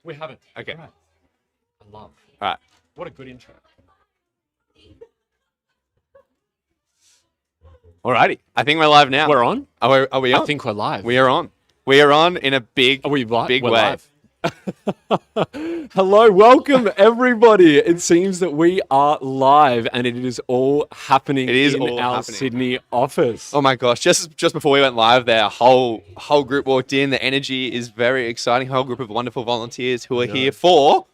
We haven't. Okay. Right. I love. All right. What a good intro. Alrighty. I think we're live now. We're on? Are we on? I think we're live. We are on. We are on in a big, Are we live? big We're way. live. Hello, welcome everybody. It seems that we are live and it is all happening in our happening. Sydney office. Oh my gosh! Just before we went live, there, a whole group walked in. The energy is very exciting. A whole group of wonderful volunteers who are here for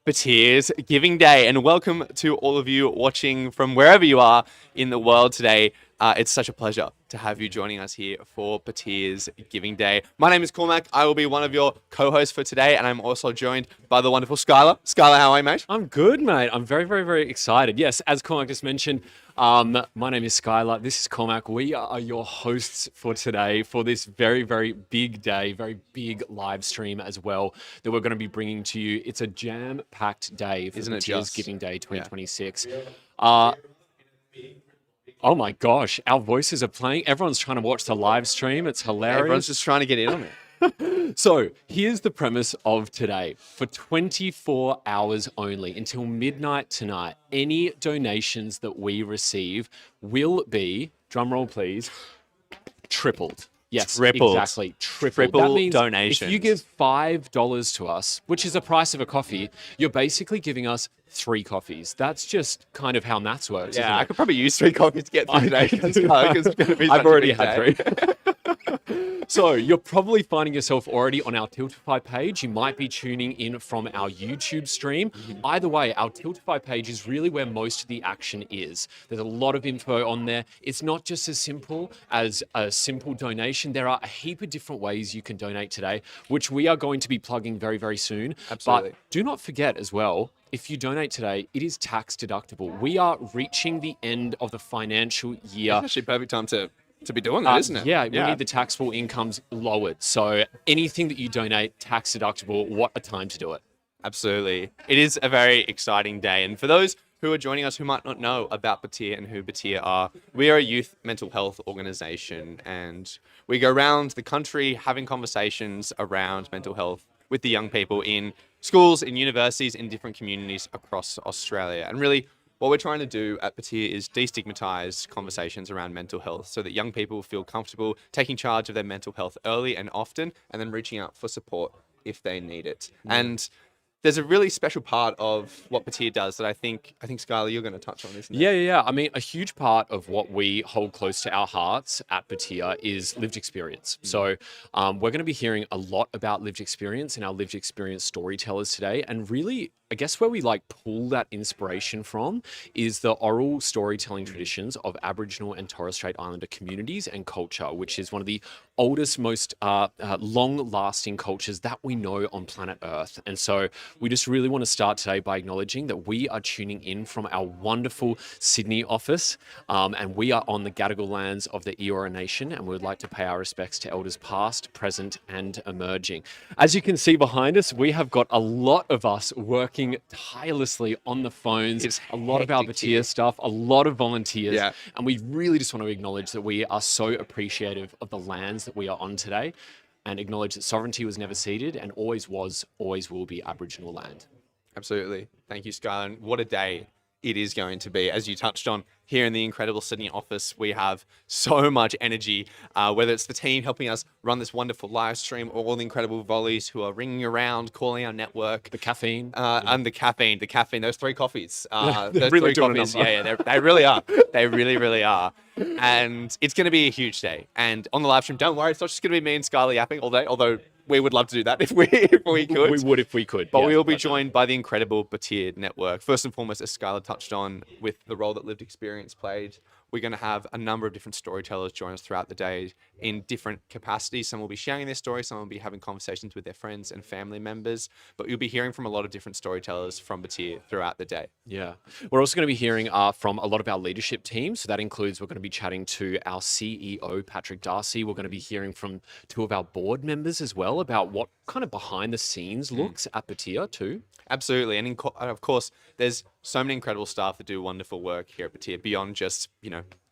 Batyr's Giving Day, and welcome to all of you watching from wherever you are in the world today. It's such a pleasure to have you joining us here for Batyr's Giving Day. My name is Cormac. I will be one of your co-hosts for today, and I'm also joined by the wonderful Skylar. Skylar, how are you, mate? I'm good, mate. I'm very, very, very excited. Yes, as Cormac just mentioned, my name is Skylar. This is Cormac. We are your hosts for today for this very, very big day, very big live stream as well that we're going to be bringing to you. It's a jam-packed day for Batyr's Giving Day 2026. Oh my gosh, our voices are playing. Everyone's trying to watch the live stream. It's hilarious. Everyone's just trying to get in on it. So here's the premise of today. For 24 hours only, until midnight tonight, any donations that we receive will be, drumroll please, tripled. Yes, Tripled. exactly. Tripled. Triple That means donations. if you give $5 to us, which is the price of a coffee, you're basically giving us 3 coffees. That's just kind of how maths works. Yeah, isn't I it? could probably use 3 coffees to get through today. I've already had 3. So you're probably finding yourself already on our Tiltify page. You might be tuning in from our YouTube stream. Either way, our Tiltify page is really where most of the action is. There's a lot of info on there. It's not just as simple as a simple donation. There are a heap of different ways you can donate today, which we are going to be plugging very, very soon. Absolutely. But do not forget as well, if you donate today, it is tax deductible. We are reaching the end of the financial year. It's actually a perfect time to be doing that, isn't it? Yeah, we need the taxable incomes lowered. So anything that you donate, tax deductible, what a time to do it. Absolutely. It is a very exciting day. And for those who are joining us who might not know about Batyr and who Batyr are, we are a youth mental health organization, and we go around the country having conversations around mental health with the young people in schools, in universities, in different communities across Australia. And really, what we're trying to do at Batyr is destigmatize conversations around mental health so that young people feel comfortable taking charge of their mental health early and often, and then reaching out for support if they need it. And there's a really special part of what Batyr does that I think Skylar, you're going to touch on, isn't it? Yeah. I mean, a huge part of what we hold close to our hearts at Batyr is lived experience. So we're going to be hearing a lot about lived experience and our lived experience storytellers today. And really, I guess where we pull that inspiration from is the oral storytelling traditions of Aboriginal and Torres Strait Islander communities and culture, which is one of the oldest, most long-lasting cultures that we know on planet Earth. And so we just really want to start today by acknowledging that we are tuning in from our wonderful Sydney office, and we are on the Gadigal lands of the Eora Nation, and we would like to pay our respects to elders past, present, and emerging. As you can see behind us, we have got a lot of us working tirelessly on the phones. It's a lot of our hectic Batyr here. staff, a lot of volunteers, Yeah. and we really just want to acknowledge that we are so appreciative of the lands that we are on today, and acknowledge that sovereignty was never ceded and always was, always will be Aboriginal land. Absolutely. Thank you, Skylar. And what a day it is going to be. As you touched on, here in the incredible Sydney office, we have so much energy, whether it's the team helping us run this wonderful live stream, or all the incredible volleys who are ringing around, calling our network. The caffeine. And the caffeine, those 3 coffees. They're Those really 3 doing a coffees. number. Yeah, they really are. They really, really are. And it's going to be a huge day. And on the live stream, don't worry, it's not just going to be me and Skylar yapping all day, although we would love to do that if we could. We would if we could. But yeah, we will be that's right. joined by the incredible Batyr network. First and foremost, as Skylar touched on, with the role that lived experience played, we're going to have a number of different storytellers join us throughout the day in different capacities. Some will be sharing their stories, some will be having conversations with their friends and family members, but you'll be hearing from a lot of different storytellers from Batyr throughout the day. Yeah. We're also going to be hearing from a lot of our leadership team. So that includes, we're going to be chatting to our CEO, Pat Darcy. We're going to be hearing from 2 of our board members as well about what kind of behind the scenes looks at Batyr too. Absolutely. And of course, there's so many incredible staff that do wonderful work here at Batyr beyond just,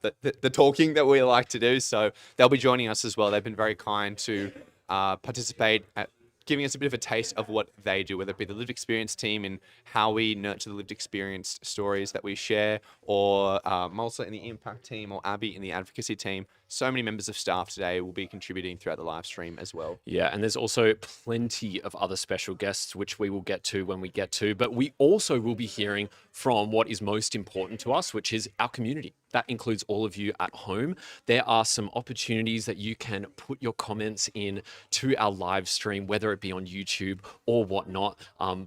the talking that we like to do. So they'll be joining us as well. They've been very kind to participate at giving us a bit of a taste of what they do, whether it be the lived experience team and how we nurture the lived experience stories that we share, or Malsa in the impact team, or Abby in the advocacy team. So many members of staff today will be contributing throughout the live stream as well. Yeah, and there's also plenty of other special guests, which we will get to when we get to. But we also will be hearing from what is most important to us, which is our community. That includes all of you at home. There are some opportunities that you can put your comments in to our live stream, whether it be on YouTube or whatnot.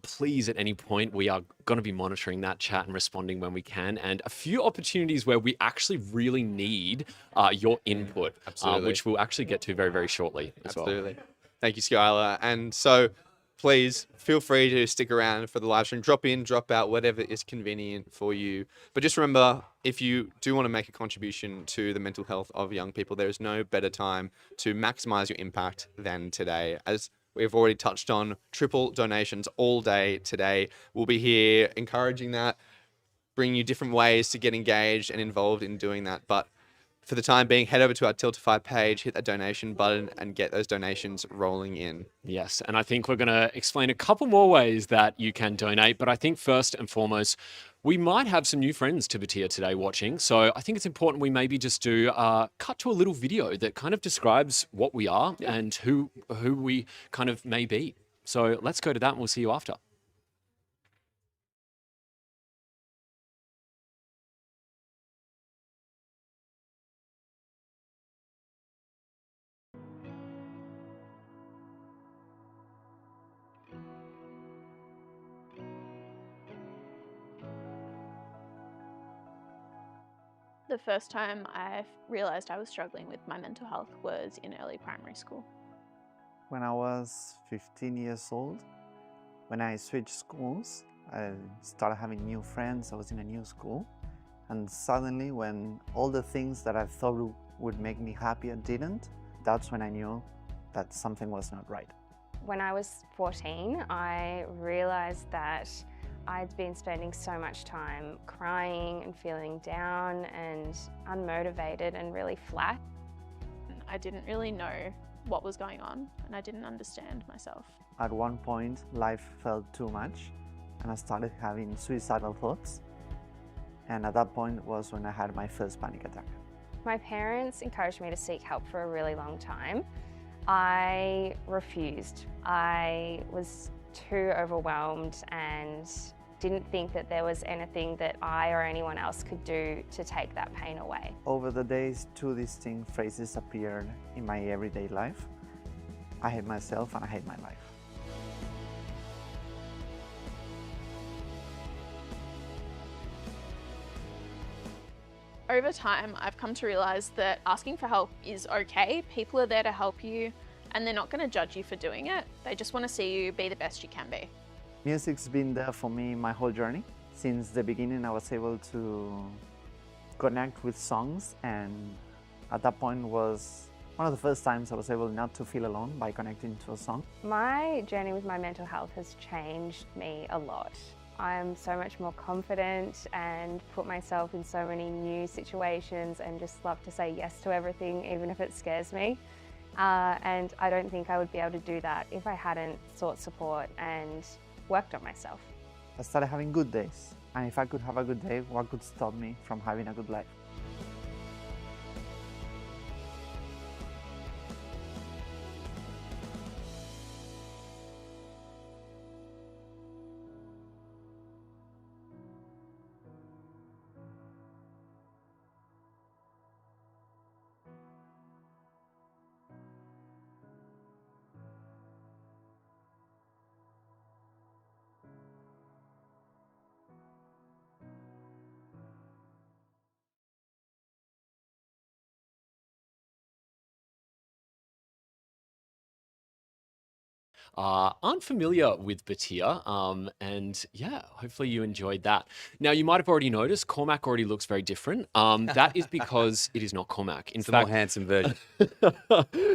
Please, at any point, we are going to be monitoring that chat and responding when we can. And a few opportunities where we actually really need your input, which we'll actually get to very, very shortly as well. Absolutely. Thank you, Skylar. And so please feel free to stick around for the live stream. Drop in, drop out, whatever is convenient for you. But just remember, if you do want to make a contribution to the mental health of young people, there is no better time to maximize your impact than today. As we've already touched on, triple donations all day today. We'll be here encouraging that, bringing you different ways to get engaged and involved in doing that. But for the time being, head over to our Tiltify page, hit that donation button, and get those donations rolling in. Yes, and I think we're going to explain a couple more ways that you can donate. But I think first and foremost, we might have some new friends to Batyr today watching. So I think it's important we maybe just do cut to a little video that kind of describes what we are and who we kind of may be. So let's go to that and we'll see you after. The first time I realized I was struggling with my mental health was in early primary school. When I was 15 years old, when I switched schools, I started having new friends. I was in a new school. And suddenly, when all the things that I thought would make me happy didn't, that's when I knew that something was not right. When I was 14, I realized that I'd been spending so much time crying and feeling down and unmotivated and really flat. I didn't really know what was going on and I didn't understand myself. At one point, life felt too much and I started having suicidal thoughts. And at that point was when I had my first panic attack. My parents encouraged me to seek help for a really long time. I refused. I was too overwhelmed and didn't think that there was anything that I or anyone else could do to take that pain away. Over the days, two distinct phrases appeared in my everyday life. I hate myself and I hate my life. Over time, I've come to realize that asking for help is okay. People are there to help you and they're not going to judge you for doing it. They just want to see you be the best you can be. Music's been there for me my whole journey. Since the beginning, I was able to connect with songs, and at that point was one of the first times I was able not to feel alone by connecting to a song. My journey with my mental health has changed me a lot. I'm so much more confident and put myself in so many new situations and just love to say yes to everything, even if it scares me. And I don't think I would be able to do that if I hadn't sought support and worked on myself. I started having good days, and if I could have a good day, what could stop me from having a good life? Aren't familiar with Batyr, and yeah, hopefully you enjoyed that. Now, you might have already noticed Cormac already looks very different. That is because it is not Cormac. In It's a more fact, handsome version.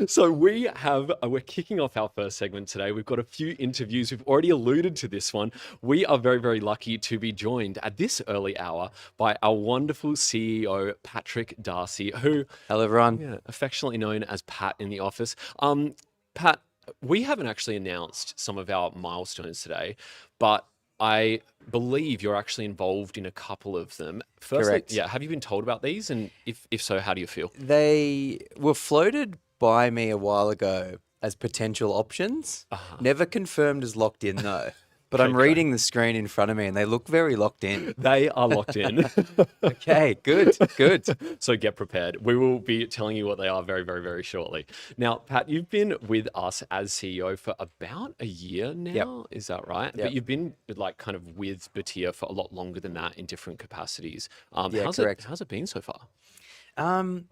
so we're kicking off our first segment today. We've got a few interviews. We've already alluded to this one. We are very, very lucky to be joined at this early hour by our wonderful CEO, Patrick Darcy, who, Hello, everyone. yeah, affectionately known as Pat in the office. Pat, we haven't actually announced some of our milestones today, but I believe you're actually involved in a couple of them. Firstly, Correct. yeah, have you been told about these? And if so, how do you feel? They were floated by me a while ago as potential options. Never confirmed as locked in though. But I'm Okay. reading the screen in front of me and they look very locked in. They are locked in. Okay, good, good. So get prepared. We will be telling you what they are very, very, very shortly. Now, Pat, you've been with us as CEO for about a year now. Is that right? But Yep. you've been like kind of with Batyr for a lot longer than that in different capacities. Yeah, correct. How's it been so far?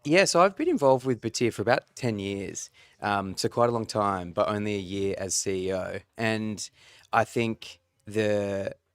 Yeah, so I've been involved with Batyr for about 10 years, so quite a long time, but only a year as CEO. And I think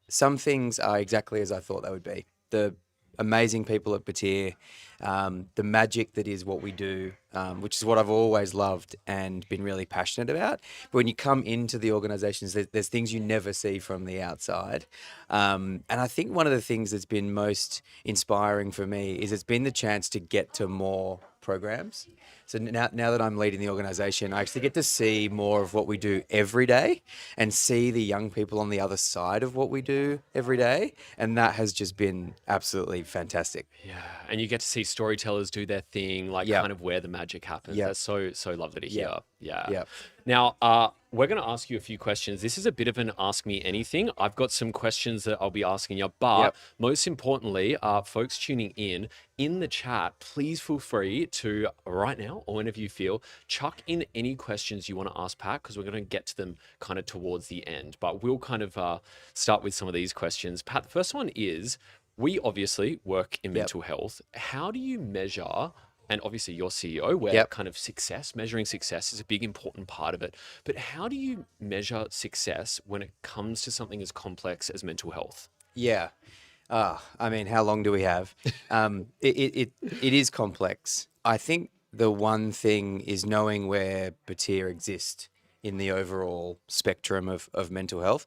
some things are exactly as I thought they would be. The amazing people at Batyr, the magic that is what we do, which is what I've always loved and been really passionate about. But when you come into the organizations, there's things you never see from the outside. And I think one of the things that's been most inspiring for me is it's been the chance to get to more programs. So now that I'm leading the organization, I actually get to see more of what we do every day and see the young people on the other side of what we do every day. And that has just been absolutely fantastic. Yeah, and you get to see storytellers do their thing, like Yep. kind of where the magic happens. Yep. That's so lovely to hear. Yep. Yeah. Yep. Now, we're going to ask you a few questions. This is a bit of an ask me anything. I've got some questions that I'll be asking you, but Yep. most importantly, folks tuning in the chat, please feel free to right now or whenever you feel, chuck in any questions you want to ask Pat, because we're going to get to them kind of towards the end. But we'll kind of start with some of these questions. Pat, the first one is, we obviously work in mental health. How do you measure, and obviously you're CEO, where kind of measuring success is a big important part of it. But how do you measure success when it comes to something as complex as mental health? Yeah. I mean, how long do we have? It is complex. I think the one thing is knowing where Batyr exists in the overall spectrum of mental health.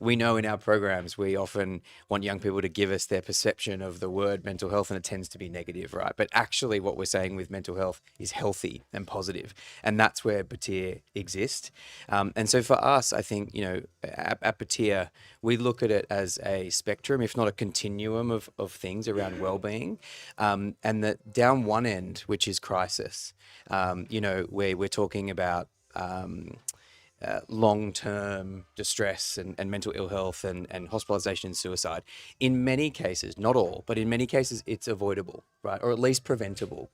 We know in our programs, we often want young people to give us their perception of the word mental health, and it tends to be negative, right? But actually what we're saying with mental health is healthy and positive, and that's where Batyr exists. And so for us, I think, at Batyr, we look at it as a spectrum, if not a continuum of things around well-being. And that down one end, which is crisis, where we're talking about long-term distress and mental ill health and hospitalization and suicide. In many cases, not all, but in many cases, it's avoidable, right? Or at least preventable.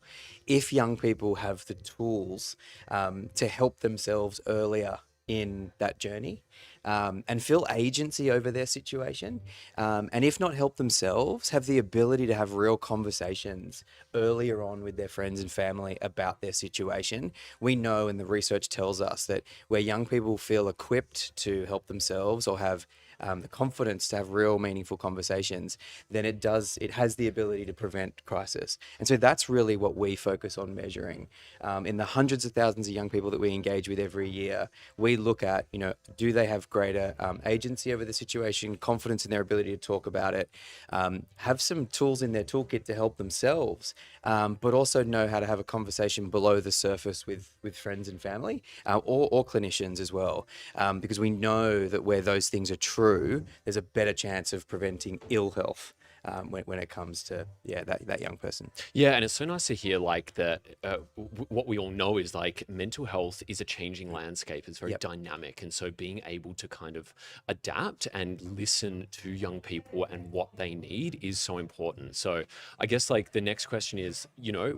If young people have the tools to help themselves earlier in that journey and feel agency over their situation. And if not help themselves, have the ability to have real conversations earlier on with their friends and family about their situation. We know, and the research tells us, that where young people feel equipped to help themselves or have the confidence to have real meaningful conversations, then it has the ability to prevent crisis. And so that's really what we focus on measuring. In the hundreds of thousands of young people that we engage with every year, we look at, do they have greater agency over the situation, confidence in their ability to talk about it, have some tools in their toolkit to help themselves, but also know how to have a conversation below the surface with friends and family, or clinicians as well, because we know that where those things are true, there's a better chance of preventing ill health when it comes to that young person. Yeah, and it's so nice to hear like that. What we all know is like mental health is a changing landscape. It's very dynamic, and so being able to kind of adapt and listen to young people and what they need is so important. So I guess like the next question is,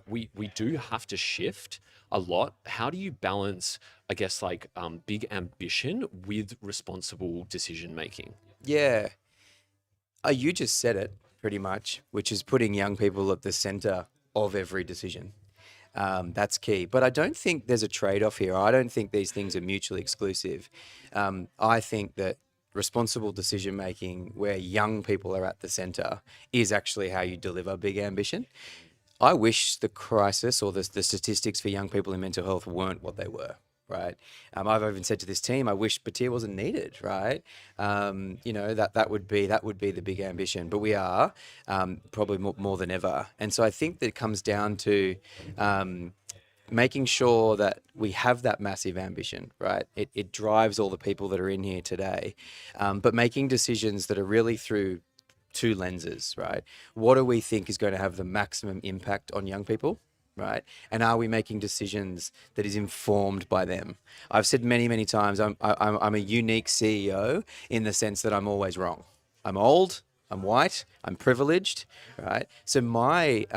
we do have to shift a lot. How do you balance, I guess, like big ambition with responsible decision making? Yeah, you just said it pretty much, which is putting young people at the center of every decision. That's key. But I don't think there's a trade-off here. I don't think these things are mutually exclusive. I think that responsible decision making, where young people are at the center, is actually how you deliver big ambition. I wish the crisis or the statistics for young people in mental health weren't what they were, right? I've even said to this team, I wish Batyr wasn't needed, right? That would be the big ambition, but we are probably more than ever. And so I think that it comes down to making sure that we have that massive ambition, right? It drives all the people that are in here today, but making decisions that are really through two lenses, right? What do we think is going to have the maximum impact on young people? Right? And are we making decisions that is informed by them? I've said many, many times, I'm a unique CEO in the sense that I'm always wrong. I'm old, I'm white, I'm privileged, right? So my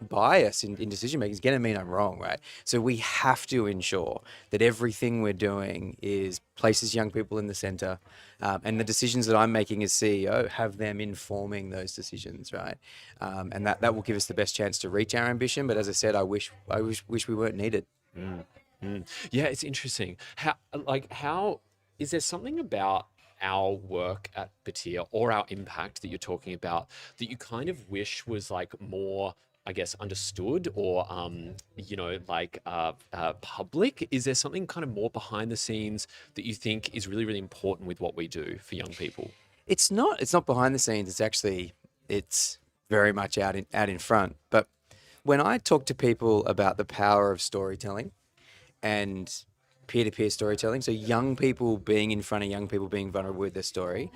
bias in decision making is going to mean I'm wrong, right? So we have to ensure that everything we're doing places young people in the center, and the decisions that I'm making as CEO have them informing those decisions, right? And that will give us the best chance to reach our ambition. But as I said, I wish we weren't needed. Yeah, it's interesting. How is there something about our work at batyr or our impact that you're talking about that you kind of wish was like more, I guess, understood or public? Is there something kind of more behind the scenes that you think is really, really important with what we do for young people? It's not behind the scenes. It's very much out in front. But when I talk to people about the power of storytelling and peer-to-peer storytelling, so young people being in front of young people, being vulnerable with their story,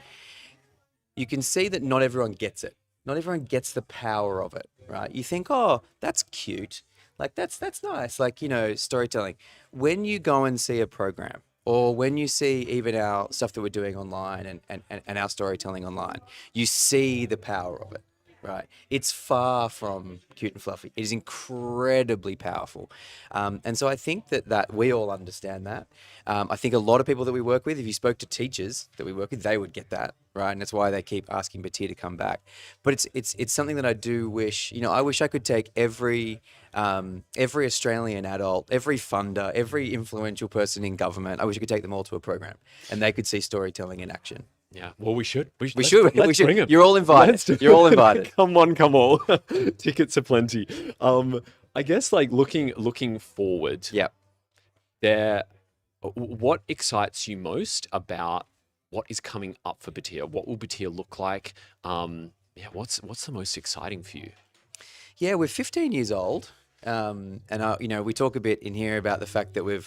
you can see that not everyone gets it. Not everyone gets the power of it, right? You think, oh, that's cute. Like, that's nice. Like, storytelling. When you go and see a program, or when you see even our stuff that we're doing online and our storytelling online, you see the power of it. Right. It's far from cute and fluffy. It is incredibly powerful. And so I think that we all understand that. I think a lot of people that we work with, if you spoke to teachers that we work with, they would get that. Right. And that's why they keep asking batyr to come back. But it's something that I do wish, I wish I could take every Australian adult, every funder, every influential person in government, I wish I could take them all to a program and they could see storytelling in action. Yeah, well, we should. We should. Bring 'em. You're all invited. You're all invited. Come all. Tickets are plenty. I guess like looking forward. Yeah. What excites you most about what is coming up for batyr? What will batyr look like? What's the most exciting for you? Yeah, we're 15 years old, and we talk a bit in here about the fact that we're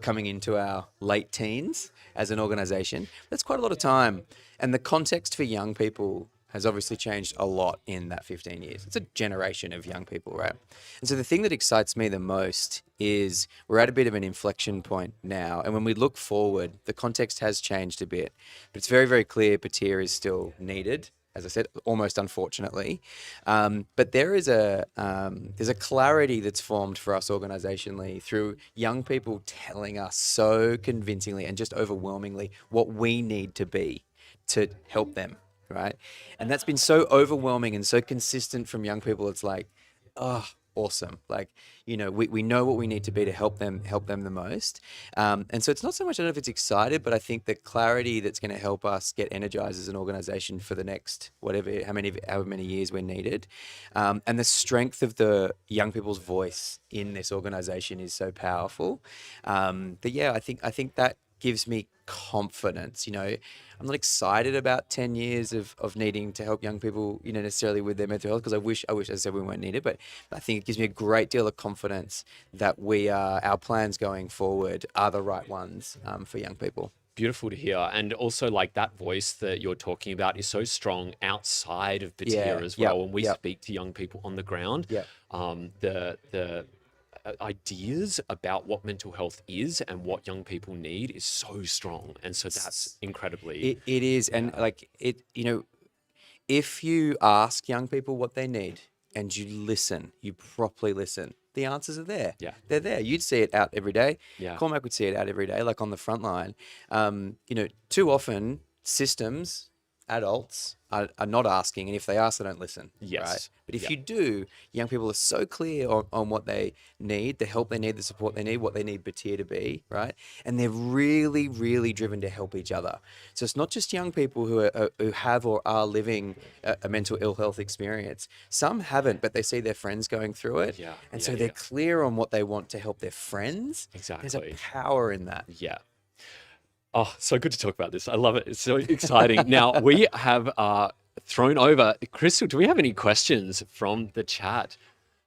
coming into our late teens as an organization. That's quite a lot of time. And the context for young people has obviously changed a lot in that 15 years. It's a generation of young people, right? And so the thing that excites me the most is we're at a bit of an inflection point now. And when we look forward, the context has changed a bit. But it's very, very clear batyr is still needed. As I said, almost unfortunately, but there's a clarity that's formed for us organizationally through young people telling us so convincingly and just overwhelmingly what we need to be to help them, right? And that's been so overwhelming and so consistent from young people. It's like, oh, awesome. Like, we know what we need to be to help them the most. And so it's not so much, I don't know if it's excited, but I think the clarity that's going to help us get energized as an organization for the next, however many years we're needed. And the strength of the young people's voice in this organization is so powerful. But yeah, I think that gives me confidence. I'm not excited about 10 years of needing to help young people, necessarily with their mental health, because I wish, as I said, we weren't needed, but I think it gives me a great deal of confidence that our plans going forward are the right ones for young people. Beautiful to hear. And also like that voice that you're talking about is so strong outside of batyr as well. When we speak to young people on the ground, the ideas about what mental health is and what young people need is so strong. And so that's incredibly... It is. And if you ask young people what they need and you properly listen, the answers are there. Yeah. They're there. You'd see it out every day. Yeah. Cormac would see it out every day, like on the front line. Too often systems, adults are not asking, and if they ask, they don't listen. Yes. Right? But if you do, young people are so clear on what they need, the help they need, the support they need, what they need batyr to be, right? And they're really, really driven to help each other. So it's not just young people who have or are living a mental ill health experience. Some haven't, but they see their friends going through it. Yeah. And so they're clear on what they want to help their friends. Exactly. There's a power in that. Yeah. Oh, so good to talk about this. I love it. It's so exciting. Now, we have thrown over. Crystal, do we have any questions from the chat?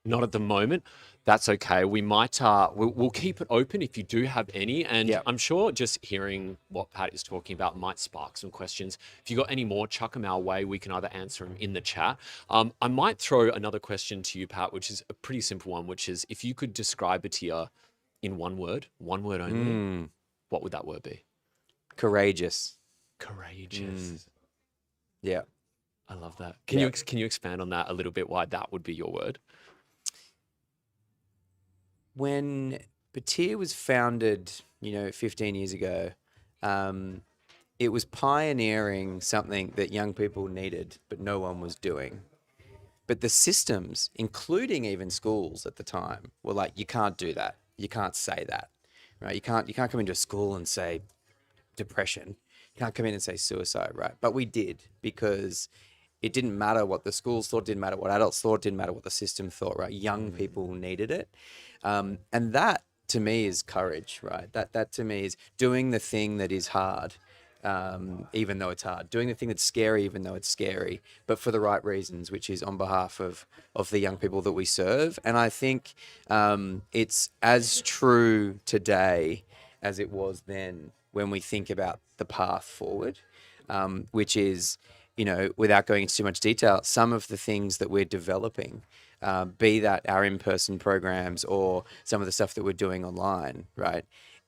Not at the moment. That's okay. We might, we'll keep it open if you do have any. And Yep. I'm sure just hearing what Pat is talking about might spark some questions. If you got any more, chuck them our way. We can either answer them in the chat. I might throw another question to you, Pat, which is a pretty simple one, which is if you could describe batyr in one word only, what would that word be? Courageous. Courageous. Yeah. I love that. Can you expand on that a little bit? Why that would be your word? When batyr was founded, 15 years ago, it was pioneering something that young people needed, but no one was doing. But the systems, including even schools at the time, were like, you can't do that. You can't say that, right? You can't come into a school and say depression. You can't come in and say suicide, right? But we did, because it didn't matter what the schools thought, didn't matter what adults thought, didn't matter what the system thought, right? Young people needed it. And that to me is courage, right? That to me is doing the thing that is hard, even though it's hard, doing the thing that's scary, even though it's scary, but for the right reasons, which is on behalf of the young people that we serve. And I think it's as true today as it was then when we think about the path forward, which is, without going into too much detail, some of the things that we're developing, be that our in-person programs or some of the stuff that we're doing online, right?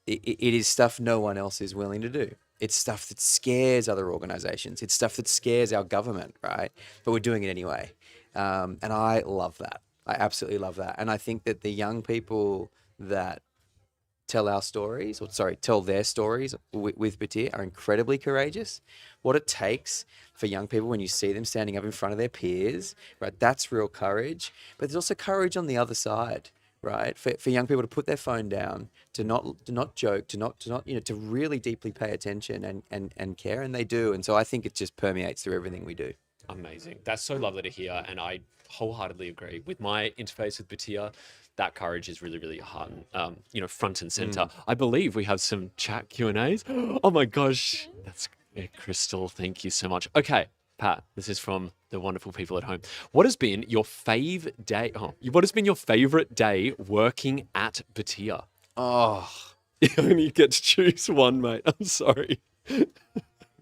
It is stuff no one else is willing to do. It's stuff that scares other organizations. It's stuff that scares our government, right? But we're doing it anyway. And I love that. I absolutely love that. And I think that the young people that tell their stories with batyr are incredibly courageous. What it takes for young people when you see them standing up in front of their peers, right? That's real courage. But there's also courage on the other side, right? For young people to put their phone down, to not joke, to really deeply pay attention and care, and they do. And so I think it just permeates through everything we do. Amazing. That's so lovely to hear. And I wholeheartedly agree. With my interface with batyr, that courage is really, really heart and, front and center. I believe we have some chat Q&As. Oh my gosh. That's Crystal. Thank you so much. Okay, Pat, this is from the wonderful people at home. What has been your favorite day working at batyr? Oh, You only get to choose one, mate. I'm sorry.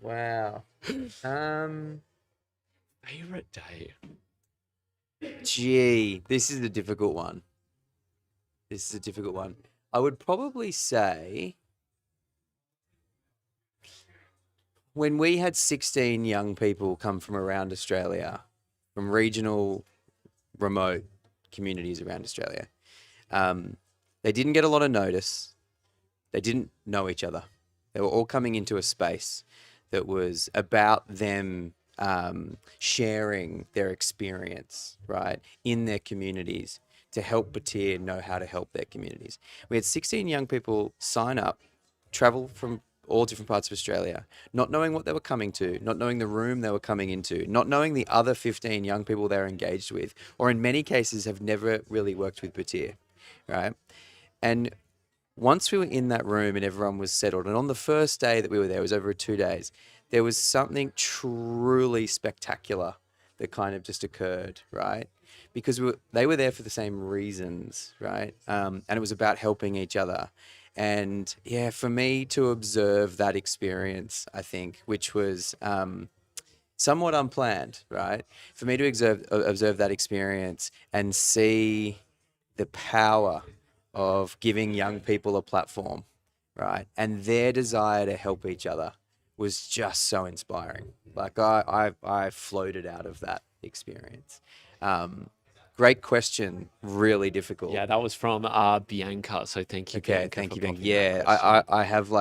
wow. Favorite day? Gee, this is a difficult one. I would probably say when we had 16 young people come from around Australia, from regional, remote communities around Australia. They didn't get a lot of notice. They didn't know each other. They were all coming into a space that was about them sharing their experience, right, in their communities to help batyr know how to help their communities. We had 16 young people sign up, travel from all different parts of Australia, not knowing what they were coming to, not knowing the room they were coming into, not knowing the other 15 young people they're engaged with, or in many cases have never really worked with batyr, right? And once we were in that room and everyone was settled, and on the first day that we were there, it was over 2 days, there was something truly spectacular that kind of just occurred, right? Because they were there for the same reasons, right? And it was about helping each other. And yeah, for me to observe that experience, I think, which was somewhat unplanned, right? For me to observe that experience and see the power of giving young people a platform, right? And their desire to help each other was just so inspiring. Like I floated out of that experience. Great question. Really difficult. Yeah, that was from Bianca. So thank you, Okay, Bianca. thank for you, Bianca. popping that Yeah, question. I have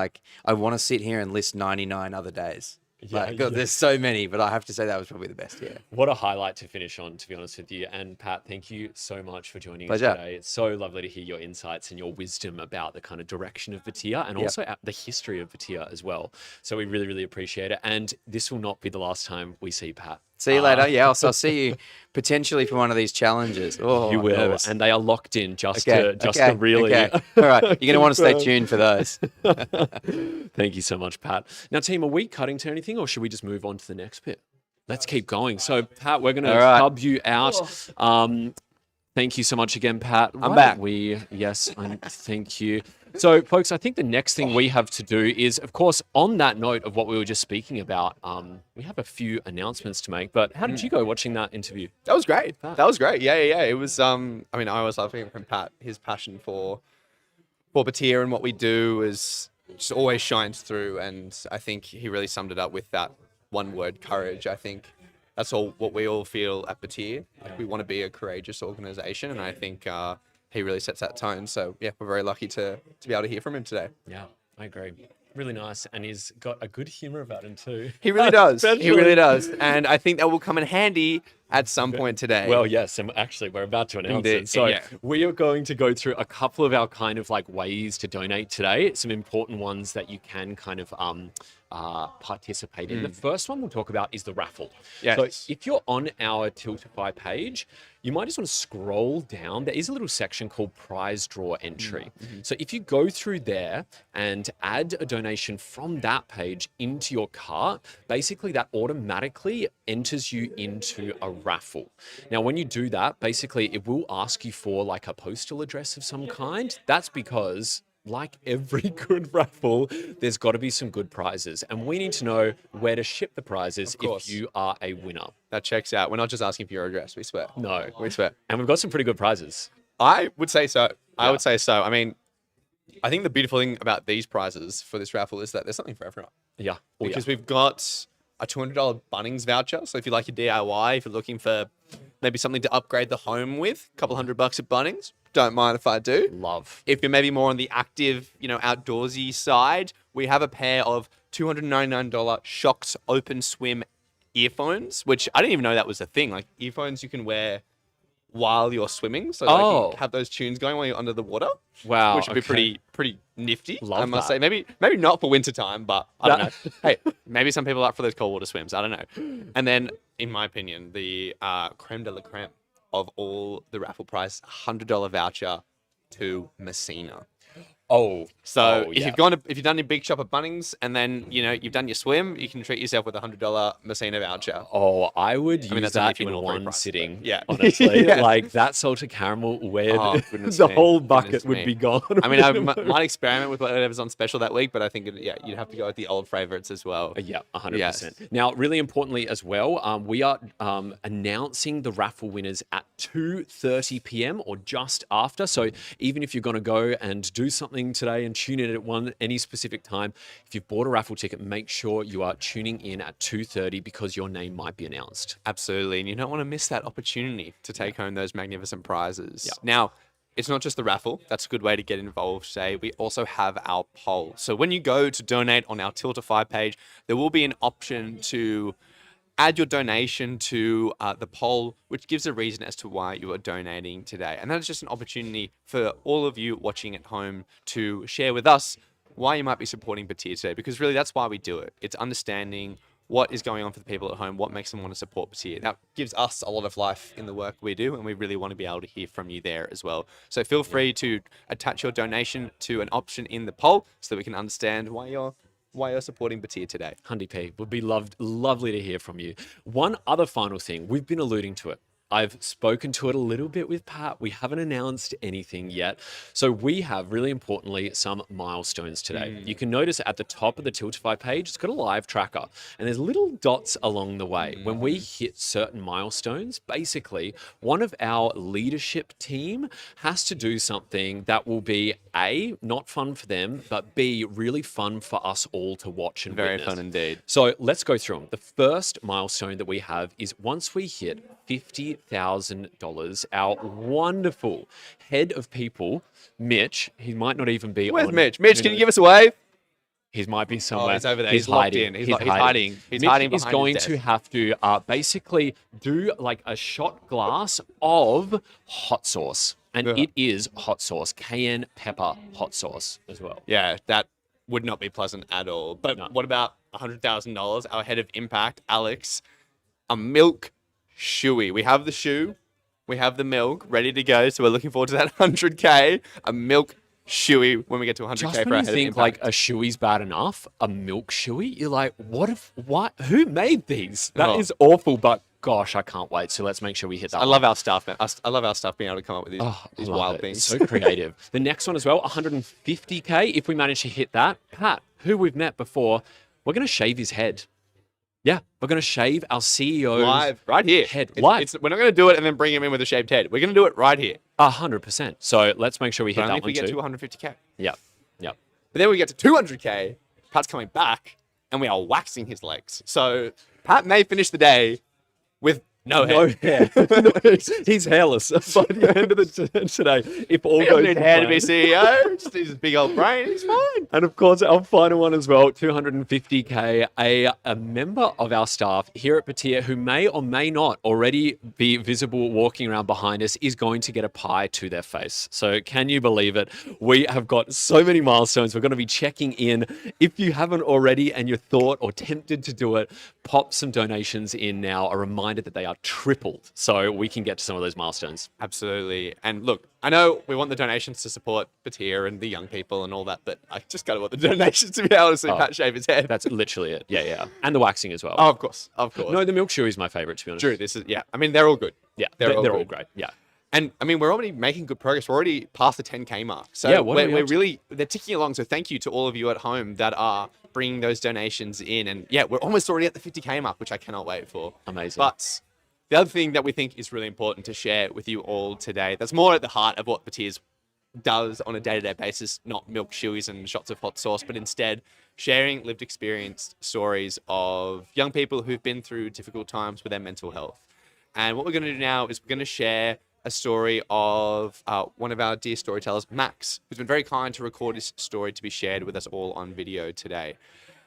I want to sit here and list 99 other days. Yeah, God, yeah. there's so many, but I have to say that was probably the best. Yeah. What a highlight to finish on, to be honest with you. And Pat, thank you so much for joining Pleasure. us today. It's so lovely to hear your insights and your wisdom about the kind of direction of batyr and also the history of batyr as well. So we really, really appreciate it. And this will not be the last time we see Pat. See you later. Yeah, I'll see you potentially for one of these challenges. Oh, You I'm will, nervous. and they are locked in just to really. Okay. All right, you're going to want to stay tuned for those. Thank you so much, Pat. Now, team, are we cutting to anything, or should we just move on to the next bit? Let's keep going. So, Pat, we're going to All right. sub you out. Thank you so much again, Pat. I'm back. Thank you. So, folks, I think the next thing we have to do is, of course, on that note of what we were just speaking about, we have a few announcements to make. But how did you go watching that interview? That was great. That was great. Yeah. It was, I mean, I always love hearing from Pat. His passion for batyr and what we do is just always shines through. And I think he really summed it up with that one word, courage. I think that's all what we all feel at batyr. Like, we want to be a courageous organization. And I think he really sets that tone. So, yeah, we're very lucky to be able to hear from him today. Yeah, I agree. Really nice. And he's got a good humor about him too. He really does. He really does. And I think that will come in handy at some point today. Well, yes, and actually we're about to announce Indeed, it. So yeah. we are going to go through a couple of our kind of like ways to donate today. Some important ones that you can kind of participate in. The first one we'll talk about is the raffle. Yes. So if you're on our Tiltify page, you might just want to scroll down. There is a little section called prize draw entry. So if you go through there and add a donation from that page into your cart, basically that automatically enters you into a raffle. Now, when you do that, basically it will ask you for like a postal address of some kind. That's because, like every good raffle, there's got to be some good prizes. And we need to know where to ship the prizes if you are a winner. That checks out. We're not just asking for your address, we swear. No. We swear. And we've got some pretty good prizes. I would say so. I would say so. I mean, I think the beautiful thing about these prizes for this raffle is that there's something for everyone. Yeah. Because we've got a $200 Bunnings voucher. So if you like your DIY, if you're looking for maybe something to upgrade the home with, a couple $100 at Bunnings, don't mind if I do. Love. If you're maybe more on the active, outdoorsy side, we have a pair of $299 Shox Open Swim earphones, which I didn't even know that was a thing. Like earphones you can wear while you're swimming. So like, you have those tunes going while you're under the water. Wow. Which would be pretty nifty, Love I must that. say. Maybe not for winter time, but I don't know. Hey, maybe some people are up for those cold water swims. I don't know. And then, in my opinion, the creme de la creme of all the raffle price, $100 voucher to Messina. So if you've done your big shop at Bunnings and then you've done your swim, you can treat yourself with a $100 Messina voucher. I would use that's that if you in win all three one prizes, sitting. but yeah. Honestly, Yeah. like that salted caramel, where Goodness the me. whole bucket Goodness would me. be gone. I mean, I might experiment with whatever's on special that week, but I think you'd have to go with the old favorites as well. Yeah, 100%. Yes. Now, really importantly as well, we are announcing the raffle winners at 2:30 p.m. or just after. So even if you're going to go and do something today and tune in at any specific time, if you've bought a raffle ticket, make sure you are tuning in at 2:30 because your name might be announced. Absolutely. And you don't want to miss that opportunity to take home those magnificent prizes. Now, it's not just the raffle. That's a good way to get involved today. We also have our poll. So when you go to donate on our Tiltify page, there will be an option to add your donation to the poll, which gives a reason as to why you are donating today. And that is just an opportunity for all of you watching at home to share with us why you might be supporting batyr today, because really that's why we do it. It's understanding what is going on for the people at home, what makes them want to support batyr. That gives us a lot of life in the work we do, and we really want to be able to hear from you there as well. So feel free to attach your donation to an option in the poll so that we can understand why you're supporting batyr today. 100p. Would be lovely to hear from you. One other final thing, we've been alluding to it. I've spoken to it a little bit with Pat. We haven't announced anything yet. So we have, really importantly, some milestones today. You can notice at the top of the Tiltify page, it's got a live tracker and there's little dots along the way. When we hit certain milestones, basically one of our leadership team has to do something that will be A, not fun for them, but B, really fun for us all to watch and Very witness. fun indeed. So let's go through them. The first milestone that we have is once we hit $50,000, our wonderful head of people, Mitch, he might not even be Where's on. Mitch? Mitch, can you give us a wave? He might be somewhere. Oh, he's over there. He's He's locked hiding. in. He's hiding. He's hiding Mitch is behind going his to desk. have to basically do like a shot glass of hot sauce. And it is hot sauce, cayenne pepper hot sauce as well. Yeah, that would not be pleasant at all. But what about $100,000? Our head of impact, Alex, a milk shoey. We have the shoe, we have the milk ready to go. So we're looking forward to that 100K. A milk shoey when we get to 100K Just for when our you head think of like impact. a shoey's bad enough, a milk shoey, you're like, who made these? That is awful, but gosh, I can't wait. So let's make sure we hit that I one. love our staff, man. I love our staff being able to come up with these, Oh, I these love wild it. things. So creative. The next one as well, 150K. If we manage to hit that, Pat, who we've met before, we're going to shave his head. Yeah, we're going to shave our CEO's Live, right here. head. It's- Live. we're not going to do it and then bring him in with a shaved head. We're going to do it right here. 100%. So let's make sure we hit But only that if one we get too. to 150K. Yeah, yeah. But then we get to 200K, Pat's coming back, and we are waxing his legs. So Pat may finish the day with no hair. No, he's hairless by the end of today. If all He goes doesn't need to hair to plan. be CEO. Just needs his big old brain. He's fine. And of course, our final one as well, 250K. A member of our staff here at Batyr, who may or may not already be visible walking around behind us, is going to get a pie to their face. So can you believe it? We have got so many milestones. We're going to be checking in. If you haven't already and you're thought or tempted to do it, pop some donations in now. A reminder that they are tripled, so we can get to some of those milestones. Absolutely. And look, I know we want the donations to support Batyr and the young people and all that, but I just got to want the donations to be able to see Pat shave his head. That's literally it. Yeah, yeah. And the waxing as well. Oh, of course. Of course. No, the milk shoe is my favorite, to be honest. True. This is, yeah. I mean, they're all good. Yeah, They're all they're all good. great. Yeah. And I mean, we're already making good progress. We're already past the 10K mark. So Yeah, what are we we're up to? really, they're ticking along. So thank you to all of you at home that are bringing those donations in. And yeah, we're almost already at the 50K mark, which I cannot wait for. Amazing. But the other thing that we think is really important to share with you all today, that's more at the heart of what Batyr's does on a day-to-day basis, not milk shoeys and shots of hot sauce, but instead sharing lived experience stories of young people who've been through difficult times with their mental health. And what we're going to do now is we're going to share a story of one of our dear storytellers, Max, who's been very kind to record his story to be shared with us all on video today.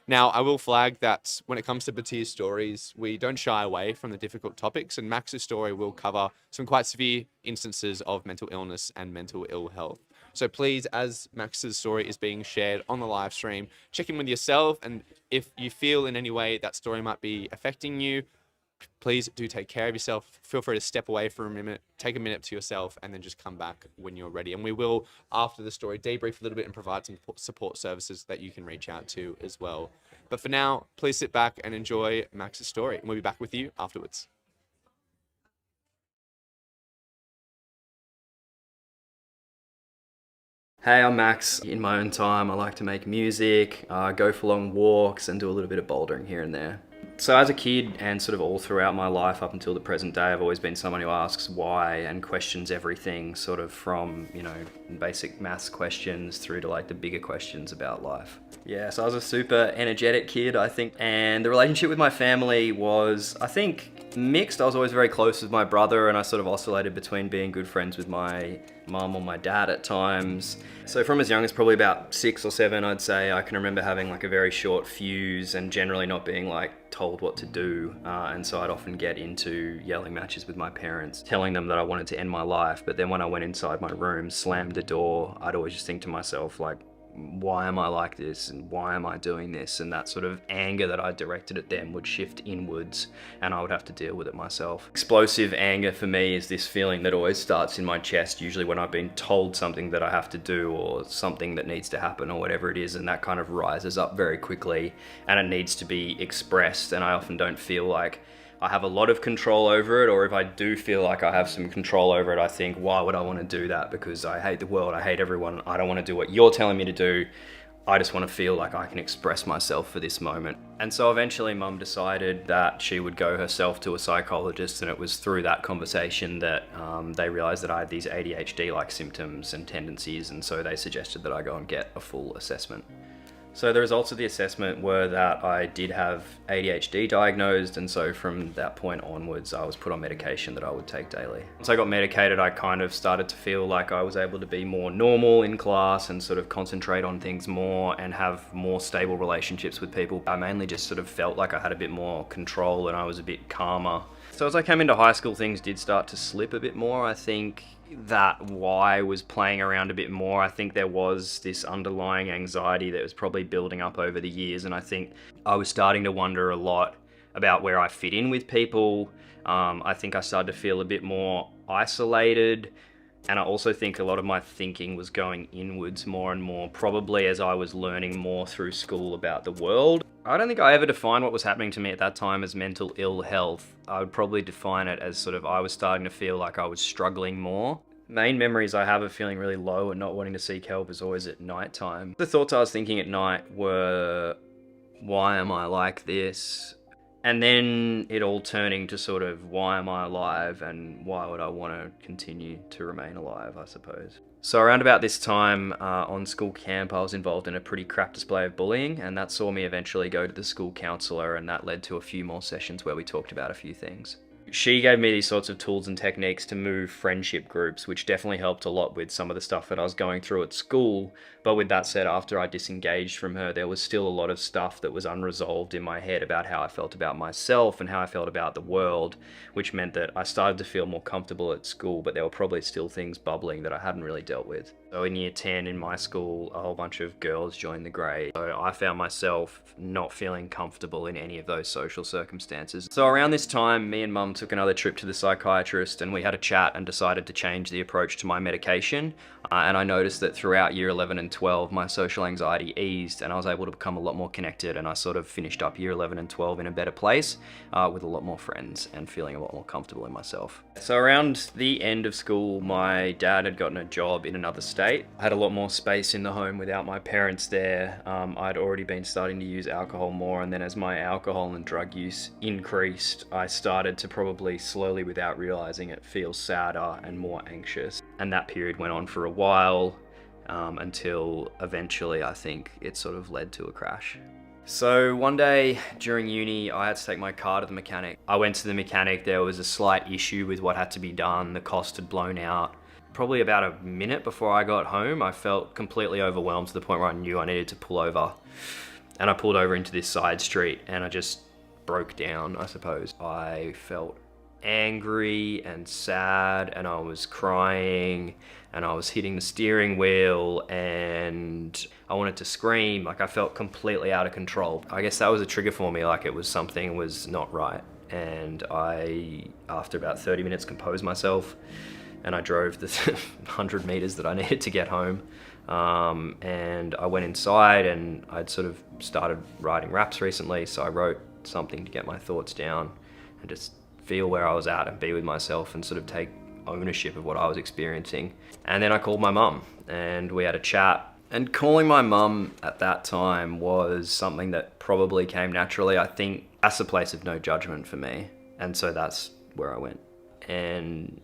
Now, I will flag that when it comes to Batyr's stories, we don't shy away from the difficult topics, and Max's story will cover some quite severe instances of mental illness and mental ill health. So please, as Max's story is being shared on the live stream, check in with yourself, and if you feel in any way that story might be affecting you, please do take care of yourself. Feel free to step away for a minute, take a minute to yourself, and then just come back when you're ready. And we will, after the story, debrief a little bit and provide some support services that you can reach out to as well. But for now, please sit back and enjoy Max's story, and we'll be back with you afterwards. Hey, I'm Max. In my own time, I like to make music, go for long walks, and do a little bit of bouldering here and there. So as a kid and sort of all throughout my life up until the present day, I've always been someone who asks why and questions everything, sort of from, you know, basic maths questions through to like the bigger questions about life. Yeah, so I was a super energetic kid, I think, and the relationship with my family was, I think, mixed. I was always very close with my brother, and I sort of oscillated between being good friends with my mum or my dad at times. So from as young as probably about 6 or 7, I'd say, I can remember having like a very short fuse and generally not being like told what to do. And so I'd often get into yelling matches with my parents, telling them that I wanted to end my life. But then when I went inside my room, slammed the door, I'd always just think to myself, like, why am I like this and why am I doing this? And that sort of anger that I directed at them would shift inwards and I would have to deal with it myself. Explosive anger for me is this feeling that always starts in my chest, usually when I've been told something that I have to do or something that needs to happen or whatever it is, and that kind of rises up very quickly and it needs to be expressed, and I often don't feel like I have a lot of control over it, or if I do feel like I have some control over it, I think, why would I want to do that? Because I hate the world, I hate everyone, I don't want to do what you're telling me to do. I just want to feel like I can express myself for this moment. And so eventually Mum decided that she would go herself to a psychologist, and it was through that conversation that they realized that I had these ADHD-like symptoms and tendencies, and so they suggested that I go and get a full assessment. So the results of the assessment were that I did have ADHD diagnosed, and so from that point onwards I was put on medication that I would take daily. Once I got medicated, I kind of started to feel like I was able to be more normal in class and sort of concentrate on things more and have more stable relationships with people. I mainly just sort of felt like I had a bit more control and I was a bit calmer. So as I came into high school, things did start to slip a bit more. I think that why was playing around a bit more. I think there was this underlying anxiety that was probably building up over the years, and I think I was starting to wonder a lot about where I fit in with people. I think I started to feel a bit more isolated, and I also think a lot of my thinking was going inwards more and more, probably as I was learning more through school about the world. I don't think I ever defined what was happening to me at that time as mental ill health. I would probably define it as sort of I was starting to feel like I was struggling more. Main memories I have of feeling really low and not wanting to seek help is always at night time. The thoughts I was thinking at night were, why am I like this? And then it all turning to sort of, why am I alive and why would I want to continue to remain alive, I suppose. So around about this time on school camp, I was involved in a pretty crap display of bullying, and that saw me eventually go to the school counsellor, and that led to a few more sessions where we talked about a few things. She gave me these sorts of tools and techniques to move friendship groups, which definitely helped a lot with some of the stuff that I was going through at school. But with that said, after I disengaged from her, there was still a lot of stuff that was unresolved in my head about how I felt about myself and how I felt about the world, which meant that I started to feel more comfortable at school, but there were probably still things bubbling that I hadn't really dealt with. So in year 10 in my school, a whole bunch of girls joined the grade. So I found myself not feeling comfortable in any of those social circumstances. So around this time, me and Mum took another trip to the psychiatrist, and we had a chat and decided to change the approach to my medication. And I noticed that throughout year 11 and 12, my social anxiety eased and I was able to become a lot more connected, and I sort of finished up year 11 and 12 in a better place with a lot more friends and feeling a lot more comfortable in myself. So around the end of school, my dad had gotten a job in another state. I had a lot more space in the home without my parents there. I'd already been starting to use alcohol more, and then as my alcohol and drug use increased, I started to probably slowly, without realizing it, feel sadder and more anxious. And that period went on for a while until eventually I think it sort of led to a crash. So one day during uni, I had to take my car to the mechanic. I went to the mechanic, there was a slight issue with what had to be done, the cost had blown out. Probably about a minute before I got home, I felt completely overwhelmed to the point where I knew I needed to pull over. And I pulled over into this side street and I just broke down, I suppose. I felt angry and sad, and I was crying and I was hitting the steering wheel and I wanted to scream. Like, I felt completely out of control. I guess that was a trigger for me, like it was something was not right. And I, after about 30 minutes, composed myself and I drove the 100 meters that I needed to get home. And I went inside and I'd sort of started writing raps recently, so I wrote something to get my thoughts down and just feel where I was at and be with myself and sort of take ownership of what I was experiencing. And then I called my mum and we had a chat. And calling my mum at that time was something that probably came naturally. I think that's a place of no judgment for me. And so that's where I went. And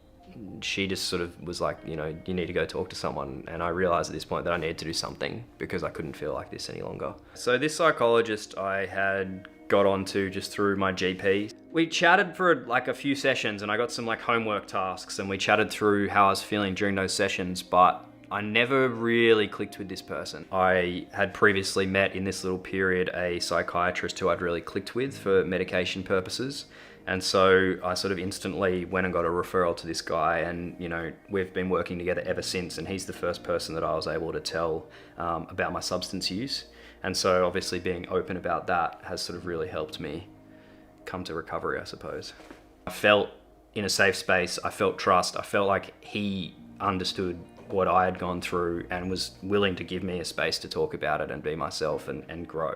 she just sort of was like, you know, you need to go talk to someone. And I realized at this point that I needed to do something because I couldn't feel like this any longer. So this psychologist I had got onto just through my GP. We chatted for like a few sessions and I got some like homework tasks and we chatted through how I was feeling during those sessions, but I never really clicked with this person. I had previously met in this little period a psychiatrist who I'd really clicked with for medication purposes. And so I sort of instantly went and got a referral to this guy, and you know, we've been working together ever since, and he's the first person that I was able to tell about my substance use. And so obviously being open about that has sort of really helped me come to recovery, I suppose. I felt in a safe space, I felt trust, I felt like he understood what I had gone through and was willing to give me a space to talk about it and be myself and grow.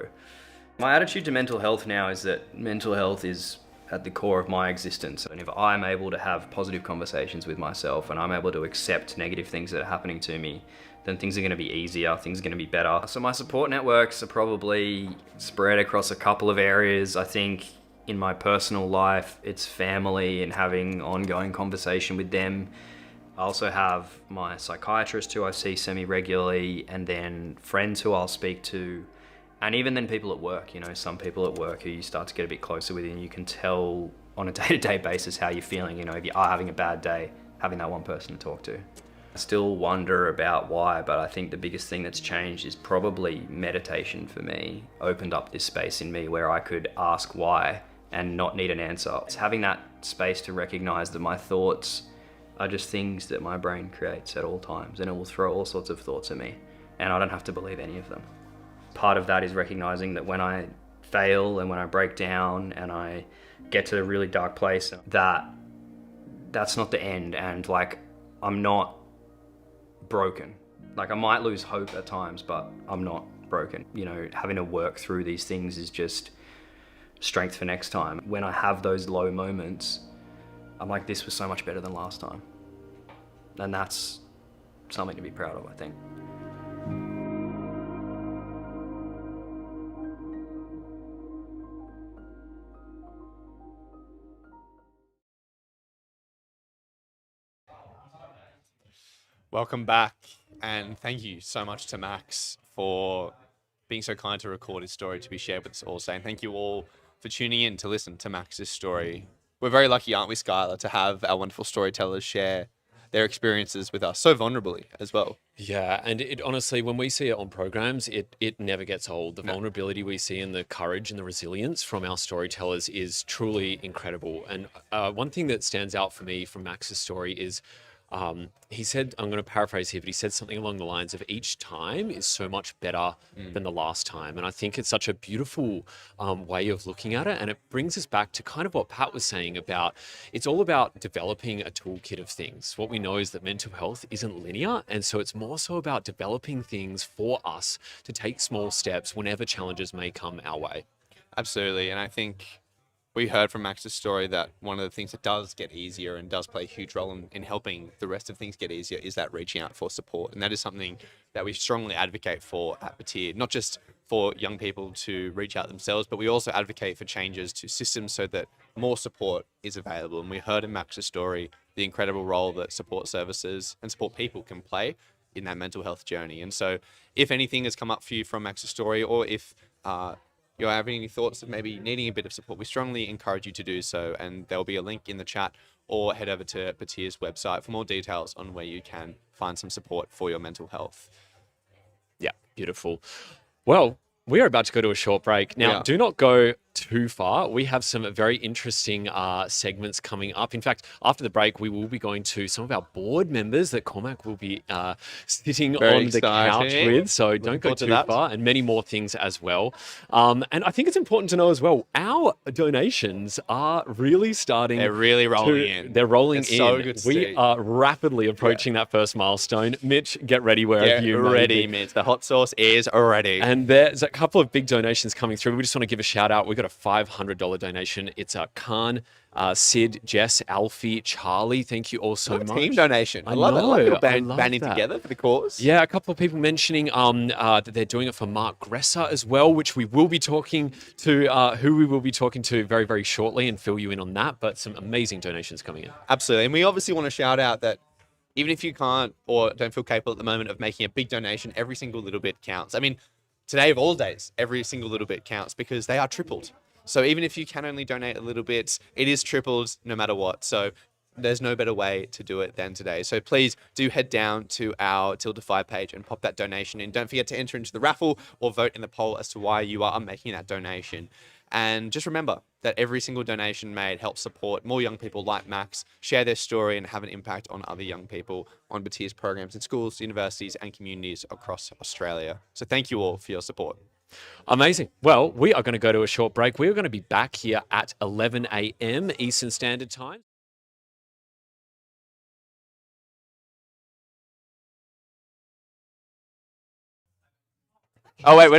My attitude to mental health now is that mental health is at the core of my existence. And if I'm able to have positive conversations with myself and I'm able to accept negative things that are happening to me, then things are going to be easier, things are going to be better. So my support networks are probably spread across a couple of areas. I think in my personal life, it's family and having ongoing conversation with them. I also have my psychiatrist who I see semi-regularly, and then friends who I'll speak to. And even then people at work, you know, some people at work who you start to get a bit closer with and you can tell on a day-to-day basis how you're feeling. You know, if you are having a bad day, having that one person to talk to. I still wonder about why, but I think the biggest thing that's changed is probably meditation for me. Opened up this space in me where I could ask why and not need an answer. It's having that space to recognize that my thoughts are just things that my brain creates at all times, and it will throw all sorts of thoughts at me and I don't have to believe any of them. Part of that is recognizing that when I fail and when I break down and I get to a really dark place, that's not the end, and like I'm not broken. Like I might lose hope at times, but I'm not broken. You know, having to work through these things is just strength for next time. When I have those low moments, I'm like, this was so much better than last time. And that's something to be proud of, I think. Welcome back, and thank you so much to Max for being so kind to record his story to be shared with us all. Saying thank you all for tuning in to listen to Max's story. We're very lucky, aren't we, Skylar, to have our wonderful storytellers share their experiences with us so vulnerably as well. Yeah, and it honestly, when we see it on programs, it never gets old. The vulnerability we see and the courage and the resilience from our storytellers is truly incredible. And one thing that stands out for me from Max's story is he said, I'm going to paraphrase here, but he said something along the lines of each time is so much better than the last time. And I think it's such a beautiful way of looking at it. And it brings us back to kind of what Pat was saying about, it's all about developing a toolkit of things. What we know is that mental health isn't linear. And so it's more so about developing things for us to take small steps whenever challenges may come our way. Absolutely. And I think we heard from Max's story that one of the things that does get easier and does play a huge role in helping the rest of things get easier is that reaching out for support. And that is something that we strongly advocate for at Batyr, not just for young people to reach out themselves, but we also advocate for changes to systems so that more support is available. And we heard in Max's story the incredible role that support services and support people can play in that mental health journey. And so if anything has come up for you from Max's story, or if you're having any thoughts of maybe needing a bit of support, we strongly encourage you to do so. And there'll be a link in the chat, or head over to Batyr's website for more details on where you can find some support for your mental health. Yeah, beautiful. Well, we are about to go to a short break. Now, do not go too far. We have some very interesting segments coming up. In fact, after the break, we will be going to some of our board members that Cormac will be sitting on the couch with. So don't go too far, and many more things as well. And I think it's important to know as well, our donations are really starting. They're really rolling in. They're rolling in. So good to we see. are rapidly approaching that first milestone. Mitch, get ready wherever you may ready, be. Mitch. The hot sauce is ready. And there's a couple of big donations coming through. We just want to give a shout out. We got a $500 donation. It's Khan, Sid, Jess, Alfie, Charlie. Thank you all so much. Team donation. I love it. I love people banding together for the cause. Yeah, a couple of people mentioning that they're doing it for Mark Gresser as well, which we will be talking to, who we will be talking to very, very shortly, and fill you in on that. But some amazing donations coming in. Absolutely. And we obviously want to shout out that even if you can't or don't feel capable at the moment of making a big donation, every single little bit counts. I mean, today of all days, every single little bit counts because they are tripled. So even if you can only donate a little bit, it is tripled no matter what. So there's no better way to do it than today. So please do head down to our Tiltify page and pop that donation in. Don't forget to enter into the raffle or vote in the poll as to why you are making that donation. And just remember that every single donation made helps support more young people like Max share their story and have an impact on other young people on Batyr's programs in schools, universities, and communities across Australia. So thank you all for your support. Amazing. Well, we are going to go to a short break. We're going to be back here at 11 a.m. Eastern Standard Time. Oh, wait.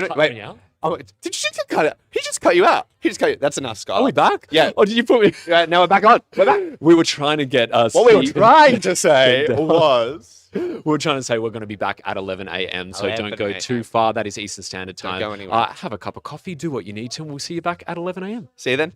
Oh, did you just cut it? He just cut you out. He just cut you. That's enough, Skylar. Are we back? Yeah. Oh, did you put me? Yeah, now we're back on. We're back. We were trying to get us. What we were trying to say was... We were trying to say we're going to be back at 11 a.m. So don't go too far. That is Eastern Standard Time. Don't go anywhere. Have a cup of coffee, do what you need to, and we'll see you back at 11 a.m. See you then.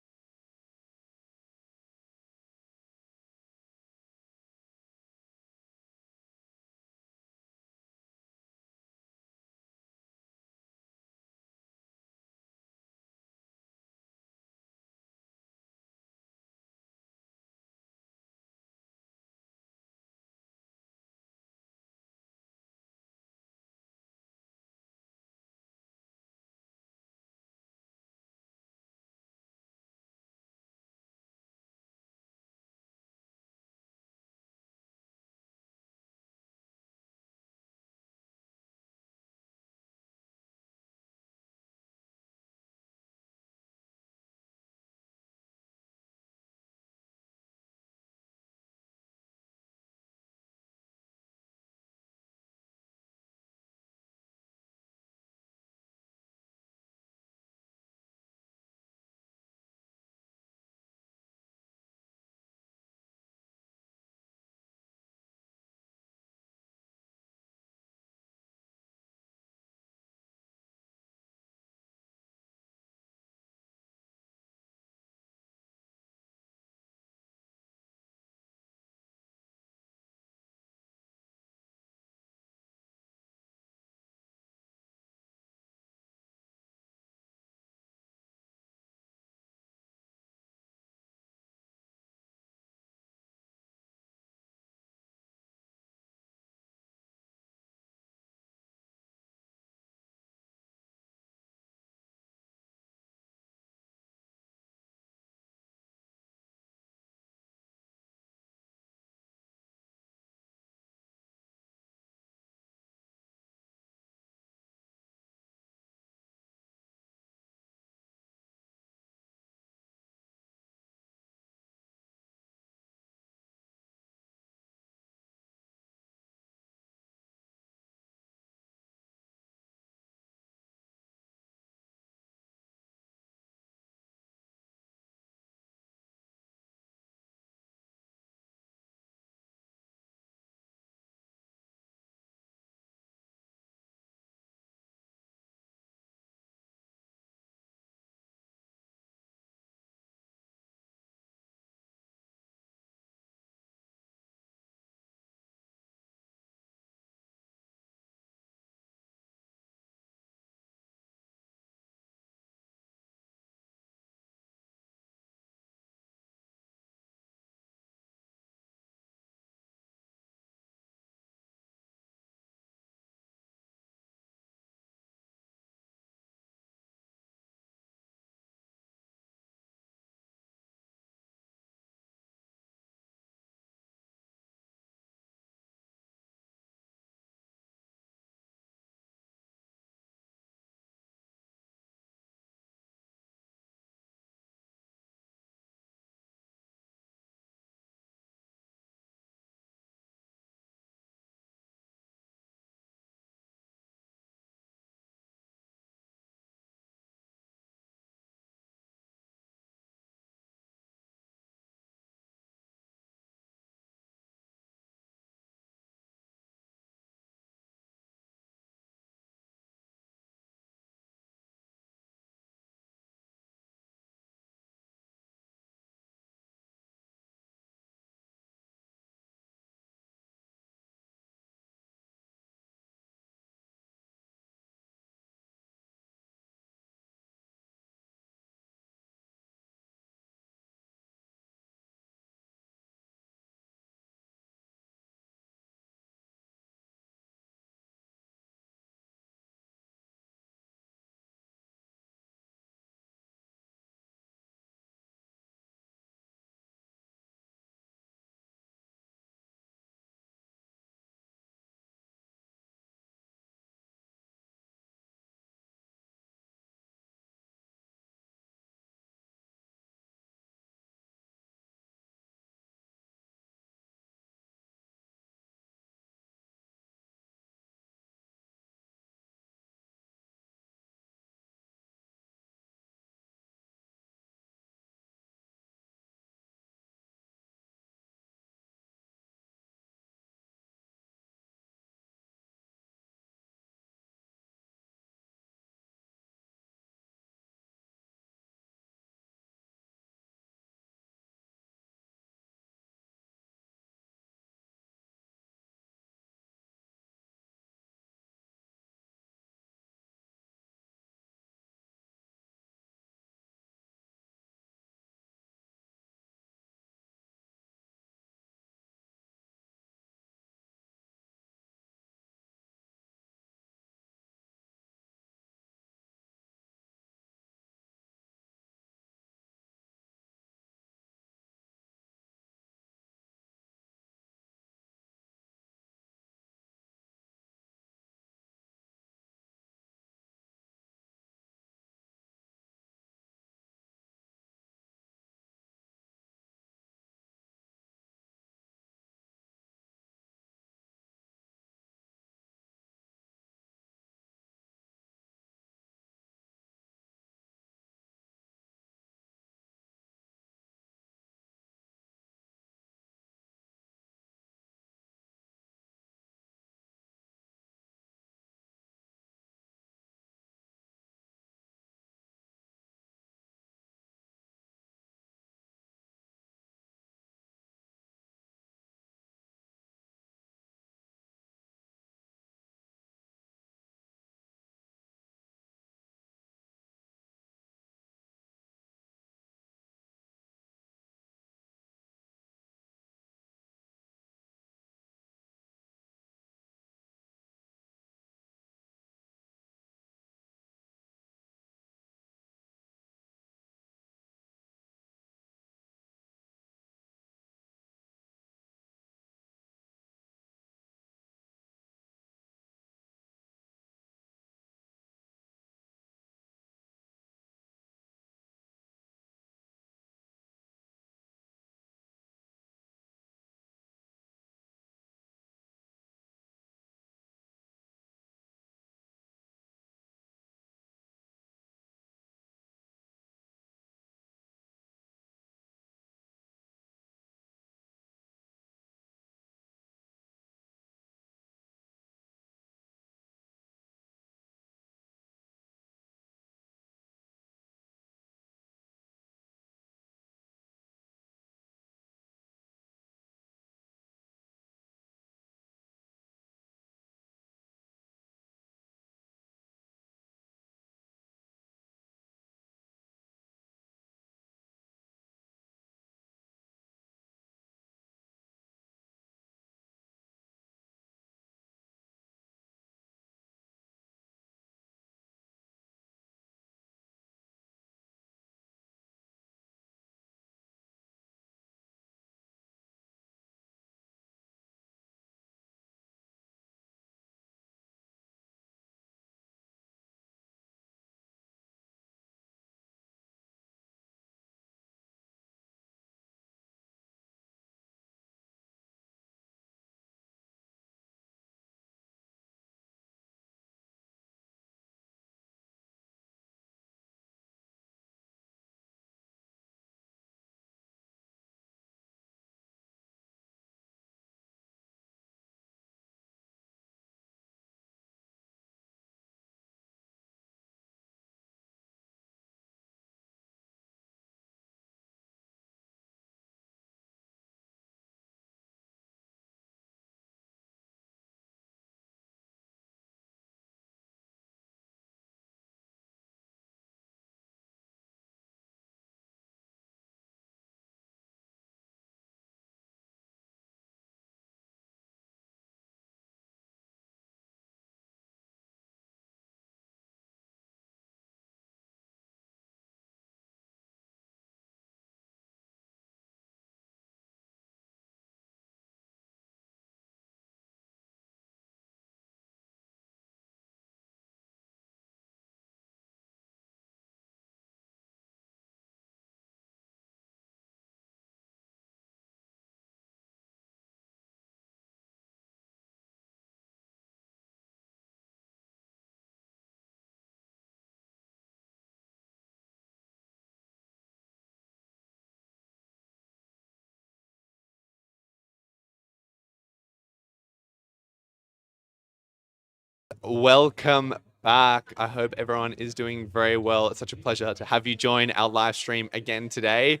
welcome back. I hope everyone is doing very well. It's such a pleasure to have you join our live stream again today.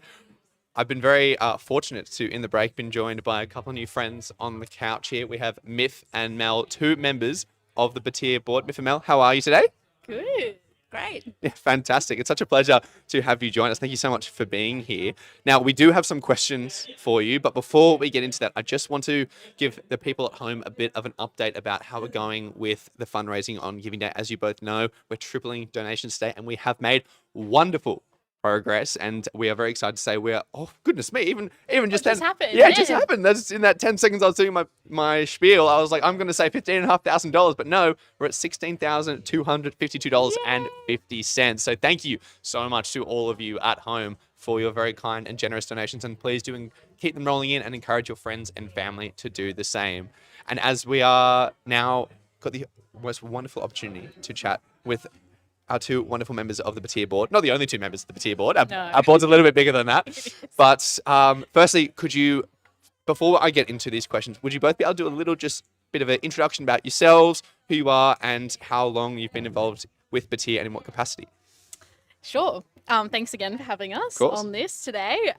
I've been very fortunate to, in the break, been joined by a couple of new friends on the couch here. We have Myf and Mel, two members of the batyr board. Myf and Mel, how are you today? Good. Great. Yeah, fantastic. It's such a pleasure to have you join us. Thank you so much for being here. Now, we do have some questions for you, but before we get into that, I just want to give the people at home a bit of an update about how we're going with the fundraising on Giving Day. As you both know, we're tripling donations today, and we have made wonderful progress, and we are very excited to say we're, oh goodness me, even just then, happened? yeah, it just happened. That's in that 10 seconds I was doing my spiel. I was like, I'm going to say $15,500, but no, we're at $16,252.50. So thank you so much to all of you at home for your very kind and generous donations, and please do keep them rolling in and encourage your friends and family to do the same. And as we are now got the most wonderful opportunity to chat with our two wonderful members of the batyr board. Not the only two members of the batyr board. Our board's a little bit bigger than that. But firstly, could you, before I get into these questions, would you both be able to do a little just bit of an introduction about yourselves, who you are, and how long you've been involved with batyr and in what capacity? Sure. Thanks again for having us on this today.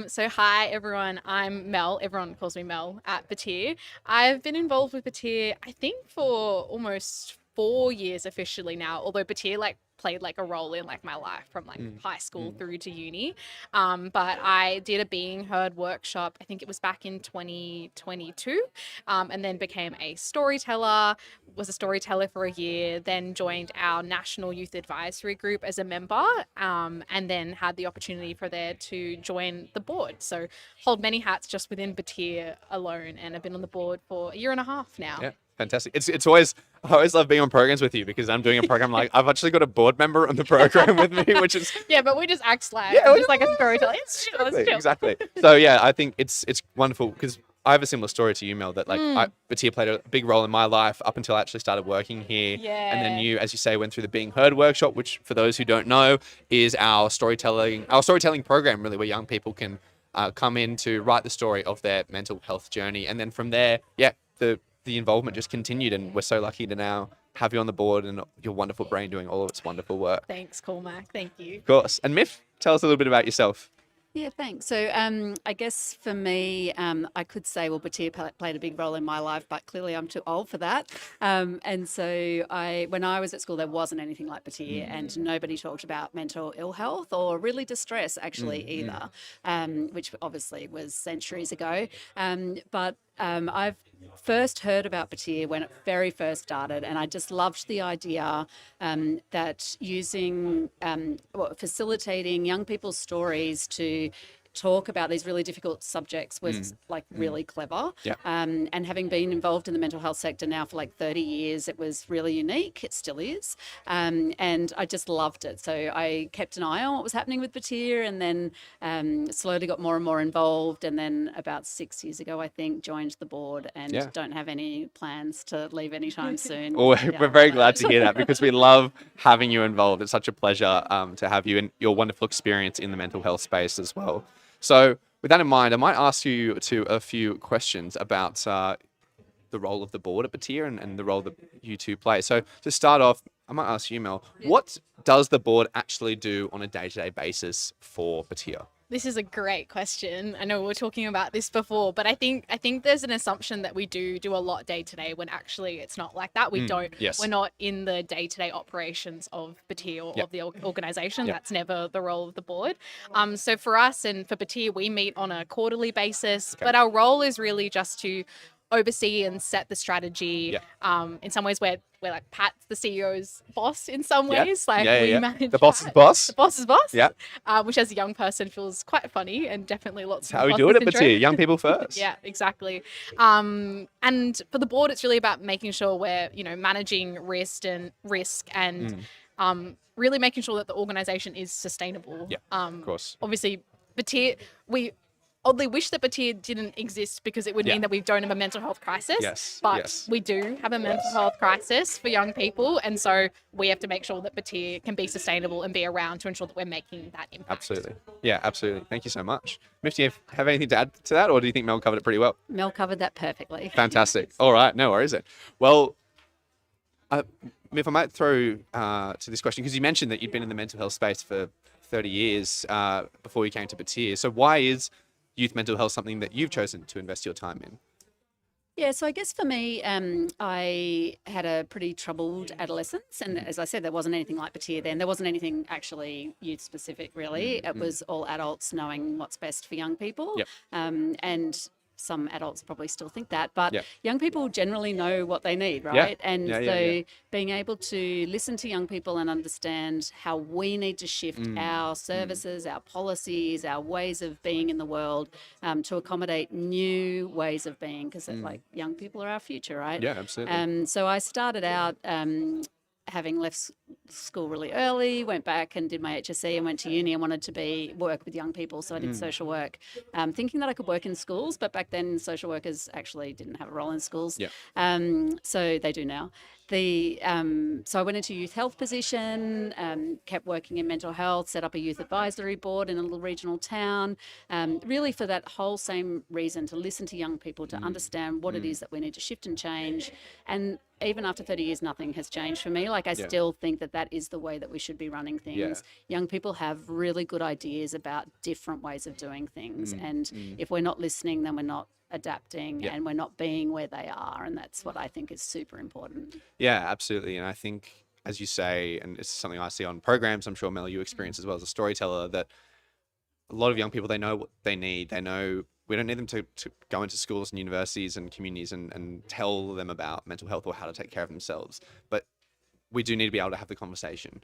So hi everyone, I'm Mel. Everyone calls me Mel at batyr. I've been involved with batyr, I think, for almost 4 years officially now, although batyr played a role in my life from high school through to uni. But I did a Being Heard workshop, I think it was back in 2022, and then became a storyteller, was a storyteller for a year, then joined our National Youth Advisory Group as a member, and then had the opportunity to join the board. So hold many hats just within batyr alone, and I've been on the board for 1.5 years now. Yeah. Fantastic. It's always, I always love being on programs with you because I'm doing a program I've actually got a board member on the program with me, which is yeah, but we just act like yeah, just like a storyteller. It's chill, it's chill. Exactly. So yeah, I think it's wonderful because I have a similar story to you, Mel, that batyr played a big role in my life up until I actually started working here. Yeah. And then you, as you say, went through the Being Heard workshop, which for those who don't know is our storytelling program, really, where young people can come in to write the story of their mental health journey, and then from there, the involvement just continued, and we're so lucky to now have you on the board and your wonderful brain doing all of its wonderful work. Thanks, Cormac. Thank you. Of course. And Myf, tell us a little bit about yourself. Yeah, thanks. So I guess for me, I could say, well, batyr played a big role in my life, but clearly I'm too old for that. And so when I was at school, there wasn't anything like batyr, and nobody talked about mental ill health or really distress actually either, which obviously was centuries ago. But I've first heard about batyr when it very first started, and I just loved the idea that using, facilitating young people's stories to talk about these really difficult subjects was really clever. Yeah. And having been involved in the mental health sector now for 30 years, it was really unique. It still is. And I just loved it. So I kept an eye on what was happening with batyr, and then slowly got more and more involved. And then about 6 years ago, I think, joined the board, and don't have any plans to leave anytime soon. Well, we're very glad to hear that because we love having you involved. It's such a pleasure to have you and your wonderful experience in the mental health space as well. So with that in mind, I might ask you a few questions about the role of the board at batyr and the role that you two play. So to start off, I might ask you, Mel, what does the board actually do on a day-to-day basis for batyr? This is a great question. I know we were talking about this before, but I think there's an assumption that we do a lot day to day when actually it's not like that. We don't. Yes. We're not in the day-to-day operations of batyr or of the organisation. That's never the role of the board. So for us and for batyr, we meet on a quarterly basis, but our role is really just to oversee and set the strategy. In some ways, we're like Pat's the CEO's boss in some ways. We manage the boss's boss. The boss's boss. Yeah. Which as a young person feels quite funny, and definitely lots of how we do it at batyr. Young people first. Yeah, exactly. And for the board, it's really about making sure we're managing risk and really making sure that the organisation is sustainable. Yeah, of course. Obviously, batyr, we oddly wish that batyr didn't exist because it would mean that we don't have a mental health crisis. Yes. But we do have a mental health crisis for young people. And so we have to make sure that batyr can be sustainable and be around to ensure that we're making that impact. Absolutely. Yeah, absolutely. Thank you so much. Myf, do you have anything to add to that, or do you think Mel covered it pretty well? Mel covered that perfectly. Fantastic. All right. No worries then. Well, If I might throw to this question, because you mentioned that you'd been in the mental health space for 30 years before you came to Batyr. So why is youth mental health something that you've chosen to invest your time in? Yeah, so I guess for me, I had a pretty troubled adolescence. And as I said, there wasn't anything like Batyr then. There wasn't anything actually youth specific, really. It was all adults knowing what's best for young people. Yep. And some adults probably still think that, but Yep. young people generally know what they need, right? And Yeah, so yeah. being able to listen to young people and understand how we need to shift our services, our policies, our ways of being in the world to accommodate new ways of being, because like young people are our future, right? Yeah, absolutely. So I started out having left school really early, went back and did my HSC and went to uni and wanted to work with young people. So I did social work, thinking that I could work in schools, but back then social workers actually didn't have a role in schools. Yeah. So they do now. So I went into a youth health position, kept working in mental health, set up a youth advisory board in a little regional town, really for that whole same reason, to listen to young people, to understand what it is that we need to shift and change. And even after 30 years, nothing has changed for me. Like I still think that is the way that we should be running things. Yeah. Young people have really good ideas about different ways of doing things. And if we're not listening, then we're not adapting and we're not being where they are. And that's what I think is super important. Yeah, absolutely. And I think, as you say, and it's something I see on programs, I'm sure, Mel, you experience as well as a storyteller, that a lot of young people, they know what they need. They know we don't need them to go into schools and universities and communities and tell them about mental health or how to take care of themselves. But we do need to be able to have the conversation.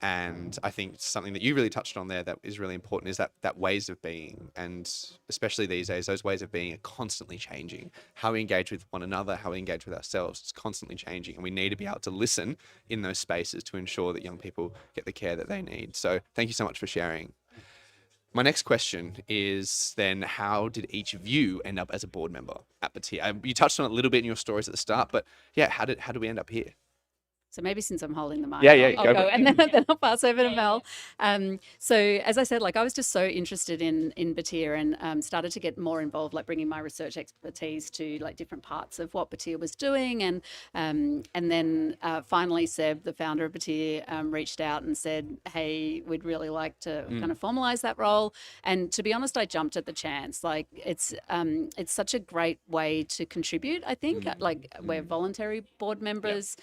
And I think something that you really touched on there that is really important is that ways of being, and especially these days, those ways of being are constantly changing. How we engage with one another, how we engage with ourselves, it's constantly changing. And we need to be able to listen in those spaces to ensure that young people get the care that they need. So thank you so much for sharing. My next question is then, how did each of you end up as a board member at Batyr? You touched on it a little bit in your stories at the start, but yeah, how did we end up here? So maybe since I'm holding the mic, Yeah, I'll go go for it. and then I'll pass over to Mel. So as I said, like I was just so interested in Batyr and started to get more involved, like bringing my research expertise to like different parts of what Batyr was doing. And then finally Seb, the founder of Batyr, reached out and said, hey, we'd really like to kind of formalize that role. And to be honest, I jumped at the chance. Like it's such a great way to contribute, I think. Like we're voluntary board members.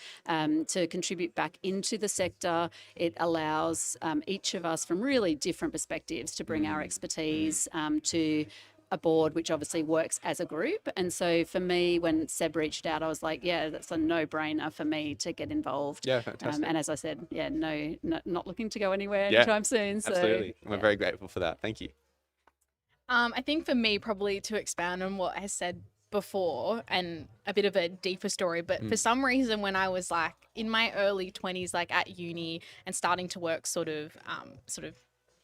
To contribute back into the sector. It allows each of us from really different perspectives to bring our expertise to a board which obviously works as a group. And so for me, when Seb reached out, I was like, yeah, that's a no-brainer for me to get involved. Yeah, fantastic. And as I said, not looking to go anywhere anytime soon. So, absolutely. We're very grateful for that. Thank you. I think for me, probably to expand on what I said before and a bit of a deeper story, but for some reason when I was like in my early 20s, like at uni and starting to work sort of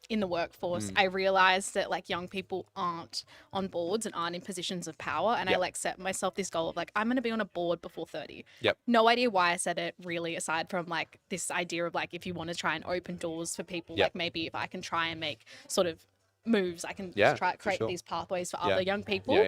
in the workforce, I realized that like young people aren't on boards and aren't in positions of power. And I like set myself this goal of like, I'm going to be on a board before 30. Yep. No idea why I said it, really, aside from like this idea of like, if you want to try and open doors for people, like maybe if I can try and make sort of moves, I can try create these pathways for other young people.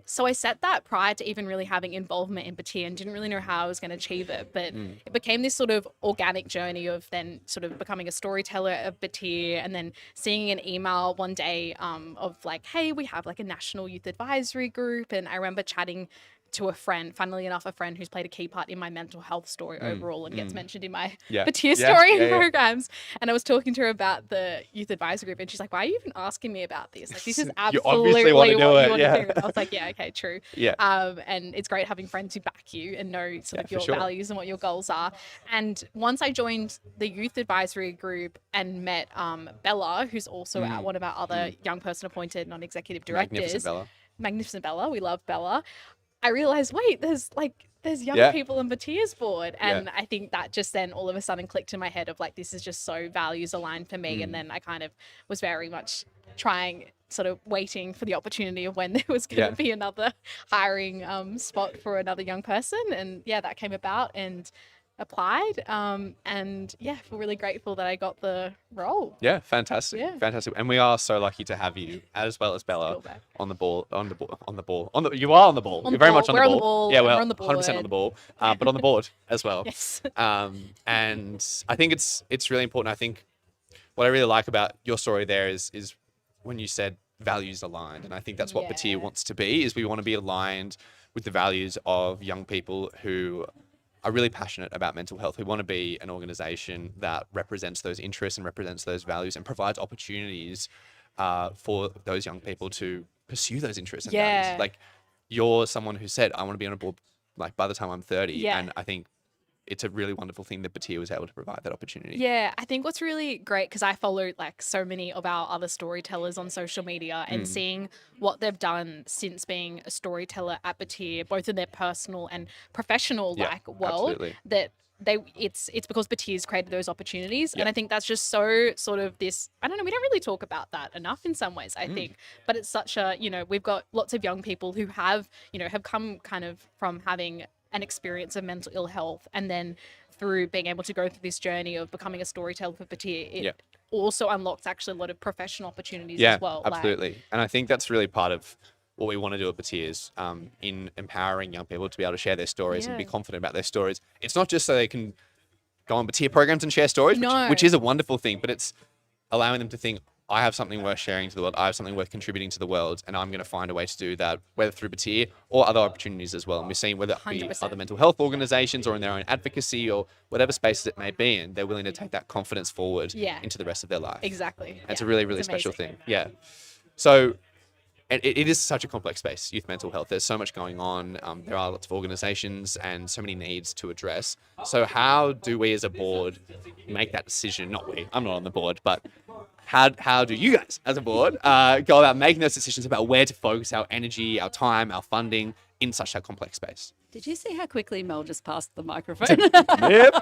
So I set that prior to even really having involvement in Batyr and didn't really know how I was going to achieve it, but it became this sort of organic journey of then sort of becoming a storyteller of Batyr, and then seeing an email one day of like, hey, we have like a national youth advisory group. And I remember chatting to a friend, funnily enough, a friend who's played a key part in my mental health story overall and gets mentioned in my Batyr story and programs. And I was talking to her about the youth advisory group and she's like, why are you even asking me about this? Like, this is absolutely what you want to do. And I was like, yeah, okay, true. And it's great having friends who back you and know sort of your values and what your goals are. And once I joined the youth advisory group and met Bella, who's also one of our other young person appointed non-executive directors. Magnificent Bella. We love Bella. I realized, wait, there's young people on Batyr's board. And I think that just then all of a sudden clicked in my head of like, this is just so values aligned for me. And then I kind of was very much waiting for the opportunity of when there was going to be another hiring spot for another young person. And that came about. And applied. And yeah, feel really grateful that I got the role. Yeah, fantastic. Yeah. Fantastic. And we are so lucky to have you, as well as Bella, Feel bad. on the ball. You are on the ball. On You're the very ball. much on We're the on the ball. ball, Yeah, and well, we're on the 100% on the board. ball, but on the board as well. Yes. And I think it's really important. I think what I really like about your story there is when you said values aligned, and I think that's what Batyr wants to be. Is we want to be aligned with the values of young people who are really passionate about mental health. We want to be an organization that represents those interests and represents those values and provides opportunities for those young people to pursue those interests and values. Like, you're someone who said, I want to be on a board like by the time I'm 30. And I think it's a really wonderful thing that Batyr was able to provide that opportunity. Yeah, I think what's really great, because I follow like so many of our other storytellers on social media, and seeing what they've done since being a storyteller at Batyr, both in their personal and professional world, absolutely. that it's because Batyr's created those opportunities. And I think that's just so sort of this, I don't know, we don't really talk about that enough in some ways, I think, but it's such a, we've got lots of young people who have come kind of from having an experience of mental ill health, and then through being able to go through this journey of becoming a storyteller for Batyr, it also unlocks actually a lot of professional opportunities as well. Absolutely. And I think that's really part of what we want to do at Batyr is in empowering young people to be able to share their stories and be confident about their stories. It's not just so they can go on Batyr programs and share stories, which is a wonderful thing, but it's allowing them to think, I have something worth sharing to the world. I have something worth contributing to the world, and I'm going to find a way to do that, whether through Batyr or other opportunities as well. And we're seeing whether it be 100%. other mental health organizations or in their own advocacy or whatever spaces it may be in, they're willing to take that confidence forward into the rest of their life. Exactly. It's a really, really special thing. Yeah. So it is such a complex space, youth mental health. There's so much going on. There are lots of organizations and so many needs to address. So how do we as a board make that decision? Not we, I'm not on the board, but how do you guys as a board go about making those decisions about where to focus our energy, our time, our funding in such a complex space? Did you see how quickly Mel just passed the microphone? Yep.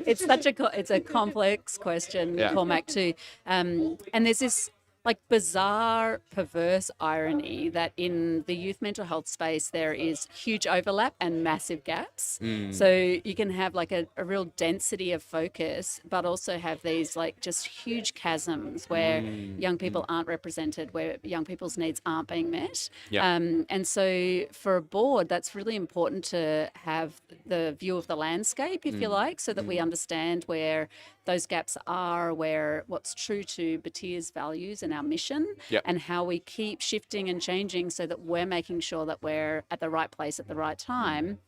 It's a complex question, Cormac, too. And there's this like bizarre, perverse irony that in the youth mental health space, there is huge overlap and massive gaps. So you can have like a real density of focus, but also have these like just huge chasms where young people aren't represented, where young people's needs aren't being met. And so for a board, that's really important to have the view of the landscape, if you like, so that we understand where those gaps are, where what's true to Batyr's values and our mission, and how we keep shifting and changing so that we're making sure that we're at the right place at the right time.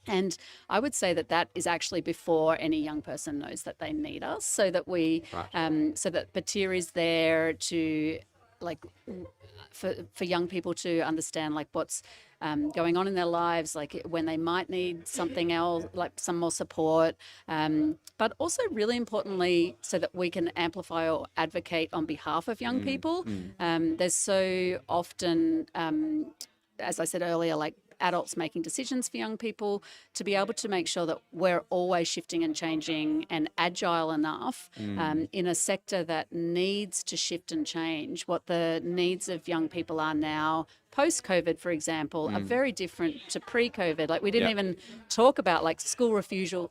And I would say that that is actually before any young person knows that they need us, so that we, so that Batyr is there to, like, for young people to understand like what's going on in their lives, like when they might need something else, like some more support, but also really importantly, so that we can amplify or advocate on behalf of young people. There's so often, as I said earlier, like adults making decisions for young people, to be able to make sure that we're always shifting and changing and agile enough in a sector that needs to shift and change. What the needs of young people are now, post-COVID, for example, are very different to pre-COVID. Like we didn't even talk about like school refusal,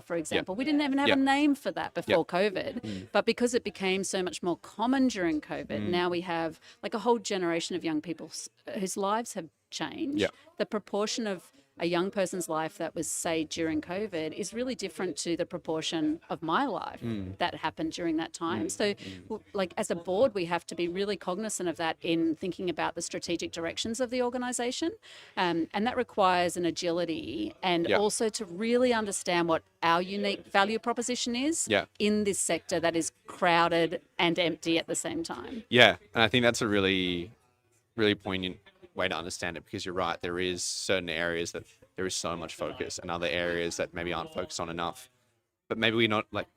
for example. We didn't even have a name for that before COVID. But because it became so much more common during COVID, now we have like a whole generation of young people whose lives have changed. The proportion of a young person's life that was, say, during COVID is really different to the proportion of my life that happened during that time. So, like, as a board, we have to be really cognizant of that in thinking about the strategic directions of the organisation. And that requires an agility and also to really understand what our unique value proposition is in this sector that is crowded and empty at the same time. Yeah, and I think that's a really, really poignant way to understand it, because you're right, there is certain areas that there is so much focus and other areas that maybe aren't focused on enough, but maybe we're not, like,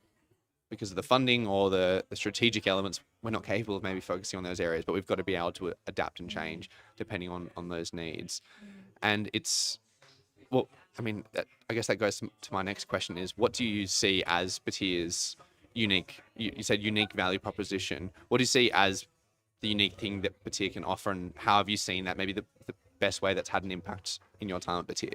because of the funding or the strategic elements, we're not capable of maybe focusing on those areas, but we've got to be able to adapt and change depending on those needs. And it's, well, I mean, I guess that goes to my next question is, what do you see as Batyr's unique, you said unique value proposition, what do you see as the unique thing that Batyr can offer, and how have you seen that maybe the best way that's had an impact in your time at Batyr?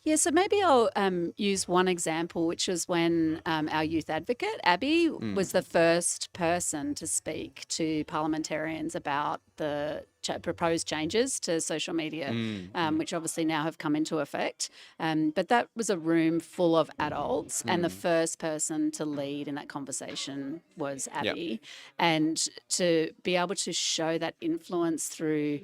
Yeah, so maybe I'll use one example, which was when our youth advocate, Abby, was the first person to speak to parliamentarians about the proposed changes to social media, which obviously now have come into effect. But that was a room full of adults, and the first person to lead in that conversation was Abby. And to be able to show that influence through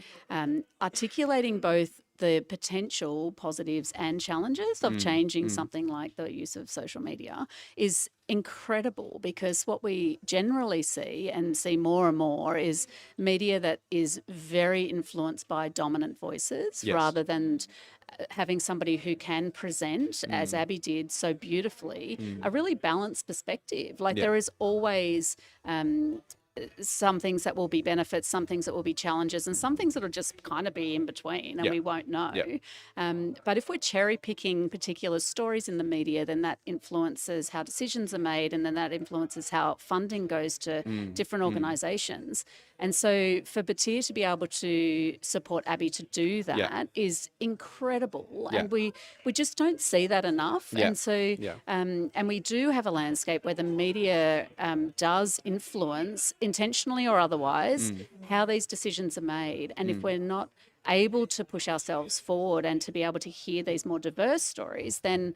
articulating both the potential positives and challenges of changing something like the use of social media is incredible, because what we generally see and see more and more is media that is very influenced by dominant voices rather than having somebody who can present, as Abby did so beautifully, a really balanced perspective. Like there is always some things that will be benefits, some things that will be challenges, and some things that will just kind of be in between and we won't know. But if we're cherry picking particular stories in the media, then that influences how decisions are made, and then that influences how funding goes to different organisations. And so for Batyr to be able to support Abby to do that is incredible. And we just don't see that enough. And so, and we do have a landscape where the media does influence, intentionally or otherwise, how these decisions are made. And if we're not able to push ourselves forward and to be able to hear these more diverse stories, then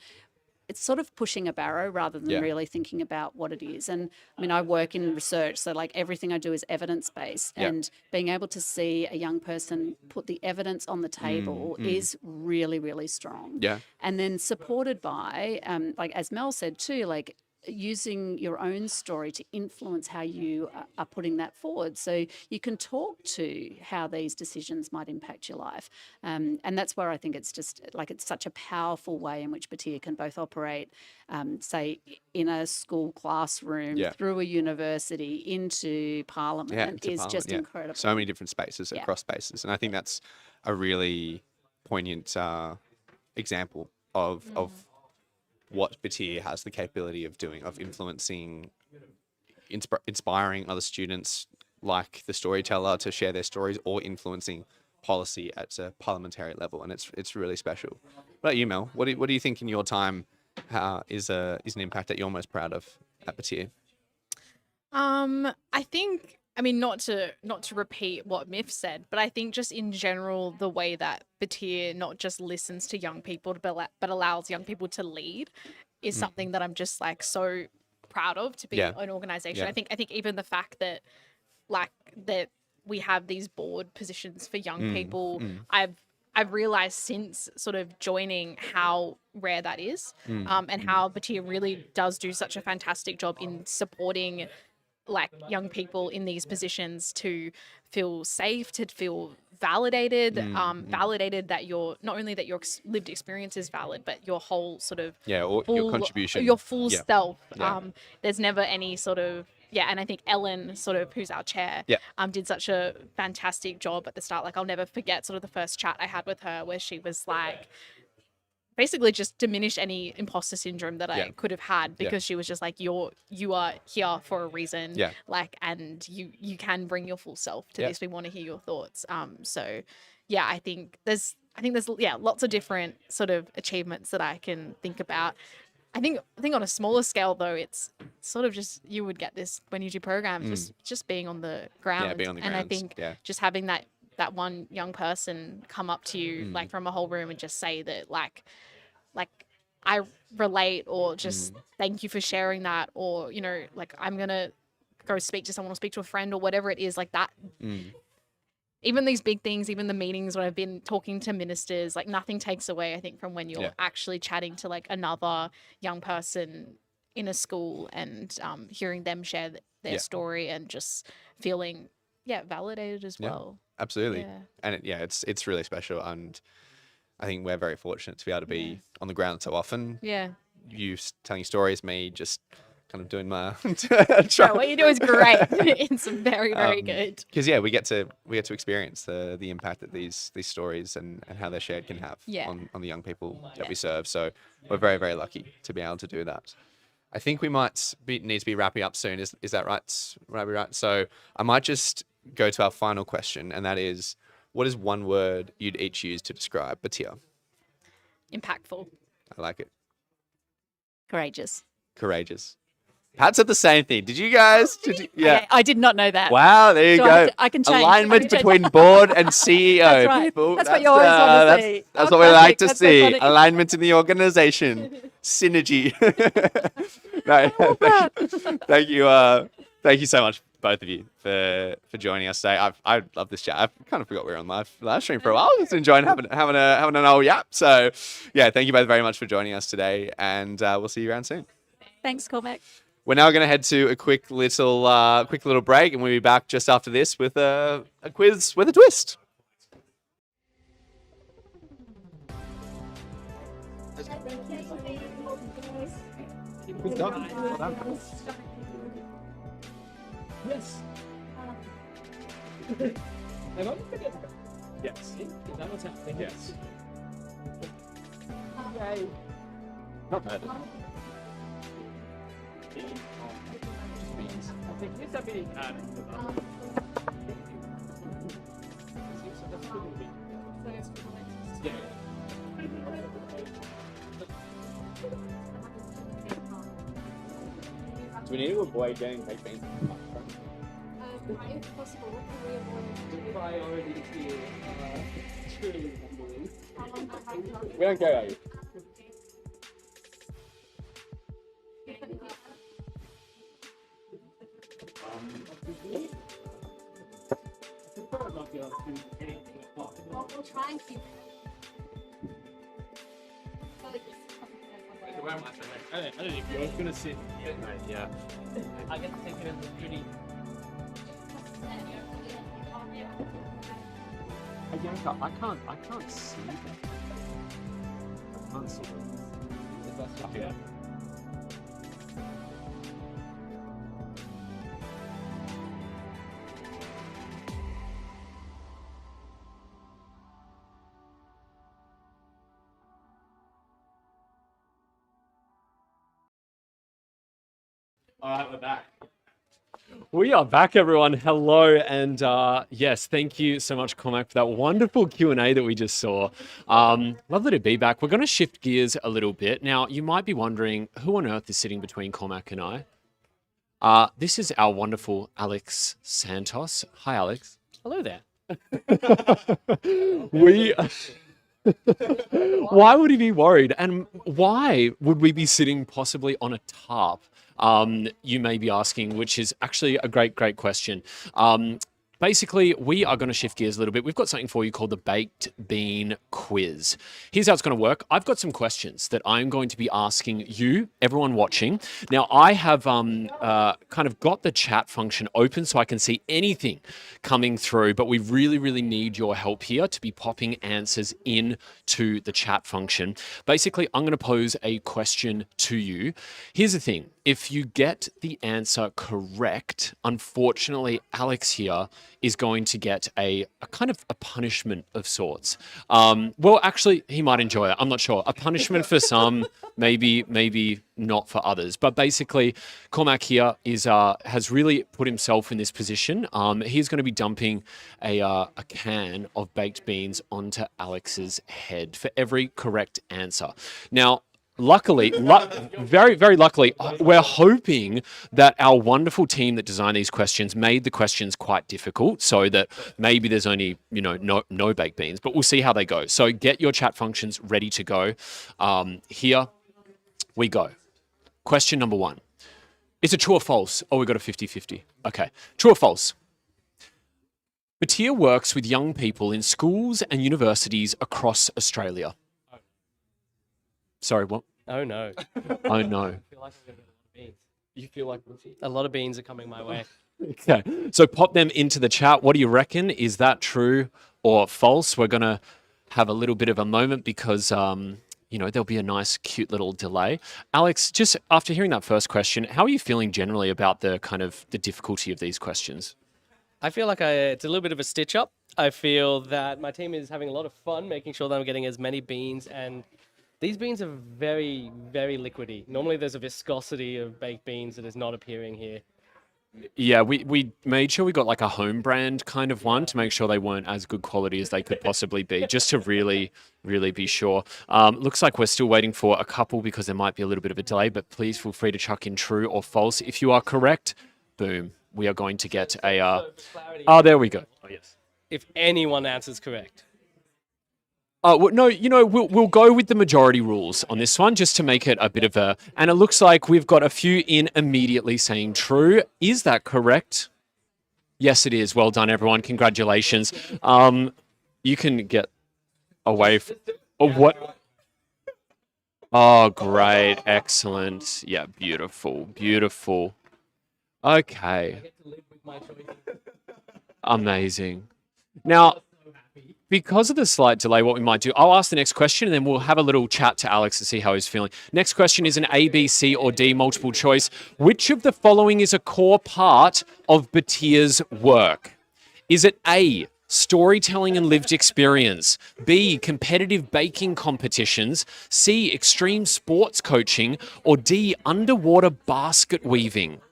it's sort of pushing a barrow rather than really thinking about what it is. And I mean, I work in research, so like everything I do is evidence-based, and being able to see a young person put the evidence on the table is really, really strong. And then supported by, like as Mel said too, like using your own story to influence how you are putting that forward, so you can talk to how these decisions might impact your life. And that's where I think it's just like it's such a powerful way in which Batyr can both operate, say, in a school classroom, through a university, into Parliament, is just incredible. So many different spaces, across spaces. And I think that's a really poignant example of what Batyr has the capability of doing, of influencing, inspiring other students like the storyteller to share their stories, or influencing policy at a parliamentary level. And it's really special. What about you, Mel? What do you think in your time is an impact that you're most proud of at Batyr? I think, I mean, not to repeat what Myf said, but I think just in general, the way that Batyr not just listens to young people, but allows young people to lead is something that I'm just like so proud of, to be an organization. I think even the fact that that we have these board positions for young people, I've realized since sort of joining how rare that is, and how Batyr really does do such a fantastic job in supporting like young people in these positions to feel safe, to feel validated, validated that you're not only that your lived experience is valid, but your whole sort of or your contribution, your full self. There's never any sort of and I think Ellen, sort of, who's our chair, did such a fantastic job at the start. Like I'll never forget sort of the first chat I had with her, where she was like, basically just diminish any imposter syndrome that I could have had, because she was just like, you are here for a reason, like, and you can bring your full self to this. We want to hear your thoughts. So I think there's lots of different sort of achievements that I can think about. I think on a smaller scale though, it's sort of just, you would get this when you do programs, just being on the ground. And I think just having that one young person come up to you like from a whole room and just say that like I relate, or just thank you for sharing that, or like I'm gonna go speak to someone or speak to a friend or whatever it is, like that. Even these big things, even the meetings when I've been talking to ministers, like nothing takes away, I think, from when you're actually chatting to like another young person in a school and hearing them share their story and just feeling validated as well. Absolutely. And it's really special, and I think we're very fortunate to be able to be on the ground so often. You telling stories, me just kind of doing my what you do is great. It's very, very good. Because we get to experience the impact that these stories and how they're shared can have on the young people that we serve. So we're very, very lucky to be able to do that. I think we might need to be wrapping up soon. Is that right? Right. So I might just go to our final question, and that is, what is one word you'd each use to describe Batyr? Impactful. I like it. Courageous. Courageous. Pat said the same thing. Did you guys? Yeah. Okay, I did not know that. Wow, there you So go. I can change. Alignment between board and CEO, That's right. people. That's what you always want to see. That's Oh, what we like classic. to That's so see. funny. Alignment in the organization. Synergy. No, thank you. Thank you so much, both of you, for joining us today. I love this chat. I kind of forgot we were on live stream for a while. Just enjoying having an old yap. So, yeah, thank you both very much for joining us today, and we'll see you around soon. Thanks, Cormac. We're now going to head to a quick little break, and we'll be back just after this with a quiz with a twist. Good job. Well done. Yes. Yes. Is that what's happening? Yes. Yay. Not bad. Do we need to avoid getting baked beans? If possible, can we avoid Priority to we don't go out. We'll try and keep I don't know if you're going to sit. Yeah. I get to take it as a pretty. I can't see that. I can't see that. Yeah. All right, we're back. We are back, everyone. Hello, and yes, thank you so much, Cormac, for that wonderful Q&A that we just saw. Lovely to be back. We're going to shift gears a little bit. Now, you might be wondering, who on earth is sitting between Cormac and I? This is our wonderful Alex Santos. Hi, Alex. Hello there. Why would he be worried? And why would we be sitting possibly on a tarp? You may be asking, which is actually a great question. Basically, we are going to shift gears a little bit. We've got something for you called the Baked Bean Quiz. Here's how it's going to work. I've got some questions that I'm going to be asking you, everyone watching. Now, I have kind of got the chat function open so I can see anything coming through, but we really need your help here to be popping answers into the chat function. Basically, I'm going to pose a question to you. Here's the thing. If you get the answer correct, unfortunately, Alex here is going to get a kind of a punishment of sorts. Well, actually, he might enjoy it. I'm not sure. A punishment for some, maybe not for others. But basically, Cormac here has really put himself in this position. He's going to be dumping a can of baked beans onto Alex's head for every correct answer. Now, luckily, very luckily, we're hoping that our wonderful team that designed these questions made the questions quite difficult so that maybe there's only, no baked beans, but we'll see how they go. So get your chat functions ready to go. Here we go. Question number 1. Is it true or false? Oh, we got a 50-50. Okay. True or false? Batyr works with young people in schools and universities across Australia. Sorry, what? Oh no. Oh no. I feel like I'm gonna get a lot of beans. You feel like A lot of beans are coming my way. Okay. So pop them into the chat. What do you reckon? Is that true or false? We're gonna have a little bit of a moment because there'll be a nice cute little delay. Alex, just after hearing that first question, how are you feeling generally about the difficulty of these questions? I feel like it's a little bit of a stitch up. I feel that my team is having a lot of fun making sure that I'm getting as many beans, and these beans are very, very liquidy. Normally there's a viscosity of baked beans that is not appearing here. Yeah, we made sure we got like a home brand kind of one to make sure they weren't as good quality as they could possibly be, just to really, really be sure. Looks like we're still waiting for a couple because there might be a little bit of a delay, but please feel free to chuck in true or false. If you are correct, boom, we are going to get a... Oh, there we go. Oh, yes. If anyone answers correct. Well, no, we'll go with the majority rules on this one just to make it a bit of a... And it looks like we've got a few in immediately saying true. Is that correct? Yes, it is. Well done, everyone. Congratulations. You can get away from... Oh, what? Oh, great. Excellent. Yeah, beautiful. Beautiful. Okay. Amazing. Now... Because of the slight delay, what we might do, I'll ask the next question and then we'll have a little chat to Alex to see how he's feeling. Next question is an A, B, C, or D multiple choice. Which of the following is a core part of Batyr's work? Is it A, storytelling and lived experience, B, competitive baking competitions, C, extreme sports coaching, or D, underwater basket weaving?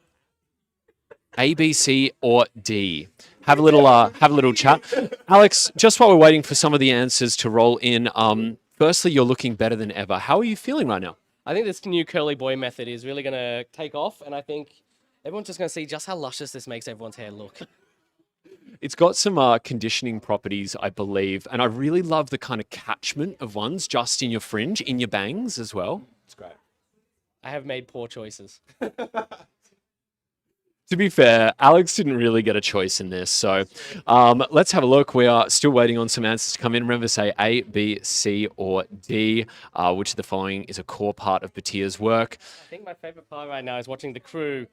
A, B, C, or D? Have a little chat. Alex, just while we're waiting for some of the answers to roll in, firstly, you're looking better than ever. How are you feeling right now? I think this new curly boy method is really going to take off, and I think everyone's just going to see just how luscious this makes everyone's hair look. It's got some conditioning properties, I believe, and I really love the kind of catchment of ones just in your fringe, in your bangs as well. It's great. I have made poor choices. To be fair, Alex didn't really get a choice in this. So let's have a look. We are still waiting on some answers to come in. Remember, say A, B, C, or D. Which of the following is a core part of Batyr's work? I think my favorite part right now is watching the crew.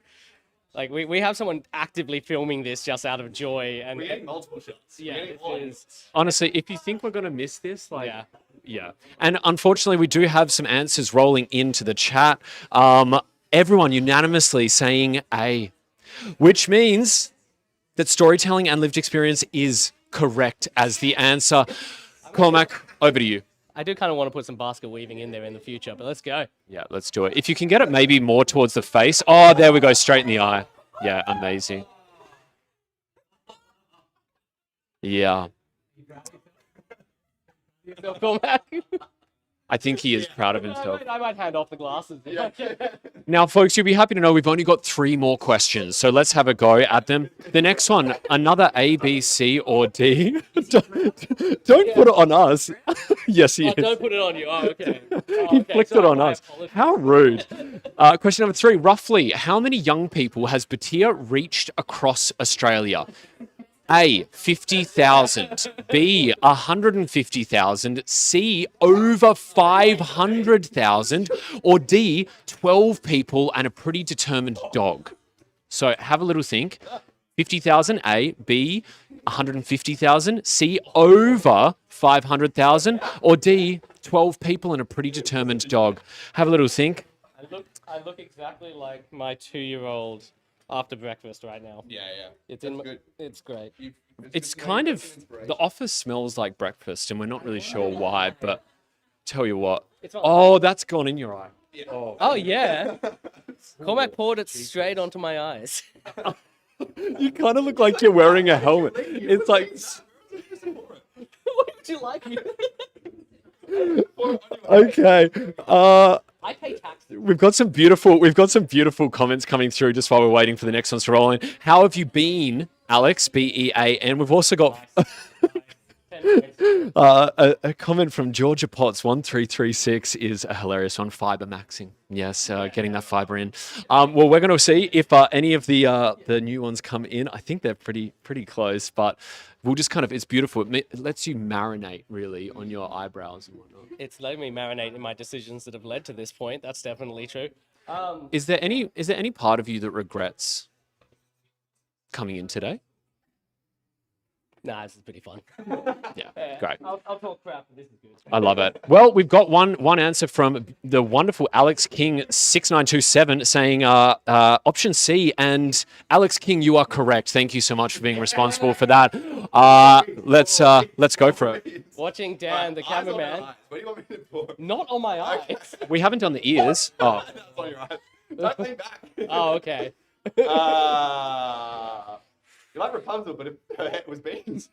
Like, we have someone actively filming this just out of joy. And We need multiple shots. Yeah, Honestly, if you think we're going to miss this, yeah. And unfortunately, we do have some answers rolling into the chat. Everyone unanimously saying A. Which means that storytelling and lived experience is correct as the answer. Cormac, over to you. I do kind of want to put some basket weaving in there in the future, but let's go. Yeah, let's do it. If you can get it maybe more towards the face. Oh, there we go, straight in the eye. Yeah, amazing. Yeah. Cormac? I think he is proud of himself. I might hand off the glasses. Yeah. Now, folks, you'll be happy to know we've only got 3 more questions, so let's have a go at them. The next one, another A, B, C, or D. Don't put it on us. Yes, he is. Don't put it on you. Oh, okay. He flicked it on us. How rude. Question number 3, roughly, how many young people has Batyr reached across Australia? A, 50,000, B, 150,000, C, over 500,000, or D, 12 people and a pretty determined dog. So have a little think. 50,000, A, B, 150,000, C, over 500,000, or D, 12 people and a pretty determined dog. Have a little think. I look exactly like my 2-year-old after breakfast right now. Yeah. It's good. It's great. It's kind of, the office smells like breakfast and we're not really sure why, but tell you what. Oh, that's gone in your eye. Yeah. Oh, yeah. Cormac poured it straight onto my eyes. You kind of look like you're wearing a helmet. It's like... Why did you like me? Okay. I pay taxes. We've got some beautiful comments coming through just while we're waiting for the next ones to roll in. How have you been, Alex? BEAN. We've also got a comment from Georgia Potts 1336 is a hilarious one. Fiber maxing. Yes, getting that fiber in. Well, we're going to see if any of the new ones come in. I think they're pretty close, but we'll just kind of, it's beautiful. It lets you marinate really on your eyebrows and whatnot. It's letting me marinate in my decisions that have led to this point. That's definitely true. Is there any part of you that regrets coming in today? Nah, this is pretty fun. Yeah, great. I'll talk crap, but this is good. I love it. Well, we've got one answer from the wonderful Alex King 6927 saying option C, and Alex King, you are correct. Thank you so much for being responsible for that. Let's go for it. Watching Dan, the cameraman. What do you want me to put? Not on my eyes. We haven't done the ears. Oh. That's on your eyes. Don't lean back. Oh, okay. You like Rapunzel, but if her head was beans.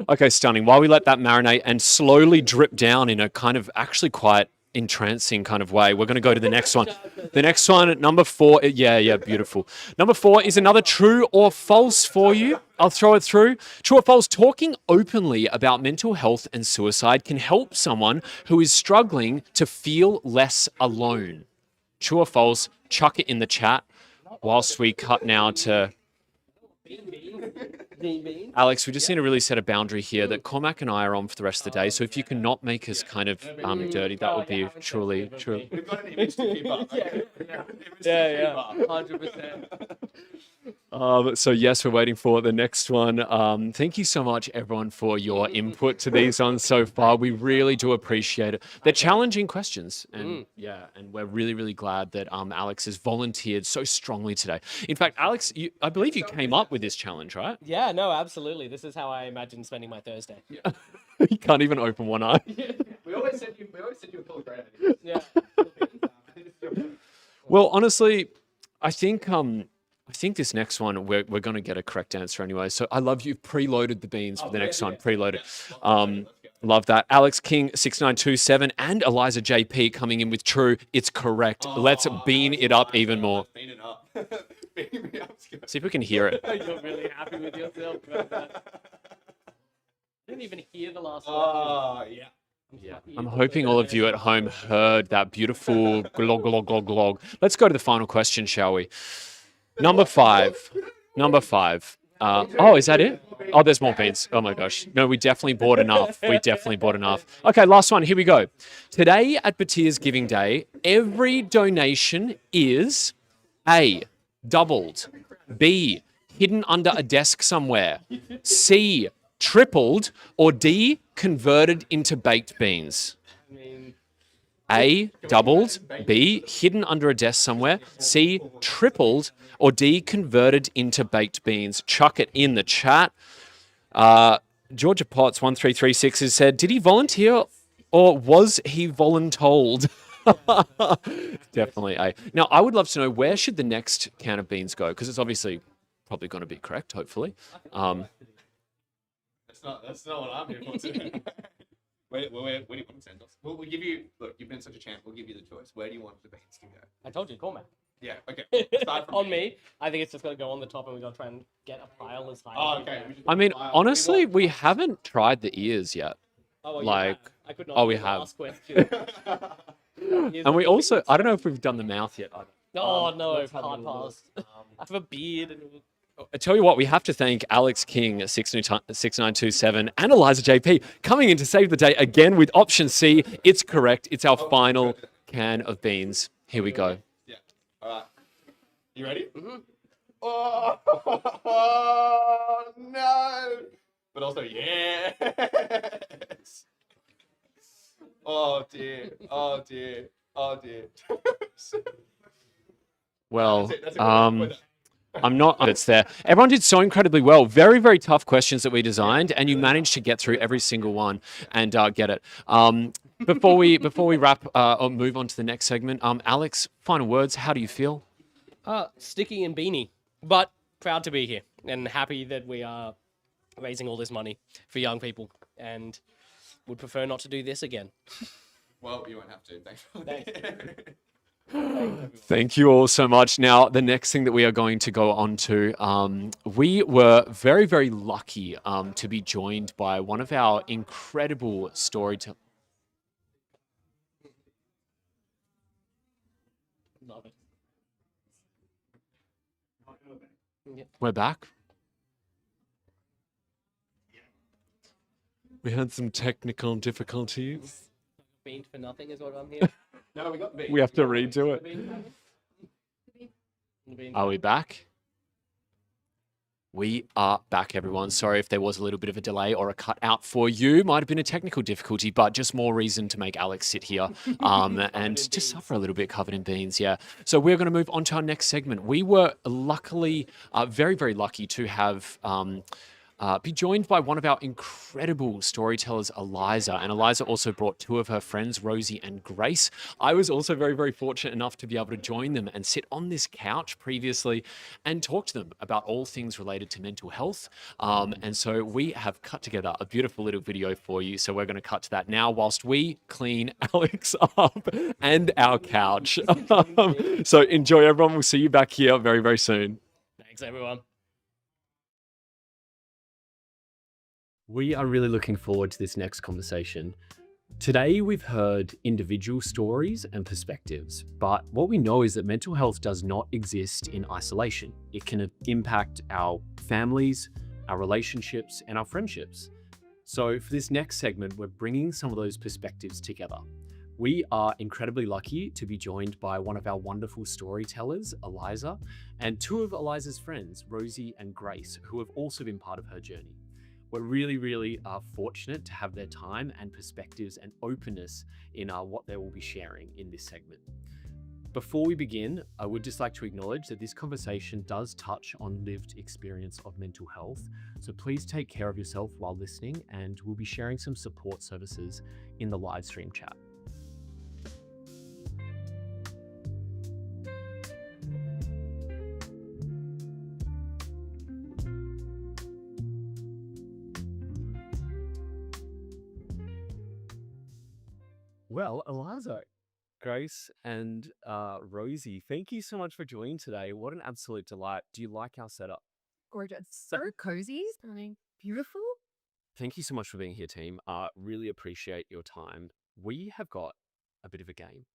Okay, stunning. While we let that marinate and slowly drip down in a kind of actually quite entrancing kind of way, we're going to go to the next one. The next one, number 4. Yeah, beautiful. Number 4 is another true or false for you. I'll throw it through. True or false, talking openly about mental health and suicide can help someone who is struggling to feel less alone. True or false, chuck it in the chat whilst we cut now to... Alex, we just need to really set a boundary here that Cormac and I are on for the rest of the day. So if you can not make us kind of dirty, that would be truly. We've got an image to keep up. Yeah, 100%. So yes, we're waiting for the next one. Thank you so much, everyone, for your input to these ones so far. We really do appreciate it. They're challenging questions, and and we're really, really glad that Alex has volunteered so strongly today. In fact, Alex, I believe you came up with this challenge, right? Yeah, no, absolutely. This is how I imagine spending my Thursday. You can't even open one eye. We always said you were full of great ideas. Yeah. Well, honestly, I think this next one we're going to get a correct answer anyway. So I love you've preloaded the beans for the next one. Preloaded. Love that. Alex King 6927 and Eliza JP coming in with true. It's correct. Let's bean it up even more. Bean it up. Bean me up. See if we can hear it. You're really happy with yourself about that. I didn't even hear the last one. Oh, yeah. Yeah. I'm hoping all of you at home heard that beautiful glog, glog, glog, glog. Let's go to the final question, shall we? Number 5. Oh, is that it? Oh, there's more beans. Oh my gosh. No, we definitely bought enough. Okay, last one. Here we go. Today at Batyr's Giving Day, every donation is A, doubled, B, hidden under a desk somewhere, C, tripled, or D, converted into baked beans. A, doubled, B, hidden under a desk somewhere, C, tripled, or D, converted into baked beans. Chuck it in the chat. Georgia Potts 1336 has said, did he volunteer or was he voluntold? Definitely A. Now, I would love to know, where should the next can of beans go? Because it's obviously probably going to be correct, hopefully. That's not what I'm here for today. Where do you want to send us? We'll give you, look, you've been such a champ, we'll give you the choice. Where do you want the beans to go? I told you, Cormac. Yeah, okay. Start from On me, I think it's just going to go on the top and we're going to try and get a pile as high Oh, as we okay. can. I mean, honestly, we haven't tried the ears yet. Oh, well, you Like, have. I could not oh, we hear the have. last question. And we also, I don't know if we've done the mouth yet either. Oh, no, let's have hard a little pass. I have a beard. And... I tell you what, we have to thank Alex King 6927 and Eliza JP coming in to save the day again with option C. It's correct. It's our final can of beans. Here we go. Yeah. All right. You ready? Mm-hmm. Oh, no. But also, yes. Oh, dear. Oh, dear. Oh, dear. Well, That's it. I'm not. It's there. Everyone did so incredibly well. Very, very tough questions that we designed, and you managed to get through every single one and get it. Before we wrap or move on to the next segment, Alex, final words. How do you feel? Sticky and beanie, but proud to be here and happy that we are raising all this money for young people, and would prefer not to do this again. Well, you won't have to. Thanks. Thank you all so much. Now, the next thing that we are going to go on to, we were very, very lucky to be joined by one of our incredible storytellers. Love it. We're back. We had some technical difficulties. Beaned for nothing is what I'm here. No, we got the beans. We have to redo it. Are we back? We are back, everyone. Sorry if there was a little bit of a delay or a cut out for you. Might have been a technical difficulty, but just more reason to make Alex sit here and to suffer a little bit covered in beans. Yeah. So we're going to move on to our next segment. We were luckily, very, very lucky to have be joined by one of our incredible storytellers, Eliza. And Eliza also brought two of her friends, Rosie and Grace. I was also very, very fortunate enough to be able to join them and sit on this couch previously and talk to them about all things related to mental health. And so we have cut together a beautiful little video for you. So we're going to cut to that now whilst we clean Alex up and our couch. So enjoy, everyone. We'll see you back here very, very soon. Thanks, everyone. We are really looking forward to this next conversation. Today, we've heard individual stories and perspectives, but what we know is that mental health does not exist in isolation. It can impact our families, our relationships, and our friendships. So for this next segment, we're bringing some of those perspectives together. We are incredibly lucky to be joined by one of our wonderful storytellers, Eliza, and two of Eliza's friends, Rosie and Grace, who have also been part of her journey. We're really, really fortunate to have their time and perspectives and openness in what they will be sharing in this segment. Before we begin, I would just like to acknowledge that this conversation does touch on lived experience of mental health. So please take care of yourself while listening, and we'll be sharing some support services in the live stream chat. Well, Eliza, Grace, and Rosie, thank you so much for joining today. What an absolute delight. Do you like our setup? Gorgeous. So cozy. Stunning. Beautiful. Thank you so much for being here, team. Really appreciate your time. We have got a bit of a game.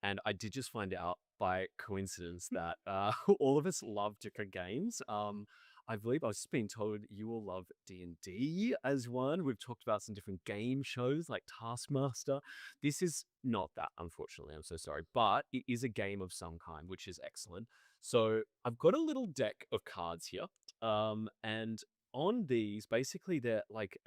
And I did just find out by coincidence that all of us love different games. I believe I was just being told you will love D&D as one. We've talked about some different game shows like Taskmaster. This is not that, unfortunately. I'm so sorry. But it is a game of some kind, which is excellent. So I've got a little deck of cards here. And on these, basically, they're like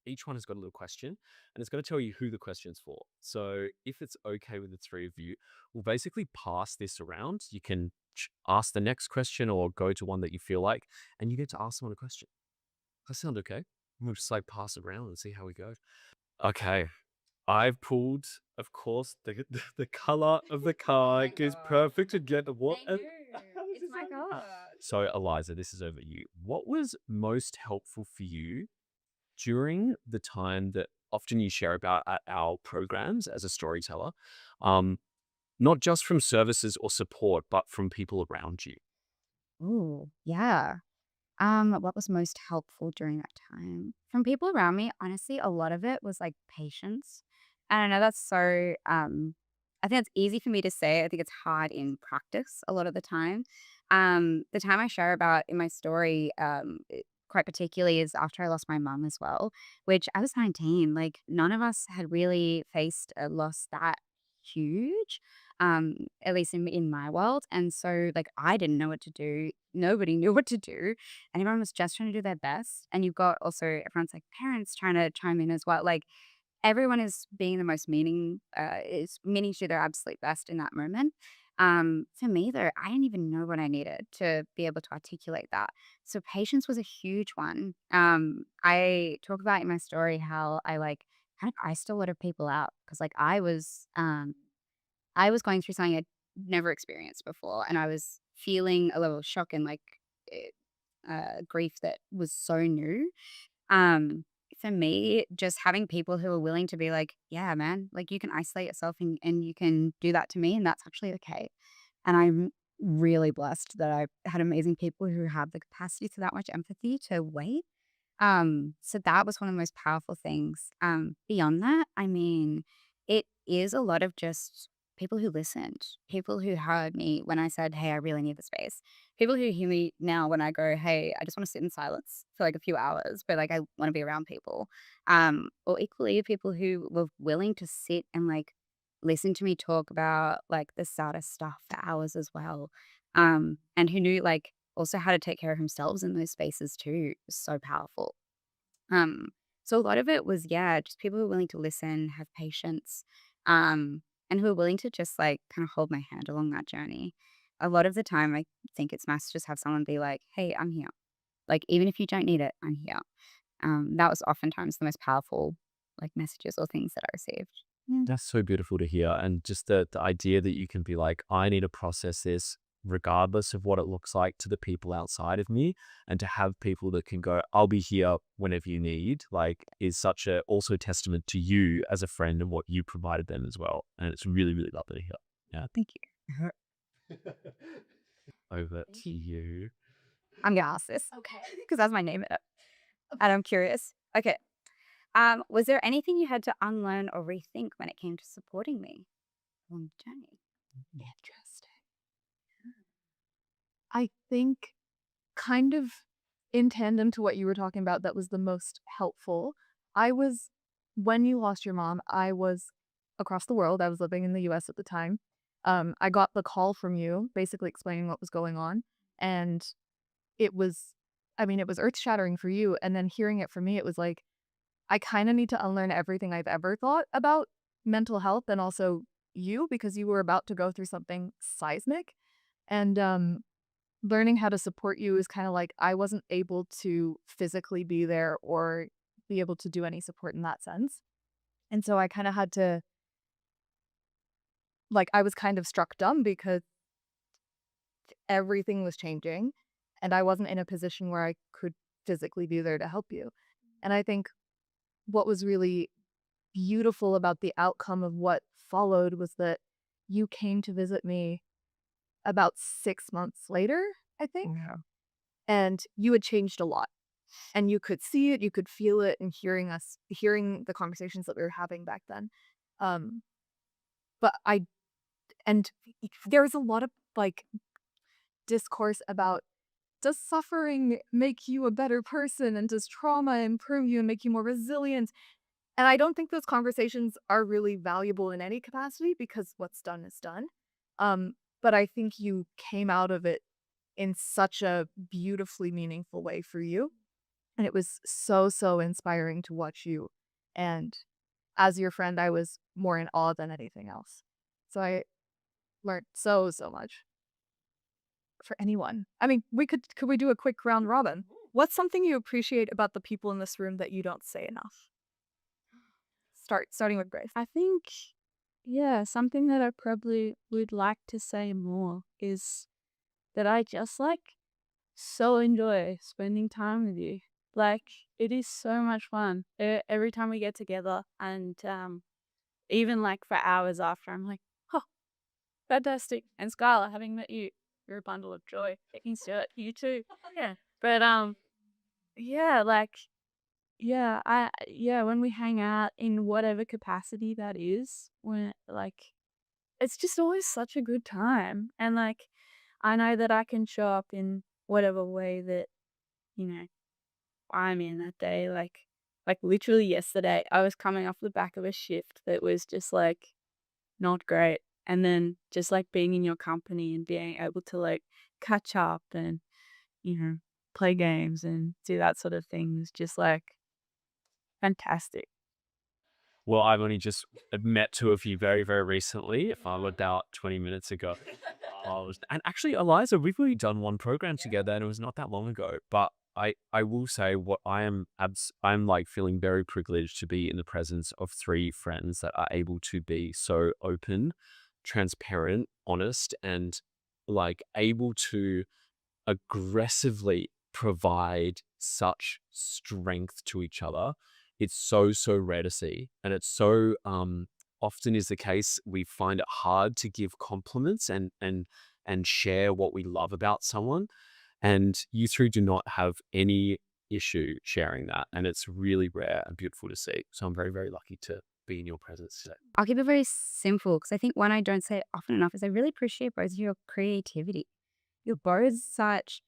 each one has got a little question, and it's going to tell you who the question's for. So if it's okay with the three of you, we'll basically pass this around. You can ask the next question or go to one that you feel like, and you get to ask someone a question. Does that sound okay? We'll just like pass it around and see how we go. Okay. I've pulled, of course, the color of the card is perfect to get what. Thank you. It's my card. So Eliza, this is over you. What was most helpful for you during the time that often you share about at our programs as a storyteller, not just from services or support, but from people around you? Oh, yeah. What was most helpful during that time? From people around me, honestly, a lot of it was like patience. And I know that's so, I think it's easy for me to say. I think it's hard in practice a lot of the time. The time I share about in my story, quite particularly is after I lost my mum as well, which I was 19. Like none of us had really faced a loss that huge, at least in my world. And so like I didn't know what to do. Nobody knew what to do. And everyone was just trying to do their best. And you've got also everyone's like parents trying to chime in as well. Like everyone is being the most is meaning to do their absolute best in that moment. For me though, I didn't even know what I needed to be able to articulate that. So patience was a huge one. I talk about in my story how I like kind of iced a lot of people out because like I was going through something I'd never experienced before, and I was feeling a level of shock and like grief that was so new. Um, for me, just having people who are willing to be like, yeah, man, like you can isolate yourself and you can do that to me, and that's actually okay. And I'm really blessed that I had amazing people who have the capacity for that much empathy to wait. So that was one of the most powerful things. Beyond that, I mean, it is a lot of just people who listened, people who heard me when I said, hey, I really need the space. People who hear me now when I go, hey, I just want to sit in silence for like a few hours, but like I want to be around people. Or equally people who were willing to sit and like listen to me talk about like the saddest stuff for hours as well. And who knew like also how to take care of themselves in those spaces too. It was so powerful. Um, so a lot of it was, yeah, just people who are willing to listen, have patience, and who are willing to just like kind of hold my hand along that journey. A lot of the time, I think it's nice to just have someone be like, hey, I'm here. Like, even if you don't need it, I'm here. That was oftentimes the most powerful like messages or things that I received. Yeah. That's so beautiful to hear. And just the idea that you can be like, I need to process this regardless of what it looks like to the people outside of me. And to have people that can go, I'll be here whenever you need, like, is such a also testament to you as a friend and what you provided them as well. And it's really, really lovely to hear. Yeah. Thank you. Over to you. I'm gonna ask this. Okay. Because that's my name in it. And I'm curious. Okay. Was there anything you had to unlearn or rethink when it came to supporting me along the journey? Interesting. I think kind of in tandem to what you were talking about, that was the most helpful. When you lost your mom, I was across the world. I was living in the US at the time. I got the call from you basically explaining what was going on. And it was, it was earth shattering for you. And then hearing it from me, it was like, I kind of need to unlearn everything I've ever thought about mental health and also you, because you were about to go through something seismic. And learning how to support you is kind of like I wasn't able to physically be there or be able to do any support in that sense. And so I kind of had to, like, I was kind of struck dumb because everything was changing and I wasn't in a position where I could physically be there to help you. And I think what was really beautiful about the outcome of what followed was that you came to visit me about 6 months later, I think. Yeah. And you had changed a lot. And you could see it, you could feel it, and hearing the conversations that we were having back then. Um, but there was a lot of like discourse about, does suffering make you a better person, and does trauma improve you and make you more resilient? And I don't think those conversations are really valuable in any capacity because what's done is done. But I think you came out of it in such a beautifully meaningful way for you. And it was so, so inspiring to watch you. And as your friend, I was more in awe than anything else. So I learned so, so much. For anyone. Could we do a quick round robin? What's something you appreciate about the people in this room that you don't say enough? Starting with Grace. I think, yeah, something that I probably would like to say more is that I just so enjoy spending time with you. Like, it is so much fun every time we get together, and even for hours after, I'm like, oh, fantastic. And Skylar, having met you, you're a bundle of joy. Taking Stuart, you too. Yeah. But yeah, when we hang out in whatever capacity that is, when it's just always such a good time. And I know that I can show up in whatever way that, I'm in that day. Like literally yesterday, I was coming off the back of a shift that was just not great. And then just being in your company and being able to catch up and, play games and do that sort of thing is just fantastic. Well, I've only just met two of you very, very recently, about 20 minutes ago. And actually, Eliza, we've already done one program together and it was not that long ago. But I will say what I'm feeling very privileged to be in the presence of three friends that are able to be so open, transparent, honest, and able to aggressively provide such strength to each other. It's so, so rare to see. And it's so often is the case, we find it hard to give compliments and share what we love about someone. And you three do not have any issue sharing that. And it's really rare and beautiful to see. So I'm very, very lucky to be in your presence today. I'll keep it very simple because I think one I don't say often enough is I really appreciate both of your creativity. You're both such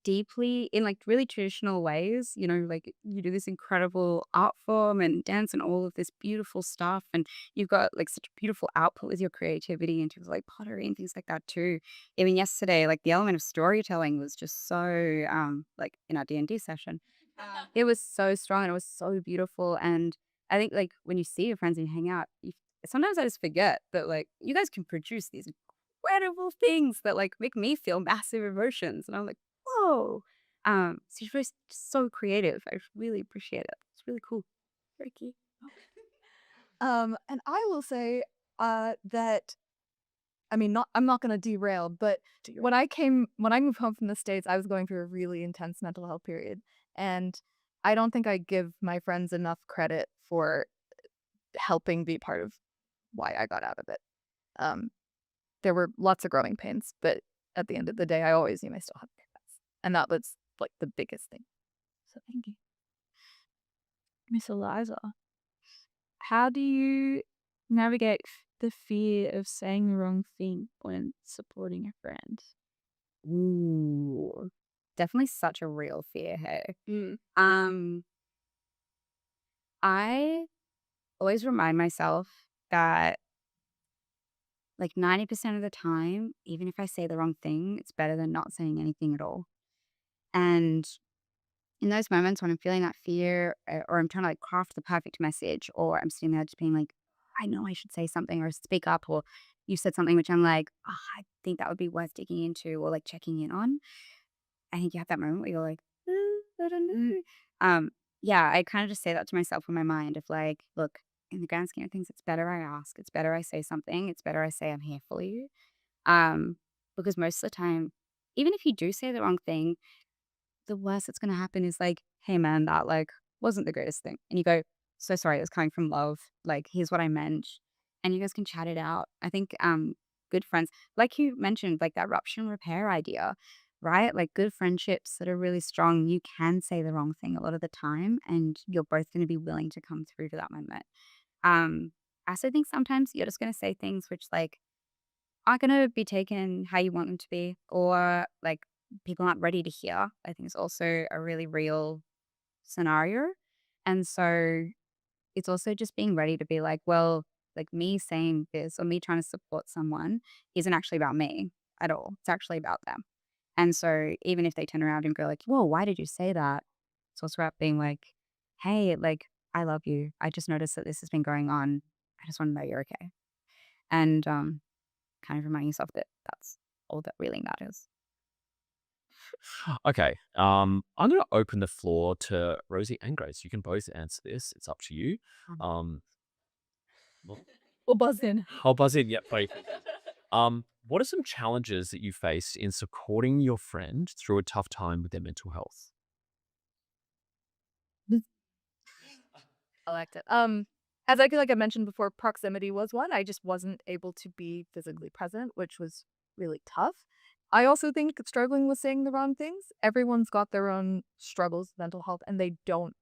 deeply in really traditional ways, you do this incredible art form and dance and all of this beautiful stuff, and you've got such a beautiful output with your creativity into pottery and things like that too. Even yesterday, the element of storytelling was just so in our D&D session, it was so strong and it was so beautiful. And I think when you see your friends and you hang out, sometimes I just forget that you guys can produce these incredible things that make me feel massive emotions, and I'm like, whoa. So she's just so creative. I really appreciate it. It's really cool. Very cute. And I will say that I'm not gonna derail, but when I moved home from the States, I was going through a really intense mental health period. And I don't think I give my friends enough credit for helping be part of why I got out of it. Um, there were lots of growing pains, but at the end of the day, I always knew I still had purpose. And that was like the biggest thing. So thank you. Miss Eliza, how do you navigate the fear of saying the wrong thing when supporting a friend? Ooh, definitely such a real fear. Hey, Mm. I always remind myself that like 90% of the time, even if I say the wrong thing, it's better than not saying anything at all. And in those moments when I'm feeling that fear, or I'm trying to like craft the perfect message, or I'm sitting there just being like, I know I should say something or speak up, or you said something which I'm like, oh, I think that would be worth digging into or like checking in on. I think you have that moment where you're like, I don't know. Yeah, I kind of just say that to myself in my mind of like, look, in the grand scheme of things, it's better I ask. It's better I say something. It's better I say I'm here for you. Because most of the time, even if you do say the wrong thing, the worst that's going to happen is like, hey man, that like wasn't the greatest thing. And you go, so sorry, it was coming from love. Like, here's what I meant. And you guys can chat it out. I think good friends, like you mentioned, like that rupture and repair idea, right? Like good friendships that are really strong, you can say the wrong thing a lot of the time and you're both going to be willing to come through to that moment. I also think sometimes you're just going to say things which like aren't going to be taken how you want them to be, or like people aren't ready to hear. I think it's also a really real scenario. And so it's also just being ready to be like, well, like me saying this or me trying to support someone isn't actually about me at all. It's actually about them. And so even if they turn around and go like, whoa, why did you say that? It's also about being like, hey, like, I love you. I just noticed that this has been going on. I just want to know you're okay. And kind of remind yourself that that's all that really matters. Okay. I'm going to open the floor to Rosie and Grace. You can both answer this. It's up to you. Um, well, We'll buzz in. I'll buzz in. Yep. Both. What are some challenges that you faced in supporting your friend through a tough time with their mental health? I liked it. As I feel like I mentioned before, proximity was one. I just wasn't able to be physically present, which was really tough. I also think struggling with saying the wrong things. Everyone's got their own struggles with mental health, and they don't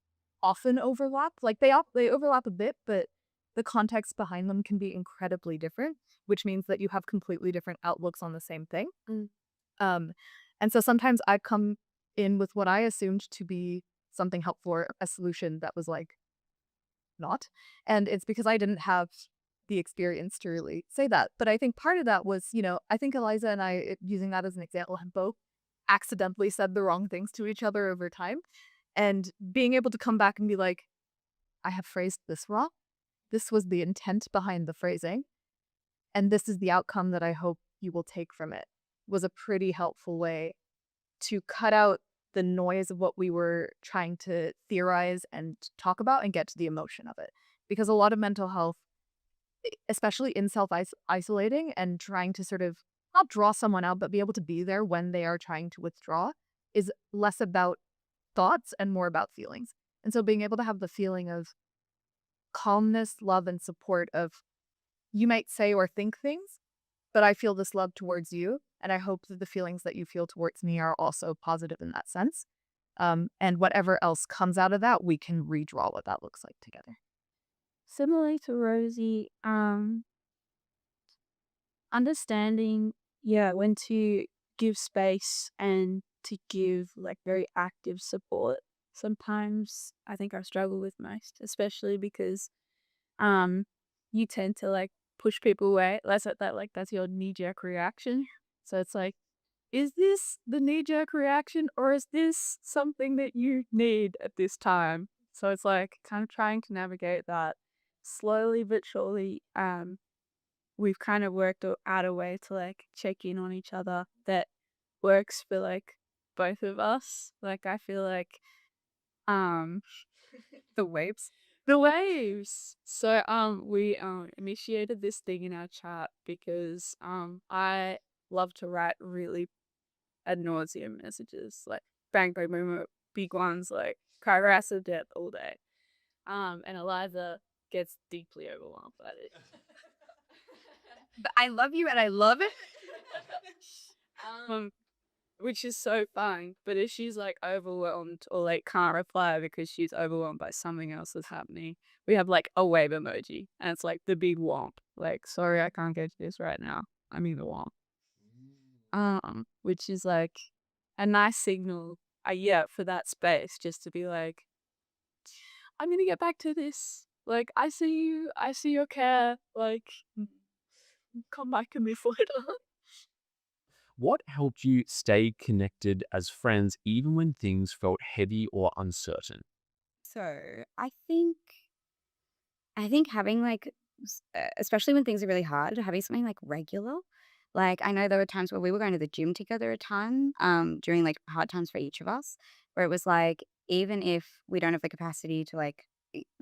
often overlap. Like they overlap a bit, but the context behind them can be incredibly different, which means that you have completely different outlooks on the same thing. Um, and so sometimes I come in with what I assumed to be something helpful or a solution that was like not. And it's because I didn't have the experience to really say that. But I think part of that was, I think Eliza and I, using that as an example, have both accidentally said the wrong things to each other over time. And being able to come back and be like, I have phrased this wrong. This was the intent behind the phrasing. And this is the outcome that I hope you will take from it, was a pretty helpful way to cut out the noise of what we were trying to theorize and talk about and get to the emotion of it. Because a lot of mental health, especially in self-isolating and trying to sort of not draw someone out, but be able to be there when they are trying to withdraw, is less about thoughts and more about feelings. And so being able to have the feeling of calmness, love, and support of, you might say or think things, but I feel this love towards you. And I hope that the feelings that you feel towards me are also positive in that sense. And whatever else comes out of that, we can redraw what that looks like together. Similarly to Rosie, understanding, when to give space and to give like very active support. Sometimes I think I struggle with most, especially because you tend to like push people away. That's your knee-jerk reaction. So it's like, is this the knee-jerk reaction or is this something that you need at this time? So it's like kind of trying to navigate that slowly but surely. We've kind of worked out a way to like check in on each other that works for like both of us. Like I feel like um The waves. the waves. So we initiated this thing in our chat because I love to write really ad nauseum messages, like bang bang bang, bang, big ones like harass of death all day. And Eliza gets deeply overwhelmed by it. But I love you and I love it. Which is so fun. But if she's like overwhelmed or like can't reply because she's overwhelmed by something else that's happening, we have like a wave emoji, and it's like the big womp. Like, sorry, I can't get to this right now. I mean the womp. Which is like a nice signal, yeah, for that space, just to be like, I'm gonna get back to this. Like, I see your care. Like, come back to me later. What helped you stay connected as friends even when things felt heavy or uncertain? So I think having like, especially when things are really hard, having something like regular. Like I know there were times where we were going to the gym together a ton, during like hard times for each of us, where it was like even if we don't have the capacity to like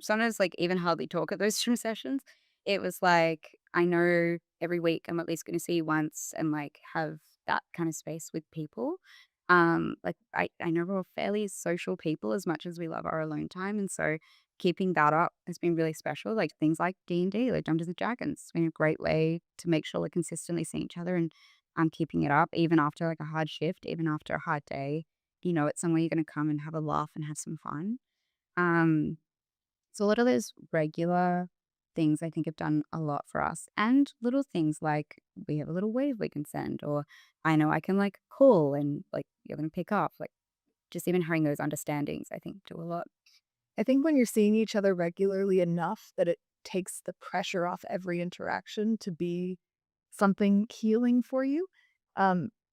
sometimes like even hardly talk at those gym sessions, it was like I know every week I'm at least going to see you once and like have that kind of space with people. Like I know we're all fairly social people as much as we love our alone time, and so keeping that up has been really special. Like things like D&D, like Dungeons and Dragons, it's been a great way to make sure we're consistently seeing each other and keeping it up even after like a hard shift, even after a hard day. You know, it's somewhere you're going to come and have a laugh and have some fun. Um, so a lot of those regular things I think have done a lot for us, and little things like we have a little wave we can send, or I know I can like call and like you're going to pick up, like just even having those understandings, I think do a lot. I think when you're seeing each other regularly enough that it takes the pressure off every interaction to be something healing for you,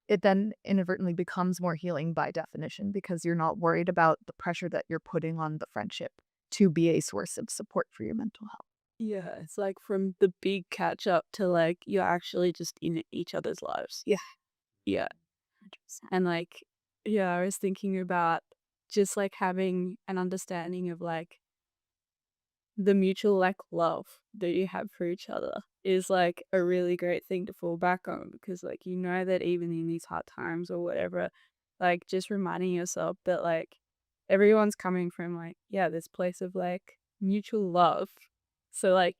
it then inadvertently becomes more healing by definition because you're not worried about the pressure that you're putting on the friendship to be a source of support for your mental health. Yeah, it's like from the big catch up to like you're actually just in each other's lives. Yeah. Yeah. 100%. And like, yeah, I was thinking about just like having an understanding of like the mutual like love that you have for each other is like a really great thing to fall back on, because like you know that even in these hard times or whatever, like just reminding yourself that like everyone's coming from like, yeah, this place of like mutual love. So like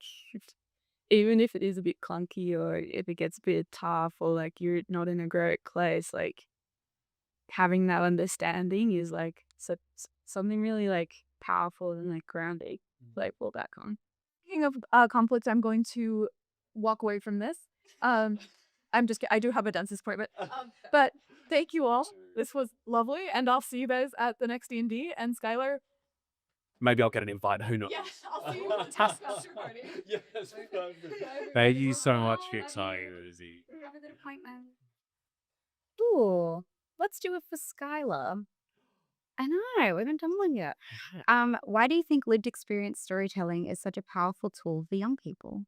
even if it is a bit clunky or if it gets a bit tough or like you're not in a great place, like having that understanding is like something really like powerful and like grounding to like fall back on. Speaking of conflict, I'm going to walk away from this. I do have a dentist appointment. But thank you all. This was lovely, and I'll see you guys at the next D&D. And Skylar, Maybe I'll get an invite. Who knows? yes, I'll see you at the taskmaster party. Yes. Thank you so much for your time, Rosie. Have a good appointment. Ooh, let's do it for Skylar. I know, we haven't done one yet. Why do you think lived experience storytelling is such a powerful tool for young people?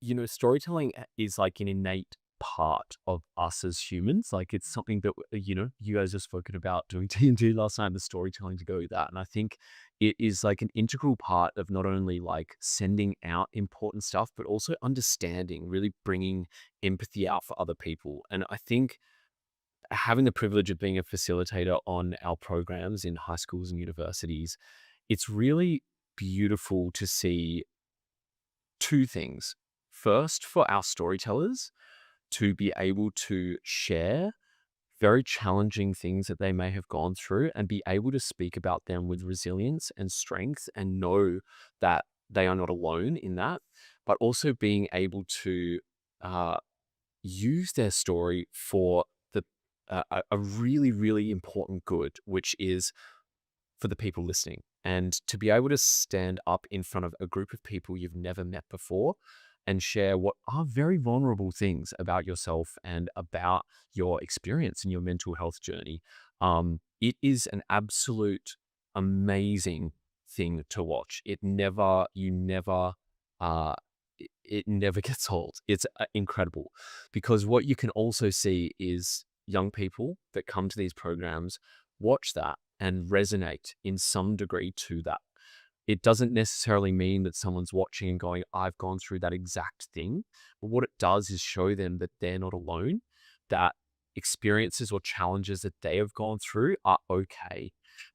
You know, storytelling is like an innate part of us as humans. Like it's something that, you know, you guys have spoken about doing D&D last night, the storytelling to go with that. And I think it is like an integral part of not only like sending out important stuff, but also understanding, really bringing empathy out for other people. And I think having the privilege of being a facilitator on our programs in high schools and universities, it's really beautiful to see two things. First, for our storytellers to be able to share very challenging things that they may have gone through and be able to speak about them with resilience and strength and know that they are not alone in that, but also being able to use their story for a really, really important good, which is for the people listening. And to be able to stand up in front of a group of people you've never met before and share what are very vulnerable things about yourself and about your experience in your mental health journey. It is an absolute amazing thing to watch. It never gets old. It's incredible because what you can also see is young people that come to these programs watch that and resonate in some degree to that. It doesn't necessarily mean that someone's watching and going, I've gone through that exact thing. But what it does is show them that they're not alone, that experiences or challenges that they have gone through are okay,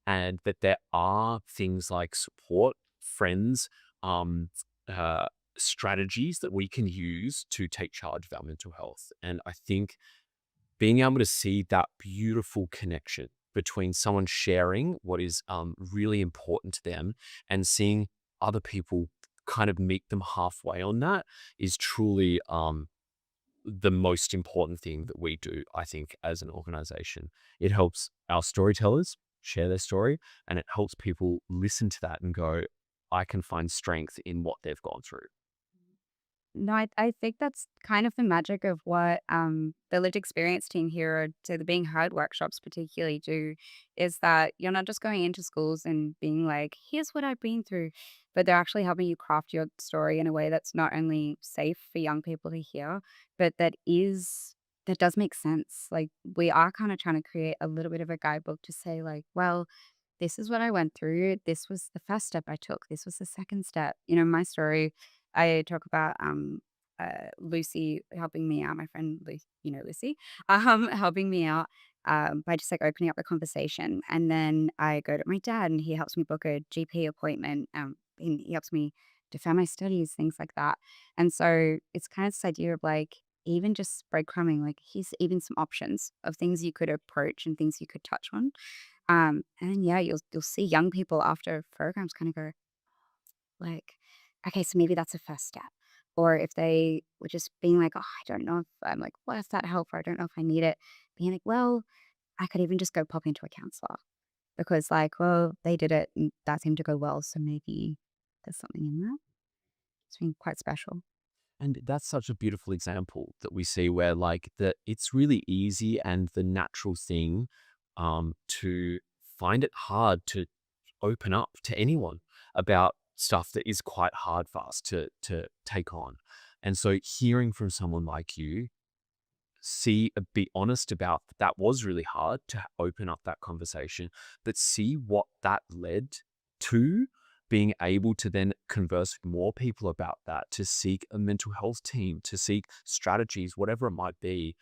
and that there are things like support, friends, um, uh, strategies that we can use to take charge of our mental health. And I think being able to see that beautiful connection between someone sharing what is really important to them and seeing other people kind of meet them halfway on that is truly the most important thing that we do, I think, as an organization. It helps our storytellers share their story, and it helps people listen to that and go, I can find strength in what they've gone through. No, I think that's kind of the magic of what the lived experience team here, or so the Being Heard workshops particularly do, is that you're not just going into schools and being like, here's what I've been through, but they're actually helping you craft your story in a way that's not only safe for young people to hear, but that does make sense. Like, we are kind of trying to create a little bit of a guidebook to say, like, well, this is what I went through. This was the first step I took. This was the second step. My story, I talk about Lucy helping me out, my friend Lucy, helping me out by just like opening up the conversation. And then I go to my dad and he helps me book a GP appointment. He helps me defer my studies, things like that. And so it's kind of this idea of like, even just breadcrumbing, like here's even some options of things you could approach and things you could touch on. And then, yeah, you'll see young people after programs kind of go like, okay, so maybe that's a first step. Or if they were just being like, oh, I don't know if I'm like, what if that help? Or I don't know if I need it. Being like, well, I could even just go pop into a counselor because like, well, they did it and that seemed to go well. So maybe there's something in that. It's been quite special. And that's such a beautiful example that we see where like it's really easy and the natural thing to find it hard to open up to anyone about stuff that is quite hard for us to take on. And so hearing from someone like you, be honest about that was really hard to open up that conversation, but see what that led to, being able to then converse with more people about that, to seek a mental health team, to seek strategies, whatever it might be.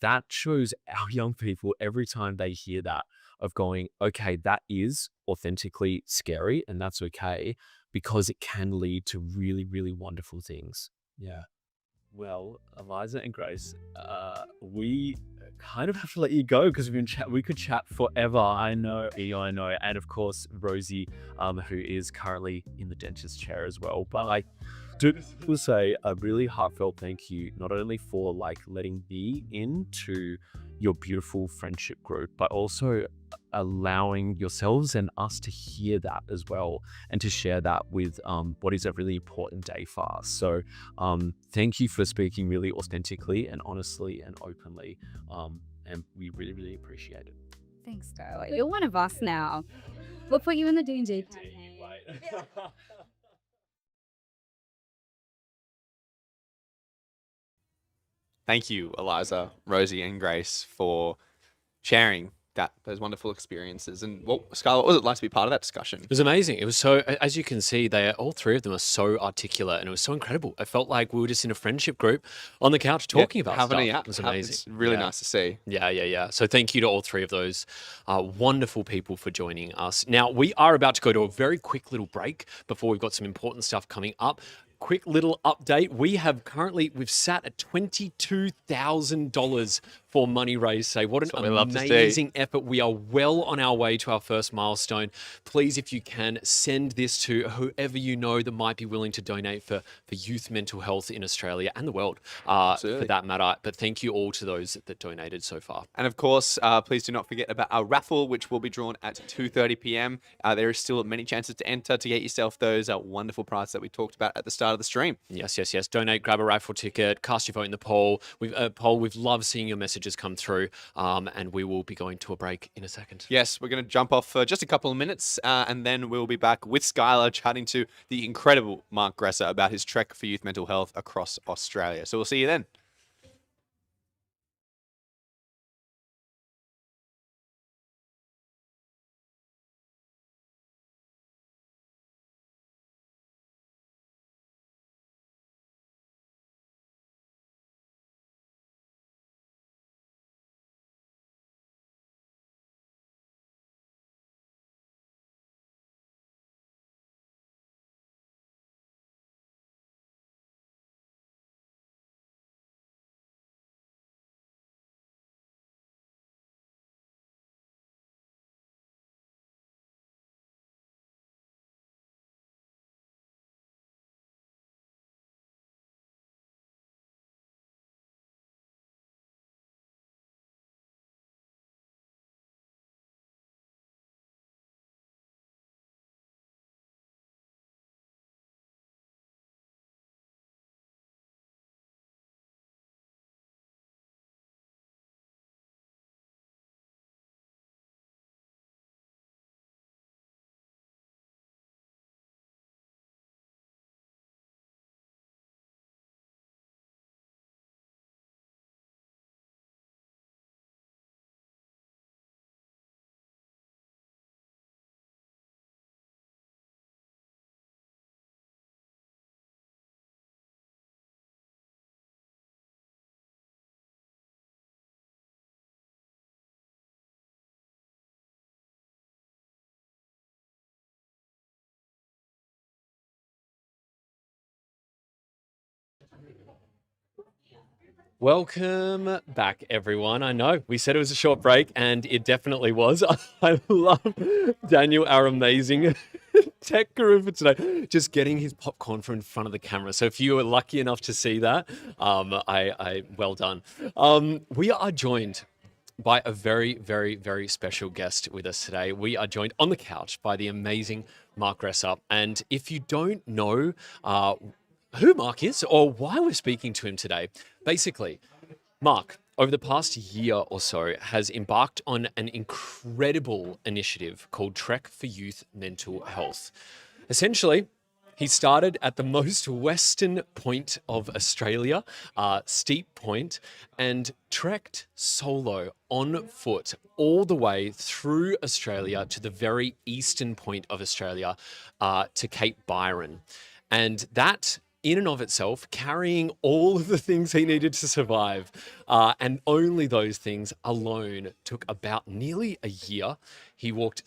That shows our young people every time they hear that of going, okay, that is authentically scary and that's okay, because it can lead to really, really wonderful things. Yeah. Well, Eliza and Grace, we kind of have to let you go because we could chat forever. I know, I know, and of course Rosie, who is currently in the dentist chair as well. But I do will say a really heartfelt thank you, not only for like letting me into your beautiful friendship group, but also allowing yourselves and us to hear that as well, and to share that with what is a really important day for us. So thank you for speaking really authentically and honestly and openly, and we really, really appreciate it. Thanks, darling. You're one of us now. We'll put you in the D&D campaign. Thank you, Eliza, Rosie, and Grace, for sharing those wonderful experiences. And Scarlett, what was it like to be part of that discussion? It was amazing. It was so, as you can see, all three of them are so articulate, and it was so incredible. I felt like we were just in a friendship group on the couch talking about having stuff. a It was amazing. It's really nice to see. Yeah. So thank you to all three of those wonderful people for joining us. Now, we are about to go to a very quick little break before we've got some important stuff coming up. Quick little update. We've sat at $22,000 for money raised today. What an amazing effort. We are well on our way to our first milestone. Please, if you can, send this to whoever you know that might be willing to donate for youth mental health in Australia and the world, for that matter. But thank you all to those that donated so far. And of course, please do not forget about our raffle, which will be drawn at 2:30 p.m. There is still many chances to enter to get yourself those wonderful prizes that we talked about at the start of the stream. Yes. Donate, grab a raffle ticket, cast your vote in the poll. We've loved seeing your messages come through, and we will be going to a break in a second. Yes, we're going to jump off for just a couple of minutes, and then we'll be back with Skylar chatting to the incredible Mark Gresser about his trek for youth mental health across Australia. So we'll see you then. Welcome back, everyone. I know we said it was a short break, and it definitely was. I love Daniel, our amazing tech guru for today, just getting his popcorn from in front of the camera. So if you were lucky enough to see that, I well done. We are joined by a very, very, very special guest with us today. We are joined on the couch by the amazing Mark Ressup. And if you don't know who Mark is or why we're speaking to him today, basically, Mark, over the past year or so, has embarked on an incredible initiative called Trek for Youth Mental Health. Essentially, he started at the most western point of Australia, Steep Point, and trekked solo on foot all the way through Australia to the very eastern point of Australia, to Cape Byron. And that, in and of itself, carrying all of the things he needed to survive, and only those things alone, took about nearly a year. He walked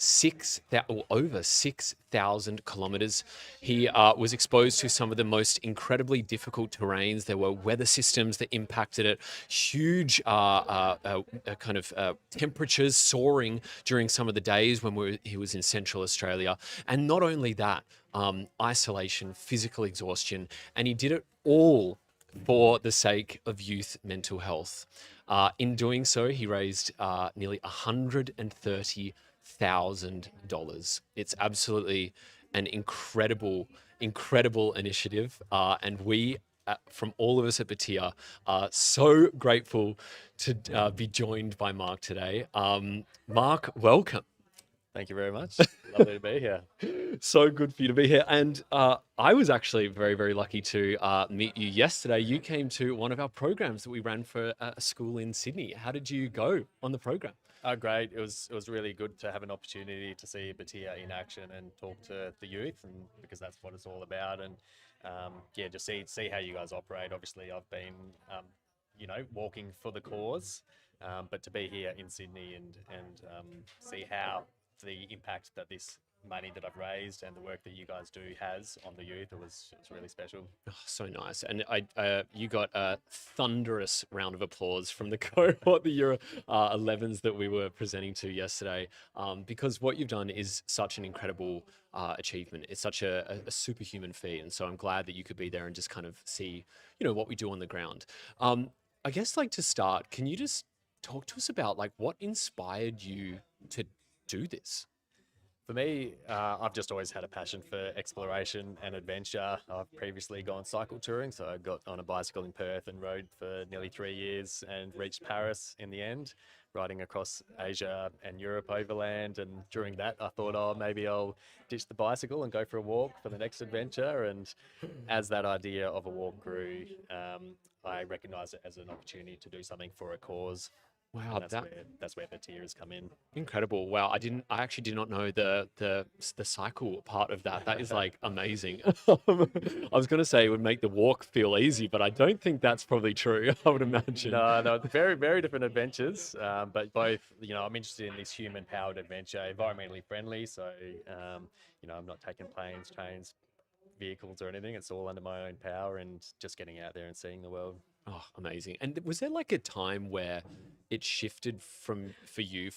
over 6,000 kilometers. He was exposed to some of the most incredibly difficult terrains. There were weather systems that impacted it, huge temperatures soaring during some of the days when he was in Central Australia. And not only that, isolation, physical exhaustion, and he did it all for the sake of youth mental health. In doing so, he raised nearly $130,000. It's absolutely an incredible initiative, and we, from all of us at Batyr, are so grateful to be joined by Mark today. Mark, welcome. Thank you very much. Lovely to be here. So good for you to be here. And I was actually very, very lucky to meet you yesterday. You came to one of our programs that we ran for a school in Sydney. How did you go on the program? Great. It was really good to have an opportunity to see Batyr in action and talk to the youth, and because that's what it's all about. And just see how you guys operate. Obviously, I've been walking for the cause, but to be here in Sydney and see how the impact that this money that I've raised and the work that you guys do has on the youth, it was really special. Oh, so nice. And you got a thunderous round of applause from the cohort, the Year 11s that we were presenting to yesterday, because what you've done is such an incredible achievement. It's such a superhuman feat. And so I'm glad that you could be there and just kind of see, what we do on the ground. I guess, to start, can you just talk to us about what inspired you to do this? For me, I've just always had a passion for exploration and adventure. I've previously gone cycle touring, so I got on a bicycle in Perth and rode for nearly 3 years and reached Paris in the end, riding across Asia and Europe overland. And during that, I thought, maybe I'll ditch the bicycle and go for a walk for the next adventure. And as that idea of a walk grew, I recognised it as an opportunity to do something for a cause. Wow, that's where Batyr has come in. Incredible! Wow, I actually did not know the cycle part of that. That is amazing. I was going to say it would make the walk feel easy, but I don't think that's probably true. I would imagine. No, very, very different adventures. But both, I'm interested in this human-powered adventure, environmentally friendly. So, I'm not taking planes, trains, vehicles or anything. It's all under my own power and just getting out there and seeing the world. Oh, amazing. And was there a time where it shifted for you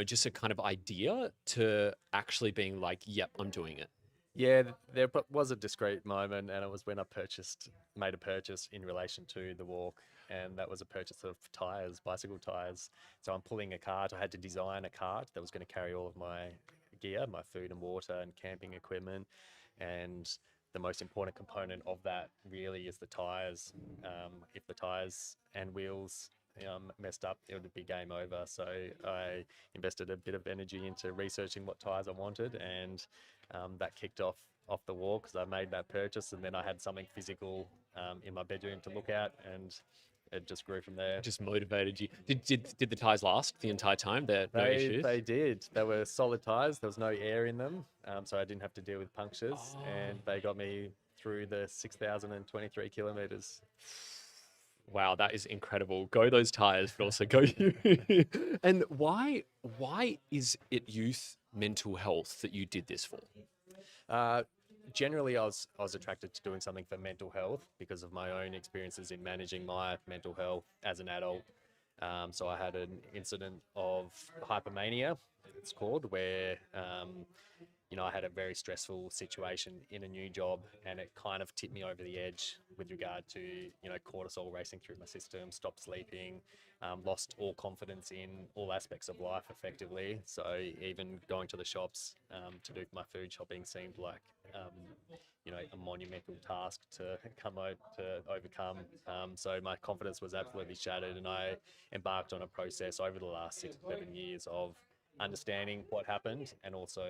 just a kind of idea to actually being yep, I'm doing it? Yeah, there was a discrete moment, and it was when I made a purchase in relation to the walk, and that was a purchase of tires, bicycle tires. So I'm pulling a cart. I had to design a cart that was going to carry all of my gear, my food and water and camping equipment, and the most important component of that really is the tires. If the tires and wheels messed up, it would be game over. So I invested a bit of energy into researching what tires I wanted, and that kicked off the walk because I made that purchase, and then I had something physical in my bedroom to look at, and it just grew from there. It just motivated you. Did the tires last the entire time? No issues? They did. They were solid tires. There was no air in them, so I didn't have to deal with punctures, and they got me through the 6,023 kilometers. Wow, that is incredible. Go those tires, but also go you. And why is it youth mental health that you did this for? generally I was attracted to doing something for mental health because of my own experiences in managing my mental health as an adult. So I had an incident of hypomania, it's called, where I had a very stressful situation in a new job, and it kind of tipped me over the edge with regard to cortisol racing through my system, stopped sleeping, lost all confidence in all aspects of life effectively. So even going to the shops to do my food shopping seemed like a monumental task to overcome. So my confidence was absolutely shattered, and I embarked on a process over the last 6 or 7 years of understanding what happened and also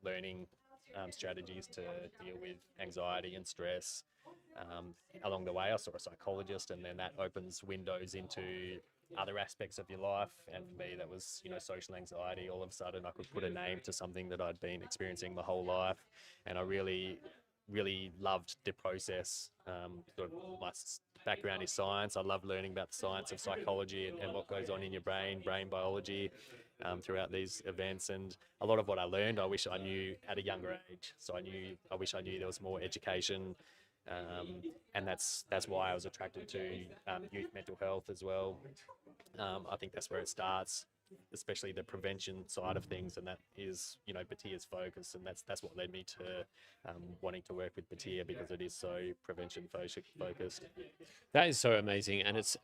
learning strategies to deal with anxiety and stress. Along the way, I saw a psychologist, and then that opens windows into other aspects of your life. And for me, that was, social anxiety. All of a sudden, I could put a name to something that I'd been experiencing my whole life, and I really loved the process. Sort of my background is science. I love learning about the science of psychology and what goes on in your brain biology, throughout these events. And a lot of what I learned, I wish I knew at a younger age. So I wish I knew there was more education. And that's why I was attracted to youth mental health as well. I think that's where it starts, especially the prevention side of things, and that is, Batyr's focus, and that's what led me to wanting to work with Batyr, because it is so prevention focused. That is so amazing, and it's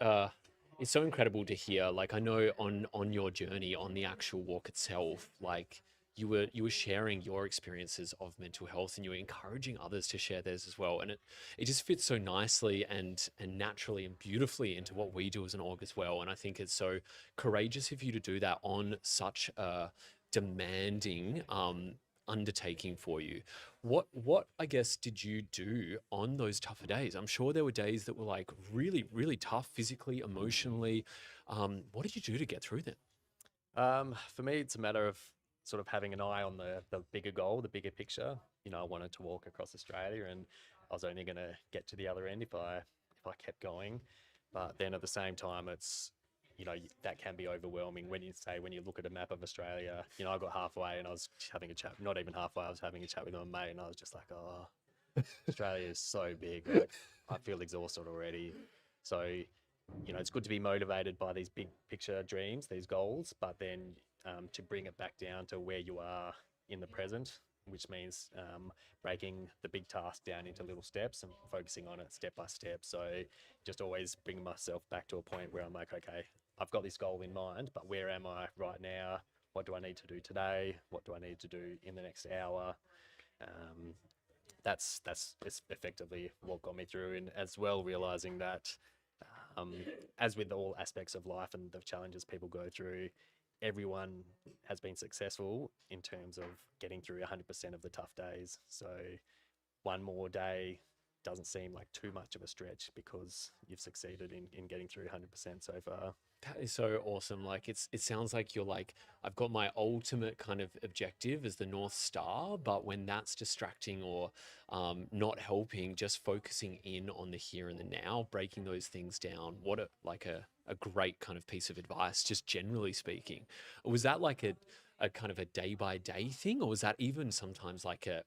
so incredible to hear. Like, I know on your journey, on the actual walk itself, like you were sharing your experiences of mental health, and you were encouraging others to share theirs as well. And it just fits so nicely and naturally and beautifully into what we do as an org as well. And I think it's so courageous of you to do that on such a demanding undertaking for you. What I guess did you do on those tougher days? I'm sure there were days that were like really, really tough physically, emotionally. What did you do to get through them? For me, it's a matter of sort of having an eye on the bigger goal, the bigger picture. I wanted to walk across Australia, and I was only going to get to the other end if I kept going. But then at the same time, it's that can be overwhelming when you look at a map of Australia. I got halfway and I was having a chat, not even halfway, I was having a chat with my mate, and I was just like, oh, Australia is so big. Like, I feel exhausted already. So, it's good to be motivated by these big picture dreams, these goals, but then to bring it back down to where you are in the present, which means breaking the big task down into little steps and focusing on it step by step. So just always bring myself back to a point where I'm like, okay, I've got this goal in mind, but where am I right now? What do I need to do today? What do I need to do in the next hour? That's effectively what got me through, and as well realizing that as with all aspects of life and the challenges people go through, everyone has been successful in terms of getting through 100% of the tough days. So one more day doesn't seem like too much of a stretch because you've succeeded in getting through 100% so far. That is so awesome. Like, it sounds like you're like, I've got my ultimate kind of objective as the North Star, but when that's distracting or not helping, just focusing in on the here and the now, breaking those things down. What a great kind of piece of advice, just generally speaking. Was that like a kind of a day by day thing, or was that even sometimes like a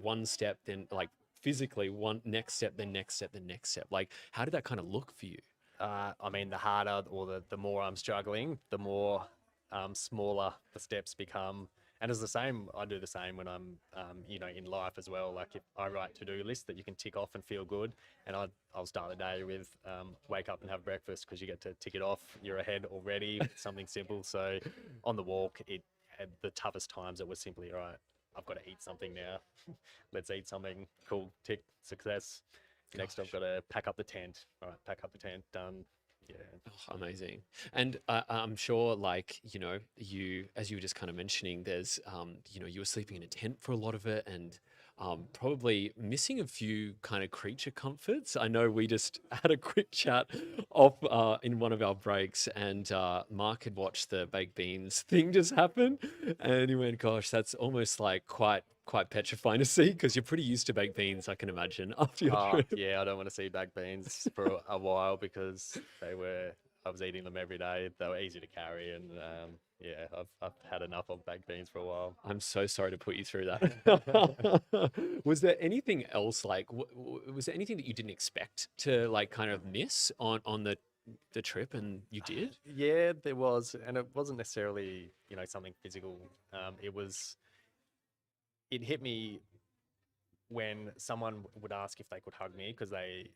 one step, then like physically one next step, then next step, then next step? Like, how did that kind of look for you? I mean, the harder or the more I'm struggling, the more smaller the steps become. And it's the same, I do the same when I'm, in life as well. Like, if I write to-do lists that you can tick off and feel good, and I'll start the day with wake up and have breakfast, because you get to tick it off. You're ahead already with something simple. So on the walk, at the toughest times, it was simply, all right, I've got to eat something now. Let's eat something. Cool, tick, success. Next, I've got to pack up the tent. All right, pack up the tent, done. Yeah. Oh, amazing. And I'm sure, like, you, as you were just kind of mentioning, there's, you were sleeping in a tent for a lot of it, and probably missing a few kind of creature comforts. I know we just had a quick chat off in one of our breaks, and Mark had watched the baked beans thing just happen, and he went, gosh, that's almost like quite petrifying to see, because you're pretty used to baked beans, I can imagine, after your trip. Yeah, I don't want to see baked beans for a while, because they were, I was eating them every day. They were easy to carry, and yeah, I've had enough of baked beans for a while. I'm so sorry to put you through that. Was there anything else, like, was there anything that you didn't expect to like kind of miss on the trip, and you did? Yeah, there was, and it wasn't necessarily, you know, something physical. It hit me when someone would ask if they could hug me because they,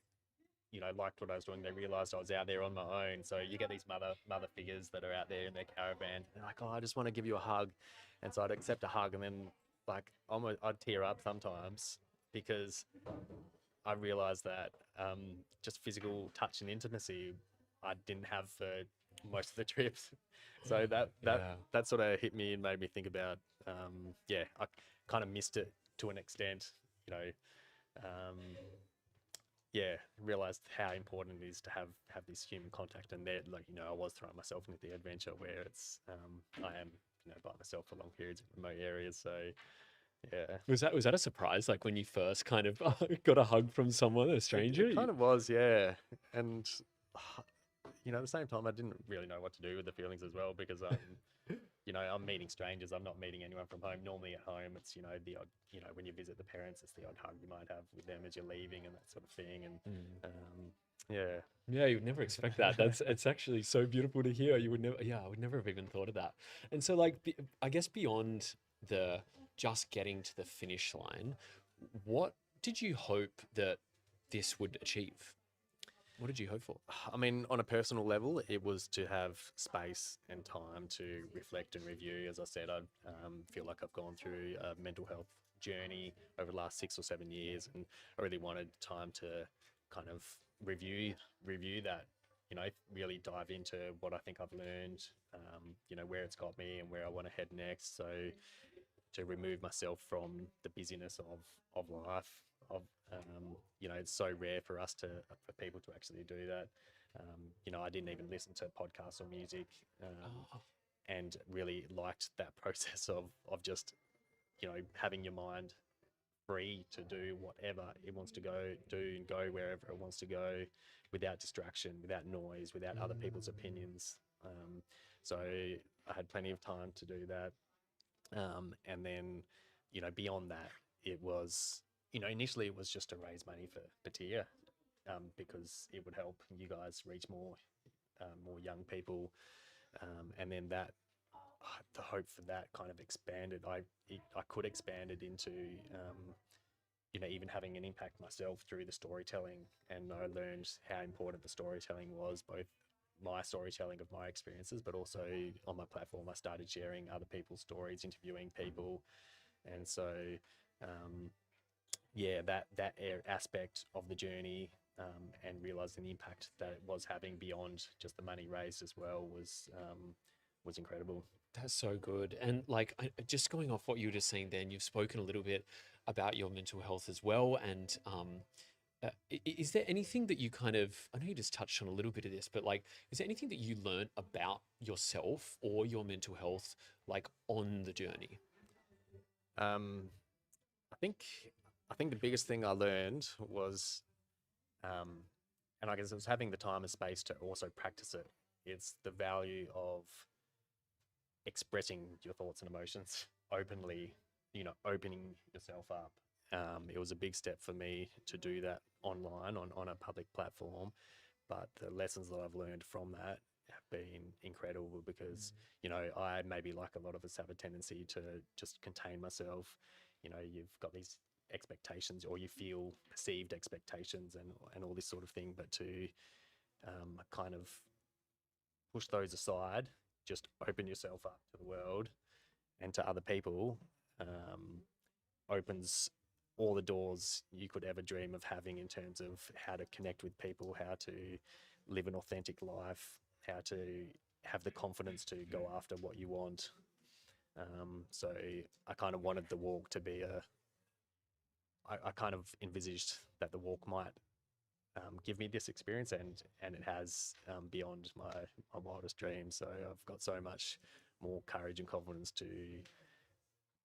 you know, liked what I was doing. They realized I was out there on my own. So you get these mother figures that are out there in their caravan, and they're like, "Oh, I just want to give you a hug," and so I'd accept a hug, and then like almost I'd tear up sometimes because I realized that just physical touch and intimacy I didn't have for most of the trips. So that sort of hit me and made me think about yeah, I kind of missed it to an extent, you know. Yeah, realized how important it is to have this human contact, and there, like, you know, I was throwing myself into the adventure where it's I am, you know, by myself for long periods in remote areas. So yeah, Was that a surprise? Like when you first kind of got a hug from someone, a stranger? it kind of was, yeah. And you know, at the same time, I didn't really know what to do with the feelings as well, because you know, I'm meeting strangers. I'm not meeting anyone from home. Normally at home, it's, you know, the odd, you know, when you visit the parents, it's the odd hug you might have with them as you're leaving and that sort of thing. And yeah. Yeah, you would never expect that. It's actually so beautiful to hear. You would never, yeah, I would never have even thought of that. And so, like, I guess beyond the just getting to the finish line, what did you hope that this would achieve? What did you hope for? I mean, on a personal level, it was to have space and time to reflect and review. As I said, I feel like I've gone through a mental health journey over the last 6 or 7 years, and I really wanted time to kind of review that, you know, really dive into what I think I've learned, you know, where it's got me and where I want to head next. So to remove myself from the busyness of life, you know, it's so rare for people to actually do that. You know, I didn't even listen to podcasts or music, and really liked that process of just, you know, having your mind free to do whatever it wants to do and go wherever it wants to go, without distraction, without noise, without other people's opinions. So I had plenty of time to do that. And then, you know, beyond that, it was, you know, initially it was just to raise money for batyr, because it would help you guys reach more young people. And then that, the hope for that kind of expanded. I could expand it into, you know, even having an impact myself through the storytelling. And I learned how important the storytelling was, both my storytelling of my experiences, but also on my platform, I started sharing other people's stories, interviewing people. And so, yeah, that aspect of the journey, and realizing the impact that it was having beyond just the money raised as well was incredible. That's so good. And like, just going off what you were just saying then, you've spoken a little bit about your mental health as well. And is there anything that you kind of, I know you just touched on a little bit of this, but like, is there anything that you learned about yourself or your mental health, like on the journey? I think the biggest thing I learned was, and I guess it was having the time and space to also practice it. It's the value of expressing your thoughts and emotions openly, you know, opening yourself up. It was a big step for me to do that online on a public platform, but the lessons that I've learned from that have been incredible, because, you know, I maybe, like a lot of us, have a tendency to just contain myself. You know, you've got these expectations, or you feel perceived expectations and all this sort of thing, but to kind of push those aside, just open yourself up to the world and to other people, opens all the doors you could ever dream of having, in terms of how to connect with people, how to live an authentic life, how to have the confidence to go after what you want. So I kind of wanted the walk to be I kind of envisaged that the walk might give me this experience, and it has, beyond my wildest dreams. So I've got so much more courage and confidence to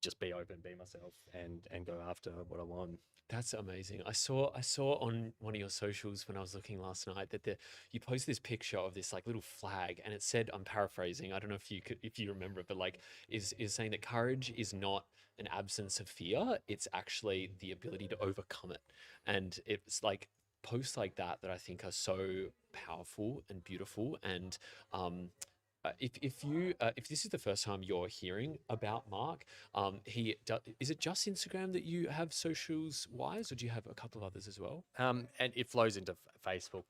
just be open, be myself, and go after what I want. That's amazing. I saw on one of your socials when I was looking last night that you posted this picture of this like little flag, and it said, I'm paraphrasing, I don't know if you remember it, but like is saying that courage is not an absence of fear, it's actually the ability to overcome it. And it's like posts like that I think are so powerful and beautiful. And if this is the first time you're hearing about Mark, is it just Instagram that you have socials wise, or do you have a couple of others as well? And it flows into Facebook,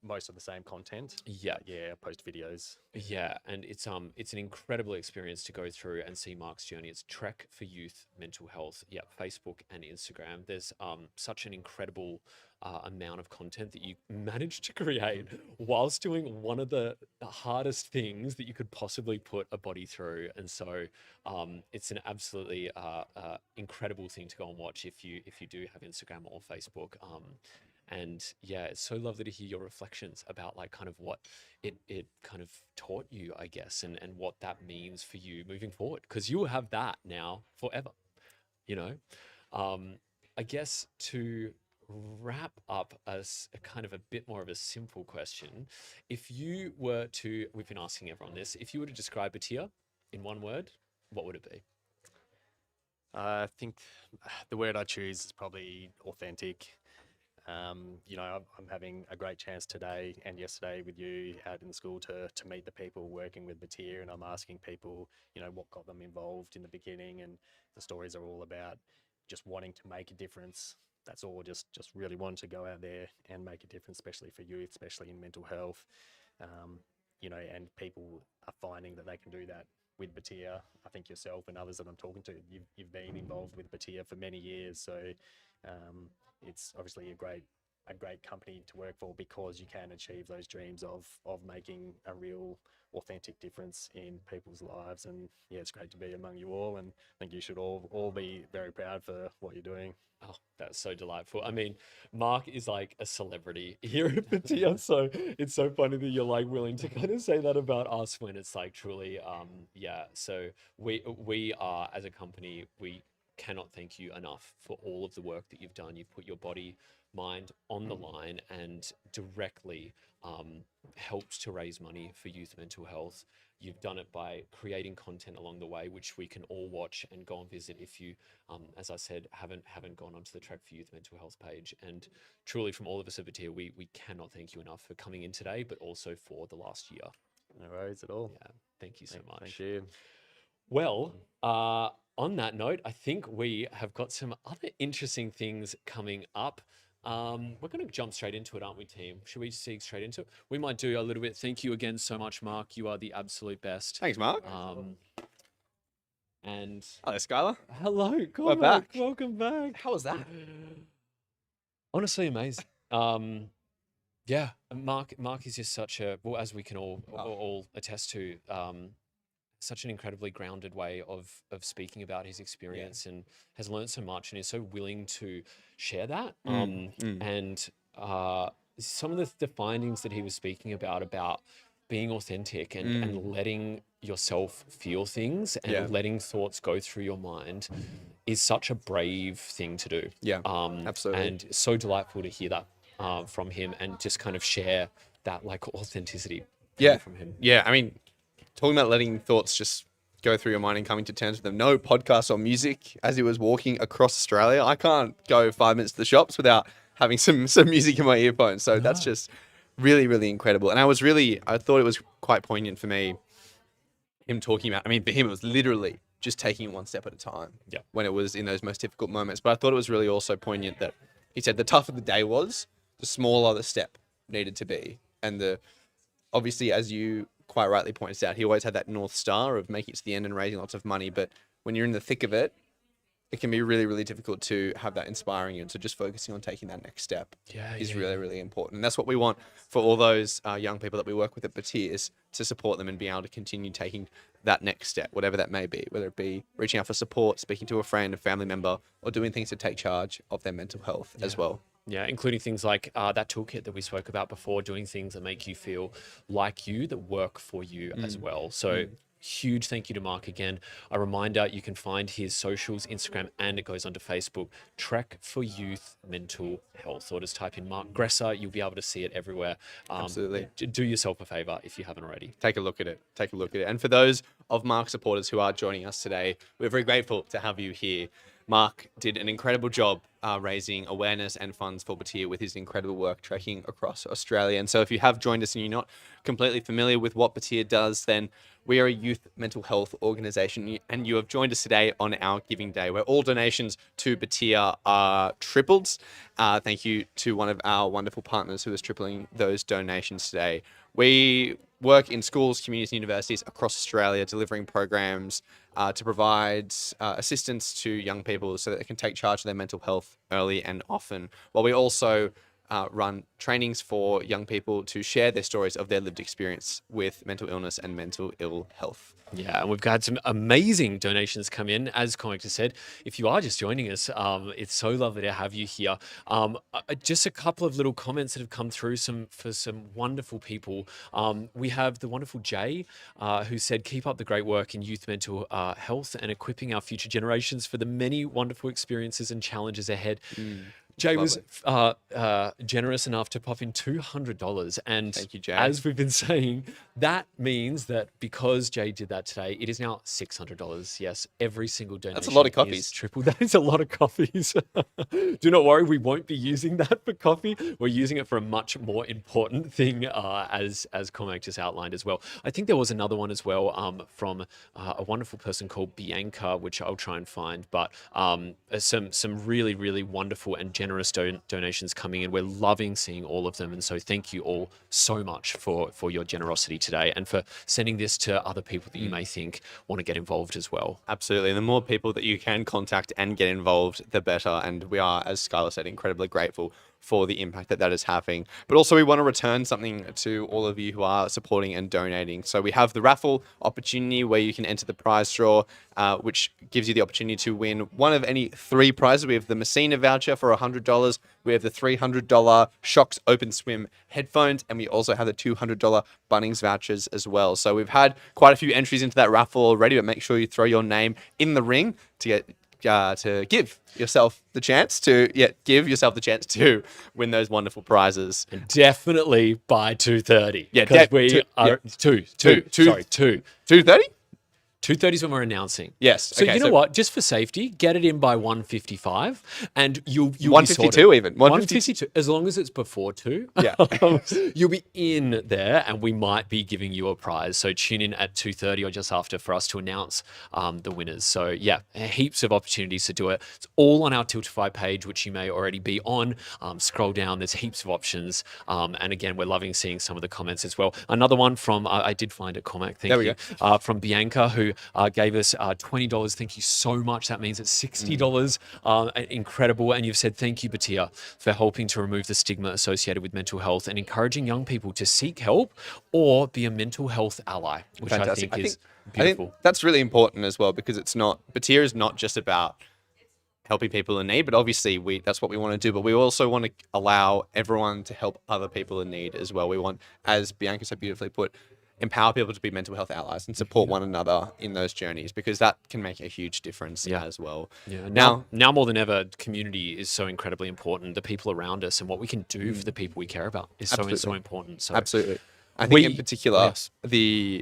most of the same content. Yeah. Yeah, I post videos. Yeah, and it's an incredible experience to go through and see Mark's journey. It's Trek for Youth Mental Health. Yeah, Facebook and Instagram. There's such an incredible amount of content that you managed to create whilst doing one of the hardest things that you could possibly put a body through. And so it's an absolutely incredible thing to go and watch if you do have Instagram or Facebook. And yeah, it's so lovely to hear your reflections about like kind of what it kind of taught you, I guess, and what that means for you moving forward, because you will have that now forever, you know. I guess to wrap up as a kind of a bit more of a simple question, if you were to, we've been asking everyone this, if you were to describe batyr in one word, what would it be? I think the word I choose is probably authentic. You know, I'm having a great chance today and yesterday with you out in the school to meet the people working with batyr, and I'm asking people, you know, what got them involved in the beginning, and the stories are all about just wanting to make a difference. That's all, just really want to go out there and make a difference, especially for youth, especially in mental health. You know, and people are finding that they can do that with batyr. I think yourself and others that I'm talking to, you've been involved with batyr for many years, so it's obviously a great company to work for, because you can achieve those dreams of making a real authentic difference in people's lives. And yeah, it's great to be among you all, and I think you should all be very proud for what you're doing. Oh, that's so delightful. I mean, Mark is like a celebrity here at batyr, so it's so funny that you're like willing to kind of say that about us when it's like truly, yeah. So we are, as a company, we cannot thank you enough for all of the work that you've done. You've put your body, mind on the line and directly helped to raise money for youth mental health. You've done it by creating content along the way, which we can all watch and go and visit if you, as I said, haven't gone onto the Trek for Youth Mental Health page. And truly, from all of us at batyr, we cannot thank you enough for coming in today, but also for the last year. No worries at all. Yeah, thank you so much. Thank you. Well, on that note, I think we have got some other interesting things coming up. We're going to jump straight into it, aren't we, team? Should we dig straight into it? We might do a little bit. Thank you again so much, Mark. You are the absolute best. Thanks, Mark. And hello, Skylar. Hello, We're back. Welcome back. How was that? Honestly, amazing. Yeah, Mark is just such a, well, as we can all attest to, such an incredibly grounded way of speaking about his experience, and has learned so much, and is so willing to share that. And some of the findings that he was speaking about being authentic and letting yourself feel things and letting thoughts go through your mind is such a brave thing to do. Yeah, absolutely. And so delightful to hear that from him, and just kind of share that like authenticity from him. Yeah, I mean, talking about letting thoughts just go through your mind and coming to terms with them. No podcast or music as he was walking across Australia. I can't go 5 minutes to the shops without having some music in my earphones. So that's just really, really incredible. And I thought it was quite poignant for me, him talking about, I mean, for him, it was literally just taking it one step at a time when it was in those most difficult moments. But I thought it was really also poignant that he said the tougher the day was, the smaller the step needed to be. And obviously, as you quite rightly points out, he always had that North Star of making it to the end and raising lots of money. But when you're in the thick of it, it can be really, really difficult to have that inspiring you. And so just focusing on taking that next step is really, really important. And that's what we want for all those young people that we work with at batyr, is to support them and be able to continue taking that next step, whatever that may be, whether it be reaching out for support, speaking to a friend, a family member, or doing things to take charge of their mental health as well. Yeah, including things like that toolkit that we spoke about before, doing things that make you feel like you, that work for you as well. So huge thank you to Mark again. A reminder, you can find his socials, Instagram, and it goes onto Facebook, Trek for Youth Mental Health, or just type in Mark Gresser. You'll be able to see it everywhere. Absolutely. Do yourself a favor if you haven't already. Take a look at it. Take a look at it. And for those of Mark supporters who are joining us today, we're very grateful to have you here. Mark did an incredible job raising awareness and funds for batyr with his incredible work trekking across Australia. And so if you have joined us and you're not completely familiar with what batyr does, then we are a youth mental health organisation, and you have joined us today on our Giving Day, where all donations to batyr are tripled. Thank you to one of our wonderful partners who is tripling those donations today. We work in schools, communities, and universities across Australia, delivering programs to provide assistance to young people so that they can take charge of their mental health early and often, while we also run trainings for young people to share their stories of their lived experience with mental illness and mental ill health. Yeah, and we've had some amazing donations come in. As Conrad has said, if you are just joining us, it's so lovely to have you here. Just a couple of little comments that have come through for some wonderful people. We have the wonderful Jay, who said, keep up the great work in youth mental health and equipping our future generations for the many wonderful experiences and challenges ahead. Jay was generous enough to pop in $200. And thank you, Jay. As we've been saying, that means that because Jay did that today, it is now $600. Yes, every single donation. That's a lot of coffees. Triple. That is a lot of coffees. Do not worry, we won't be using that for coffee. We're using it for a much more important thing, as Cormac just outlined as well. I think there was another one as well from a wonderful person called Bianca, which I'll try and find. But some really, really wonderful and generous donations coming in. We're loving seeing all of them, and so thank you all so much for your generosity today and for sending this to other people that you may think want to get involved as well. Absolutely. And the more people that you can contact and get involved, the better. And we are, as Skylar said, incredibly grateful for the impact that is having. But also we want to return something to all of you who are supporting and donating. So we have the raffle opportunity where you can enter the prize draw, which gives you the opportunity to win one of any 3 prizes. We have the Messina voucher for $100. We have the $300 Shocks Open Swim headphones, and we also have the $200 Bunnings vouchers as well. So we've had quite a few entries into that raffle already, but make sure you throw your name in the ring to give yourself the chance to win those wonderful prizes. And definitely by 2:30. Yeah, because we are 2:30. 2:30 is when we're announcing. Yes. So okay, you know what? Just for safety, get it in by 1:55, and you'll 1:52 even. 1:52, as long as it's before 2. Yeah. You'll be in there, and we might be giving you a prize. So tune in at 2:30 or just after for us to announce the winners. So yeah, heaps of opportunities to do it. It's all on our Tiltify page, which you may already be on. Scroll down. There's heaps of options. And again, we're loving seeing some of the comments as well. Another one from I did find it, Cormac. Thank you. From Bianca, who gave us $20. Thank you so much. That means it's $60. Incredible. And you've said, thank you, batyr, for helping to remove the stigma associated with mental health and encouraging young people to seek help or be a mental health ally, which Fantastic. I think is beautiful. I think that's really important as well, because batyr is not just about helping people in need, but obviously that's what we want to do, but we also want to allow everyone to help other people in need as well. We want, as Bianca so beautifully put, empower people to be mental health allies and support one another in those journeys, because that can make a huge difference as well. Yeah. Now more than ever, community is so incredibly important. The people around us and what we can do for the people we care about is so important. So absolutely. I think in particular, sorry,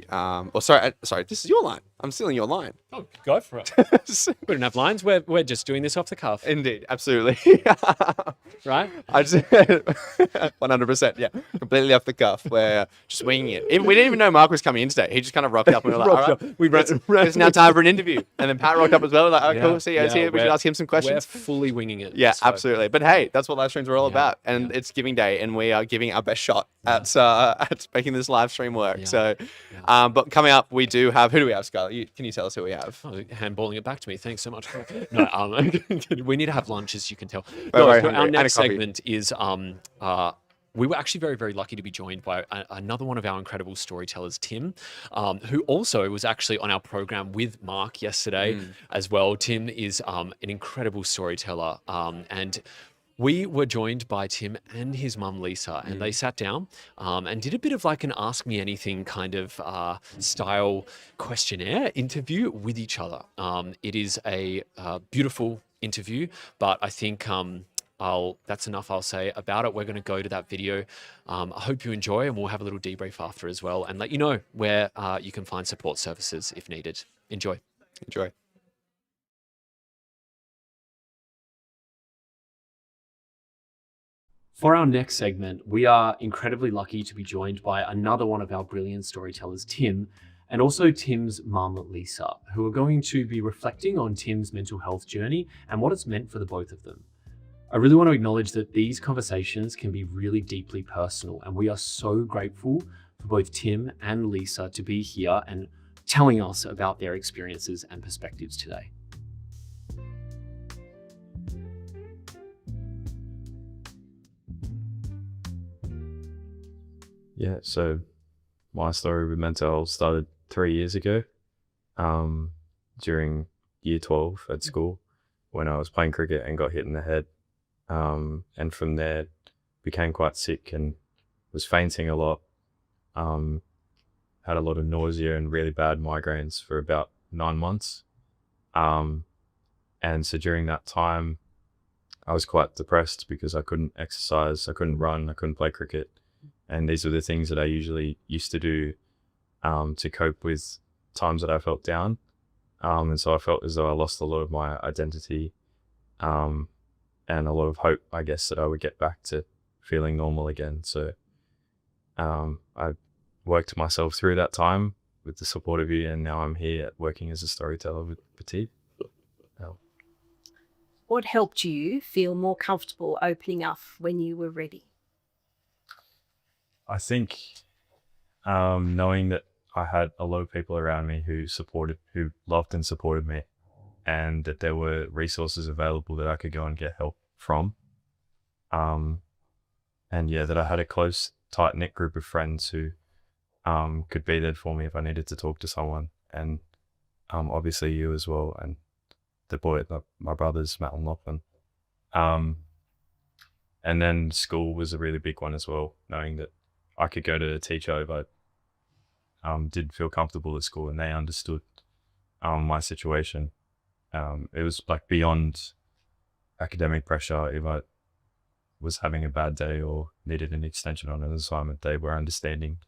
this is your line. I'm stealing your line. Oh, go for it. We don't have lines. We're just doing this off the cuff. Indeed, absolutely. Right? I just 100%, yeah, completely off the cuff. We're just winging it. We didn't even know Mark was coming in today. He just kind of rocked up and we were like, all right, it's now time for an interview. And then Pat rocked up as well. We're like, oh, cool, CEO's here. We should ask him some questions. We're fully winging it. Yeah, absolutely. But hey, that's what live streams are all about. And it's Giving Day, and we are giving our best shot at making this live stream work. So, but coming up, we do have, who do we have, Skylar? Can you tell us who we have? Oh, handballing it back to me. Thanks so much. No, we need to have lunch, as you can tell. Our next segment is we were actually very, very lucky to be joined by another one of our incredible storytellers, Tim, who also was actually on our program with Mark yesterday as well. Tim is an incredible storyteller, and we were joined by Tim and his mum Lisa, and they sat down and did a bit of like an Ask Me Anything kind of style questionnaire interview with each other. It is a beautiful interview, but I think that's enough I'll say about it. We're going to go to that video. I hope you enjoy, and we'll have a little debrief after as well, and let you know where you can find support services if needed. Enjoy. Enjoy. For our next segment, we are incredibly lucky to be joined by another one of our brilliant storytellers, Tim, and also Tim's mum, Lisa, who are going to be reflecting on Tim's mental health journey and what it's meant for the both of them. I really want to acknowledge that these conversations can be really deeply personal, and we are so grateful for both Tim and Lisa to be here and telling us about their experiences and perspectives today. Yeah, so my story with mental health started 3 years ago, during year 12 at school, when I was playing cricket and got hit in the head. And from there became quite sick and was fainting a lot, had a lot of nausea and really bad migraines for about 9 months. And so during that time, I was quite depressed because I couldn't exercise, I couldn't run, I couldn't play cricket. And these were the things that I usually used to do to cope with times that I felt down. And so I felt as though I lost a lot of my identity and a lot of hope, I guess, that I would get back to feeling normal again. So I worked myself through that time with the support of you, and now I'm here working as a storyteller with Batyr. What helped you feel more comfortable opening up when you were ready? I think knowing that I had a lot of people around me who loved and supported me, and that there were resources available that I could go and get help from. And yeah, that I had a close, tight-knit group of friends who could be there for me if I needed to talk to someone. And obviously you as well, and my brothers, Matt and Lachlan. And then school was a really big one as well, knowing that I could go to a teacher if I didn't feel comfortable at school, and they understood my situation. It was like beyond academic pressure. If I was having a bad day or needed an extension on an assignment, they were understanding,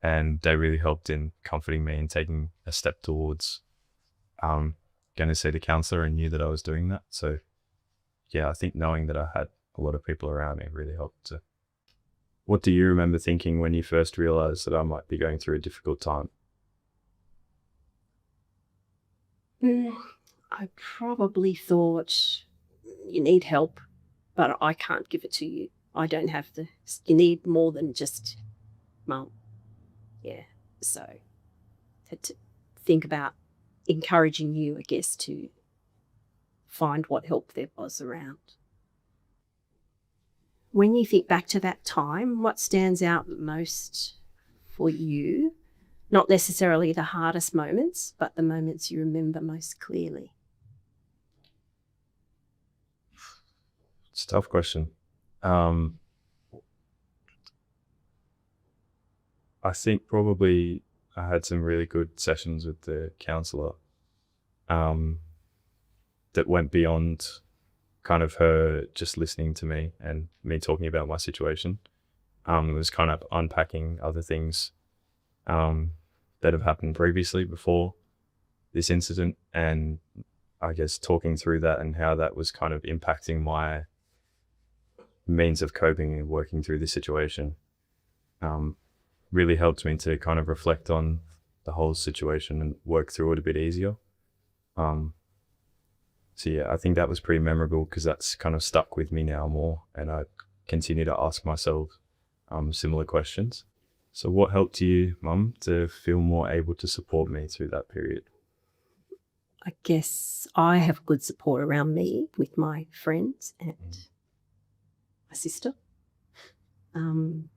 and they really helped in comforting me and taking a step towards going to see the counselor, and knew that I was doing that. So yeah, I think knowing that I had a lot of people around me really helped. What do you remember thinking when you first realized that I might be going through a difficult time? I probably thought, you need help, but I can't give it to you. I don't have you need more than just mum. Yeah, so had to think about encouraging you, I guess, to find what help there was around. When you think back to that time, what stands out most for you? Not necessarily the hardest moments, but the moments you remember most clearly. It's a tough question. I think probably I had some really good sessions with the counsellor that went beyond kind of her just listening to me and me talking about my situation. It was kind of unpacking other things that have happened previously before this incident, and I guess talking through that and how that was kind of impacting my means of coping and working through this situation. Really helped me to kind of reflect on the whole situation and work through it a bit easier. So yeah, I think that was pretty memorable because that's kind of stuck with me now more, and I continue to ask myself similar questions. So what helped you, Mum, to feel more able to support me through that period? I guess I have good support around me with my friends and my sister. And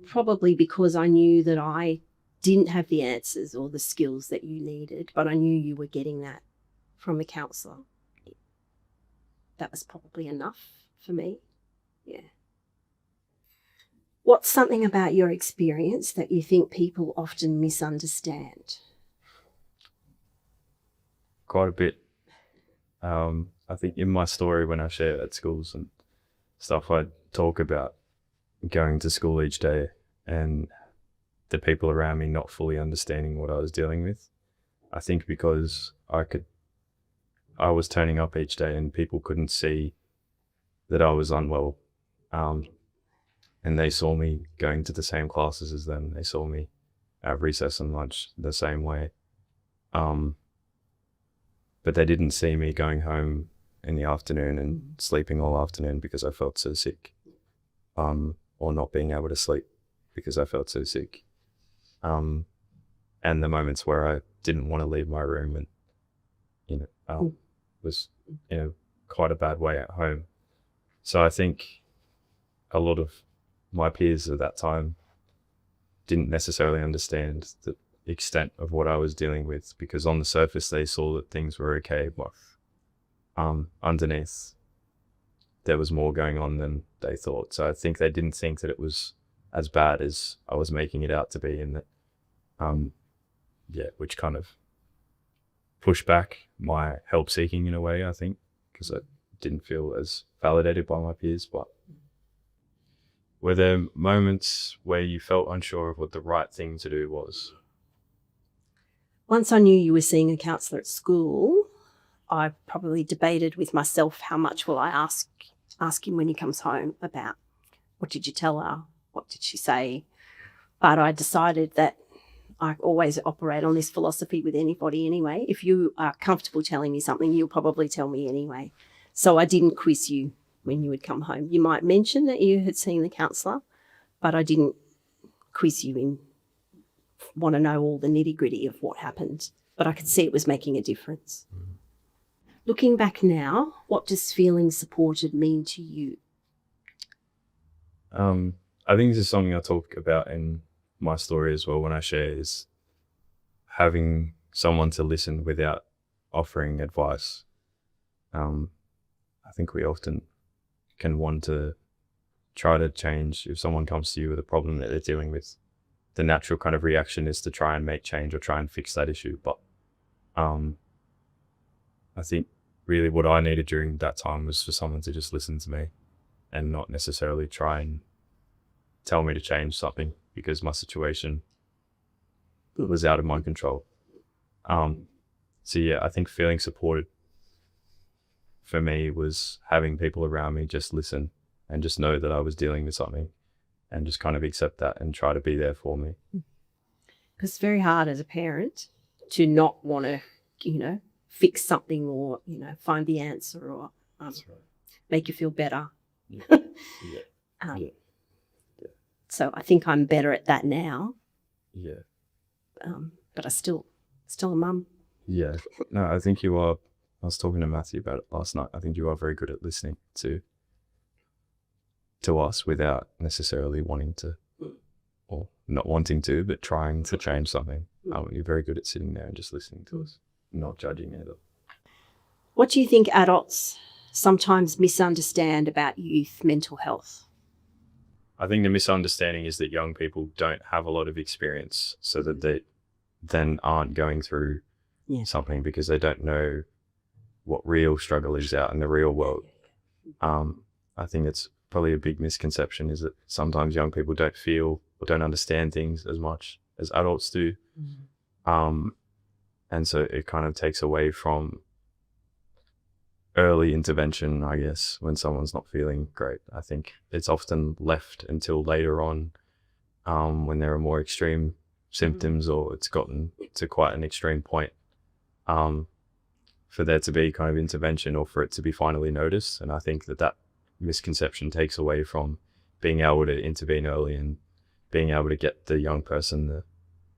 probably because I knew that I didn't have the answers or the skills that you needed, but I knew you were getting that from a counsellor. that was probably enough for me. Yeah. What's something about your experience that you think people often misunderstand? Quite a bit. I think in my story, when I share at schools and stuff, I talk about going to school each day and the people around me not fully understanding what I was dealing with. I think because I was turning up each day and people couldn't see that I was unwell. And they saw me going to the same classes as them. They saw me at recess and lunch the same way. But they didn't see me going home in the afternoon and sleeping all afternoon because I felt so sick, or not being able to sleep because I felt so sick. And the moments where I didn't want to leave my room and, was in a quite a bad way at home. So I think a lot of my peers at that time didn't necessarily understand the extent of what I was dealing with, because on the surface they saw that things were okay, but underneath there was more going on than they thought. So I think they didn't think that it was as bad as I was making it out to be, and that which kind of pushed back my help seeking in a way, I think, because I didn't feel as validated by my peers. But were there moments where you felt unsure of what the right thing to do was? Once I knew you were seeing a counsellor at school, I probably debated with myself, how much will I ask him when he comes home about, what did you tell her? What did she say? But I decided that I always operate on this philosophy with anybody anyway. If you are comfortable telling me something, you'll probably tell me anyway. So I didn't quiz you when you would come home. You might mention that you had seen the counsellor, but I didn't quiz you and want to know all the nitty-gritty of what happened. But I could see it was making a difference. Looking back now, what does feeling supported mean to you? I think this is something I talk about in my story as well when I share, is having someone to listen without offering advice. I think we often can want to try to change. If someone comes to you with a problem that they're dealing with, the natural kind of reaction is to try and make change or try and fix that issue. But I think really what I needed during that time was for someone to just listen to me and not necessarily try and tell me to change something, because my situation was out of my control. So yeah, I think feeling supported for me was having people around me just listen and just know that I was dealing with something, and just kind of accept that and try to be there for me. Because it's very hard as a parent to not want to, fix something or, find the answer or make you feel better. Yeah. So I think I'm better at that now. Yeah. But I still a mum. Yeah. No, I think you are. I was talking to Matthew about it last night. I think you are very good at listening to us without necessarily wanting to, or not wanting to, but trying to change something. You're very good at sitting there and just listening to us, not judging it. What do you think adults sometimes misunderstand about youth mental health? I think the misunderstanding is that young people don't have a lot of experience, so that they then aren't going through something because they don't know what real struggle is out in the real world. I think it's probably a big misconception, is that sometimes young people don't feel or don't understand things as much as adults do. And so it kind of takes away from early intervention, I guess, when someone's not feeling great. I think it's often left until later on, when there are more extreme symptoms or it's gotten to quite an extreme point, for there to be kind of intervention or for it to be finally noticed. And I think that misconception takes away from being able to intervene early and being able to get the young person the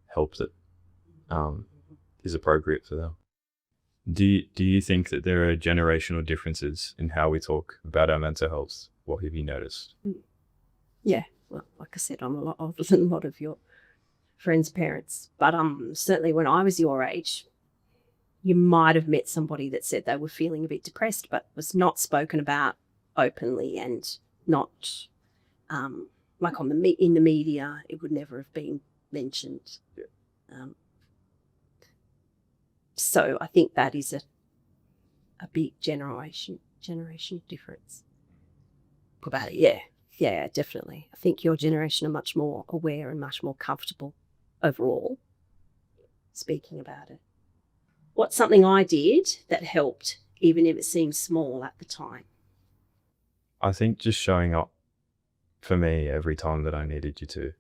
help that is appropriate for them. Do you think that there are generational differences in how we talk about our mental health? What have you noticed? Yeah, well, like I said, I'm a lot older than a lot of your friends' parents, but certainly when I was your age, you might have met somebody that said they were feeling a bit depressed, but was not spoken about openly and not like in the media. It would never have been mentioned. So I think that is a big generation difference about it. Yeah, definitely. I think your generation are much more aware and much more comfortable overall speaking about it. What's something I did that helped, even if it seemed small at the time? I think just showing up for me every time that I needed you to.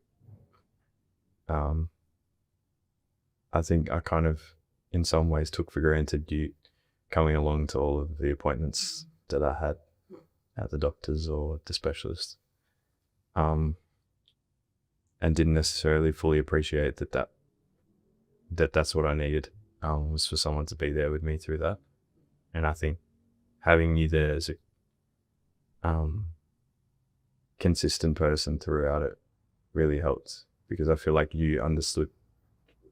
I think I kind of, in some ways, took for granted you coming along to all of the appointments that I had at the doctors or the specialist, and didn't necessarily fully appreciate that's what I needed, was for someone to be there with me through that. And I think having you there as a consistent person throughout it really helped, because I feel like you understood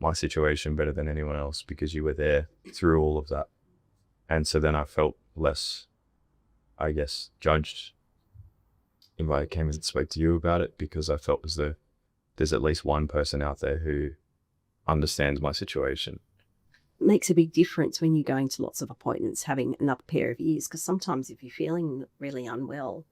my situation better than anyone else because you were there through all of that. And so then I felt less, I guess, judged if I came and spoke to you about it, because I felt as though there's at least one person out there who understands my situation. It makes a big difference when you're going to lots of appointments, having another pair of ears, because sometimes if you're feeling really unwell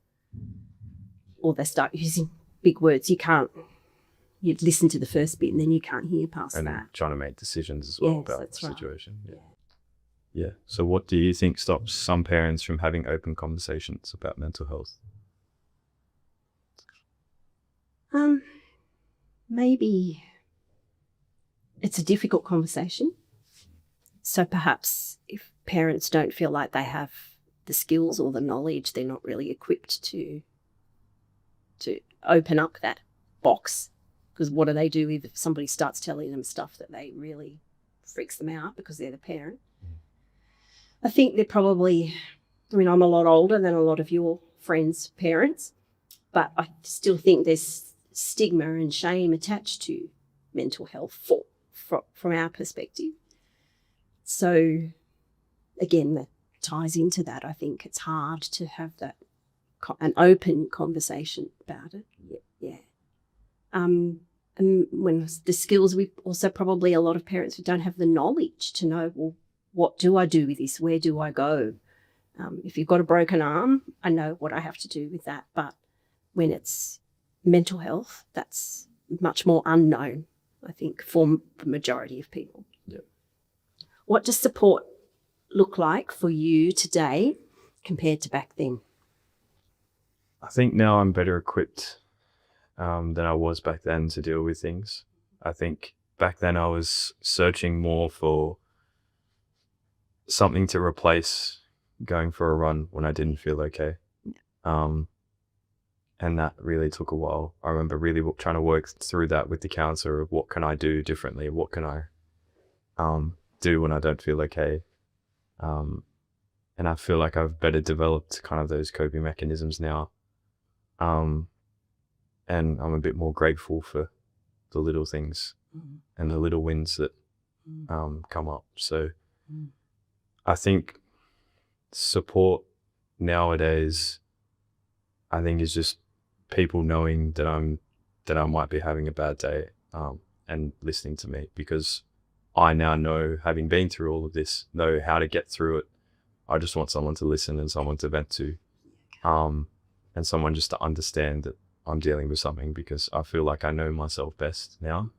or they start using big words, you listen to the first bit and then you can't hear past and that. Trying to make decisions as well Yes, about that's the right. situation. Yeah. So what do you think stops some parents from having open conversations about mental health? Maybe it's a difficult conversation. So perhaps if parents don't feel like they have the skills or the knowledge, they're not really equipped to open up that box. Because what do they do if somebody starts telling them stuff that they really freaks them out because they're the parent? I think they're probably, I'm a lot older than a lot of your friends' parents, but I still think there's stigma and shame attached to mental health from our perspective. So again, that ties into that. I think it's hard to have an open conversation about it. Yeah. And when the skills, we also probably a lot of parents who don't have the knowledge to know, well, what do I do with this? Where do I go? If you've got a broken arm, I know what I have to do with that. But when it's mental health, that's much more unknown, I think, for the majority of people. Yeah. What does support look like for you today compared to back then? I think now I'm better equipped than I was back then to deal with things. I think back then I was searching more for something to replace going for a run when I didn't feel okay. And that really took a while. I remember really trying to work through that with the counselor of what can I do differently? What can I do when I don't feel okay? And I feel like I've better developed kind of those coping mechanisms now. And I'm a bit more grateful for the little things and the little wins that come up. So I think support nowadays, I think, is just people knowing that I might be having a bad day and listening to me, because I now know, having been through all of this, know how to get through it. I just want someone to listen and someone to vent to, and someone just to understand that I'm dealing with something, because I feel like I know myself best now.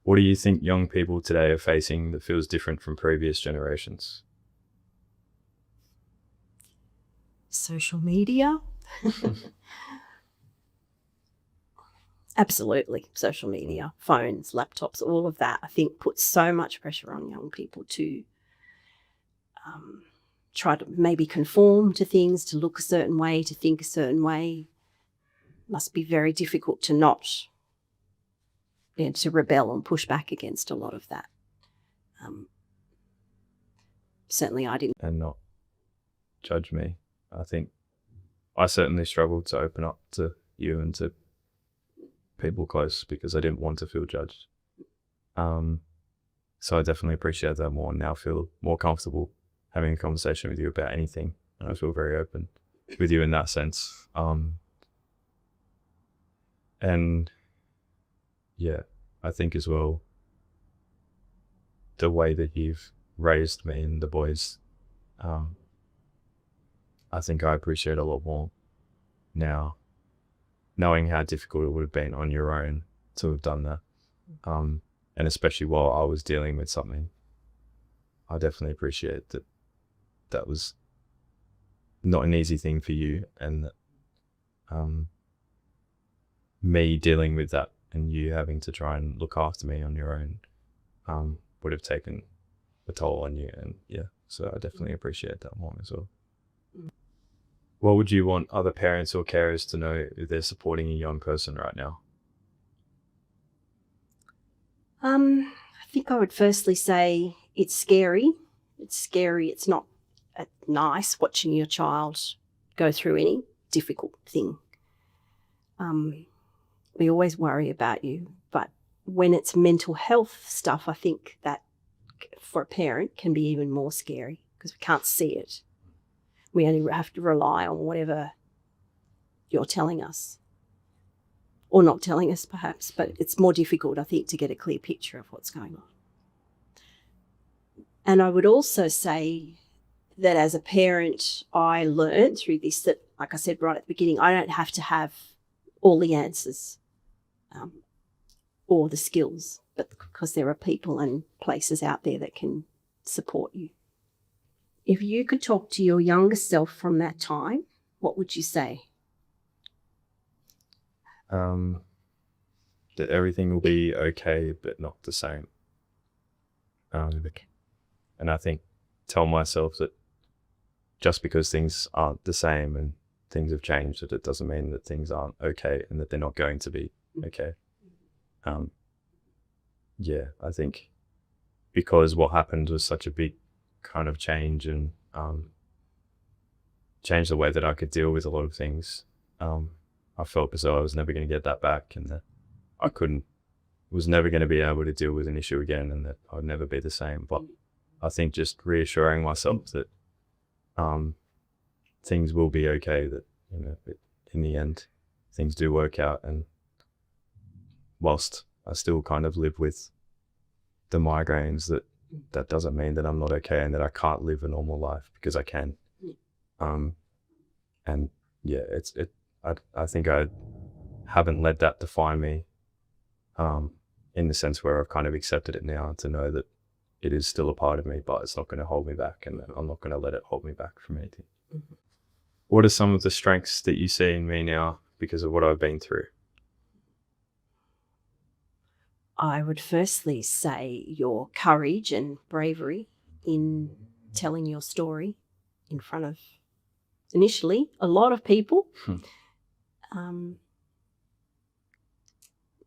What do you think young people today are facing that feels different from previous generations? Social media. Absolutely. Social media, phones, laptops, all of that, I think, puts so much pressure on young people to try to maybe conform to things, to look a certain way, to think a certain way. Must be very difficult to not, to rebel and push back against a lot of that. Certainly I didn't. And not judge me. I think I certainly struggled to open up to you and to people close because I didn't want to feel judged. So I definitely appreciate that more and now feel more comfortable having a conversation with you about anything. And I feel very open with you in that sense. And yeah, I think as well, the way that you've raised me and the boys, I think I appreciate a lot more now, knowing how difficult it would have been on your own to have done that. And especially while I was dealing with something, I definitely appreciate that that was not an easy thing for you, and that me dealing with that and you having to try and look after me on your own would have taken a toll on you. And yeah, so I definitely appreciate that more as well. What would you want other parents or carers to know if they're supporting a young person right now? I think I would firstly say it's scary. It's scary. It's not nice watching your child go through any difficult thing. We always worry about you, but when it's mental health stuff, I think that for a parent can be even more scary because we can't see it. We only have to rely on whatever you're telling us. Or not telling us, perhaps, but it's more difficult, I think, to get a clear picture of what's going on. And I would also say that as a parent, I learned through this that, like I said right at the beginning, I don't have to have all the answers or the skills, but because there are people and places out there that can support you. If you could talk to your younger self from that time, what would you say? That everything will be okay, but not the same. And I think tell myself that just because things aren't the same and things have changed, that it doesn't mean that things aren't okay and that they're not going to be okay. Yeah, I think because what happened was such a big kind of change and changed the way that I could deal with a lot of things. I felt as though I was never going to get that back, and that I was never going to be able to deal with an issue again, and that I'd never be the same. But I think just reassuring myself that things will be okay, that, you know, in the end, things do work out. And whilst I still kind of live with the migraines, that doesn't mean that I'm not okay and that I can't live a normal life, because I can. And yeah, I think I haven't let that define me, in the sense where I've kind of accepted it now to know that it is still a part of me, but it's not going to hold me back, and I'm not going to let it hold me back from anything. Mm-hmm. What are some of the strengths that you see in me now because of what I've been through? I would firstly say your courage and bravery in telling your story in front of, initially, a lot of people.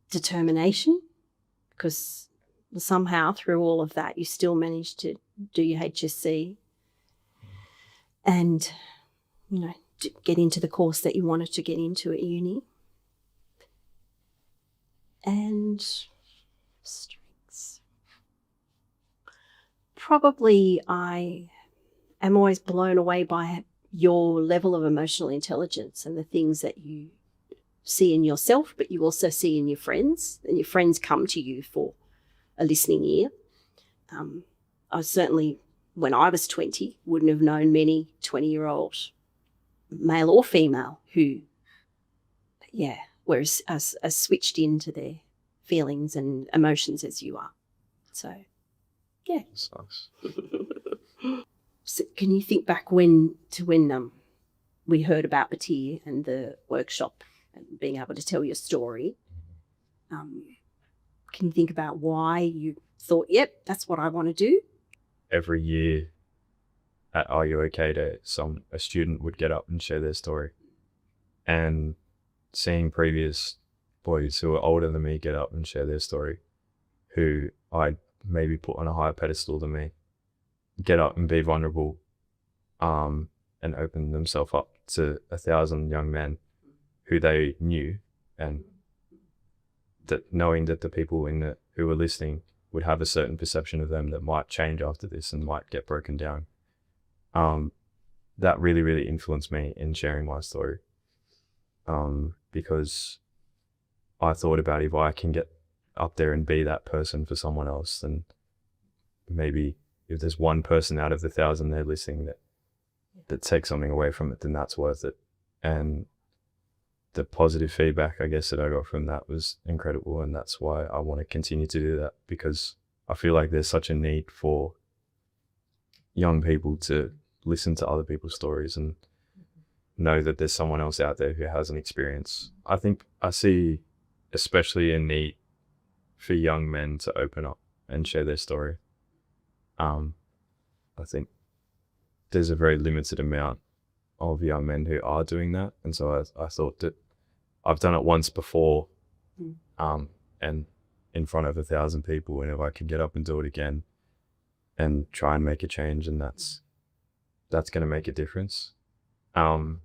Determination, because somehow through all of that you still managed to do your HSC and, you know, get into the course that you wanted to get into at uni. And strengths. Probably I am always blown away by your level of emotional intelligence and the things that you see in yourself, but you also see in your friends, and your friends come to you for a listening ear. I certainly, when I was 20, wouldn't have known many 20-year-old male or female who, were as switched into their feelings and emotions as you are. So, yeah. That's nice. So can you think back when we heard about batyr and the workshop and being able to tell your story? Can you think about why you thought, yep, that's what I want to do? Every year at Are You OK Day, a student would get up and share their story. And seeing previous boys who are older than me get up and share their story, who I'd maybe put on a higher pedestal than me, get up and be vulnerable, and open themselves up to 1,000 young men who they knew, and that knowing that the people who were listening would have a certain perception of them that might change after this and might get broken down. That really, really influenced me in sharing my story. Because I thought about if I can get up there and be that person for someone else, then maybe if there's one person out of the 1,000 there listening that takes something away from it, then that's worth it. And the positive feedback, I guess, that I got from that was incredible. And that's why I want to continue to do that, because I feel like there's such a need for young people to listen to other people's stories and know that there's someone else out there who has an experience. I think I see especially a need for young men to open up and share their story. I think there's a very limited amount of young men who are doing that. And so I thought that I've done it once before, and in front of 1,000 people, and if I can get up and do it again and try and make a change, and that's going to make a difference. And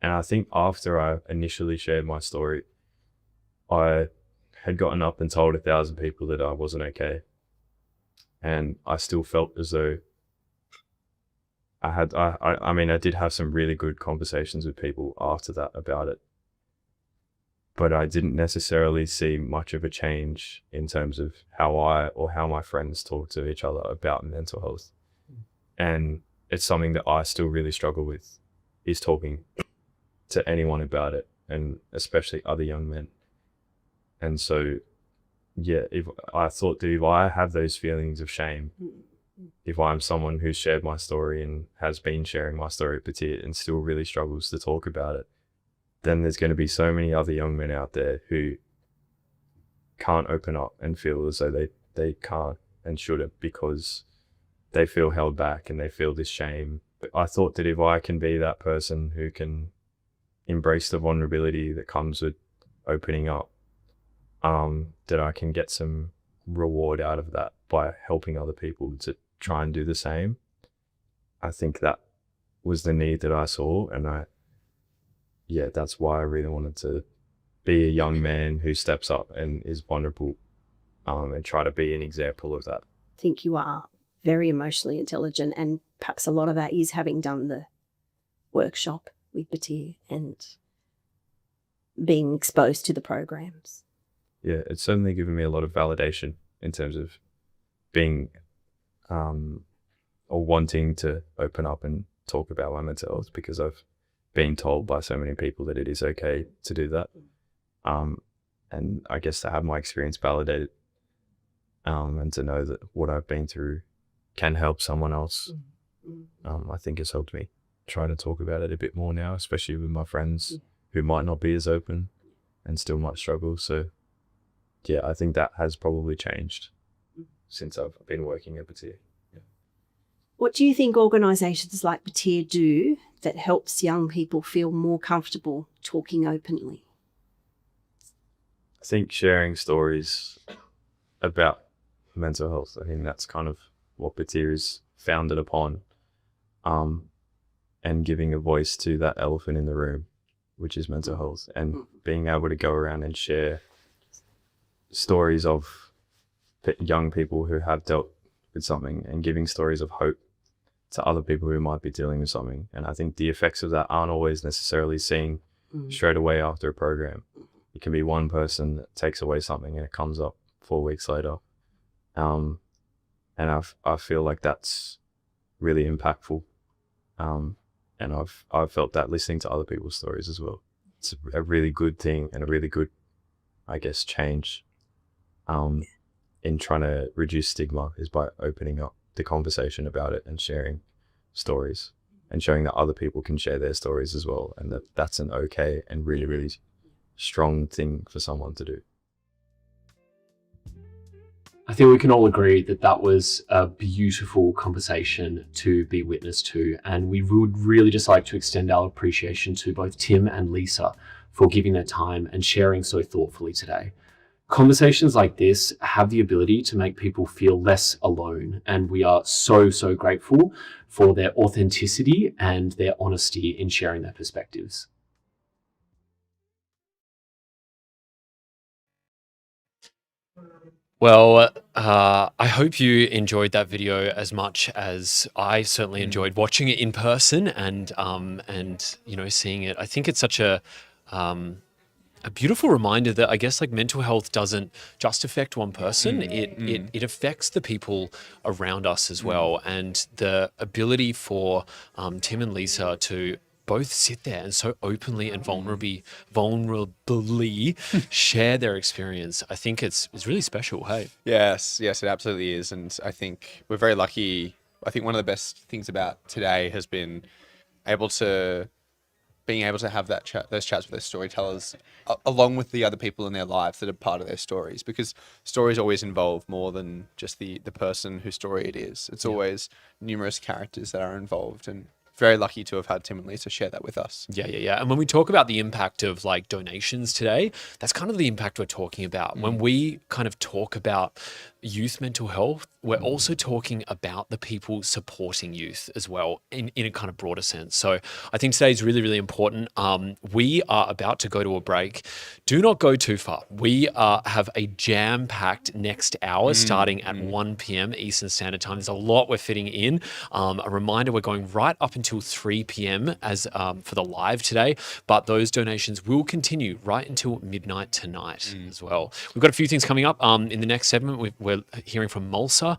I think after I initially shared my story, I had gotten up and told 1,000 people that I wasn't okay. And I still felt as though I did have some really good conversations with people after that about it. But I didn't necessarily see much of a change in terms of how I or how my friends talk to each other about mental health. And it's something that I still really struggle with, is talking to anyone about it, and especially other young men. And so, yeah, if I thought that if I have those feelings of shame, if I'm someone who's shared my story and has been sharing my story at Batyr and still really struggles to talk about it, then there's going to be so many other young men out there who can't open up and feel as though they can't and shouldn't, because they feel held back and they feel this shame. But I thought that if I can be that person who can embrace the vulnerability that comes with opening up, that I can get some reward out of that by helping other people to try and do the same. I think that was the need that I saw, and that's why I really wanted to be a young man who steps up and is vulnerable, and try to be an example of that. I think you are very emotionally intelligent, and perhaps a lot of that is having done the workshop with Batyr and being exposed to the programs. Yeah, it's certainly given me a lot of validation in terms of being or wanting to open up and talk about my mental health, because I've been told by so many people that it is okay to do that. And I guess to have my experience validated, and to know that what I've been through can help someone else, I think has helped me try to talk about it a bit more now, especially with my friends who might not be as open and still might struggle. So yeah, I think that has probably changed since I've been working at Batyr. What do you think organisations like Batyr do that helps young people feel more comfortable talking openly? I think sharing stories about mental health, I think that's kind of what Batyr is founded upon, and giving a voice to that elephant in the room, which is mental health, and being able to go around and share stories of young people who have dealt with something, and giving stories of hope to other people who might be dealing with something. And I think the effects of that aren't always necessarily seen straight away after a program. It can be one person that takes away something and it comes up 4 weeks later. And I feel like that's really impactful. And I've felt that listening to other people's stories as well. It's a really good thing, and a really good, I guess, change in trying to reduce stigma, is by opening up the conversation about it and sharing stories and showing that other people can share their stories as well, and that that's an okay and really, really strong thing for someone to do. I think we can all agree that that was a beautiful conversation to be witness to, and we would really just like to extend our appreciation to both Tim and Lisa for giving their time and sharing so thoughtfully today. Conversations like this have the ability to make people feel less alone, and we are so, so grateful for their authenticity and their honesty in sharing their perspectives. Well, I hope you enjoyed that video as much as I certainly enjoyed watching it in person and seeing it. I think it's such a beautiful reminder that I guess like mental health doesn't just affect one person. It affects the people around us as well, and the ability for Tim and Lisa to both sit there and so openly and vulnerably share their experience. I think it's really special. Hey. Yes, it absolutely is. And I think we're very lucky. I think one of the best things about today has been being able to have those chats with those storytellers, along with the other people in their lives that are part of their stories, because stories always involve more than just the person whose story it is. It's always numerous characters that are involved, and very lucky to have had Tim and Lisa share that with us. Yeah. And when we talk about the impact of like donations today, that's kind of the impact we're talking about. When we kind of talk about youth mental health, we're also talking about the people supporting youth as well in a kind of broader sense. So I think today is really, really important. We are about to go to a break. Do not go too far. We have a jam-packed next hour starting at 1 p.m. Eastern Standard Time. There's a lot we're fitting in. A reminder, we're going right up until 3 p.m. as for the live today, but those donations will continue right until midnight tonight as well. We've got a few things coming up. In the next segment, we're hearing from Malsa,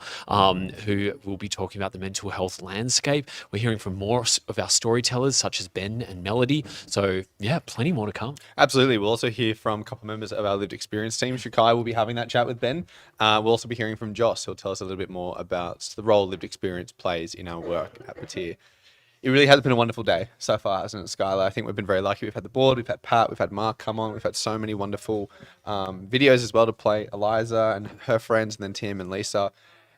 who will be talking about the mental health landscape. We're hearing from more of our storytellers, such as Ben and Melody. So yeah, plenty more to come. Absolutely. We'll also hear from a couple of members of our lived experience team. Shakai will be having that chat with Ben. We'll also be hearing from Joss, who'll tell us a little bit more about the role lived experience plays in our work at batyr. It really has been a wonderful day so far, hasn't it, Skylar? I think we've been very lucky. We've had the board, we've had Pat, we've had Mark come on, we've had so many wonderful videos as well to play Eliza and her friends, and then Tim and Lisa.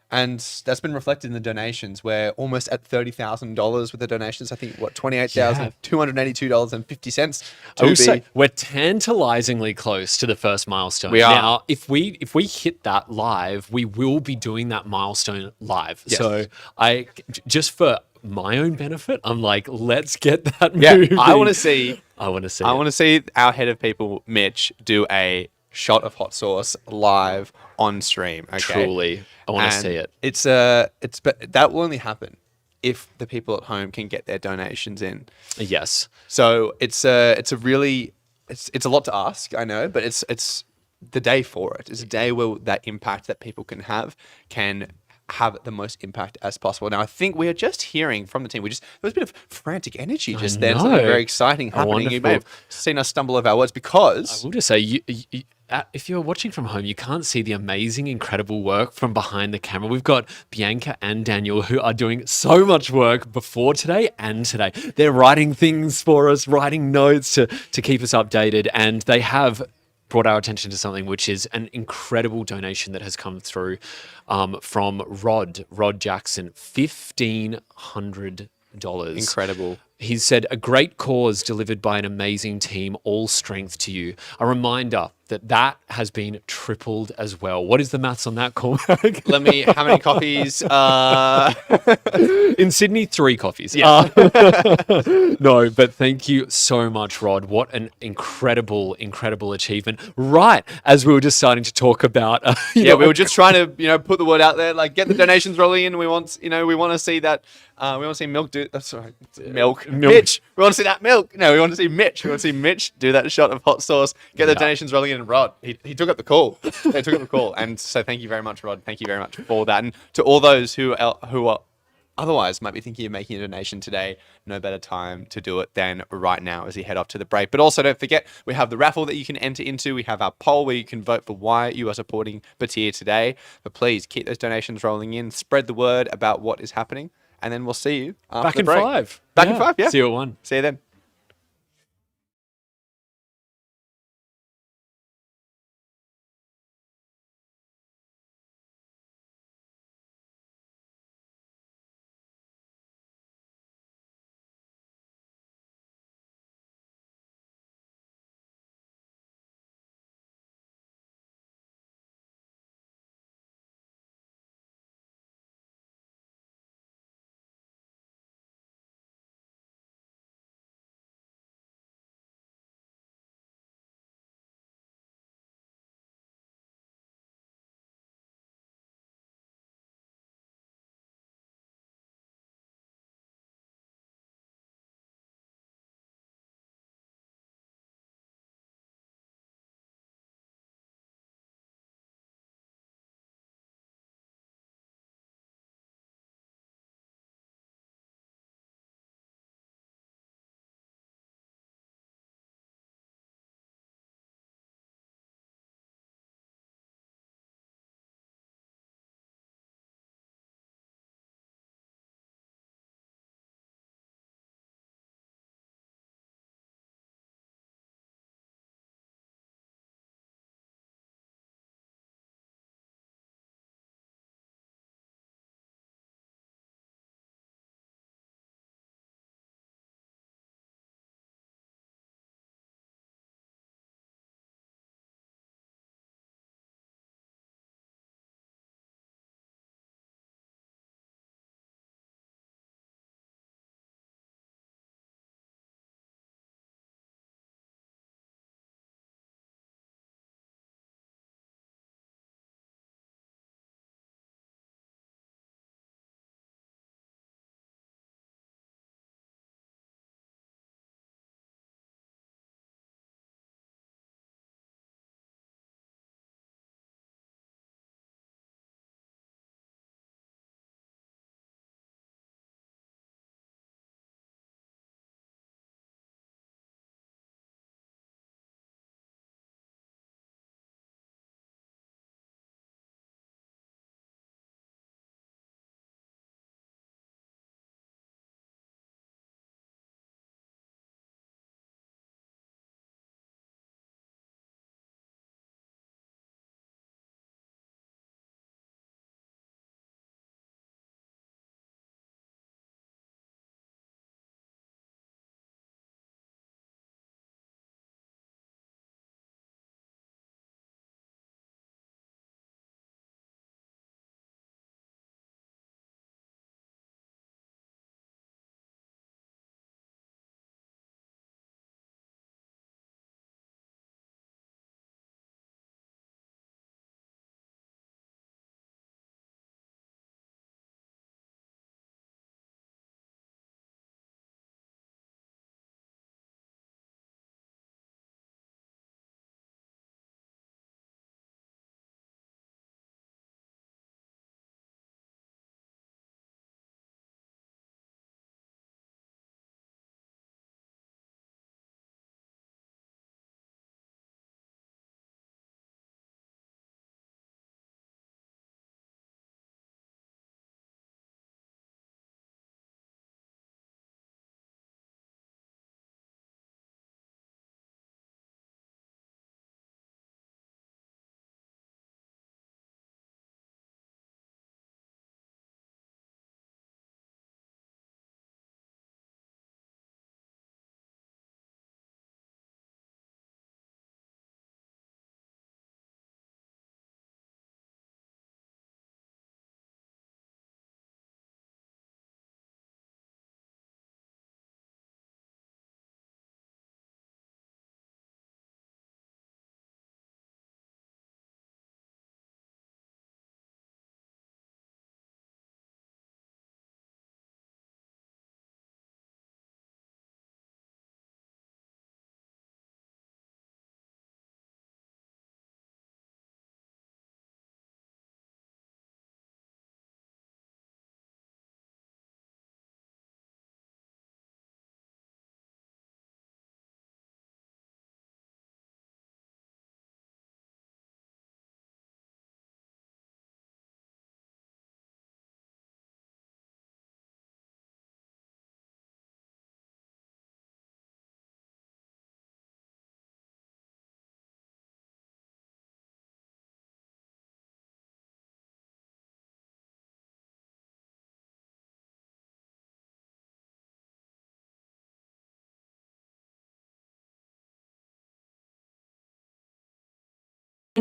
And that's been reflected in the donations. We're almost at $30,000 with the donations. I think, $28,282.50. I will say we're tantalizingly close to the first milestone. We are. Now, if we hit that live, we will be doing that milestone live. Yes. So just for my own benefit, I'm like, let's get that moving. I want to see our head of people, Mitch, do a shot of hot sauce live on stream. Okay? Truly, I want to see it. But that will only happen if the people at home can get their donations in. Yes. So it's a lot to ask, I know, but it's the day for it. It's a day where that impact that people can have the most impact as possible. Now, I think we are just hearing from the team. There was a bit of frantic energy just then. Something very exciting happening. You may have seen us stumble over our words because... I will just say, if you're watching from home, you can't see the amazing, incredible work from behind the camera. We've got Bianca and Daniel who are doing so much work before today and today. They're writing things for us, writing notes to keep us updated, and they have brought our attention to something which is an incredible donation that has come through from Rod Jackson, $1,500. Incredible. He said, "A great cause delivered by an amazing team, all strength to you." A reminder that has been tripled as well. What is the maths on that, Cormac? How many coffees? In Sydney, 3 coffees. Yeah. No, but thank you so much, Rod. What an incredible achievement. Right, as we were just starting to talk about... we were just trying to, put the word out there, like get the donations rolling in. We want to see that... we want to see Milk do... Milk. Mitch. We want to see that Milk. No, we want to see Mitch. We want to see Mitch do that shot of hot sauce, get the donations rolling in. And Rod, he took up the call. They took up the call. And so thank you very much, Rod. Thank you very much for that. And to all those who are otherwise might be thinking of making a donation today, no better time to do it than right now as you head off to the break. But also don't forget, we have the raffle that you can enter into. We have our poll where you can vote for why you are supporting batyr today. But please keep those donations rolling in. Spread the word about what is happening. And then we'll see you after the break. Back in 5, yeah. See you at 1. See you then.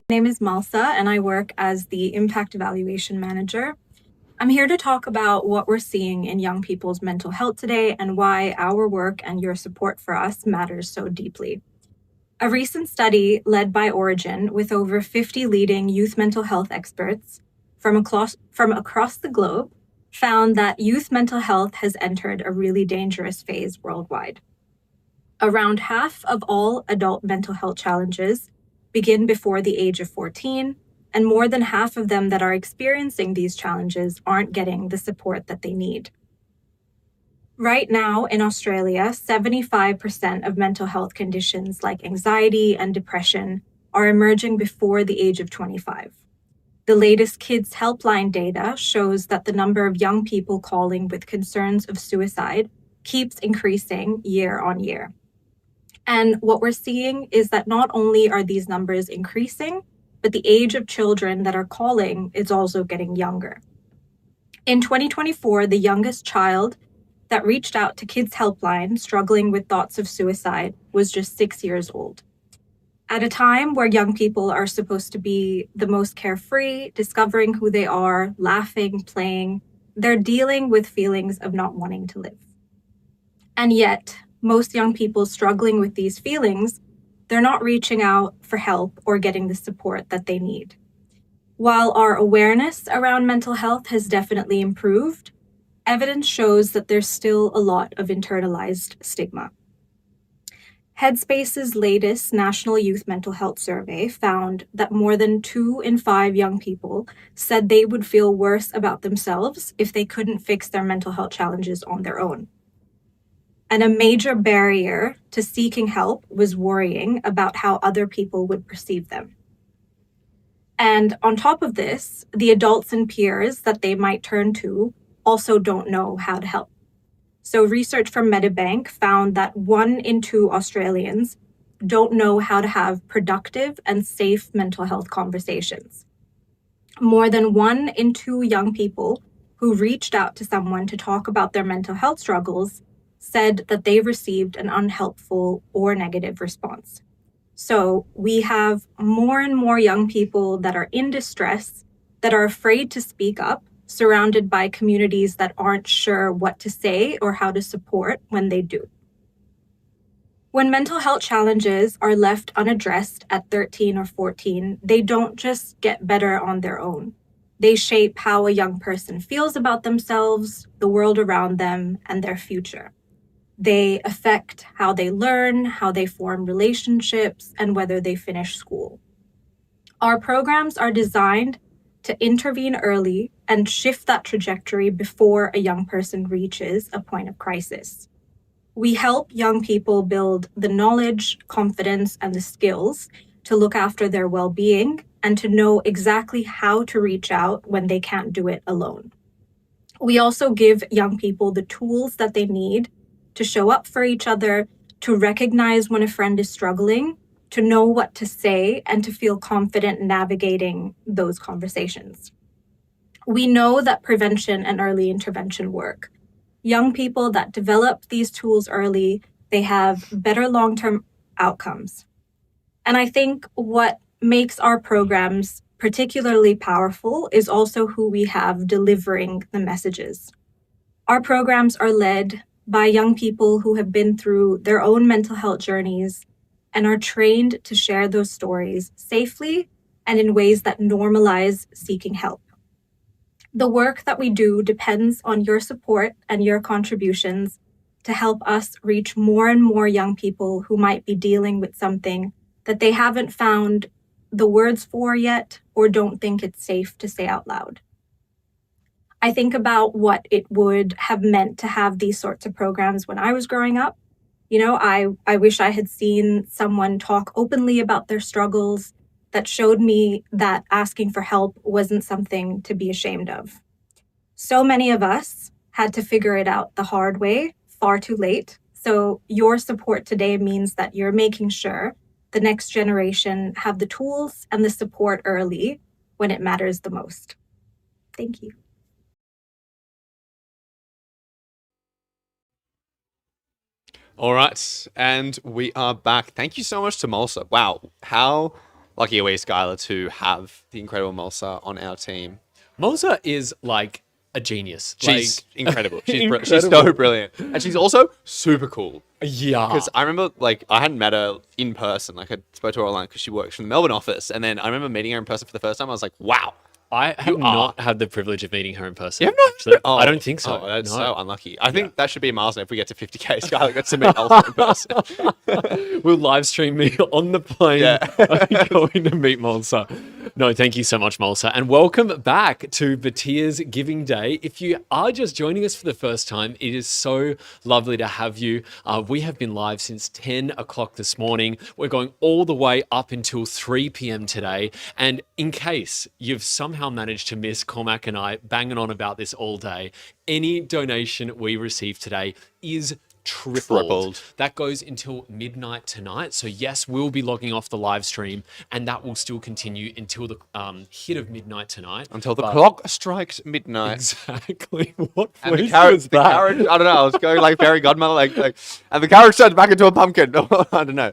name is Malsa, and I work as the Impact Evaluation Manager. I'm here to talk about what we're seeing in young people's mental health today and why our work and your support for us matters so deeply. A recent study led by Origin with over 50 leading youth mental health experts from across the globe found that youth mental health has entered a really dangerous phase worldwide. Around half of all adult mental health challenges begin before the age of 14, and more than half of them that are experiencing these challenges aren't getting the support that they need. Right now in Australia, 75% of mental health conditions like anxiety and depression are emerging before the age of 25. The latest Kids Helpline data shows that the number of young people calling with concerns of suicide keeps increasing year on year. And what we're seeing is that not only are these numbers increasing, but the age of children that are calling is also getting younger. In 2024, the youngest child that reached out to Kids Helpline struggling with thoughts of suicide was just 6 years old. At a time where young people are supposed to be the most carefree, discovering who they are, laughing, playing, they're dealing with feelings of not wanting to live. And yet, most young people struggling with these feelings, they're not reaching out for help or getting the support that they need. While our awareness around mental health has definitely improved, evidence shows that there's still a lot of internalized stigma. Headspace's latest National Youth Mental Health Survey found that more than 2 in 5 young people said they would feel worse about themselves if they couldn't fix their mental health challenges on their own. And a major barrier to seeking help was worrying about how other people would perceive them. And on top of this, the adults and peers that they might turn to also don't know how to help. So research from Medibank found that 1 in 2 Australians don't know how to have productive and safe mental health conversations. More than 1 in 2 young people who reached out to someone to talk about their mental health struggles said that they received an unhelpful or negative response. So we have more and more young people that are in distress, that are afraid to speak up, surrounded by communities that aren't sure what to say or how to support when they do. When mental health challenges are left unaddressed at 13 or 14, they don't just get better on their own. They shape how a young person feels about themselves, the world around them, and their future. They affect how they learn, how they form relationships, and whether they finish school. Our programs are designed to intervene early and shift that trajectory before a young person reaches a point of crisis. We help young people build the knowledge, confidence, and the skills to look after their well-being and to know exactly how to reach out when they can't do it alone. We also give young people the tools that they need to show up for each other, to recognize when a friend is struggling, to know what to say, and to feel confident navigating those conversations. We know that prevention and early intervention work. Young people that develop these tools early, they have better long-term outcomes. And I think what makes our programs particularly powerful is also who we have delivering the messages. Our programs are led by young people who have been through their own mental health journeys and are trained to share those stories safely and in ways that normalize seeking help. The work that we do depends on your support and your contributions to help us reach more and more young people who might be dealing with something that they haven't found the words for yet or don't think it's safe to say out loud. I think about what it would have meant to have these sorts of programs when I was growing up. You know, I wish I had seen someone talk openly about their struggles that showed me that asking for help wasn't something to be ashamed of. So many of us had to figure it out the hard way, far too late. So your support today means that you're making sure the next generation have the tools and the support early when it matters the most. Thank you. All right, and we are back. Thank you so much to Malsa. Wow, how lucky are we, Skylar, to have the incredible Malsa on our team. Malsa is like a genius. She's incredible. She's incredible. so brilliant. And she's also super cool. Yeah. Because I remember, like, I hadn't met her in person. Like, I spoke to her online because she works from the Melbourne office. And then I remember meeting her in person for the first time. I was like, wow. I have not had the privilege of meeting her in person. You have not? Actually. Oh, I don't think so. Oh, that's No. so unlucky. I think that should be a milestone if we get to 50K. Skylar gets to meet Malsa in person. We'll live stream me on the plane going to meet Malsa. No, thank you so much, Malsa. And welcome back to Batyr's Giving Day. If you are just joining us for the first time, it is so lovely to have you. We have been live since 10 o'clock this morning. We're going all the way up until 3 p.m. today. And in case you've somehow managed to miss Cormac and I banging on about this all day, any donation we receive today is tripled. That goes until midnight tonight. So yes, we'll be logging off the live stream, and that will still continue until the hit of midnight tonight. Until the clock strikes midnight. Exactly. What and voice the carrot, was the that? carrot, I don't know. I was going like fairy godmother, like, and the carrot turns back into a pumpkin. I don't know.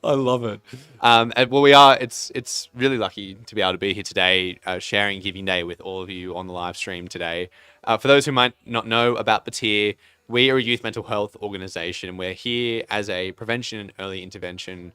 I love it. And well, we are. It's really lucky to be able to be here today, sharing Giving Day with all of you on the live stream today. For those who might not know about Batyr, we are a youth mental health organisation. We're here as a prevention and early intervention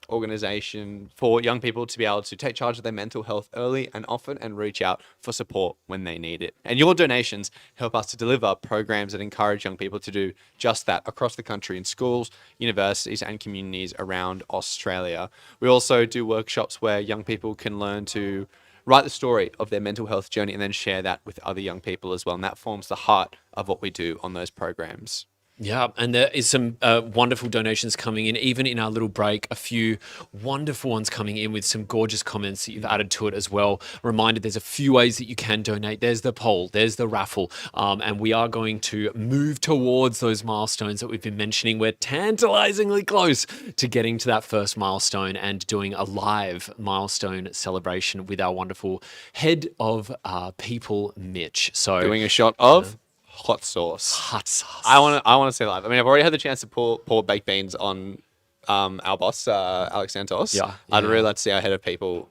organisation for young people to be able to take charge of their mental health early and often and reach out for support when they need it. And your donations help us to deliver programs that encourage young people to do just that across the country in schools, universities and communities around Australia. We also do workshops where young people can learn to write the story of their mental health journey and then share that with other young people as well. And that forms the heart of what we do on those programs. Yeah, and there is some wonderful donations coming in, even in our little break, a few wonderful ones coming in with some gorgeous comments that you've added to it as well. Reminded there's a few ways that you can donate. There's the poll, there's the raffle, and we are going to move towards those milestones that we've been mentioning. We're tantalizingly close to getting to that first milestone and doing a live milestone celebration with our wonderful head of people, Mitch. So doing a shot of hot sauce. Hot sauce. I want to say live. I mean, I've already had the chance to pour baked beans on our boss, Alex Santos. Yeah. I'd really like to see our head of people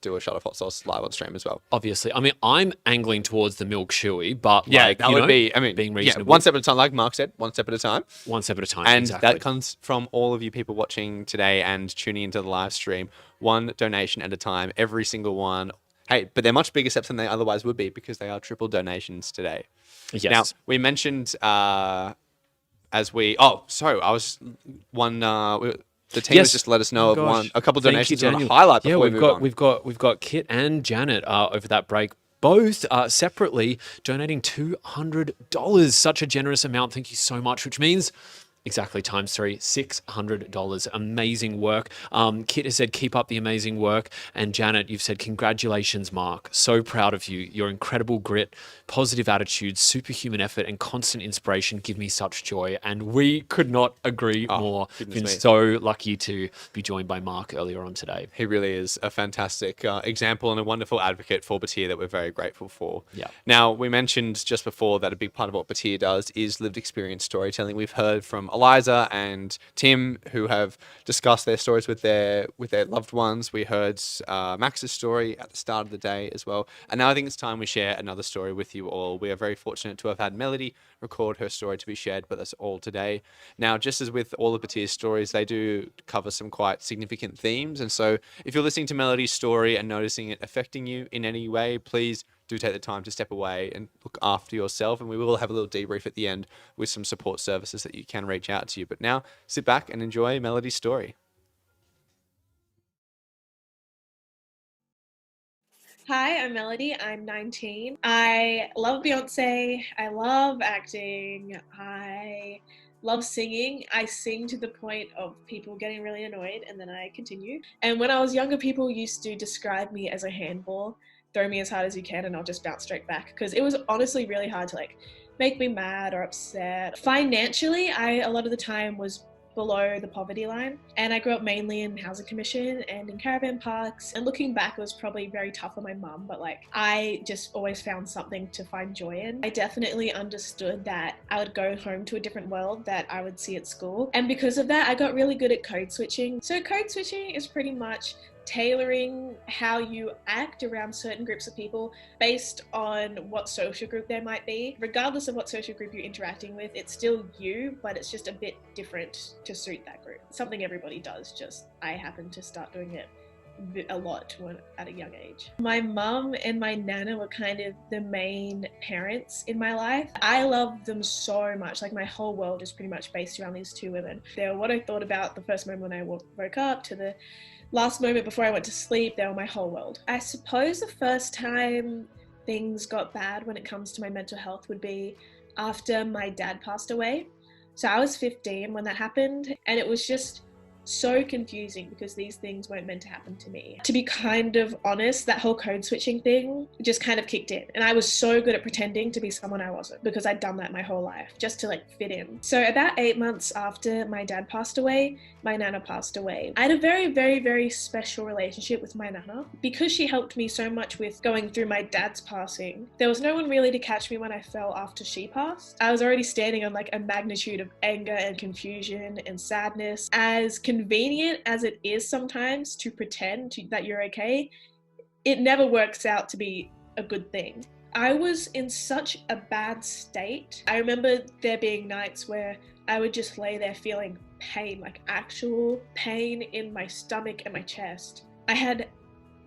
do a shot of hot sauce live on stream as well. Obviously. I mean, I'm angling towards the milk shoey, but Yeah, like, that you would know, be, I mean, being yeah, reasonable. one step at a time, like Mark said, one step at a time. One step at a time, And exactly. that comes from all of you people watching today and tuning into the live stream. One donation at a time, every single one. Hey, but they're much bigger steps than they otherwise would be because they are triple donations today. Yes. Now, we mentioned I was one. The team has just let us know of a couple of donations on a highlight before we move on. We've got Kit and Janet over that break. Both separately donating $200. Such a generous amount. Thank you so much, which means exactly times three, $600. Amazing work. Kit has said, keep up the amazing work. And Janet, you've said, congratulations, Mark. So proud of you. Your incredible grit, positive attitude, superhuman effort, and constant inspiration give me such joy. And we could not agree more. Been so lucky to be joined by Mark earlier on today. He really is a fantastic example and a wonderful advocate for Batyr that we're very grateful for. Yeah. Now, we mentioned just before that a big part of what Batyr does is lived experience storytelling. We've heard from Eliza and Tim, who have discussed their stories with their loved ones. We heard Max's story at the start of the day as well. And now I think it's time we share another story with you all. We are very fortunate to have had Melody record her story to be shared with us all today. Now, just as with all of Batyr's stories, they do cover some quite significant themes. And so if you're listening to Melody's story and noticing it affecting you in any way, please do take the time to step away and look after yourself. And we will have a little debrief at the end with some support services that you can reach out to you. But now sit back and enjoy Melody's story. Hi, I'm Melody. I'm 19. I love Beyonce. I love acting. I love singing. I sing to the point of people getting really annoyed, and then I continue. And when I was younger, people used to describe me as a handball. Throw me as hard as you can and I'll just bounce straight back, because it was honestly really hard to make me mad or upset. Financially, I a lot of the time was below the poverty line, and I grew up mainly in housing commission and in caravan parks, and looking back it was probably very tough on my mum, but I just always found something to find joy in. I definitely understood that I would go home to a different world that I would see at school, and because of that I got really good at code switching. So code switching is pretty much tailoring how you act around certain groups of people based on what social group there might be. Regardless of what social group you're interacting with, it's still you, but it's just a bit different to suit that group. Something everybody does, just I happen to start doing it a lot at a young age. My mum and my nana were kind of the main parents in my life. I love them so much. Like, my whole world is pretty much based around these two women. They were what I thought about the first moment when I woke up to the last moment before I went to sleep. They were my whole world. I suppose the first time things got bad when it comes to my mental health would be after my dad passed away. So I was 15 when that happened, and it was just so confusing because these things weren't meant to happen to me. To be kind of honest, that whole code switching thing just kind of kicked in, and I was so good at pretending to be someone I wasn't because I'd done that my whole life just to like fit in. So about 8 months after my dad passed away, my nana passed away. I had a very, very, very special relationship with my nana because she helped me so much with going through my dad's passing. There was no one really to catch me when I fell after she passed. I was already standing on like a magnitude of anger and confusion and sadness. As convenient as it is sometimes to pretend that you're okay, it never works out to be a good thing. I was in such a bad state. I remember there being nights where I would just lay there feeling pain, like actual pain in my stomach and my chest. I had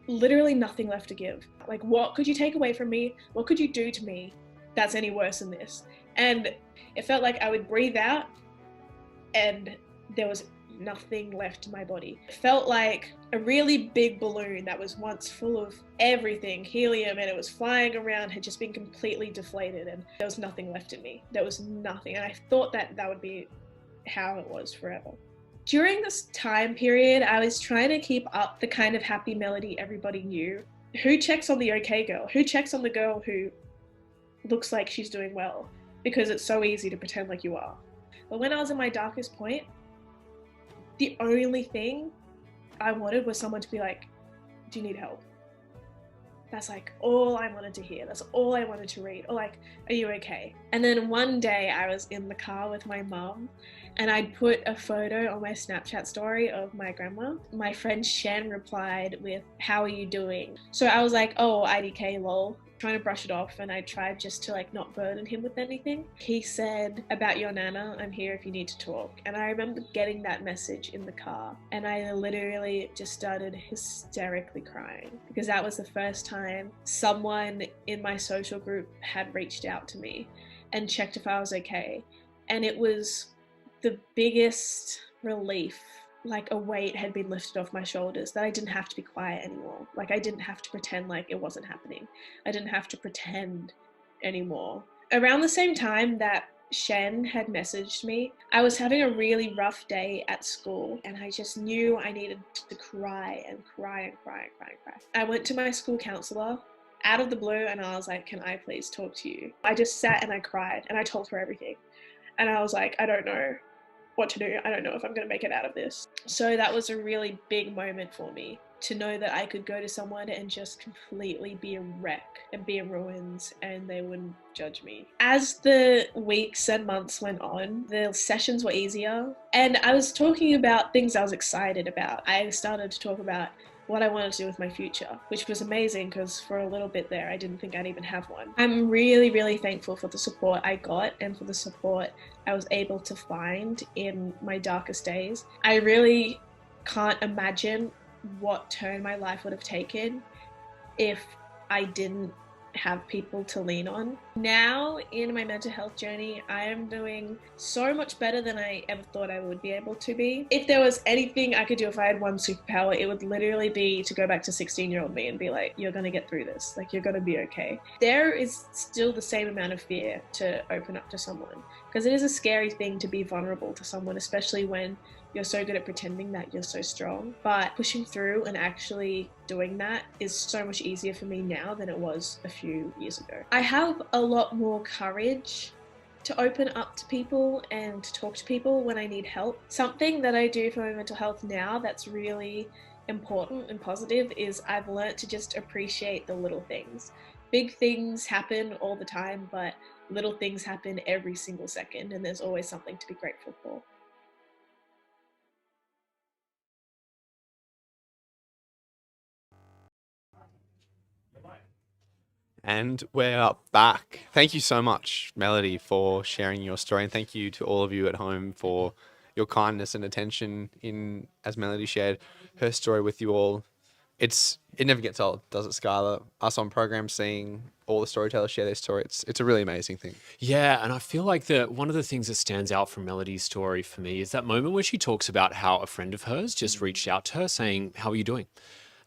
literally nothing left to give. Like, what could you take away from me? What could you do to me that's any worse than this? And it felt like I would breathe out and there was nothing left in my body. It felt like a really big balloon that was once full of everything, helium, and it was flying around, had just been completely deflated, and there was nothing left in me. There was nothing, and I thought that would be how it was forever. During this time period, I was trying to keep up the kind of happy melody everybody knew. Who checks on the okay girl? Who checks on the girl who looks like she's doing well? Because it's so easy to pretend like you are. But when I was at my darkest point, the only thing I wanted was someone to be like, do you need help? That's like all I wanted to hear. That's all I wanted to read. Or like, are you okay? And then one day I was in the car with my mum and I'd put a photo on my Snapchat story of my grandma. My friend Shen replied with, how are you doing? So I was like, oh, IDK lol. Trying to brush it off, and I tried just to like not burden him with anything. He said, about your nana, I'm here if you need to talk. And I remember getting that message in the car and I literally just started hysterically crying because that was the first time someone in my social group had reached out to me and checked if I was okay. And it was the biggest relief. Like a weight had been lifted off my shoulders, that I didn't have to be quiet anymore. Like I didn't have to pretend like it wasn't happening. I didn't have to pretend anymore. Around the same time that Shen had messaged me, I was having a really rough day at school and I just knew I needed to cry and cry and cry and cry and cry. I went to my school counselor out of the blue and I was like, can I please talk to you? I just sat and I cried and I told her everything. And I was like, I don't know what to do. I don't know if I'm going to make it out of this. So that was a really big moment for me, to know that I could go to someone and just completely be a wreck and be in ruins and they wouldn't judge me. As the weeks and months went on, the sessions were easier and I was talking about things I was excited about. I started to talk about what I wanted to do with my future, which was amazing because for a little bit there I didn't think I'd even have one. I'm really, really thankful for the support I got and for the support I was able to find in my darkest days. I really can't imagine what turn my life would have taken if I didn't have people to lean on. Now in my mental health journey, I am doing so much better than I ever thought I would be able to be. If there was anything I could do, if I had one superpower, it would literally be to go back to 16-year-old me and be like, you're gonna get through this, like you're gonna be okay. There is still the same amount of fear to open up to someone because it is a scary thing to be vulnerable to someone, especially when you're so good at pretending that you're so strong. But pushing through and actually doing that is so much easier for me now than it was a few years ago. I have a lot more courage to open up to people and to talk to people when I need help. Something that I do for my mental health now that's really important and positive is I've learned to just appreciate the little things. Big things happen all the time, but little things happen every single second, and there's always something to be grateful for. And we're back. Thank you so much, Melody, for sharing your story. And thank you to all of you at home for your kindness and attention as Melody shared her story with you all. It never gets old, does it, Skylar? Us on program seeing all the storytellers share their story. It's a really amazing thing. Yeah, and I feel like one of the things that stands out from Melody's story for me is that moment where she talks about how a friend of hers just reached out to her saying, "How are you doing?"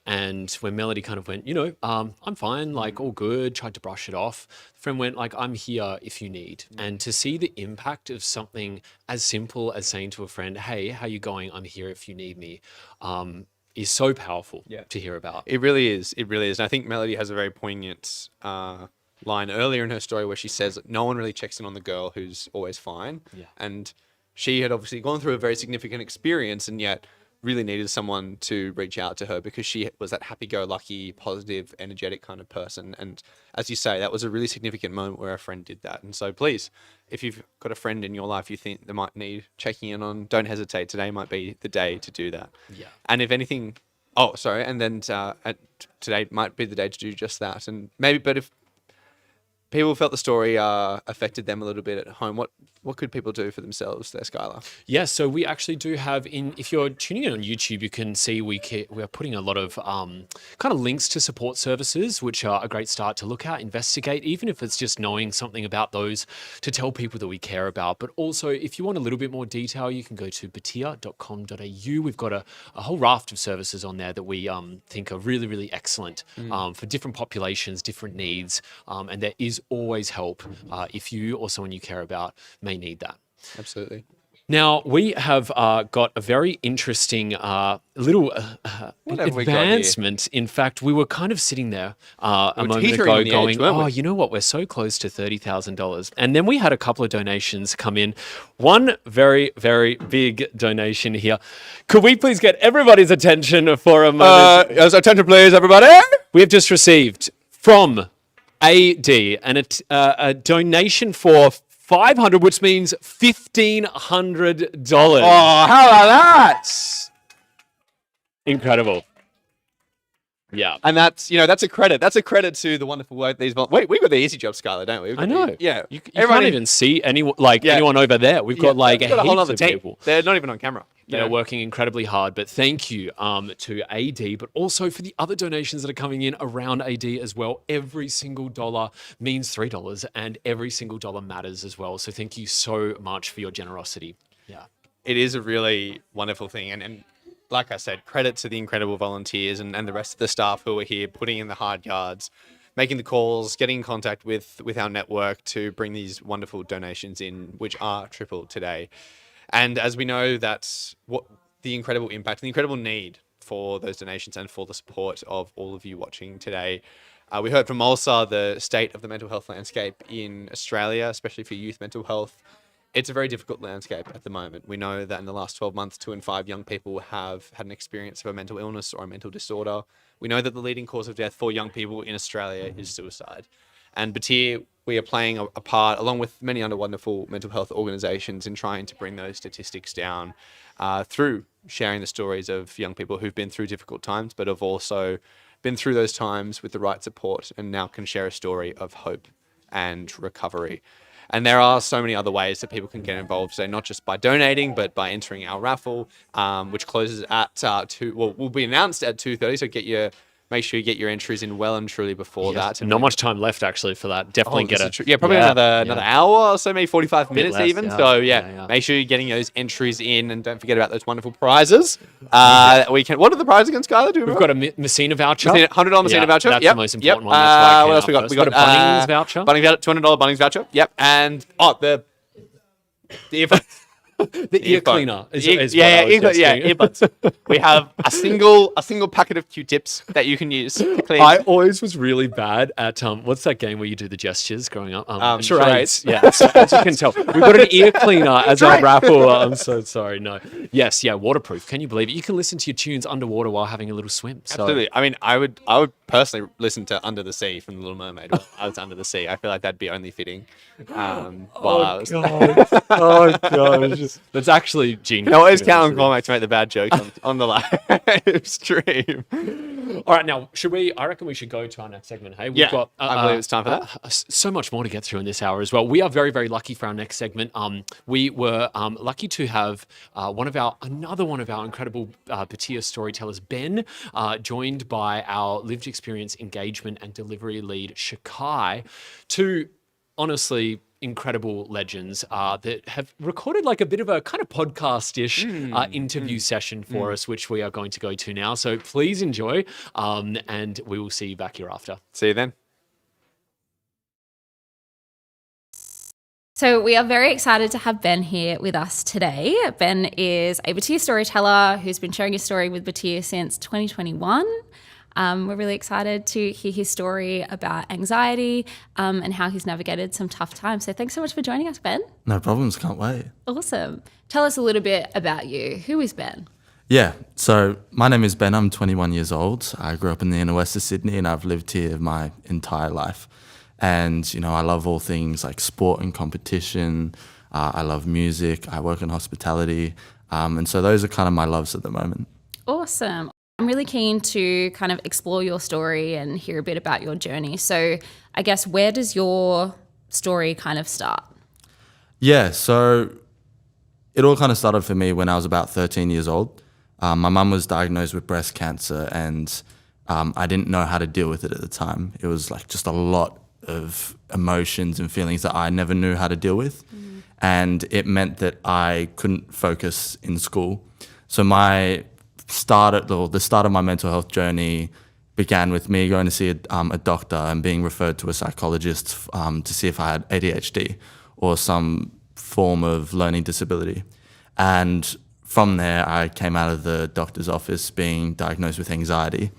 And when Melody kind of went, I'm fine, like all good, tried to brush it off, the friend went like, "I'm here if you need." And to see the impact of something as simple as saying to a friend, "Hey, how you going? I'm here if you need me," is so powerful to hear about. It really is. It really is. And I think Melody has a very poignant line earlier in her story where she says that no one really checks in on the girl who's always fine. Yeah. And she had obviously gone through a very significant experience and yet really needed someone to reach out to her because she was that happy-go-lucky, positive, energetic kind of person. And as you say, that was a really significant moment where a friend did that. And so please, if you've got a friend in your life you think they might need checking in on, don't hesitate. Today might be the day to do that. Yeah. And if anything, today might be the day to do just that. And maybe, but if people felt the story affected them a little bit at home, what could people do for themselves there, Skylar? Yeah, so we actually do have if you're tuning in on YouTube, you can see we're putting a lot of kind of links to support services, which are a great start to look at, investigate, even if it's just knowing something about those to tell people that we care about. But also, if you want a little bit more detail, you can go to batyr.com.au. We've got a whole raft of services on there that we think are really, really excellent for different populations, different needs, and there is always help if you or someone you care about may need that. Absolutely. Now, we have got a very interesting little advancement. In fact, we were kind of sitting there a moment ago going, "Oh, you know what? We're so close to $30,000. And then we had a couple of donations come in. One very, very big donation here. Could we please get everybody's attention for a moment? Attention, please, everybody. We have just received from AD a donation for $500, which means $1,500. Oh, how about that? Incredible. Yeah. And that's a credit. That's a credit to the wonderful work these... Wait, we've got the easy job, Skylar, don't we? I know. Yeah. You can't even see anyone over there. We've got like a whole other of team. people. They're not even on camera. They're working incredibly hard, but thank you to AD, but also for the other donations that are coming in around AD as well. Every single dollar means $3 and every single dollar matters as well. So thank you so much for your generosity. Yeah. It is a really wonderful thing. And like I said, credit to the incredible volunteers and the rest of the staff who are here putting in the hard yards, making the calls, getting in contact with our network to bring these wonderful donations in, which are tripled today. And as we know, that's what the incredible impact and the incredible need for those donations and for the support of all of you watching today. We heard from Malsa the state of the mental health landscape in Australia, especially for youth mental health. It's a very difficult landscape at the moment. We know that in the last 12 months, 2 in 5 young people have had an experience of a mental illness or a mental disorder. We know that the leading cause of death for young people in Australia is suicide. And Batyr, we are playing a part, along with many other wonderful mental health organisations, in trying to bring those statistics down through sharing the stories of young people who've been through difficult times, but have also been through those times with the right support and now can share a story of hope and recovery. And there are so many other ways that people can get involved, so not just by donating, but by entering our raffle, which closes at will be announced at 2:30. So make sure you get your entries in well and truly before that. And not much time left actually for that. Definitely get it. Probably another hour or so, maybe 45 minutes less, even. yeah. So make sure you're getting those entries in, and don't forget about those wonderful prizes. What are the prizes again, Skylar? We've got a Messina voucher. $100 Messina voucher. That's the most important one. That's what else we got? We got a Bunnings voucher. $200 Bunnings voucher. Yep. And the earphones. The ear cleaner is earbuds. We have a single packet of Q-tips that you can use to clean. I always was really bad at what's that game where you do the gestures growing up? Charades. Yeah, so, as you can tell, we've got an ear cleaner as our raffle. I'm so sorry. No, yes, waterproof. Can you believe it? You can listen to your tunes underwater while having a little swim. So. Absolutely. I mean, I would personally listen to Under the Sea from The Little Mermaid while I was under the sea. I feel like that'd be only fitting. Oh gosh. That's actually genius. No, always count on Cormac to make the bad jokes on the live stream. All right, now I reckon we should go to our next segment. Hey, we've got I believe it's time for that. So much more to get through in this hour as well. We are very, very lucky for our next segment. We were lucky to have another one of our incredible batyr storytellers, Ben, joined by our lived experience engagement and delivery lead, Shakai, two honestly incredible legends that have recorded like a bit of a kind of podcast-ish interview session for us, which we are going to go to now. So please enjoy, and we will see you back here after. See you then. So we are very excited to have Ben here with us today. Ben is a batyr storyteller who's been sharing his story with batyr since 2021. We're really excited to hear his story about anxiety and how he's navigated some tough times. So thanks so much for joining us, Ben. No problems, can't wait. Awesome. Tell us a little bit about you. Who is Ben? Yeah, so my name is Ben. I'm 21 years old. I grew up in the inner west of Sydney and I've lived here my entire life. And, you know, I love all things like sport and competition. I love music. I work in hospitality. And so those are kind of my loves at the moment. Awesome. I'm really keen to kind of explore your story and hear a bit about your journey. So I guess where does your story kind of start? Yeah, so it all kind of started for me when I was about 13 years old. My mum was diagnosed with breast cancer and I didn't know how to deal with it at the time. It was like just a lot of emotions and feelings that I never knew how to deal with. And it meant that I couldn't focus in school. So the start of my mental health journey began with me going to see a doctor and being referred to a psychologist to see if I had ADHD or some form of learning disability. And from there, I came out of the doctor's office being diagnosed with anxiety.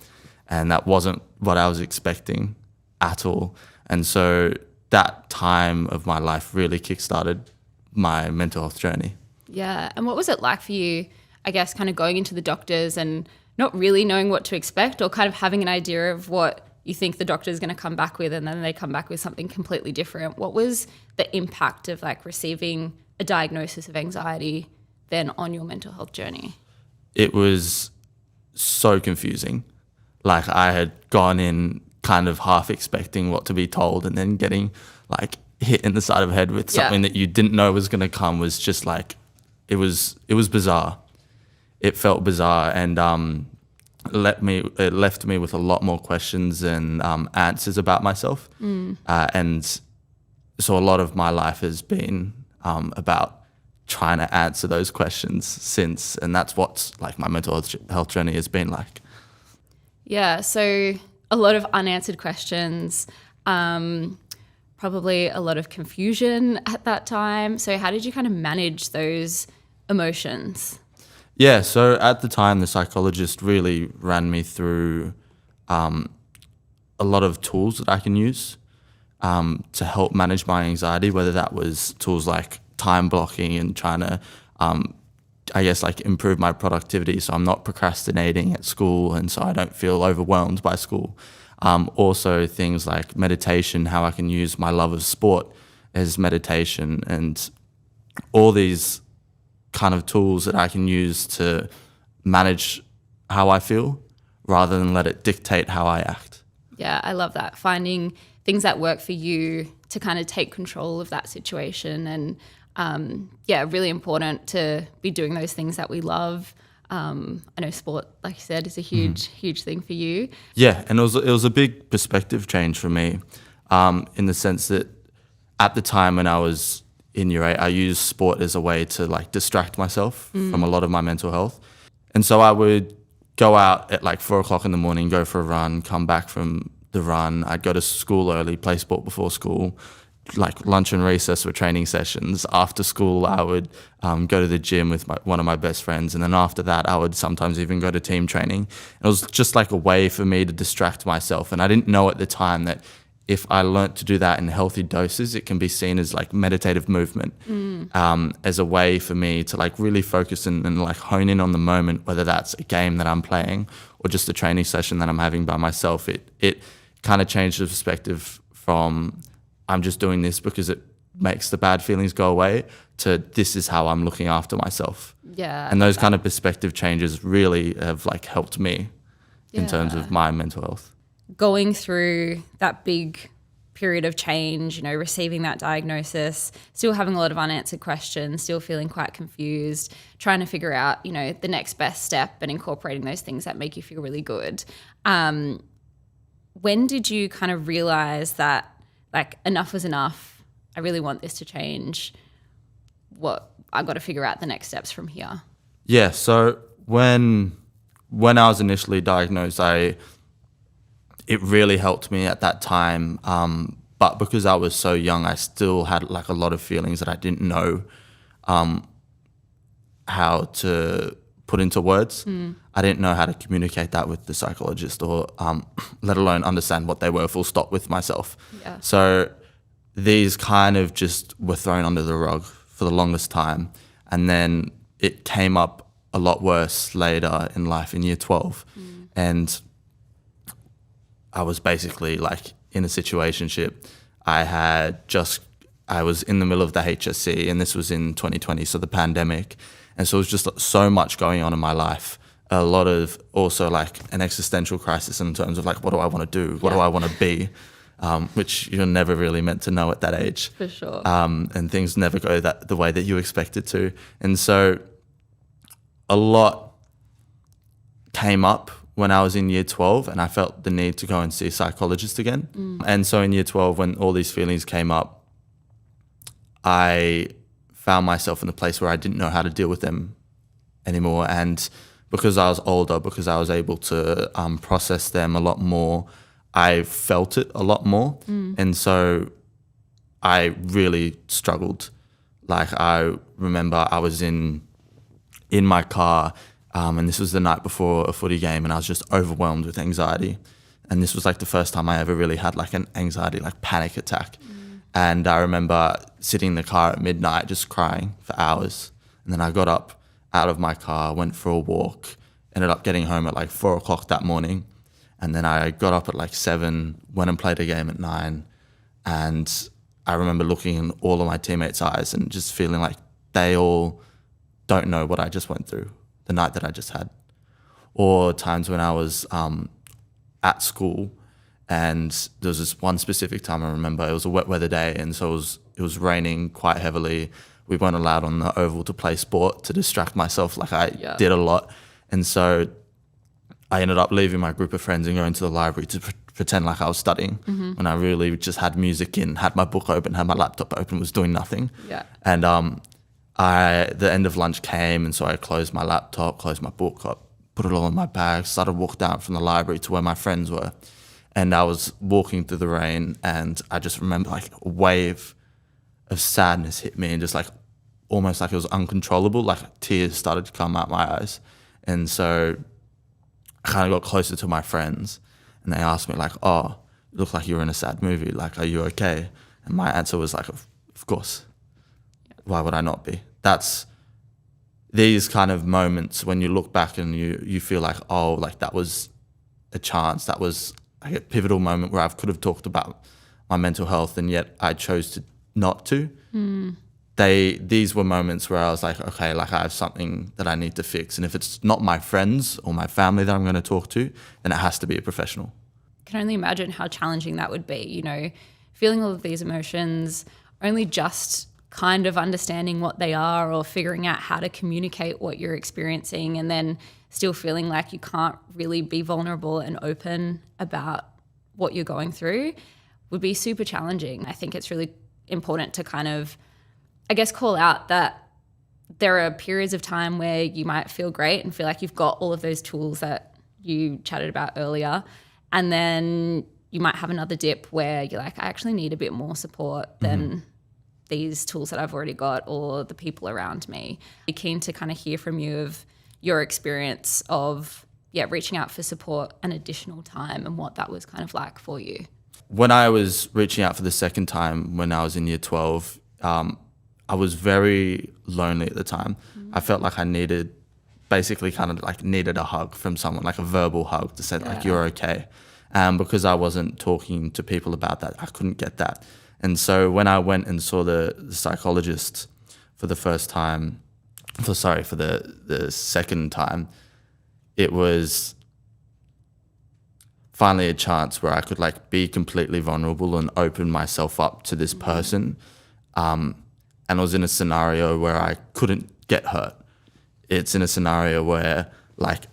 And that wasn't what I was expecting at all. And so that time of my life really kickstarted my mental health journey. Yeah. And what was it like for you, I guess, kind of going into the doctors and not really knowing what to expect or kind of having an idea of what you think the doctor is going to come back with and then they come back with something completely different? What was the impact of like receiving a diagnosis of anxiety then on your mental health journey? It was so confusing. Like I had gone in kind of half expecting what to be told and then getting like hit in the side of the head with something that you didn't know was going to come was just like, it was bizarre. It felt bizarre and it left me with a lot more questions and answers about myself. And so a lot of my life has been about trying to answer those questions since, and that's what like my mental health journey has been like. Yeah, so a lot of unanswered questions, probably a lot of confusion at that time. So how did you kind of manage those emotions? Yeah, so at the time, the psychologist really ran me through a lot of tools that I can use to help manage my anxiety, whether that was tools like time blocking and trying to, I guess, like improve my productivity so I'm not procrastinating at school and so I don't feel overwhelmed by school. Also things like meditation, how I can use my love of sport as meditation and all these kind of tools that I can use to manage how I feel rather than let it dictate how I act. Yeah, I love that. Finding things that work for you to kind of take control of that situation and really important to be doing those things that we love. I know sport, like you said, is a huge thing for you. Yeah, and it was a big perspective change for me in the sense that at the time when I was in year 8, I used sport as a way to like distract myself from a lot of my mental health. And so I would go out at like 4 o'clock in the morning, go for a run, come back from the run. I'd go to school early, play sport before school, like lunch and recess were training sessions. After school, I would go to the gym with one of my best friends. And then after that, I would sometimes even go to team training. It was just like a way for me to distract myself. And I didn't know at the time that if I learnt to do that in healthy doses, it can be seen as like meditative movement, as a way for me to like really focus and like hone in on the moment, whether that's a game that I'm playing or just a training session that I'm having by myself. It kind of changed the perspective from I'm just doing this because it makes the bad feelings go away to this is how I'm looking after myself. Yeah. And those kind of perspective changes really have like helped me in terms Yeah. of my mental health. Going through that big period of change, you know, receiving that diagnosis, still having a lot of unanswered questions, still feeling quite confused, trying to figure out, you know, the next best step and incorporating those things that make you feel really good. When did you kind of realize that, like, enough was enough? I really want this to change. I've got to figure out the next steps from here. Yeah, so when I was initially diagnosed, it really helped me at that time. But because I was so young, I still had like a lot of feelings that I didn't know how to put into words. I didn't know how to communicate that with the psychologist, or let alone understand what they were full stop with myself. Yeah. So these kind of just were thrown under the rug for the longest time. And then it came up a lot worse later in life in year 12. And I was basically like in a situationship. I was in the middle of the HSC, and this was in 2020, so the pandemic. And so it was just so much going on in my life. A lot of also like an existential crisis in terms of like, what do I want to do? What do I want to be? Which you're never really meant to know at that age. For sure. And things never go the way that you expect it to. And so a lot came up when I was in year 12, and I felt the need to go and see a psychologist again. And so in year 12, when all these feelings came up, I found myself in a place where I didn't know how to deal with them anymore. And because I was older, because I was able to process them a lot more, I felt it a lot more. And so I really struggled. Like, I remember I was in my car, and this was the night before a footy game, and I was just overwhelmed with anxiety. And this was like the first time I ever really had like an anxiety, like panic attack. And I remember sitting in the car at midnight just crying for hours. And then I got up out of my car, went for a walk, ended up getting home at like 4 o'clock that morning. And then I got up at like 7, went and played a game at 9. And I remember looking in all of my teammates' eyes and just feeling like they all don't know what I just went through the night that I just had. Or times when I was at school, and there was this one specific time I remember. It was a wet weather day, and so it was raining quite heavily. We weren't allowed on the oval to play sport to distract myself like I did a lot. And so I ended up leaving my group of friends and going to the library to pretend like I was studying, when I really just had music in, had my book open, had my laptop open, was doing nothing. Yeah. And the end of lunch came, and so I closed my laptop, closed my book up, put it all in my bag, started walking down from the library to where my friends were. And I was walking through the rain, and I just remember like a wave of sadness hit me, and just like almost like it was uncontrollable, like tears started to come out my eyes. And so I kind of got closer to my friends, and they asked me like, "Oh, you look like you're in a sad movie. Like, are you okay?" And my answer was like, "Of course. Why would I not be?" That's these kind of moments when you look back and you feel like, oh, like that was a chance. That was like a pivotal moment where I could have talked about my mental health, and yet I chose to not to. These were moments where I was like, okay, like I have something that I need to fix. And if it's not my friends or my family that I'm going to talk to, then it has to be a professional. I can only imagine how challenging that would be, you know, feeling all of these emotions, only just kind of understanding what they are or figuring out how to communicate what you're experiencing, and then still feeling like you can't really be vulnerable and open about what you're going through would be super challenging. I think it's really important to kind of, I guess, call out that there are periods of time where you might feel great and feel like you've got all of those tools that you chatted about earlier. And then you might have another dip where you're like, I actually need a bit more support than these tools that I've already got or the people around me. I'm keen to kind of hear from you of your experience of reaching out for support and additional time, and what that was kind of like for you. When I was reaching out for the second time when I was in year 12, I was very lonely at the time. I felt like I needed a hug from someone, like a verbal hug to say like, you're okay. Because I wasn't talking to people about that, I couldn't get that. And so when I went and saw the psychologist for the second time, it was finally a chance where I could like be completely vulnerable and open myself up to this person. And I was in a scenario where I couldn't get hurt. It's in a scenario where like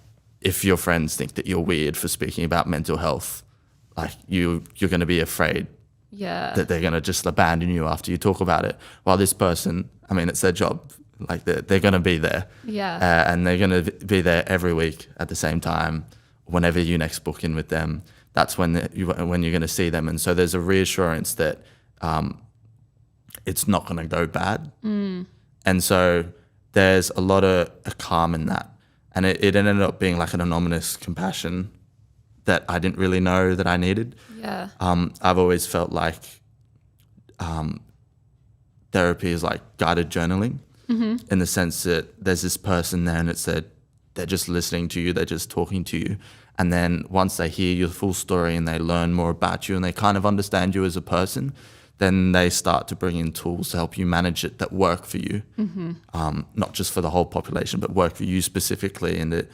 if your friends think that you're weird for speaking about mental health, like you're going to be afraid that they're going to just abandon you after you talk about it. While this person, I mean, it's their job. Like they're going to be there. And they're going to be there every week at the same time. Whenever you next book in with them, that's when you're going to see them. And so there's a reassurance that it's not going to go bad. And so there's a lot of a calm in that. And it ended up being like an anonymous compassion that I didn't really know that I needed. I've always felt like therapy is like guided journaling in the sense that there's this person there and it's that they're just listening to you, they're just talking to you. And then once they hear your full story and they learn more about you and they kind of understand you as a person, then they start to bring in tools to help you manage it that work for you. Not just for the whole population, but work for you specifically. And it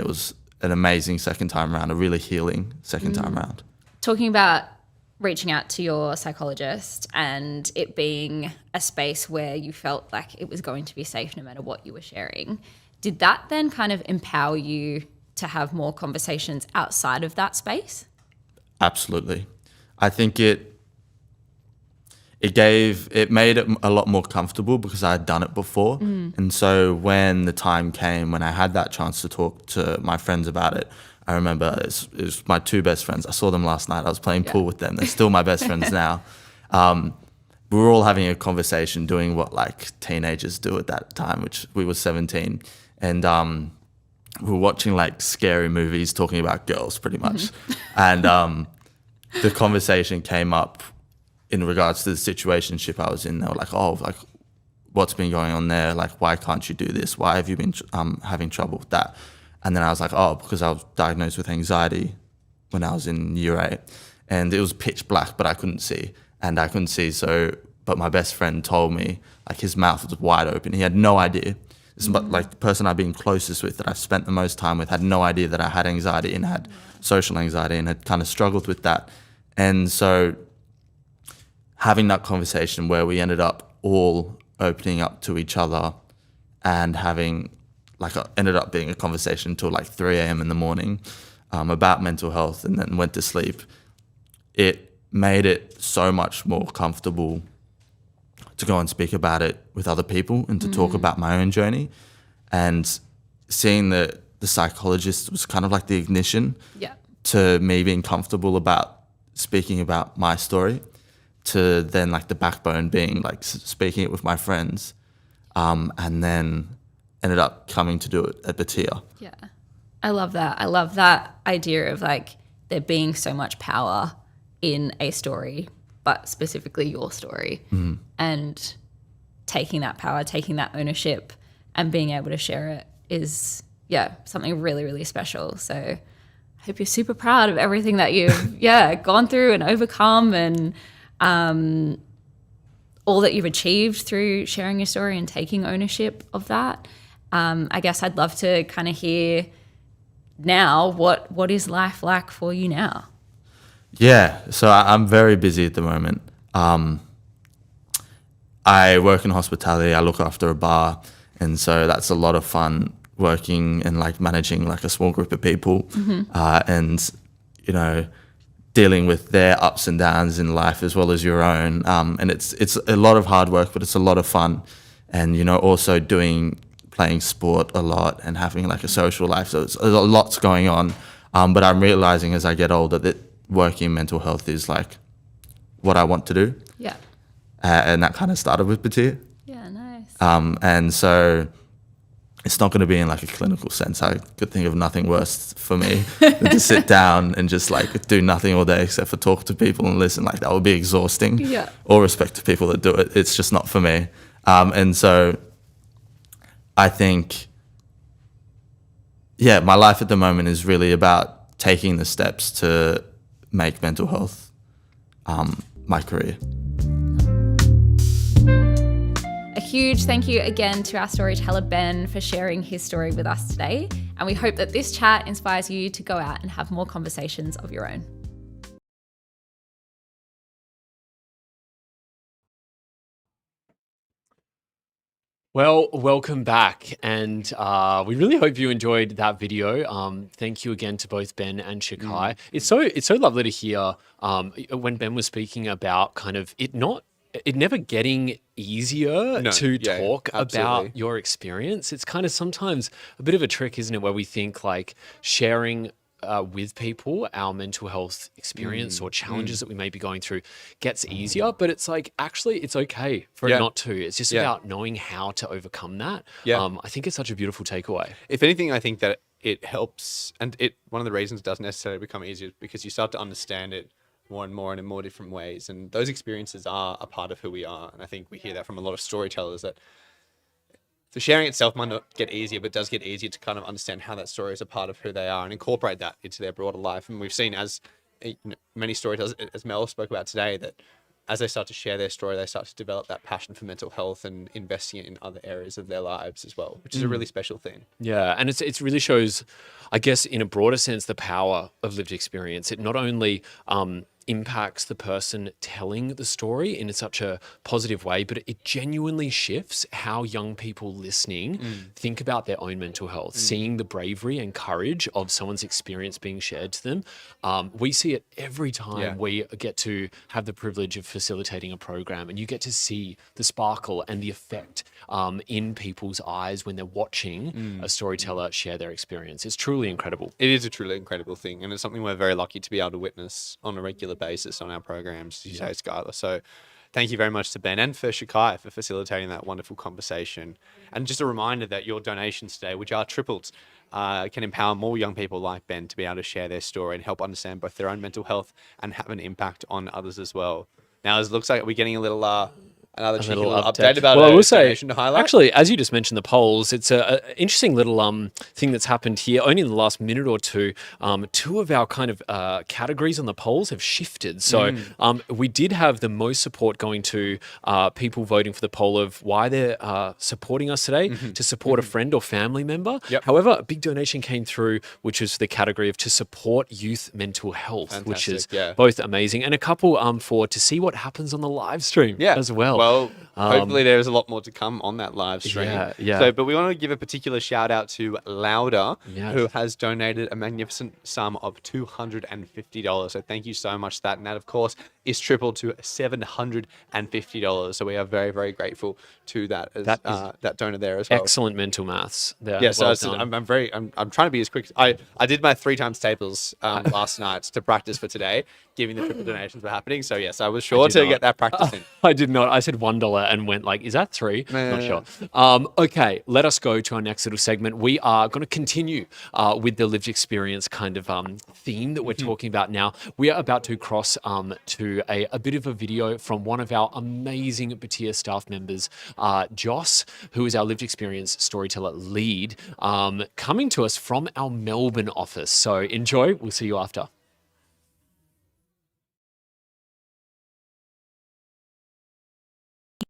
was an amazing second time around, a really healing second time around. Talking about reaching out to your psychologist and it being a space where you felt like it was going to be safe no matter what you were sharing, did that then kind of empower you to have more conversations outside of that space? Absolutely. I think it made it a lot more comfortable because I had done it before. And so when the time came, when I had that chance to talk to my friends about it, I remember it was my two best friends. I saw them last night. I was playing pool with them. They're still my best friends now. We were all having a conversation, doing what like teenagers do at that time, which we were 17. And we were watching like scary movies talking about girls pretty much. And the conversation came up in regards to the situationship I was in. They were like, oh, like what's been going on there? Like, why can't you do this? Why have you been having trouble with that? And then I was like, oh, because I was diagnosed with anxiety when I was in year 8. And it was pitch black, but I couldn't see. And I couldn't see, but my best friend told me, like his mouth was wide open. He had no idea. This is like the person I've been closest with, that I've spent the most time with, had no idea that I had anxiety and had social anxiety and had kind of struggled with that. And so having that conversation where we ended up all opening up to each other and having ended up being a conversation until like 3 a.m. in the morning about mental health, and then went to sleep, it made it so much more comfortable to go and speak about it with other people and to talk about my own journey. And seeing the psychologist was kind of like the ignition to me being comfortable about speaking about my story, to then like the backbone being like speaking it with my friends, and then ended up coming to do it at batyr. Yeah, I love that. I love that idea of like there being so much power in a story, but specifically your story, and taking that power, taking that ownership and being able to share it is, something really, really special. So I hope you're super proud of everything that you've, gone through and overcome, and all that you've achieved through sharing your story and taking ownership of that. I guess I'd love to kind of hear now, what is life like for you now? Yeah, so I'm very busy at the moment. I work in hospitality. I look after a bar, and so that's a lot of fun working and like managing like a small group of people, and dealing with their ups and downs in life as well as your own. And it's a lot of hard work, but it's a lot of fun. And also playing sport a lot and having like a social life. So it's a lot's going on. But I'm realizing as I get older that working in mental health is like what I want to do. Yeah. And that kind of started with batyr. Yeah, nice. And so it's not going to be in like a clinical sense. I could think of nothing worse for me than to sit down and just like do nothing all day except for talk to people and listen. Like that would be exhausting. Yeah. All respect to people that do it. It's just not for me. And so I think, my life at the moment is really about taking the steps to make mental health my career. A huge thank you again to our storyteller Ben for sharing his story with us today. And we hope that this chat inspires you to go out and have more conversations of your own. Well, welcome back, and we really hope you enjoyed that video. Thank you again to both Ben and Shakai. It's so lovely to hear when Ben was speaking about kind of it never getting easier to talk about your experience. It's kind of sometimes a bit of a trick, isn't it, where we think like sharing with people our mental health experience or challenges that we may be going through gets easier, but it's like actually it's okay for it not to. It's just about knowing how to overcome that. I think it's such a beautiful takeaway. If anything, I think that it helps, and one of the reasons it doesn't necessarily become easier is because you start to understand it more and more and in more different ways, and those experiences are a part of who we are. And I think we hear that from a lot of storytellers, that the sharing itself might not get easier, but does get easier to kind of understand how that story is a part of who they are and incorporate that into their broader life. And we've seen, as many storytellers, as Mel spoke about today, that as they start to share their story, they start to develop that passion for mental health and investing it in other areas of their lives as well, which is a really special thing. Yeah, and it really shows, I guess, in a broader sense, the power of lived experience. It not only impacts the person telling the story in such a positive way, but it genuinely shifts how young people listening think about their own mental health, seeing the bravery and courage of someone's experience being shared to them. We see it every time we get to have the privilege of facilitating a program, and you get to see the sparkle and the effect in people's eyes when they're watching a storyteller share their experience. It's truly incredible. It is a truly incredible thing, and it's something we're very lucky to be able to witness on a regular basis on our programs, you say, Skylar. So thank you very much to Ben and for Shakai for facilitating that wonderful conversation. And just a reminder that your donations today, which are tripled, can empower more young people like Ben to be able to share their story and help understand both their own mental health and have an impact on others as well. Now, it looks like we're getting a little another cheeky little update about I will say, donation to highlight. actually, as you just mentioned the polls, it's an interesting little thing that's happened here. Only in the last minute or two, two of our kind of categories on the polls have shifted. So we did have the most support going to people voting for the poll of why they're supporting us today, to support a friend or family member. However, a big donation came through, which was the category of to support youth mental health, which is both amazing, and a couple for to see what happens on the live stream as well. Well, hopefully there's a lot more to come on that live stream. So, but we want to give a particular shout out to Louder, who has donated a magnificent sum of $250. So thank you so much for that. And that, of course, is tripled to $750. So we are very, very grateful to that donor there as well. Excellent mental maths. So I'm trying to be as quick. I did my 3 times tables last night to practice for today, given the triple donations were happening. So yes, I was sure to get that practice in. I did not. I said $1 and went like, is that 3? Not sure. Okay, let us go to our next little segment. We are going to continue with the lived experience kind of theme that we're talking about now. We are about to cross to a bit of a video from one of our amazing batyr staff members, Joss, who is our lived experience storyteller lead, coming to us from our Melbourne office. So enjoy. We'll see you after.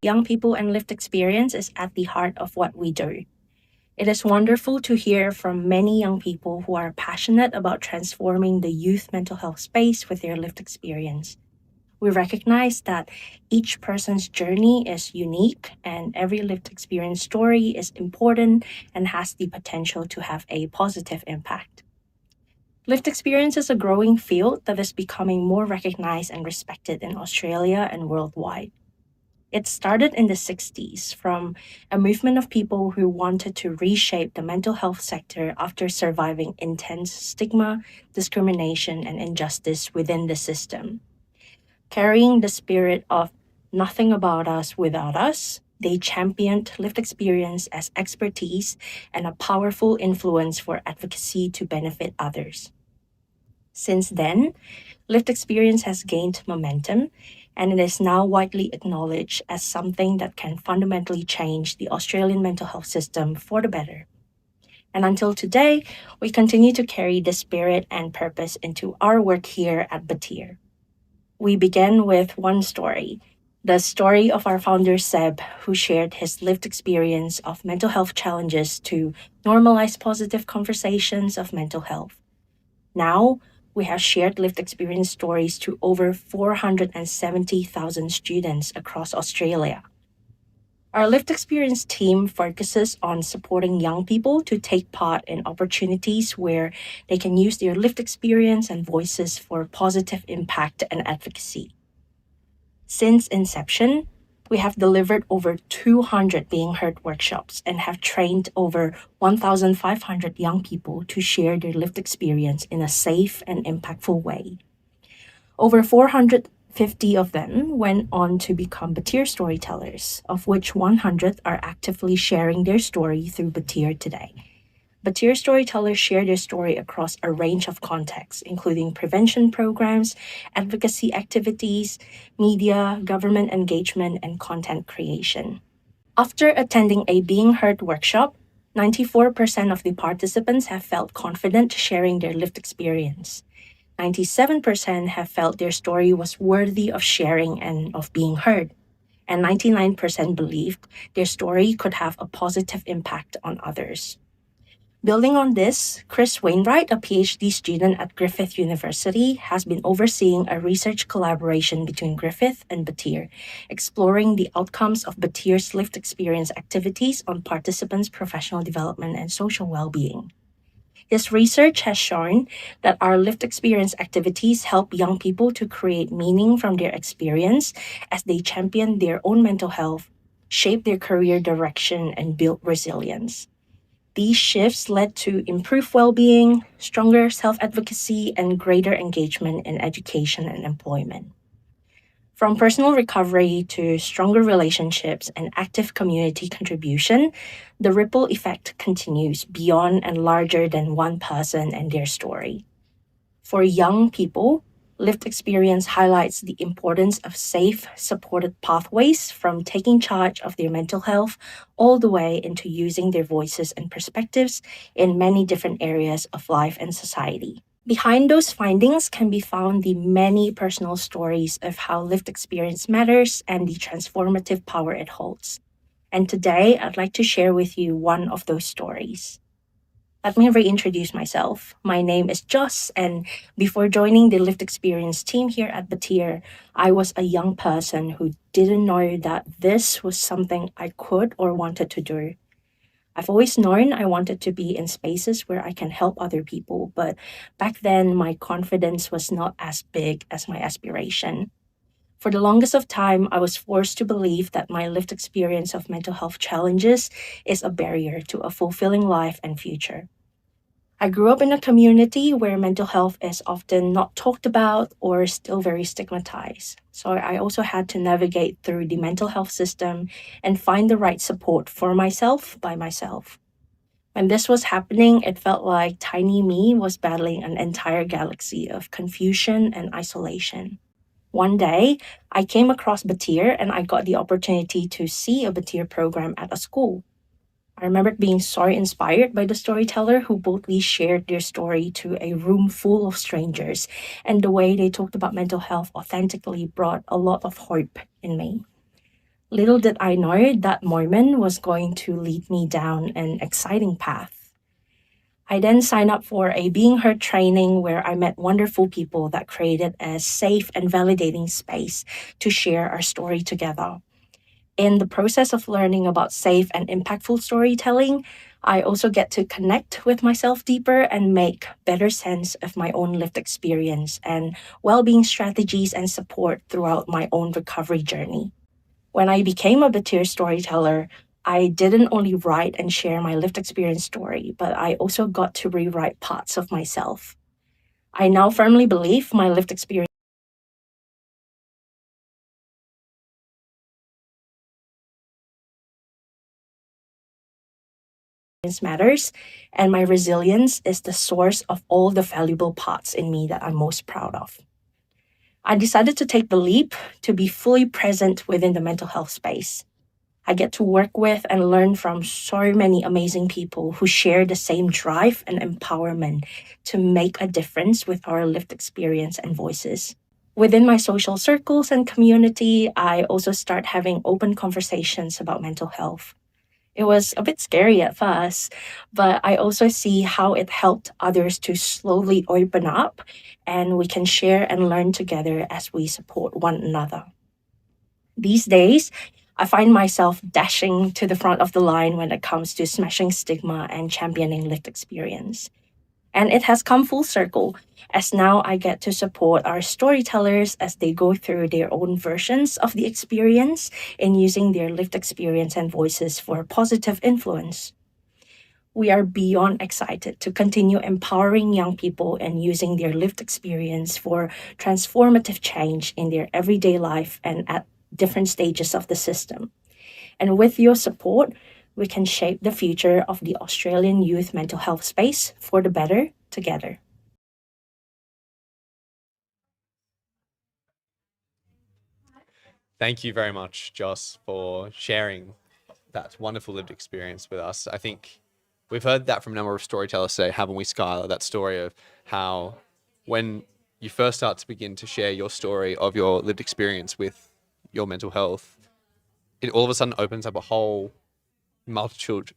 Young people and lived experience is at the heart of what we do. It is wonderful to hear from many young people who are passionate about transforming the youth mental health space with their lived experience. We recognize that each person's journey is unique and every lived experience story is important and has the potential to have a positive impact. Lived experience is a growing field that is becoming more recognized and respected in Australia and worldwide. It started in the 60s from a movement of people who wanted to reshape the mental health sector after surviving intense stigma, discrimination, and injustice within the system. Carrying the spirit of nothing about us without us, they championed lived experience as expertise and a powerful influence for advocacy to benefit others. Since then, lived experience has gained momentum, and it is now widely acknowledged as something that can fundamentally change the Australian mental health system for the better. And until today, we continue to carry this spirit and purpose into our work here at batyr. We began with one story, the story of our founder Seb, who shared his lived experience of mental health challenges to normalize positive conversations of mental health. Now, we have shared lived experience stories to over 470,000 students across Australia. Our lived experience team focuses on supporting young people to take part in opportunities where they can use their lived experience and voices for positive impact and advocacy. Since inception, we have delivered over 200 Being Heard workshops and have trained over 1,500 young people to share their lived experience in a safe and impactful way. Over 450 of them went on to become batyr storytellers, of which 100 are actively sharing their story through batyr today. Batyr storytellers share their story across a range of contexts, including prevention programs, advocacy activities, media, government engagement, and content creation. After attending a Being Heard workshop, 94% of the participants have felt confident sharing their lived experience. 97% have felt their story was worthy of sharing and of being heard, and 99% believed their story could have a positive impact on others. Building on this, Chris Wainwright, a PhD student at Griffith University, has been overseeing a research collaboration between Griffith and batyr, exploring the outcomes of batyr's lived experience activities on participants' professional development and social well-being. His research has shown that our lived experience activities help young people to create meaning from their experience as they champion their own mental health, shape their career direction, and build resilience. These shifts led to improved well-being, stronger self-advocacy, and greater engagement in education and employment. From personal recovery to stronger relationships and active community contribution, the ripple effect continues beyond and larger than one person and their story. For young people, lived experience highlights the importance of safe, supported pathways from taking charge of their mental health all the way into using their voices and perspectives in many different areas of life and society. Behind those findings can be found the many personal stories of how lived experience matters and the transformative power it holds. And today, I'd like to share with you one of those stories. Let me reintroduce myself. My name is Joss, and before joining the lived experience team here at batyr, I was a young person who didn't know that this was something I could or wanted to do. I've always known I wanted to be in spaces where I can help other people, but back then my confidence was not as big as my aspiration. For the longest of time, I was forced to believe that my lived experience of mental health challenges is a barrier to a fulfilling life and future. I grew up in a community where mental health is often not talked about or still very stigmatized. So I also had to navigate through the mental health system and find the right support for myself by myself. When this was happening, it felt like tiny me was battling an entire galaxy of confusion and isolation. One day, I came across batyr and I got the opportunity to see a batyr program at a school. I remember being so inspired by the storyteller who boldly shared their story to a room full of strangers, and the way they talked about mental health authentically brought a lot of hope in me. Little did I know that moment was going to lead me down an exciting path. I then signed up for a Being Heard training where I met wonderful people that created a safe and validating space to share our story together. In the process of learning about safe and impactful storytelling, I also get to connect with myself deeper and make better sense of my own lived experience and well-being strategies and support throughout my own recovery journey. When I became a batyr storyteller, I didn't only write and share my lived experience story, but I also got to rewrite parts of myself. I now firmly believe my lived experience matters, and my resilience is the source of all the valuable parts in me that I'm most proud of. I decided to take the leap to be fully present within the mental health space. I get to work with and learn from so many amazing people who share the same drive and empowerment to make a difference with our lived experience and voices. Within my social circles and community, I also start having open conversations about mental health. It was a bit scary at first, but I also see how it helped others to slowly open up, and we can share and learn together as we support one another. These days, I find myself dashing to the front of the line when it comes to smashing stigma and championing lived experience. And it has come full circle, as now I get to support our storytellers as they go through their own versions of the experience in using their lived experience and voices for positive influence. We are beyond excited to continue empowering young people and using their lived experience for transformative change in their everyday life and at different stages of the system. And with your support, we can shape the future of the Australian youth mental health space for the better together. Thank you very much, Joss, for sharing that wonderful lived experience with us. I think we've heard that from a number of storytellers today, haven't we, Skylar? That story of how when you first start to begin to share your story of your lived experience with your mental health, it all of a sudden opens up a whole multitude,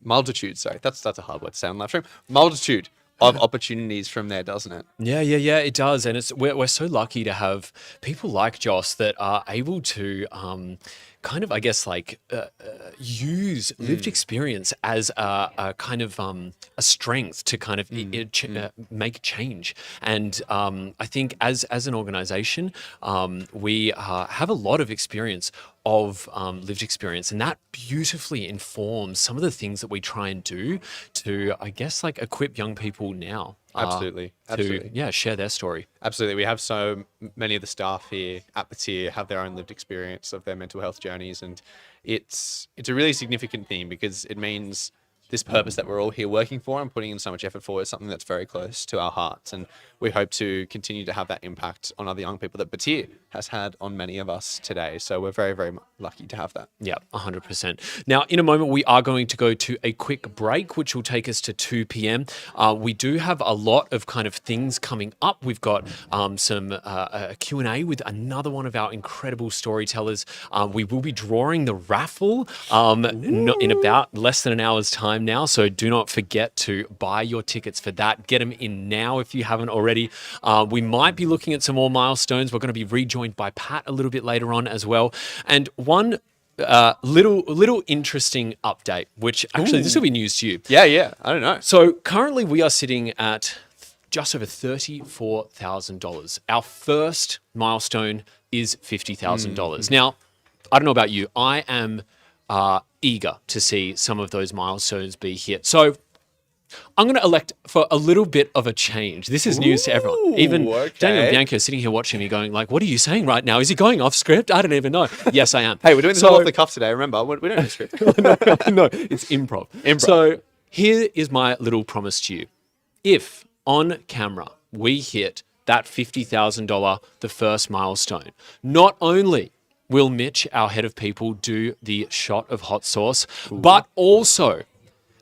sorry, that's a hard word to say on live stream, multitude of opportunities from there, doesn't it? Yeah, it does, and we're so lucky to have people like Joss that are able to kind of, I guess, like use lived experience as a kind of a strength to kind of make change. And I think as an organization, we have a lot of experience of lived experience, and that beautifully informs some of the things that we try and do to, I guess, like equip young people now. Absolutely. To share their story. Absolutely. We have so many of the staff here at Batyr have their own lived experience of their mental health journeys, and it's a really significant theme because it means this purpose that we're all here working for and putting in so much effort for is something that's very close to our hearts, and we hope to continue to have that impact on other young people that Batyr has had on many of us today. So we're very, very lucky to have that. Yeah, 100%. Now, in a moment, we are going to go to a quick break, which will take us to 2 p.m. We do have a lot of kind of things coming up. We've got some Q&A with another one of our incredible storytellers. We will be drawing the raffle in about less than an hour's time now, so do not forget to buy your tickets for that. Get them in now if you haven't already. We might be looking at some more milestones. We're going to be rejoined by Pat a little bit later on as well. And one little interesting update, which actually this will be news to you. Yeah. I don't know. So currently we are sitting at just over $34,000. Our first milestone is $50,000. Now, I don't know about you. I am eager to see some of those milestones be hit. So I'm going to elect for a little bit of a change. This is news to everyone. Even Daniel and Bianca are sitting here watching me going like, what are you saying right now? Is he going off script? I don't even know. Yes, I am. Hey, we're doing this all off the cuff today. Remember, we don't have script. No, it's improv. So here is my little promise to you. If on camera we hit that $50,000, the first milestone, not only will Mitch, our head of people, do the shot of hot sauce, but also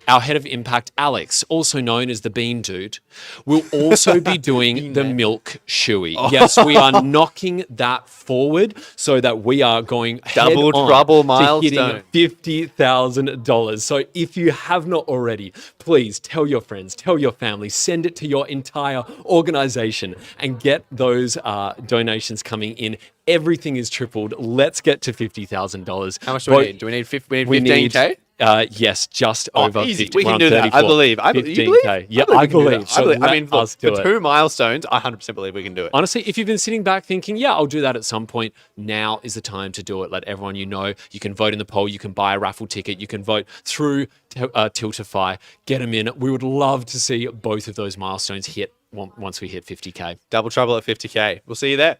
our head of impact, Alex, also known as the Bean Dude, will also be doing the milk shoey. Yes, we are knocking that forward so that we are going double trouble milestone, $50,000. So if you have not already, please tell your friends, tell your family, send it to your entire organization, and get those donations coming in. Everything is tripled. Let's get to $50,000. How much do we need? Do we need 15K? Yes, just over easy. 50. We can do that. I believe. 15K. Yeah, I believe. So I mean, look, for 2 milestones, I 100% believe we can do it. Honestly, if you've been sitting back thinking, yeah, I'll do that at some point, now is the time to do it. Let everyone you know. You can vote in the poll. You can buy a raffle ticket. You can vote through Tiltify. Get them in. We would love to see both of those milestones hit once we hit 50K. Double trouble at 50K. We'll see you there.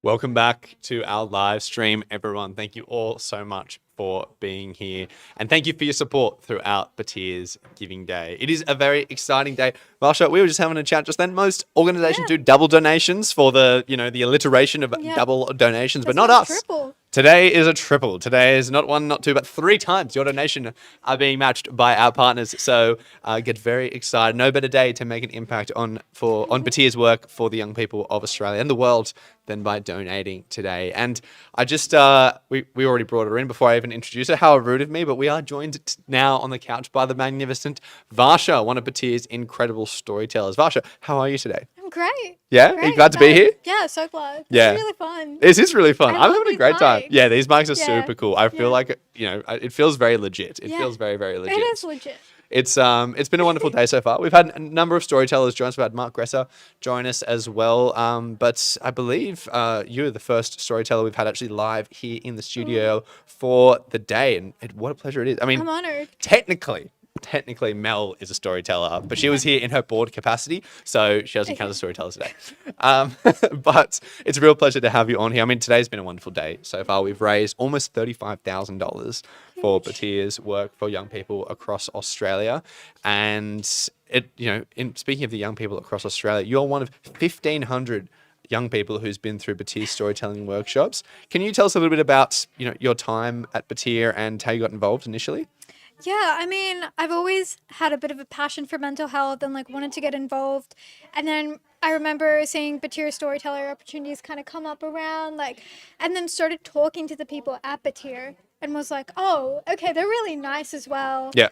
Welcome back to our live stream, everyone. Thank you all so much for being here. And thank you for your support throughout Batyr's Giving Day. It is a very exciting day. Varsha, we were just having a chat just then. Most organizations do double donations for the, the alliteration of double donations, but not us. Triple. Today is a triple. Today is not one, not two, but 3 times your donation are being matched by our partners. So get very excited. No better day to make an impact on Batyr's work for the young people of Australia and the world than by donating today. And I just, we already brought her in before I even introduced her. How rude of me, but we are joined now on the couch by the magnificent Varsha, one of Batyr's incredible storytellers. Varsha, how are you today? I'm great. Yeah? Are you glad to be here? Yeah, so glad. Yeah. It's really fun. This is really fun. I I'm love having a these great time. mics. Yeah, these mics are Yeah. super cool. I feel like, it feels very legit. It Yeah. feels very, very legit. It is legit. It's been a wonderful day so far. We've had a number of storytellers join us. We've had Mark Gresser join us as well. But I believe you're the first storyteller we've had actually live here in the studio for the day. And what a pleasure it is. I mean, I'm honored. Technically, Mel is a storyteller, but she was here in her board capacity, so she doesn't count as a storyteller today. But it's a real pleasure to have you on here. I mean, today's been a wonderful day so far. We've raised almost $35,000 for Batyr's work for young people across Australia. And in speaking of the young people across Australia, you're one of 1,500 young people who's been through Batyr's storytelling workshops. Can you tell us a little bit about your time at Batyr and how you got involved initially? Yeah, I mean, I've always had a bit of a passion for mental health and wanted to get involved. And then I remember seeing Batyr storyteller opportunities kind of come up around, and then started talking to the people at Batyr and was like, oh, okay, they're really nice as well. Yeah.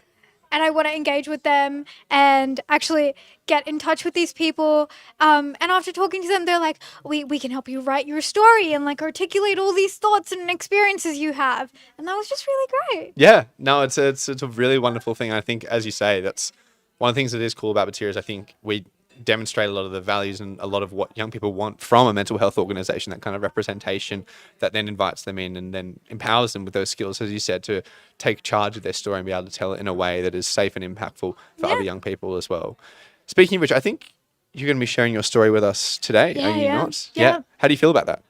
And I want to engage with them and actually get in touch with these people. And after talking to them, they're like, we can help you write your story and articulate all these thoughts and experiences you have. And that was just really great. Yeah, no, it's a really wonderful thing. I think, as you say, that's one of the things that is cool about Batyr is I think we demonstrate a lot of the values and a lot of what young people want from a mental health organization, that kind of representation that then invites them in and then empowers them with those skills, as you said, to take charge of their story and be able to tell it in a way that is safe and impactful for other young people as well. Speaking of which, I think you're going to be sharing your story with us today, are you not? Yeah. How do you feel about that?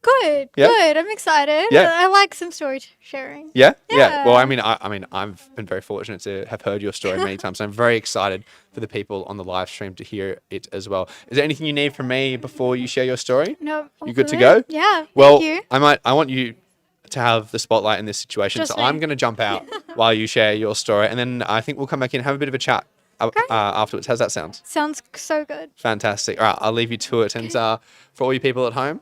Good, Yeah. good. I'm excited. Yeah. I like some story sharing. Yeah. Well, I mean, I've been very fortunate to have heard your story many times. So I'm very excited for the people on the live stream to hear it as well. Is there anything you need from me before you share your story? No. You good to go? Yeah. Well, thank you. I want you to have the spotlight in this situation. Just so me. I'm going to jump out while you share your story, and then I think we'll come back in and have a bit of a chat afterwards. How's that sound? Sounds so good. Fantastic. All right, I'll leave you to it. And for all you people at home,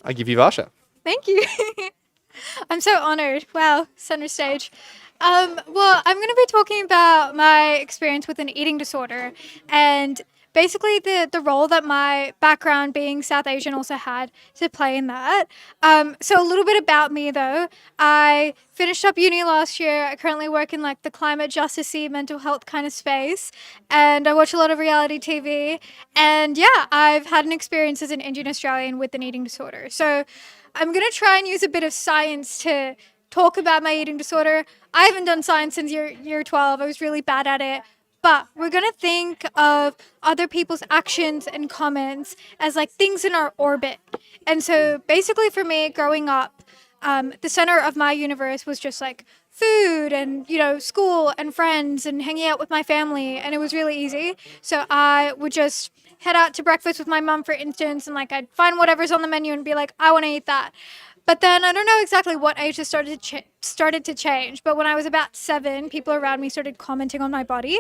I give you Varsha. Thank you. I'm so honored. Wow, center stage. Well, I'm going to be talking about my experience with an eating disorder and basically the role that my background being South Asian also had to play in that. So a little bit about me though. I finished up uni last year. I currently work in the climate justice-y mental health kind of space, and I watch a lot of reality TV. And yeah, I've had an experience as an Indian Australian with an eating disorder. So I'm going to try and use a bit of science to talk about my eating disorder. I haven't done science since year 12. I was really bad at it. But we're going to think of other people's actions and comments as things in our orbit. And so basically for me growing up, the center of my universe was just food and, school and friends and hanging out with my family. And it was really easy. So I would just head out to breakfast with my mom, for instance, and I'd find whatever's on the menu and be like, I want to eat that. But then I don't know exactly what age it started to change. But when I was about 7, people around me started commenting on my body.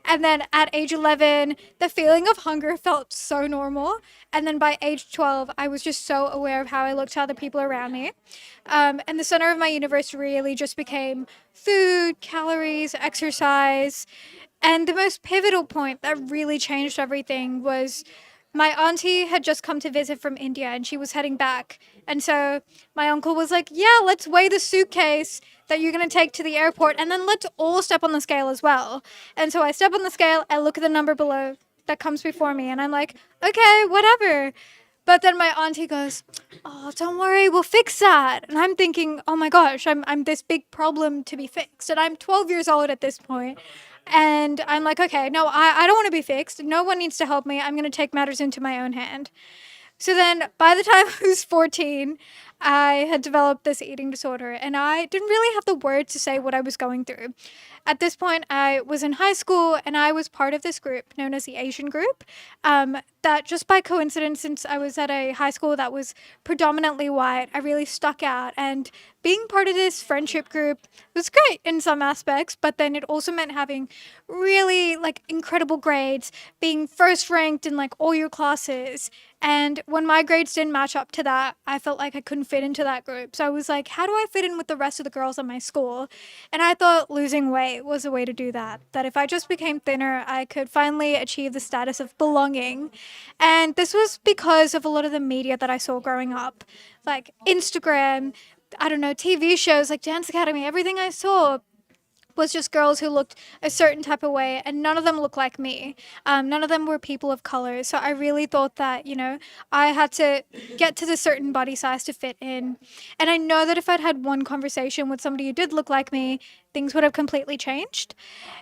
And then at age 11, the feeling of hunger felt so normal. And then by age 12, I was just so aware of how I looked to other people around me. And the center of my universe really just became food, calories, exercise. And the most pivotal point that really changed everything was my auntie had just come to visit from India and she was heading back. And so my uncle was like, yeah, let's weigh the suitcase that you're going to take to the airport and then let's all step on the scale as well. And so I step on the scale, I look at the number below that comes before me and I'm like, okay, whatever. But then my auntie goes, oh, don't worry, we'll fix that. And I'm thinking, oh my gosh, I'm this big problem to be fixed. And I'm 12 years old at this point. And I'm like, okay, no, I don't want to be fixed. No one needs to help me. I'm going to take matters into my own hand. So then by the time I was 14, I had developed this eating disorder and I didn't really have the words to say what I was going through. At this point, I was in high school and I was part of this group known as the Asian group. That just by coincidence, since I was at a high school that was predominantly white, I really stuck out. And being part of this friendship group was great in some aspects, but then it also meant having really like incredible grades, being first ranked in like all your classes. And when my grades didn't match up to that, I felt like I couldn't fit into that group. So I was like, how do I fit in with the rest of the girls at my school? And I thought losing weight was a way to do that. That if I just became thinner, I could finally achieve the status of belonging. And this was because of a lot of the media that I saw growing up, like Instagram, I don't know, TV shows like Dance Academy, everything I saw was just girls who looked a certain type of way, and none of them looked like me. None of them were people of color. So I really thought that, I had to get to the certain body size to fit in. And I know that if I'd had one conversation with somebody who did look like me, things would have completely changed.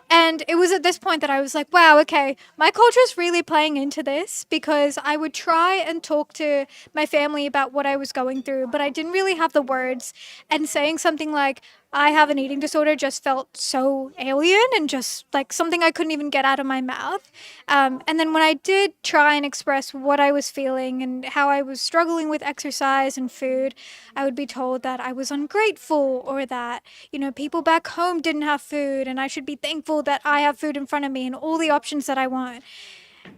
And it was at this point that I was like, wow, okay, my culture is really playing into this, because I would try and talk to my family about what I was going through, but I didn't really have the words. And saying something like, I have an eating disorder just felt so alien and just like something I couldn't even get out of my mouth. And then when I did try and express what I was feeling and how I was struggling with exercise and food, I would be told that I was ungrateful, or that, people back home didn't have food and I should be thankful that I have food in front of me and all the options that I want.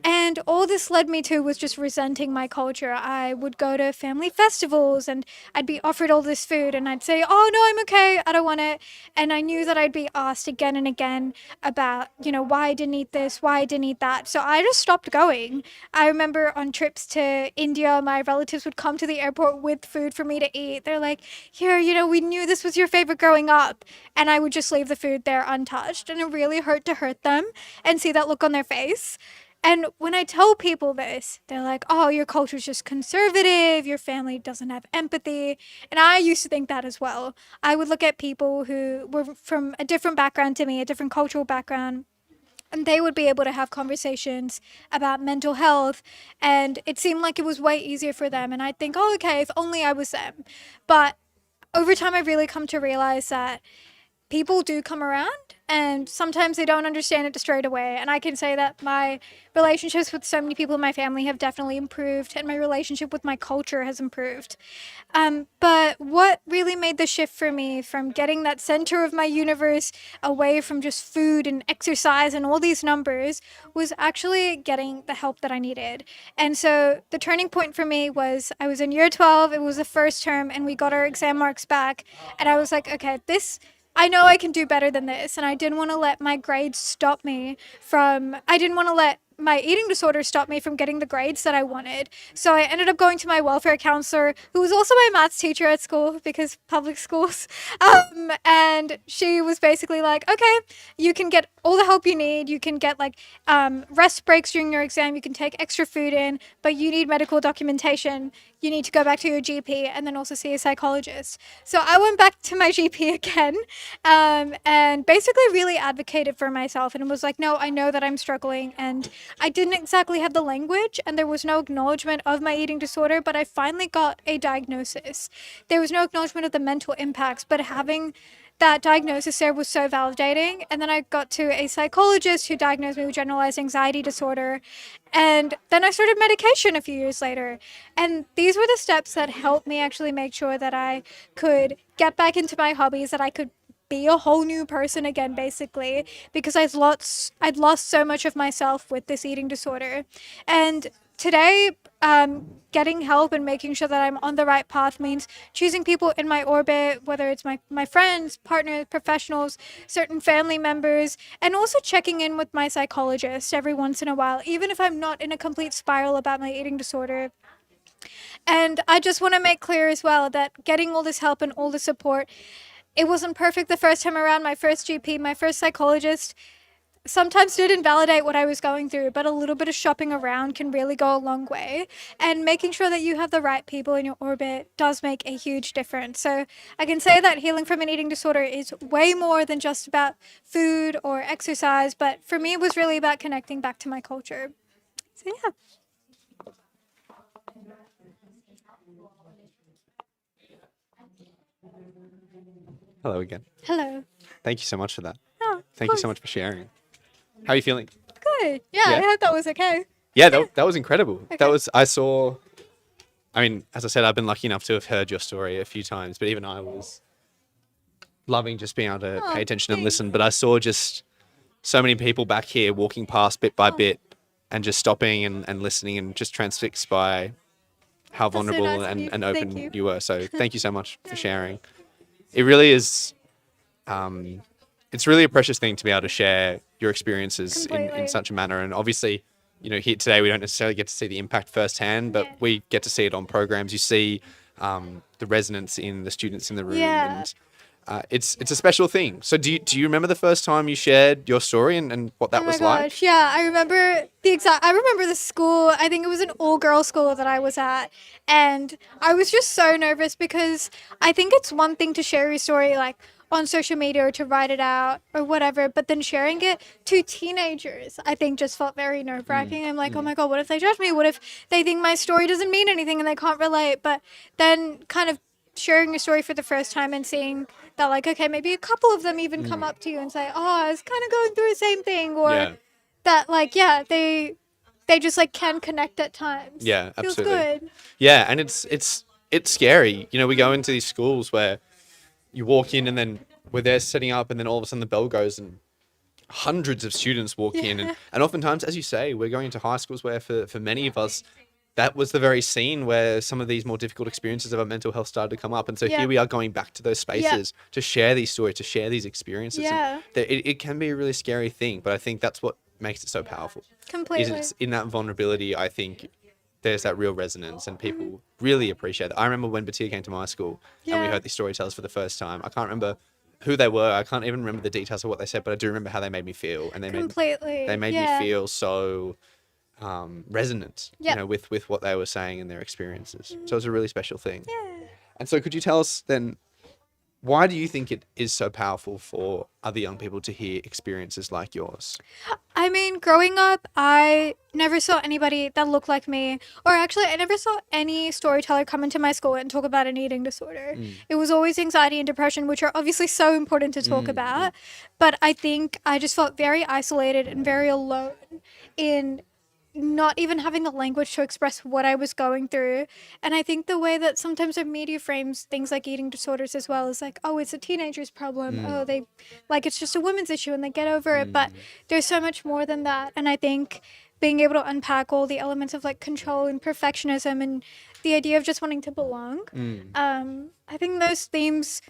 And all this led me to was just resenting my culture. I would go to family festivals and I'd be offered all this food and I'd say, oh, no, I'm okay, I don't want it. And I knew that I'd be asked again and again about, why I didn't eat this, why I didn't eat that. So I just stopped going. I remember on trips to India, my relatives would come to the airport with food for me to eat. They're like, here, we knew this was your favorite growing up. And I would just leave the food there untouched. And it really hurt to hurt them and see that look on their face. And when I tell people this, they're like, oh, your culture's just conservative, your family doesn't have empathy. And I used to think that as well. I would look at people who were from a different background to me, a different cultural background, and they would be able to have conversations about mental health, and it seemed like it was way easier for them. And I'd think, oh, okay, if only I was them. But over time, I've really come to realize that people do come around and sometimes they don't understand it straight away. And I can say that my relationships with so many people in my family have definitely improved, and my relationship with my culture has improved. But what really made the shift for me from getting that center of my universe away from just food and exercise and all these numbers was actually getting the help that I needed. And so the turning point for me was I was in year 12, it was the first term, and we got our exam marks back. And I was like, okay, I know I can do better than this, and I didn't want to let my grades stop me from, I didn't want to let my eating disorder stopped me from getting the grades that I wanted. So I ended up going to my welfare counselor, who was also my maths teacher at school, because public schools. And she was basically like, okay, you can get all the help you need. You can get like rest breaks during your exam. You can take extra food in, but you need medical documentation. You need to go back to your GP and then also see a psychologist. So I went back to my GP again, and basically really advocated for myself and was like, no, I know that I'm struggling, and I didn't exactly have the language and there was no acknowledgement of my eating disorder, but I finally got a diagnosis. There was no acknowledgement of the mental impacts, but having that diagnosis there was so validating. And then I got to a psychologist who diagnosed me with generalized anxiety disorder. And then I started medication a few years later. And these were the steps that helped me actually make sure that I could get back into my hobbies, that I could be a whole new person again, basically, because I'd lost so much of myself with this eating disorder. And today, getting help and making sure that I'm on the right path means choosing people in my orbit, whether it's my friends, partners, professionals, certain family members, and also checking in with my psychologist every once in a while, even if I'm not in a complete spiral about my eating disorder. And I just want to make clear as well that getting all this help and all the support, it wasn't perfect the first time around. My first GP, my first psychologist, sometimes did invalidate what I was going through, but a little bit of shopping around can really go a long way. And making sure that you have the right people in your orbit does make a huge difference. So I can say that healing from an eating disorder is way more than just about food or exercise, but for me, it was really about connecting back to my culture. So yeah. Hello again. Hello. Thank you so much for that. Oh, Thank you so much for sharing. How are you feeling? good. Yeah, I Yeah? hope that was okay. Yeah, that was incredible. Okay. That was, I mean, as I said, I've been lucky enough to have heard your story a few times, but even I was loving just being able to Oh, pay attention and listen. But I saw just so many people back here walking past bit by bit and just stopping and listening and just transfixed by how That's so vulnerable nice of you. and Thank open you. you were. So thank you so much for sharing. It really is, it's really a precious thing to be able to share your experiences in Completely. such a manner. And obviously, you know, here today, we don't necessarily get to see the impact firsthand, but we get to see it on programs. You see the resonance in the students in the room. Yeah. And it's a special thing. So do you remember the first time you shared your story and what that Oh was my like? gosh, yeah, I remember the school. I think it was an all-girls school that I was at, and I was just so nervous because I think it's one thing to share your story like on social media or to write it out or whatever, but then sharing it to teenagers, I think just felt very nerve-wracking. I'm like, oh my God, what if they judge me? What if they think my story doesn't mean anything and they can't relate? But then kind of sharing your story for the first time and seeing that, like, okay, maybe a couple of them even come up to you and say, oh, I was kind of going through the same thing, or Yeah. that, like, yeah, they just like can connect at times. Yeah, Feels absolutely. good. Yeah, and it's scary. You know, we go into these schools where you walk in and then we're there setting up and then all of a sudden the bell goes and hundreds of students walk in. And oftentimes, as you say, we're going into high schools where for many of us, that was the very scene where some of these more difficult experiences of our mental health started to come up. And so Yeah. here we are going back to those spaces to share these stories, to share these experiences. Yeah. And it can be a really scary thing, but I think that's what makes it so powerful. Completely. Is it's in that vulnerability, I think there's that real resonance and people really appreciate it. I remember when Batyr came to my school and we Yeah. heard these storytellers for the first time. I can't remember who they were. I can't even remember the details of what they said, but I do remember how they made me feel. And they Completely. made Yeah. me feel so resonant, Yep. you know, with what they were saying and their experiences. So it's a really special thing. Yeah. And so could you tell us then, why do you think it is so powerful for other young people to hear experiences like yours? I mean, growing up, I never saw anybody that looked like me, or actually, I never saw any storyteller come into my school and talk about an eating disorder. It was always anxiety and depression, which are obviously so important to talk about. But I think I just felt very isolated and very alone in not even having the language to express what I was going through. And I think the way that sometimes our media frames things like eating disorders as well is like, oh, it's a teenager's problem. Oh, they like it's just a women's issue and they get over it. But there's so much more than that. And I think being able to unpack all the elements of like control and perfectionism and the idea of just wanting to belong, I think those themes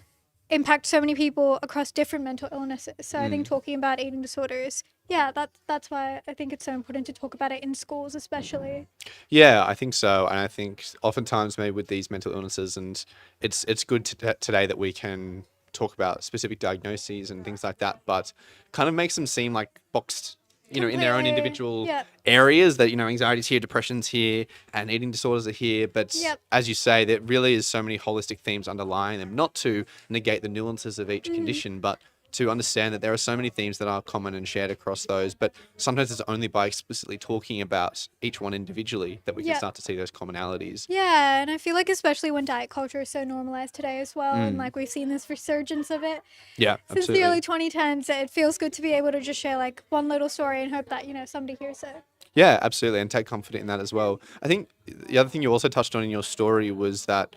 impact so many people across different mental illnesses. So I think talking about eating disorders, yeah, that's why I think it's so important to talk about it in schools, especially. Yeah, I think so. And I think oftentimes maybe with these mental illnesses, and it's good today that we can talk about specific diagnoses and things like that, but kind of makes them seem like boxed, you know, in their own Completely. individual Yep. areas that, you know, anxiety's here, depression's here, and eating disorders are here. But Yep. as you say, there really is so many holistic themes underlying them, not to negate the nuances of each condition, but to understand that there are so many themes that are common and shared across those, but sometimes it's only by explicitly talking about each one individually that we can Yep. start to see those commonalities. Yeah, and I feel like especially when diet culture is so normalized today as well, and like we've seen this resurgence of it Yeah, since the early 2010s, it feels good to be able to just share like one little story and hope that, you know, somebody hears it. Yeah, absolutely, and take comfort in that as well. I think the other thing you also touched on in your story was that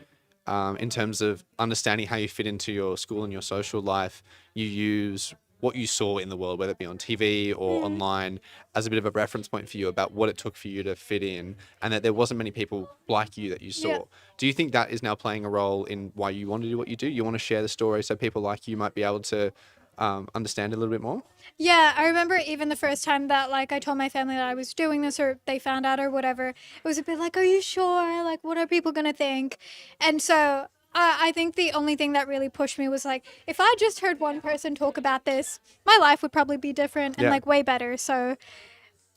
in terms of understanding how you fit into your school and your social life, you use what you saw in the world, whether it be on TV or online, as a bit of a reference point for you about what it took for you to fit in, and that there wasn't many people like you that you saw. Yeah. Do you think that is now playing a role in why you want to do what you do? You want to share the story so people like you might be able to understand a little bit more? Yeah, I remember even the first time that like I told my family that I was doing this or they found out or whatever, it was a bit like, are you sure? Like, what are people gonna think? And so I think the only thing that really pushed me was like, if I just heard one person talk about this, my life would probably be different and Yeah. like way better. So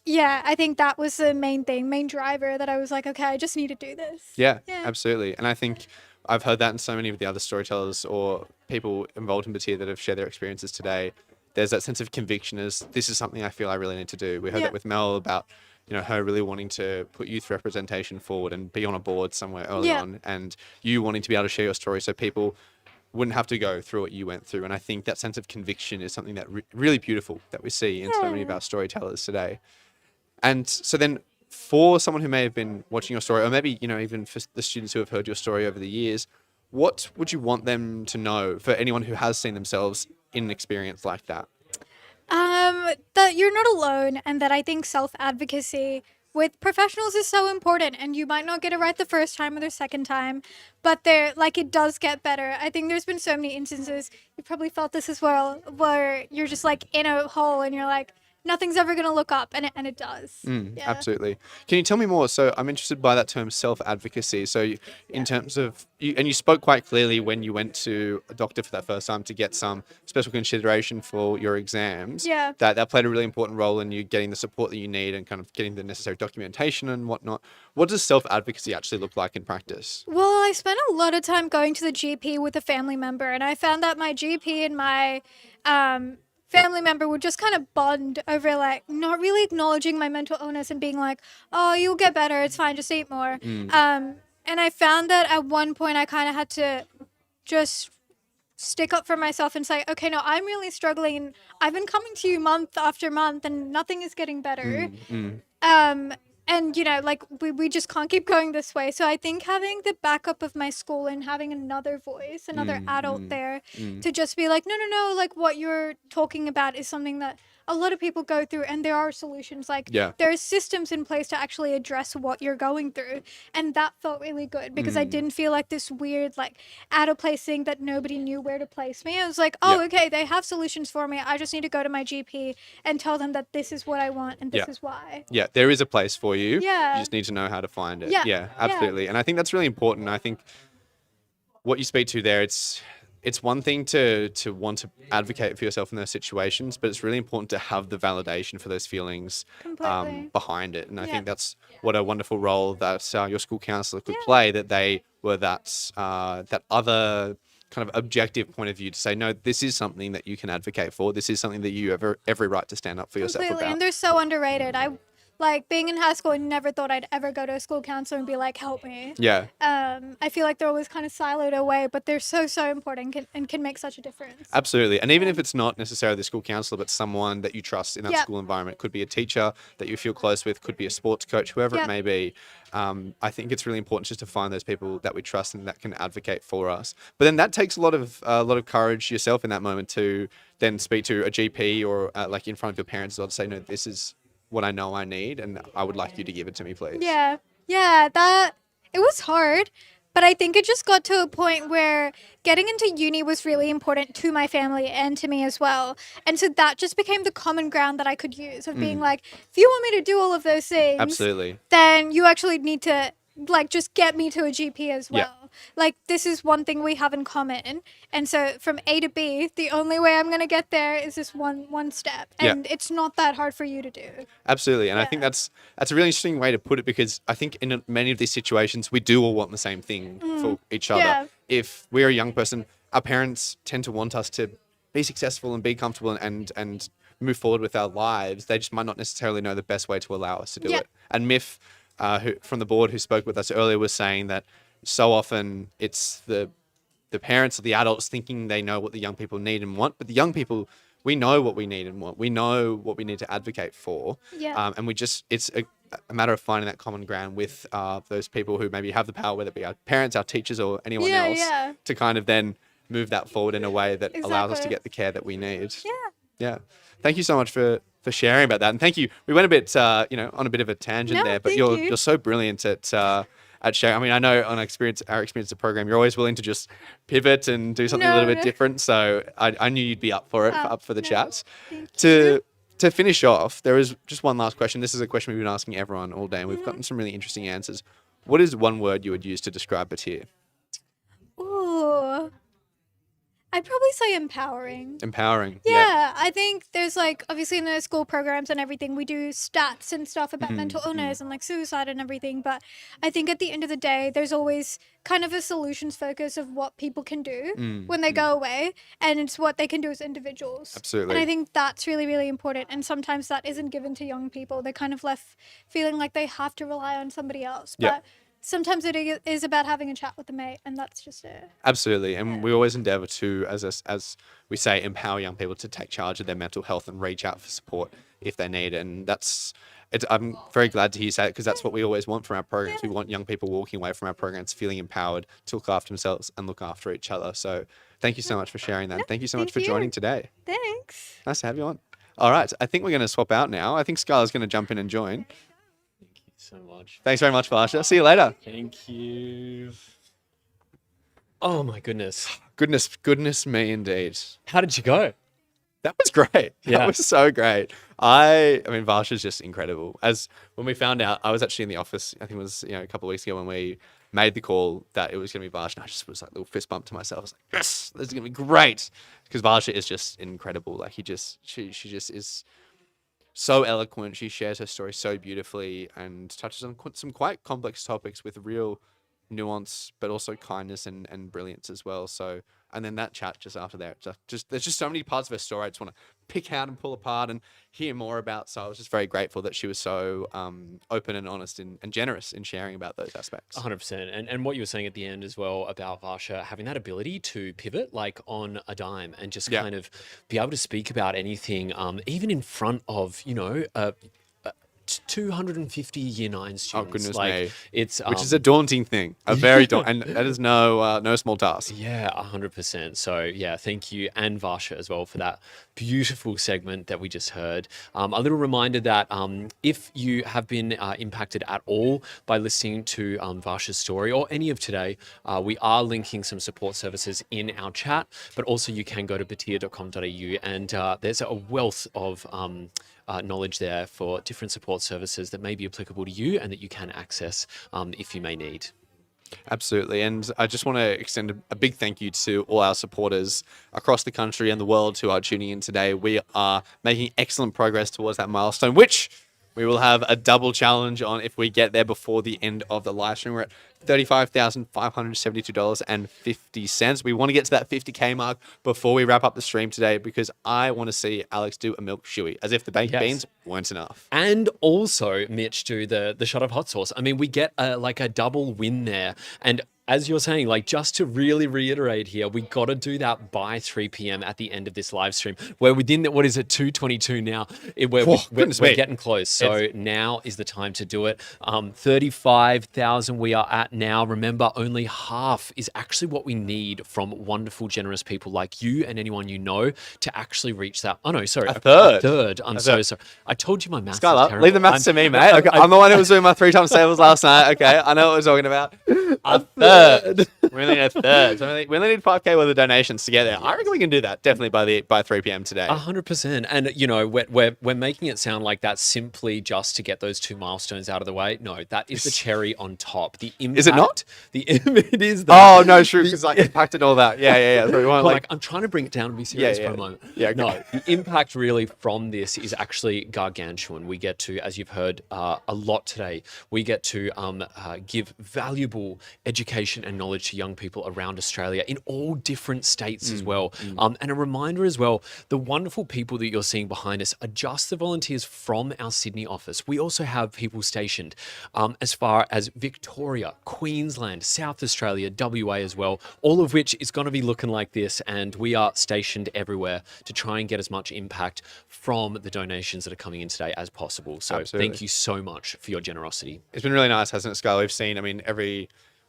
yeah, I think that was the main driver that I was like, okay, I just need to do this. Yeah, absolutely. And I think I've heard that in so many of the other storytellers or people involved in Batyr that have shared their experiences today. There's that sense of conviction as this is something I feel I really need to do. We heard that with Mel about, you know, her really wanting to put youth representation forward and be on a board somewhere early on, and you wanting to be able to share your story so people wouldn't have to go through what you went through. And I think that sense of conviction is something that really beautiful that we see in so many of our storytellers today. And so then for someone who may have been watching your story, or maybe, you know, even for the students who have heard your story over the years, what would you want them to know for anyone who has seen themselves in an experience like that? That you're not alone, and that I think self-advocacy with professionals is so important, and you might not get it right the first time or the second time, but it does get better. I think there's been so many instances, you probably felt this as well, where you're just like in a hole and you're like, nothing's ever going to look up, and it does. Yeah. Absolutely. Can you tell me more? So I'm interested by that term self-advocacy. So in terms of, you spoke quite clearly when you went to a doctor for that first time to get some special consideration for your exams. Yeah. That played a really important role in you getting the support that you need and kind of getting the necessary documentation and whatnot. What does self-advocacy actually look like in practice? Well, I spent a lot of time going to the GP with a family member, and I found that my GP and my family member would just kind of bond over like not really acknowledging my mental illness and being like, oh, you'll get better, it's fine, just eat more. And I found that at one point I kind of had to just stick up for myself and say, okay, no, I'm really struggling. I've been coming to you month after month and nothing is getting better. And, you know, like, we just can't keep going this way. So I think having the backup of my school and having another voice, another adult there to just be like, no, like, what you're talking about is something that a lot of people go through, and there are solutions. Like, there are systems in place to actually address what you're going through. And that felt really good because I didn't feel like this weird, like, out of place thing that nobody knew where to place me. I was like, oh, okay, they have solutions for me. I just need to go to my GP and tell them that this is what I want and this is why. Yeah, there is a place for you. Yeah. You just need to know how to find it. Yeah. Absolutely. And I think that's really important. I think what you speak to there, it's one thing to want to advocate for yourself in those situations, but it's really important to have the validation for those feelings behind it. And I think that's what a wonderful role that your school counsellor could play, that they were that other kind of objective point of view to say, no, this is something that you can advocate for. This is something that you have every right to stand up for yourself about. And they're so underrated. Like, being in high school, I never thought I'd ever go to a school counselor and be like, help me. Yeah. I feel like they're always kind of siloed away, but they're so important and can make such a difference. Absolutely. And even if it's not necessarily the school counsellor, but someone that you trust in that school environment, could be a teacher that you feel close with, could be a sports coach, whoever it may be. I think it's really important just to find those people that we trust and that can advocate for us. But then that takes a lot of courage yourself in that moment to then speak to a GP or like in front of your parents as well to say, no, this is what I know I need, and I would like you to give it to me, please. Yeah, that it was hard, but I think it just got to a point where getting into uni was really important to my family and to me as well. And so that just became the common ground that I could use of being like, if you want me to do all of those things, absolutely, then you actually need to like just get me to a GP as well. Yeah. Like, this is one thing we have in common. And so from A to B, the only way I'm going to get there is this one step. And it's not that hard for you to do. Absolutely. And I think that's a really interesting way to put it, because I think in many of these situations, we do all want the same thing for each other. Yeah. If we're a young person, our parents tend to want us to be successful and be comfortable and move forward with our lives. They just might not necessarily know the best way to allow us to do it. And Myf, who from the board, who spoke with us earlier, was saying that so often it's the parents or the adults thinking they know what the young people need and want, but the young people, we know what we need and want. We know what we need to advocate for. Yeah. And it's a matter of finding that common ground with those people who maybe have the power, whether it be our parents, our teachers, or anyone else, to kind of then move that forward in a way that allows us to get the care that we need. Yeah. Thank you so much for sharing about that, and thank you. We went a bit, on a bit of a tangent there, but you're so brilliant at sharing. I mean, I know on our experience at the program, you're always willing to just pivot and do something a little bit different. So I knew you'd be up for it, up for the chat. To finish off, there is just one last question. This is a question we've been asking everyone all day, and we've gotten some really interesting answers. What is one word you would use to describe batyr? Ooh. I'd probably say empowering. Empowering. Yeah, I think there's like, obviously in the school programs and everything, we do stats and stuff about mental illness and like suicide and everything. But I think at the end of the day, there's always kind of a solutions focus of what people can do when they go away. And it's what they can do as individuals. Absolutely. And I think that's really, really important. And sometimes that isn't given to young people. They're kind of left feeling like they have to rely on somebody else. But sometimes it is about having a chat with a mate, and that's just it. Absolutely. And we always endeavor to, as we say, empower young people to take charge of their mental health and reach out for support if they need it. And I'm very glad to hear you say it, because that's what we always want from our programs. We want young people walking away from our programs feeling empowered to look after themselves and look after each other. So thank you so much for sharing that. Thank you so much for joining today. Thanks. Nice to have you on. All right. I think we're going to swap out now. I think Skylar's going to jump in and join. So much. Thanks very much, Varsha. See you later. Thank you. Oh my goodness. Goodness me indeed. How did you go? That was great. Yeah. That was so great. I mean, Varsha's just incredible. When we found out, I was actually in the office, I think it was, a couple of weeks ago when we made the call that it was going to be Varsha. And I just was like a little fist bump to myself. I was like, yes, this is going to be great. Because Varsha is just incredible. Like she just is so eloquent. She shares her story so beautifully and touches on some quite complex topics with real nuance, but also kindness and brilliance as well. So, and then that chat just after that, there's just so many parts of her story I just want to pick out and pull apart and hear more about. So I was just very grateful that she was so open and honest and generous in sharing about those aspects. 100%. And what you were saying at the end as well about Varsha having that ability to pivot like on a dime and just kind of be able to speak about anything, even in front of, 250 year 9 students. Oh goodness like, me! It's which is a daunting thing, a very daunting, and that is no small task. Yeah, 100%. So yeah, thank you and Varsha as well for that beautiful segment that we just heard. A little reminder that if you have been impacted at all by listening to Varsha's story or any of today, we are linking some support services in our chat, but also you can go to batyr.com.au and there's a wealth of knowledge there for different support services that may be applicable to you and that you can access if you may need. Absolutely. And I just want to extend a big thank you to all our supporters across the country and the world who are tuning in today. We are making excellent progress towards that milestone, which we will have a double challenge on if we get there before the end of the live stream. We're at $35,572.50. We want to get to that 50K mark before we wrap up the stream today, because I want to see Alex do a milk shoey, as if the baked beans weren't enough. And also Mitch do the shot of hot sauce. I mean, we get a double win there. And as you're saying, like, just to really reiterate here, we got to do that by 3 p.m. at the end of this live stream. We're within, what is it, 2:22 now? We're getting close. So now is the time to do it. 35,000 we are at now. Remember, only half is actually what we need from wonderful, generous people like you and anyone you know to actually reach that. Oh, no, sorry. A third. A third. I'm so sorry. I told you my maths is Skylar, terrible. leave the maths to me, mate. Okay, I'm the one who was doing my 3 times tables last night. Okay, I know what we're talking about. A third. We only need a third. So we only need 5K worth of donations to get there. I reckon we can do that definitely by 3 p.m. today. 100%. And we're making it sound like that's simply just to get those 2 milestones out of the way. No, that is the cherry on top. The impact, is it not? It is. Oh no, true. Because impact and all that. Yeah. So we want, I'm trying to bring it down and be serious for a moment. Yeah. Okay. No, the impact really from this is actually gargantuan. We get to, as you've heard a lot today, we get to give valuable education and knowledge to young people around Australia in all different states as well. And a reminder as well, the wonderful people that you're seeing behind us are just the volunteers from our Sydney office. We also have people stationed as far as Victoria, Queensland, South Australia, WA as well, all of which is going to be looking like this. And we are stationed everywhere to try and get as much impact from the donations that are coming in today as possible. So Absolutely. Thank you so much for your generosity. It's been really nice, hasn't it, Sky? We've seen,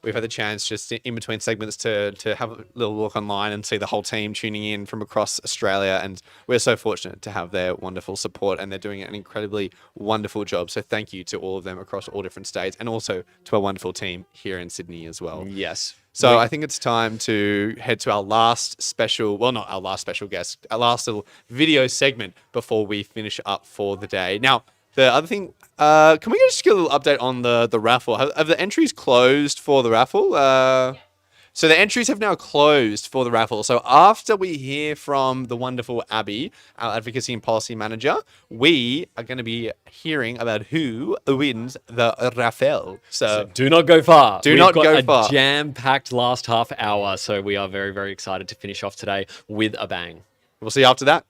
we've had the chance just in between segments to have a little look online and see the whole team tuning in from across Australia. And we're so fortunate to have their wonderful support, and they're doing an incredibly wonderful job. So thank you to all of them across all different states, and also to our wonderful team here in Sydney as well. Yes. So I think it's time to head to our last special, well, not our last special guest, our last little video segment before we finish up for the day. Now, the other thing, can we just get a little update on the raffle? Have the entries closed for the raffle? So the entries have now closed for the raffle. So after we hear from the wonderful Abby, our advocacy and policy manager, we are going to be hearing about who wins the raffle. So do not go far. We've got a jam-packed last half hour. So we are very, very excited to finish off today with a bang. We'll see you after that.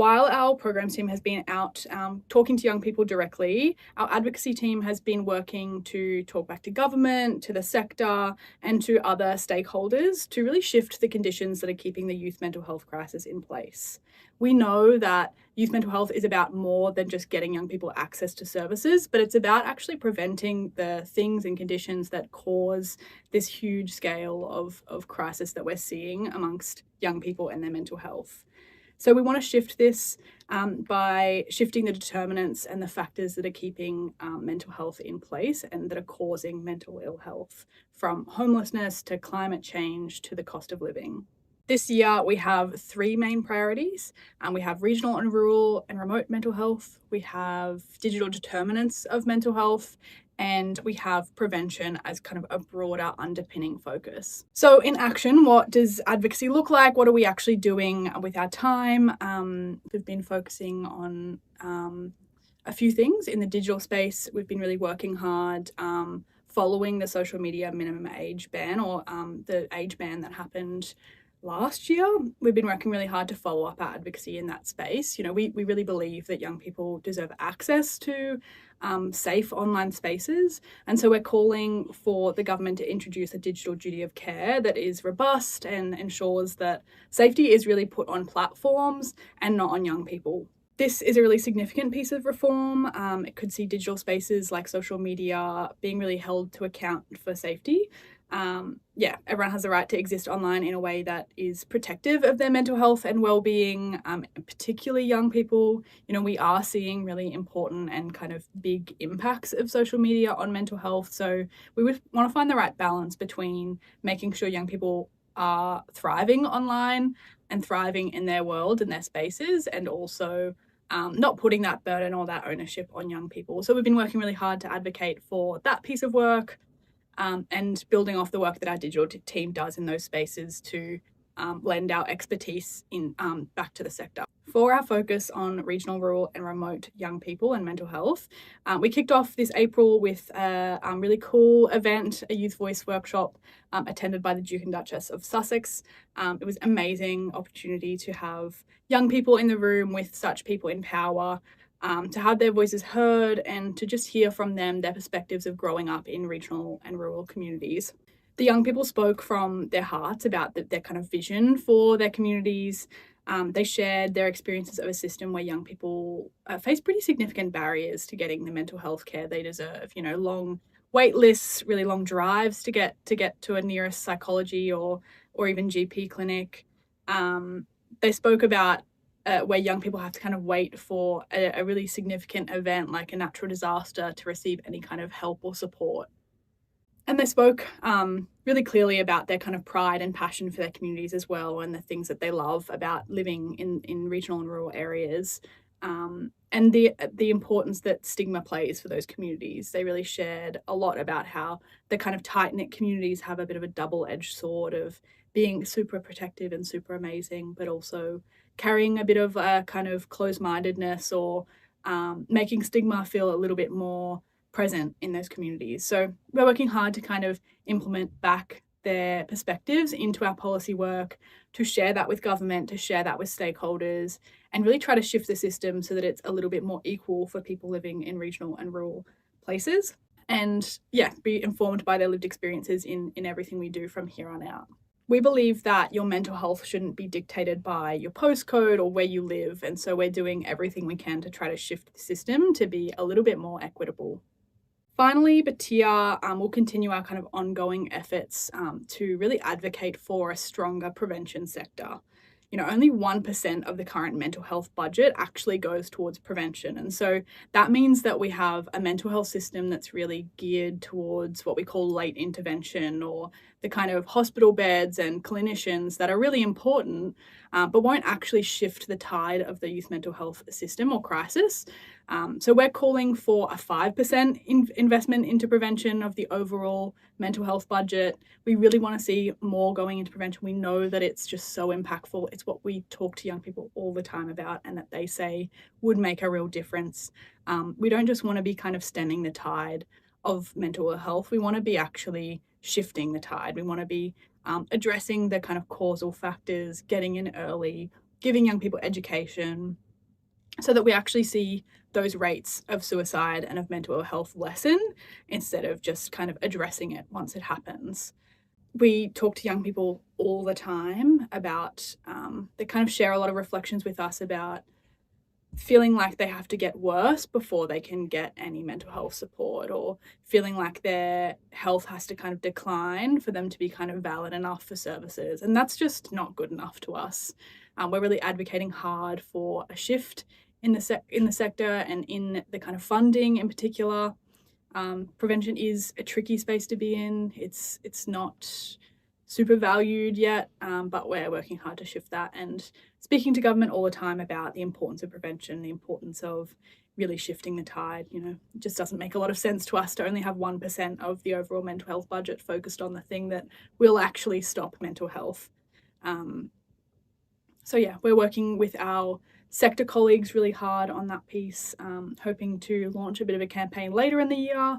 While our programs team has been out talking to young people directly, our advocacy team has been working to talk back to government, to the sector, and to other stakeholders to really shift the conditions that are keeping the youth mental health crisis in place. We know that youth mental health is about more than just getting young people access to services, but it's about actually preventing the things and conditions that cause this huge scale of crisis that we're seeing amongst young people and their mental health. So we want to shift this by shifting the determinants and the factors that are keeping mental health in place and that are causing mental ill health, from homelessness to climate change to the cost of living. This year, we have 3 main priorities. We have regional and rural and remote mental health. We have digital determinants of mental health, and we have prevention as kind of a broader underpinning focus. So in action, what does advocacy look like? What are we actually doing with our time? We've been focusing on a few things in the digital space. We've been really working hard following the social media minimum age ban, or the age ban that happened last year. We've been working really hard to follow up our advocacy in that space. You know, we really believe that young people deserve access to safe online spaces. And so we're calling for the government to introduce a digital duty of care that is robust and ensures that safety is really put on platforms and not on young people. This is a really significant piece of reform. It could see digital spaces like social media being really held to account for safety. Everyone has the right to exist online in a way that is protective of their mental health and well-being, particularly young people. You know, we are seeing really important and kind of big impacts of social media on mental health. So we would want to find the right balance between making sure young people are thriving online and thriving in their world and their spaces, and also not putting that burden or that ownership on young people. So we've been working really hard to advocate for that piece of work, and building off the work that our digital team does in those spaces to lend our expertise in back to the sector. For our focus on regional, rural and remote young people and mental health, we kicked off this April with a really cool event, a youth voice workshop attended by the Duke and Duchess of Sussex. It was an amazing opportunity to have young people in the room with such people in power, to have their voices heard and to just hear from them their perspectives of growing up in regional and rural communities. The young people spoke from their hearts about their kind of vision for their communities. They shared their experiences of a system where young people face pretty significant barriers to getting the mental health care they deserve. You know, long wait lists, really long drives to get to a nearest psychology or even GP clinic. They spoke about where young people have to kind of wait for a really significant event like a natural disaster to receive any kind of help or support. And they spoke really clearly about their kind of pride and passion for their communities as well, and the things that they love about living in regional and rural areas, and the importance that stigma plays for those communities. They really shared a lot about how the kind of tight-knit communities have a bit of a double-edged sword of being super protective and super amazing, but also carrying a bit of a kind of closed-mindedness or making stigma feel a little bit more present in those communities. So we're working hard to kind of implement back their perspectives into our policy work, to share that with government, to share that with stakeholders, and really try to shift the system so that it's a little bit more equal for people living in regional and rural places. And be informed by their lived experiences in everything we do from here on out. We believe that your mental health shouldn't be dictated by your postcode or where you live. And so we're doing everything we can to try to shift the system to be a little bit more equitable. Finally, batyr will continue our kind of ongoing efforts to really advocate for a stronger prevention sector. You know, only 1% of the current mental health budget actually goes towards prevention. And so that means that we have a mental health system that's really geared towards what we call late intervention, or the kind of hospital beds and clinicians that are really important, but won't actually shift the tide of the youth mental health system or crisis. So we're calling for a 5% investment into prevention of the overall mental health budget. We really want to see more going into prevention. We know that it's just so impactful. It's what we talk to young people all the time about, and that they say would make a real difference. We don't just want to be kind of stemming the tide of mental health. We want to be actually shifting the tide. We want to be addressing the kind of causal factors, getting in early, giving young people education, so that we actually see those rates of suicide and of mental health lessen instead of just kind of addressing it once it happens. We talk to young people all the time about, they kind of share a lot of reflections with us about feeling like they have to get worse before they can get any mental health support, or feeling like their health has to kind of decline for them to be kind of valid enough for services. And that's just not good enough to us. We're really advocating hard for a shift in the sector and in the kind of funding in particular. Prevention is a tricky space to be in. It's not super valued yet, but we're working hard to shift that and speaking to government all the time about the importance of prevention, the importance of really shifting the tide. You know, it just doesn't make a lot of sense to us to only have 1% of the overall mental health budget focused on the thing that will actually stop mental health. So yeah, we're working with our sector colleagues really hard on that piece, hoping to launch a bit of a campaign later in the year,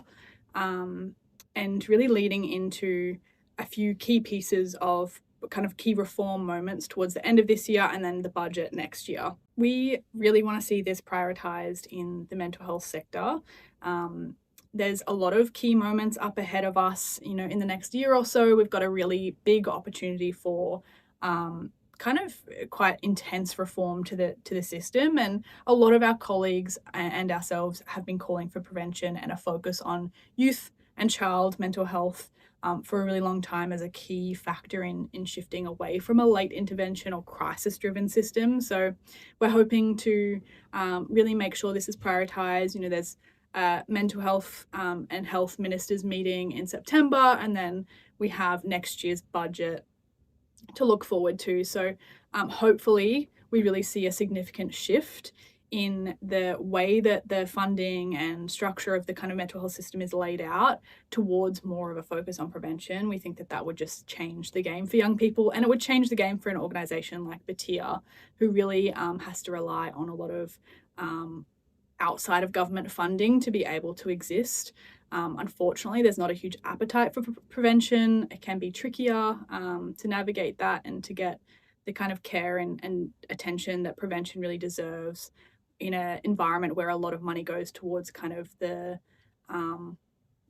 and really leading into a few key pieces of kind of key reform moments towards the end of this year and then the budget next year. We really want to see this prioritised in the mental health sector. There's a lot of key moments up ahead of us. You know, in the next year or so, we've got a really big opportunity for kind of quite intense reform to the system, and a lot of our colleagues and ourselves have been calling for prevention and a focus on youth and child mental health for a really long time as a key factor in shifting away from a late intervention or crisis-driven system. So we're hoping to really make sure this is prioritised. You know, there's mental health and health ministers meeting in September, and then we have next year's budget to look forward to. So hopefully we really see a significant shift in the way that the funding and structure of the kind of mental health system is laid out towards more of a focus on prevention. We think that that would just change the game for young people, and it would change the game for an organisation like batyr, who really has to rely on a lot of outside of government funding to be able to exist. Unfortunately, there's not a huge appetite for prevention. It can be trickier to navigate that and to get the kind of care and attention that prevention really deserves in an environment where a lot of money goes towards kind of the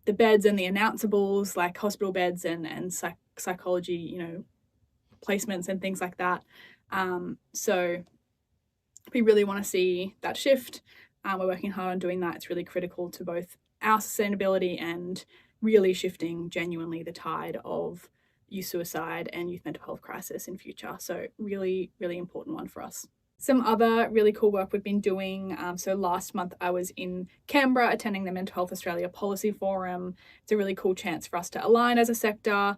beds and the announceables, like hospital beds and psychology, you know, placements and things like that. So we really want to see that shift. We're working hard on doing that. It's really critical to both our sustainability and really shifting genuinely the tide of youth suicide and youth mental health crisis in future. So really, really important one for us. Some other really cool work we've been doing. So last month I was in Canberra attending the Mental Health Australia Policy Forum. It's a really cool chance for us to align as a sector.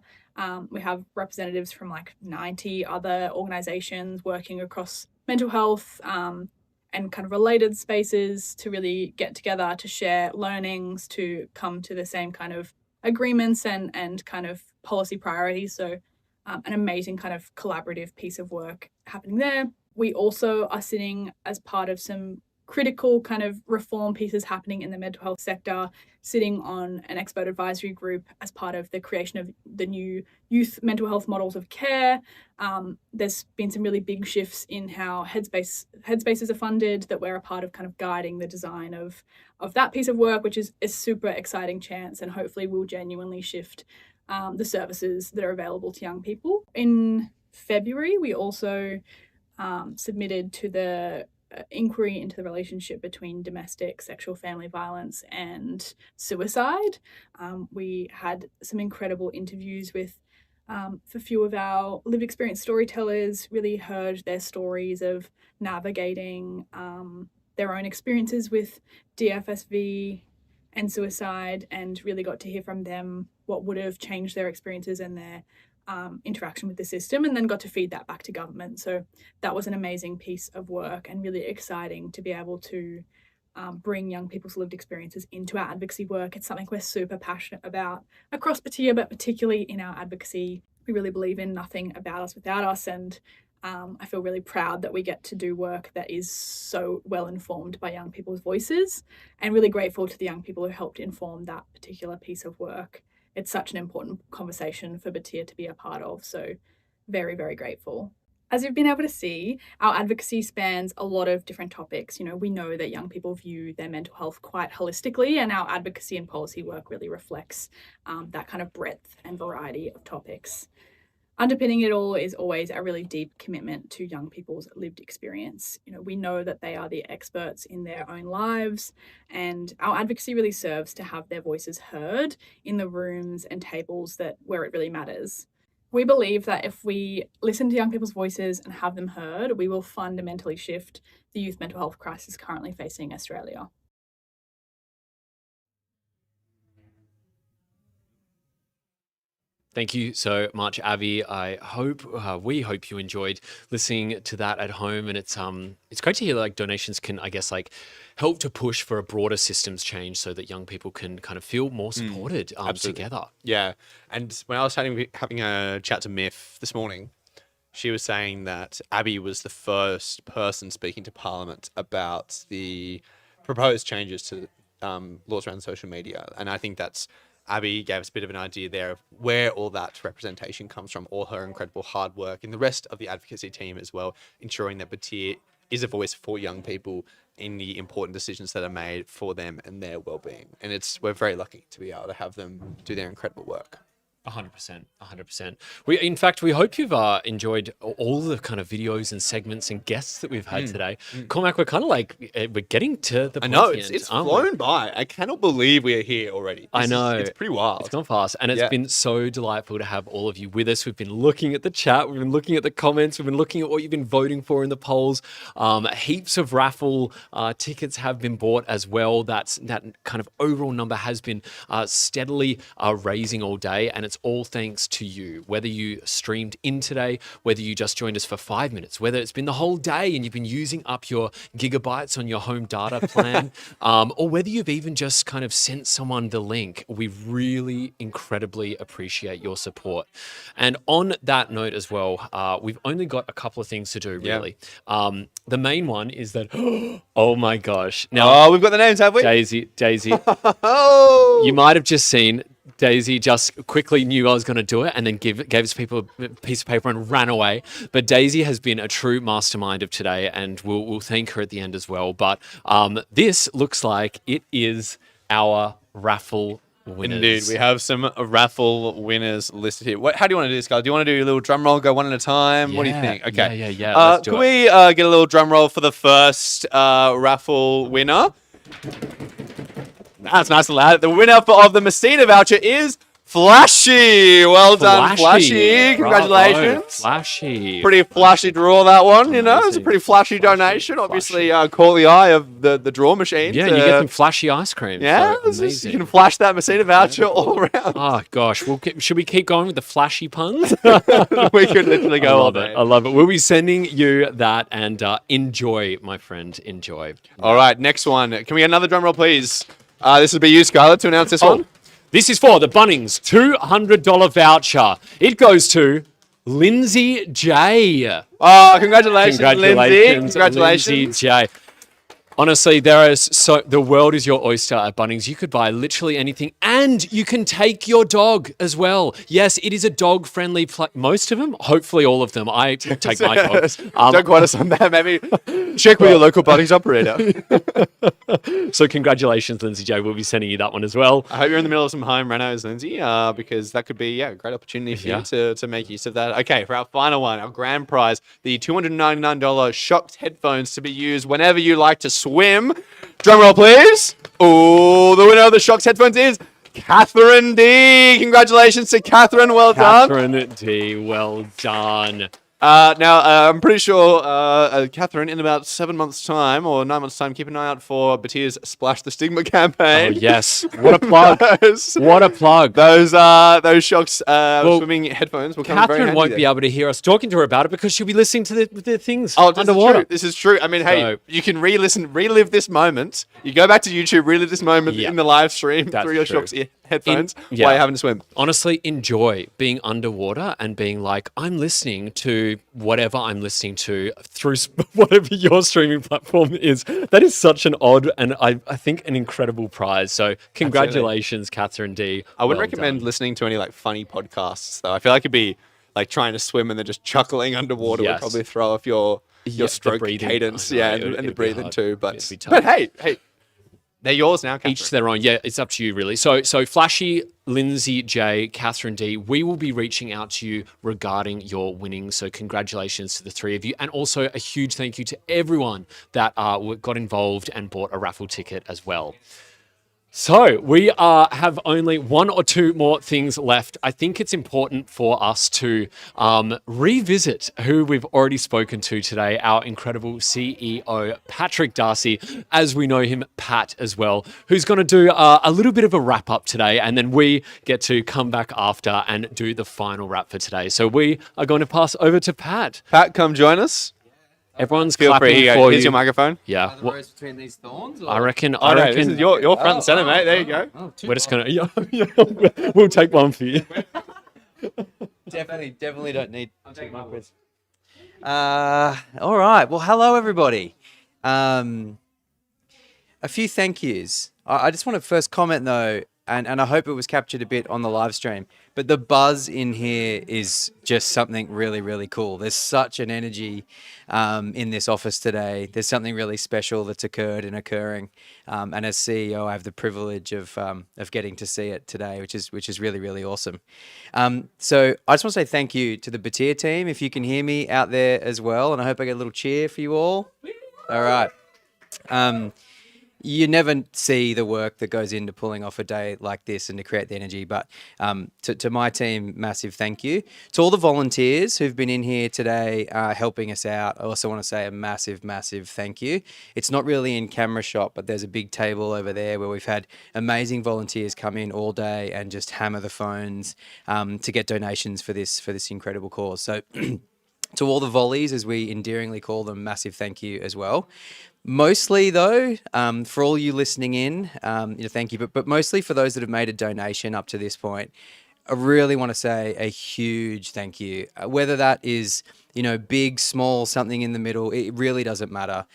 We have representatives from like 90 other organisations working across mental health and kind of related spaces to really get together to share learnings, to come to the same kind of agreements and kind of policy priorities. So an amazing kind of collaborative piece of work happening there. We also are sitting as part of some critical kind of reform pieces happening in the mental health sector, sitting on an expert advisory group as part of the creation of the new youth mental health models of care. There's been some really big shifts in how headspaces are funded that we're a part of kind of guiding the design of that piece of work, which is a super exciting chance and hopefully will genuinely shift the services that are available to young people. In February, we also submitted to the inquiry into the relationship between domestic sexual family violence and suicide. We had some incredible interviews with a few of our lived experience storytellers, really heard their stories of navigating their own experiences with DFSV and suicide, and really got to hear from them what would have changed their experiences and their interaction with the system, and then got to feed that back to government. So that was an amazing piece of work and really exciting to be able to bring young people's lived experiences into our advocacy work. It's something we're super passionate about across batyr, but particularly in our advocacy. We really believe in nothing about us without us, and I feel really proud that we get to do work that is so well informed by young people's voices, and really grateful to the young people who helped inform that particular piece of work. It's such an important conversation for batyr to be a part of, so very, very grateful. As you've been able to see, our advocacy spans a lot of different topics. We know that young people view their mental health quite holistically, and our advocacy and policy work really reflects that kind of breadth and variety of topics. Underpinning it all is always a really deep commitment to young people's lived experience. We know that they are the experts in their own lives, and our advocacy really serves to have their voices heard in the rooms and tables where it really matters. We believe that if we listen to young people's voices and have them heard, we will fundamentally shift the youth mental health crisis currently facing Australia. Thank you so much, Avi. We hope you enjoyed listening to that at home, and it's great to hear like donations can, I guess, like help to push for a broader systems change so that young people can kind of feel more supported together. Yeah, and when I was having a chat to Myf this morning, she was saying that Abby was the first person speaking to Parliament about the proposed changes to laws around social media, and I think that's. Abby gave us a bit of an idea there of where all that representation comes from, all her incredible hard work, and the rest of the advocacy team as well, ensuring that batyr is a voice for young people in the important decisions that are made for them and their well-being. And we're very lucky to be able to have them do their incredible work. 100%. In fact, we hope you've enjoyed all the kind of videos and segments and guests that we've had today. Cormac, we're kind of like, we're getting to the point. I know, it's flown by. I cannot believe we are here already. I know. It's pretty wild. It's gone fast. And it's been so delightful to have all of you with us. We've been looking at the chat. We've been looking at the comments. We've been looking at what you've been voting for in the polls. Heaps of raffle tickets have been bought as well. That kind of overall number has been steadily raising all day. And it's all thanks to you, whether you streamed in today, whether you just joined us for 5 minutes, whether it's been the whole day and you've been using up your gigabytes on your home data plan, or whether you've even just kind of sent someone the link. We really incredibly appreciate your support. And on that note as well, we've only got a couple of things to do, really. The main one is that, oh my gosh. Now, we've got the names, have we? Daisy. Oh! You might have just seen Daisy just quickly knew I was going to do it and then gave us people a piece of paper and ran away. But Daisy has been a true mastermind of today, and we'll thank her at the end as well. But this looks like it is our raffle winners. Indeed, we have some raffle winners listed here. How do you want to do this, guys? Do you want to do a little drum roll, go one at a time? What do you think? Okay. Yeah. Let's do can it. we get a little drum roll for the first raffle winner? That's nice and loud. The winner of the Messina voucher is Flashy. Well done, Flashy. Congratulations. Bravo. Flashy. Pretty flashy draw, that one, It's a pretty flashy donation. Obviously, caught the eye of the draw machine. Yeah, you get some flashy ice cream. Yeah, so amazing. You can flash that Messina voucher all around. Oh, gosh. Should we keep going with the flashy puns? We could literally go all day. I love it. We'll be sending you that, and enjoy, my friend. Enjoy. All right, next one. Can we get another drum roll, please? This will be you, Scarlett, to announce this one. This is for the Bunnings $200 voucher. It goes to Lindsay J. Oh, congratulations, Lindsay. Congratulations. Lindsay J. Honestly, the world is your oyster at Bunnings. You could buy literally anything, and you can take your dog as well. Yes, it is a dog-friendly place. Most of them, hopefully all of them. I take my dog. Don't quote us on that, maybe. Check with your local Bunnings operator. So congratulations, Lindsay J. We'll be sending you that one as well. I hope you're in the middle of some home renos, Lindsay, because that could be a great opportunity for you to make use of that. Okay, for our final one, our grand prize, the $299 Shocked headphones to be used whenever you like to swim. Drum roll, please. Oh, the winner of the Shocked headphones is Catherine D. Congratulations to Catherine. Well done. Catherine D. Well done. Now, I'm pretty sure, Catherine, in about 7 months' time or 9 months' time, keep an eye out for Batyr's Splash the Stigma campaign. Oh, yes. What a plug. What a plug. Those Shocks swimming headphones will come very handy. Catherine won't be able to hear us talking to her about it because she'll be listening to the things underwater. This is true. I mean, hey, you can relive this moment. You go back to YouTube, relive this moment in the live stream through your Shocks headphones while you're having to swim. Honestly, enjoy being underwater and being like, I'm listening to whatever I'm listening to through whatever your streaming platform is. That is such an odd and I think an incredible prize. So congratulations, Catherine D. I wouldn't recommend listening to any like funny podcasts though. I feel like it'd be like trying to swim and then just chuckling underwater would Yes. probably throw off your the stroke breathing. cadence, I know, and it'd the be breathing hard. too. But It'd be tough. but hey, they're yours now, Catherine. Each to their own. Yeah, it's up to you, really. So Flashy, Lindsay, Jay, Catherine D, we will be reaching out to you regarding your winnings. So congratulations to the three of you. And also a huge thank you to everyone that got involved and bought a raffle ticket as well. So we have only one or two more things left. I think it's important for us to revisit who we've already spoken to today, our incredible CEO, Patrick Darcy, as we know him, Pat as well, who's going to do a little bit of a wrap up today, and then we get to come back after and do the final wrap for today. So we are going to pass over to Pat. Pat, come join us. Everyone's Feel clapping free. for Here's you. your microphone. Yeah. between these thorns? I reckon. Oh, no, this is your front and center, mate. There you go. We're just gonna. Yeah, we'll take one for you. Definitely don't need two microphones. All right. Well, hello everybody. A few thank yous. I just want to first comment though, and I hope it was captured a bit on the live stream, but the buzz in here is just something really, really cool. There's such an energy in this office today. There's something really special that's occurred and occurring. And as CEO, I have the privilege of getting to see it today, which is really, really awesome. So I just want to say thank you to the batyr team, if you can hear me out there as well. And I hope I get a little cheer for you all. All right. You never see the work that goes into pulling off a day like this and to create the energy. But to my team, massive thank you. To all the volunteers who've been in here today helping us out, I also want to say a massive, massive thank you. It's not really in camera shot, but there's a big table over there where we've had amazing volunteers come in all day and just hammer the phones to get donations for this incredible cause. So to all the volleys, as we endearingly call them, massive thank you as well. Mostly though, for all you listening in, thank you. But mostly for those that have made a donation up to this point, I really want to say a huge thank you. Whether that is, big, small, something in the middle, it really doesn't matter.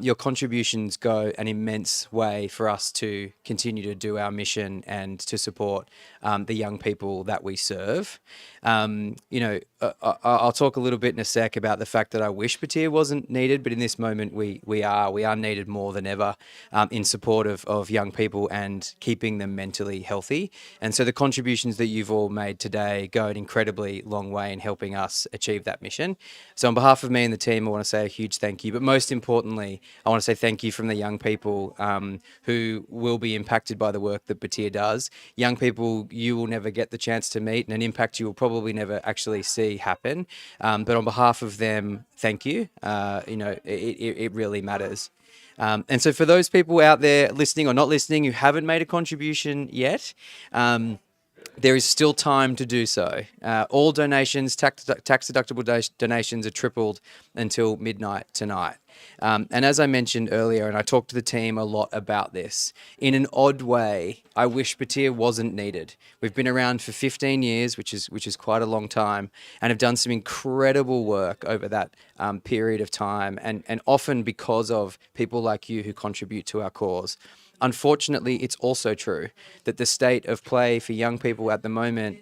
Your contributions go an immense way for us to continue to do our mission and to support the young people that we serve. I'll talk a little bit in a sec about the fact that I wish batyr wasn't needed, but in this moment we are needed more than ever in support of young people and keeping them mentally healthy. And so the contributions that you've all made today go an incredibly long way in helping us achieve that mission. So on behalf of me and the team, I want to say a huge thank you. But most importantly, I want to say thank you from the young people who will be impacted by the work that batyr does. Young people you will never get the chance to meet, and an impact you will probably never actually see happen. But on behalf of them, thank you. It really matters. And so for those people out there listening or not listening who haven't made a contribution yet, there is still time to do so. All donations, tax-deductible donations are tripled until midnight tonight. And as I mentioned earlier, and I talked to the team a lot about this, in an odd way, I wish batyr wasn't needed. We've been around for 15 years, which is quite a long time, and have done some incredible work over that period of time, and often because of people like you who contribute to our cause. Unfortunately, it's also true that the state of play for young people at the moment,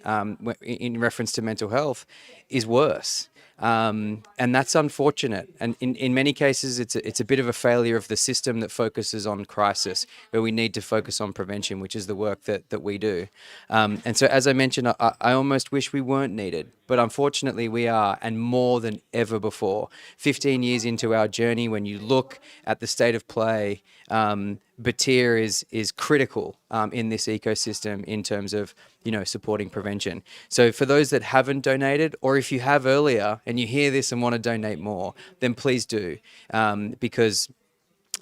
in reference to mental health, is worse. And that's unfortunate. And in many cases, it's a bit of a failure of the system that focuses on crisis, where we need to focus on prevention, which is the work that we do. And so, as I mentioned, I almost wish we weren't needed, but unfortunately we are, and more than ever before. 15 years into our journey, when you look at the state of play, batyr is critical in this ecosystem in terms of supporting prevention. So for those that haven't donated, or if you have earlier and you hear this and want to donate more, then please do, because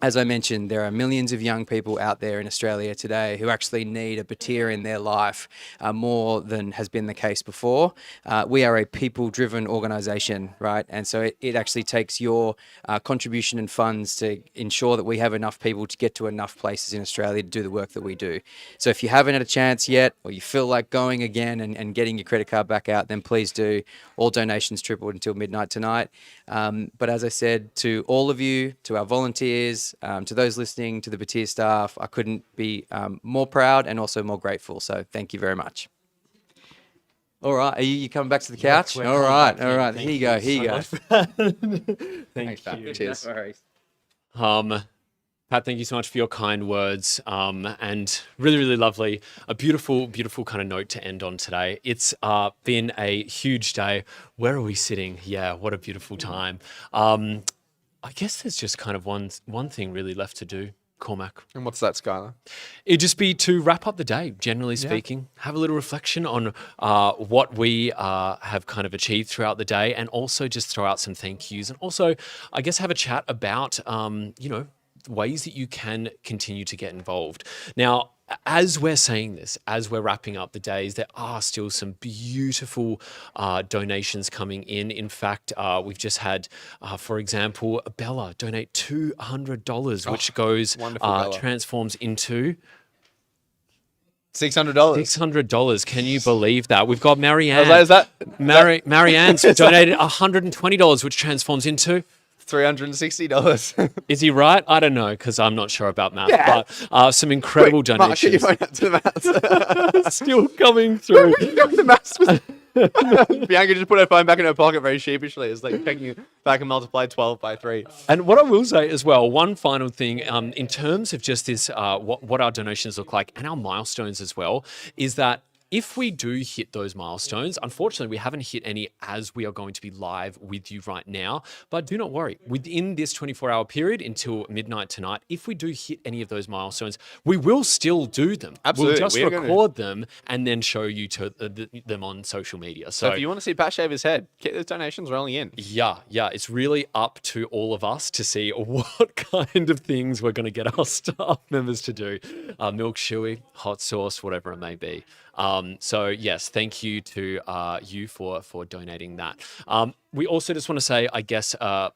as I mentioned, there are millions of young people out there in Australia today who actually need a batyr in their life more than has been the case before. We are a people-driven organisation, right? And so it actually takes your contribution and funds to ensure that we have enough people to get to enough places in Australia to do the work that we do. So if you haven't had a chance yet, or you feel like going again and getting your credit card back out, then please do. All donations tripled until midnight tonight. But as I said, to all of you, to our volunteers, to those listening, to the batyr staff, I couldn't be more proud and also more grateful. So thank you very much. All right, are you coming back to the couch? we're All coming right, back all in. right. Thank Here you go. you Here you so go. much. Thanks, Pat. you. Cheers. No worries. Pat, thank you so much for your kind words, and really, really lovely. A beautiful, beautiful kind of note to end on today. It's been a huge day. Where are we sitting? Yeah, what a beautiful time. I guess there's just kind of one thing really left to do, Cormac. And what's that, Skylar? It'd just be to wrap up the day, generally speaking, have a little reflection on what we have kind of achieved throughout the day, and also just throw out some thank yous, and also, I guess, have a chat about, ways that you can continue to get involved. Now, as we're saying this, as we're wrapping up the days, there are still some beautiful donations coming in. In fact, we've just had, for example, Bella donate $200, which goes, transforms into $600. $600. Can you believe that? We've got Marianne. Is that Marianne's donated $120, which transforms into $360. Is he right? I don't know, because I'm not sure about math. Yeah. But some incredible donations. Mark, get your phone out to the maths. Still coming through. The maths Bianca just put her phone back in her pocket very sheepishly. It's like checking back and multiply 12 by 3. And what I will say as well, one final thing, in terms of just this, what our donations look like and our milestones as well, is that if we do hit those milestones, unfortunately, we haven't hit any as we are going to be live with you right now. But do not worry. Within this 24-hour period until midnight tonight, if we do hit any of those milestones, we will still do them. Absolutely. We'll just record them and then show you them on social media. So if you want to see Pat shave his head, get those donations rolling in. Yeah. It's really up to all of us to see what kind of things we're going to get our staff members to do. Milk shoey, hot sauce, whatever it may be. So yes, thank you to you for donating that. We also just want to say, I guess, a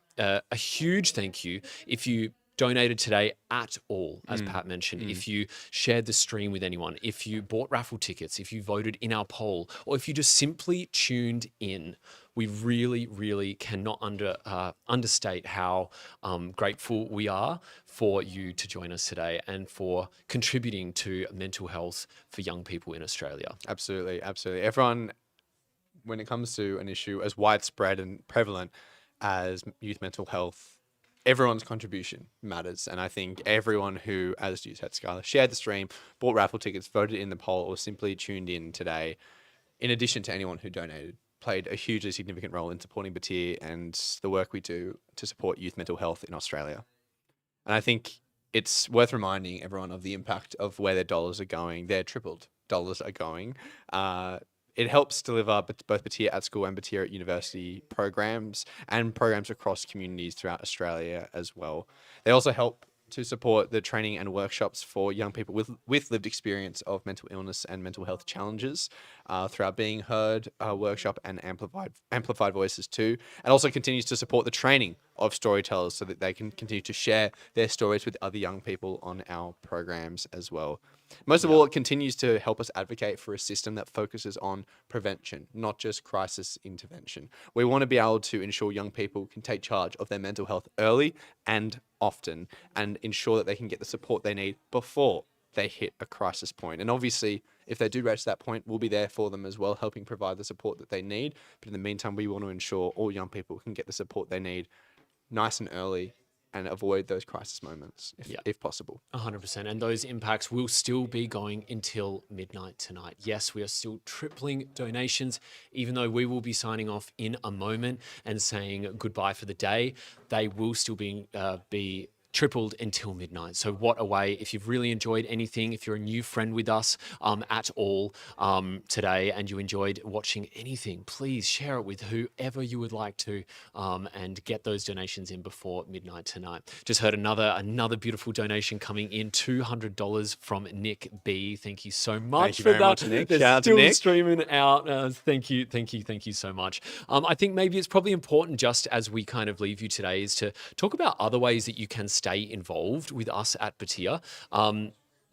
huge thank you if you donated today at all, as Pat mentioned, if you shared the stream with anyone, if you bought raffle tickets, if you voted in our poll, or if you just simply tuned in. We really, really cannot understate how grateful we are for you to join us today and for contributing to mental health for young people in Australia. Absolutely. Everyone, when it comes to an issue as widespread and prevalent as youth mental health, everyone's contribution matters. And I think everyone who, as you said, Skylar, shared the stream, bought raffle tickets, voted in the poll, or simply tuned in today, in addition to anyone who donated, played a hugely significant role in supporting Batyr and the work we do to support youth mental health in Australia. And I think it's worth reminding everyone of the impact of where their dollars are going. Their tripled dollars are going. It helps deliver both Batyr at school and Batyr at university programs and programs across communities throughout Australia as well. They also help to support the training and workshops for young people with lived experience of mental illness and mental health challenges through our Being Heard workshop and amplified voices too, and also continues to support the training of storytellers so that they can continue to share their stories with other young people on our programs as well. Most of all, it continues to help us advocate for a system that focuses on prevention, not just crisis intervention. We want to be able to ensure young people can take charge of their mental health early and often, and ensure that they can get the support they need before they hit a crisis point. And obviously, if they do reach that point, we'll be there for them as well, helping provide the support that they need. But in the meantime, we want to ensure all young people can get the support they need nice and early and avoid those crisis moments if possible. 100%. And those impacts will still be going until midnight tonight. Yes, we are still tripling donations, even though we will be signing off in a moment and saying goodbye for the day. They will still be tripled until midnight. So what a way. If you've really enjoyed anything, if you're a new friend with us at all today and you enjoyed watching anything, please share it with whoever you would like to and get those donations in before midnight tonight. Just heard another beautiful donation coming in, $200 from Nick B. Thank you so much for that. Much, Nick. They're Shout out to still Nick. streaming out. Thank you so much. I think maybe it's probably important, just as we kind of leave you today, is to talk about other ways that you can stay involved with us at Batyr.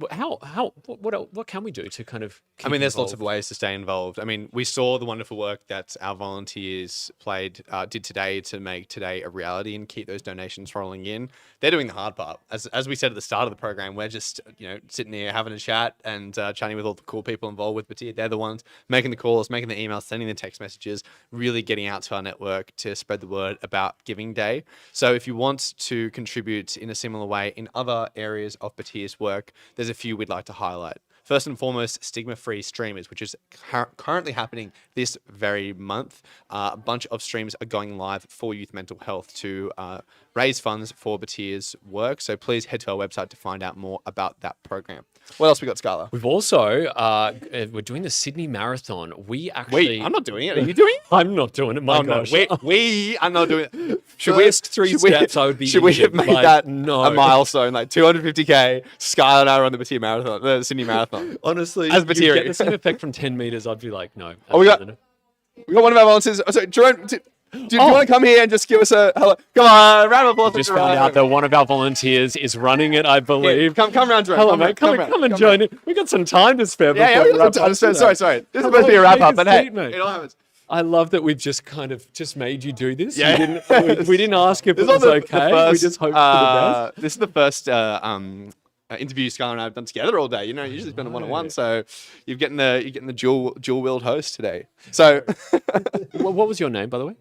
what can we do to kind of I keep mean, there's lots of involved? ways to stay involved. I mean, we saw the wonderful work that our volunteers did today to make today a reality and keep those donations rolling in. They're doing the hard part. As we said at the start of the program, we're just sitting here having a chat and chatting with all the cool people involved with Batyr. They're the ones making the calls, making the emails, sending the text messages, really getting out to our network to spread the word about Giving Day. So if you want to contribute in a similar way in other areas of Batyr's work, there's a few we'd like to highlight. First and foremost, stigma-free streamers, which is currently happening this very month. A bunch of streams are going live for youth mental health to raise funds for Batyr's work. So please head to our website to find out more about that program. What else we got, Scarla? We've also we're doing the Sydney Marathon. We actually. Wait, I'm not doing it. Are you doing it? I'm not doing it. My gosh. No, we are not doing it. First three steps, I would be. Should we have injured. made Like, that no. a milestone, like 250k? Skylar and I are on the Batyr Marathon, the Sydney Marathon. Honestly, as you Batyr. get the same effect from 10 meters. I'd be like, no. Oh, we got one of our volunteers. Oh, sorry, Jerome. Do you want to come here and just give us a hello? Come on, round of applause. Just found out that one of our volunteers is running it, I believe. Come round, Jerome. Hello, mate. Come and join it. We got some time to spare. Yeah, we got some time to spare. Sorry. This is supposed to be a wrap up, but hey, it all happens. I love that we've just kind of just made you do this. Yeah. We didn't ask if it was okay. We just hoped for the best. This is the first interview Skylar and I have done together all day. Usually it's been a one-on-one, so you're getting the dual-wheeled host today. So, what was your name, by the way?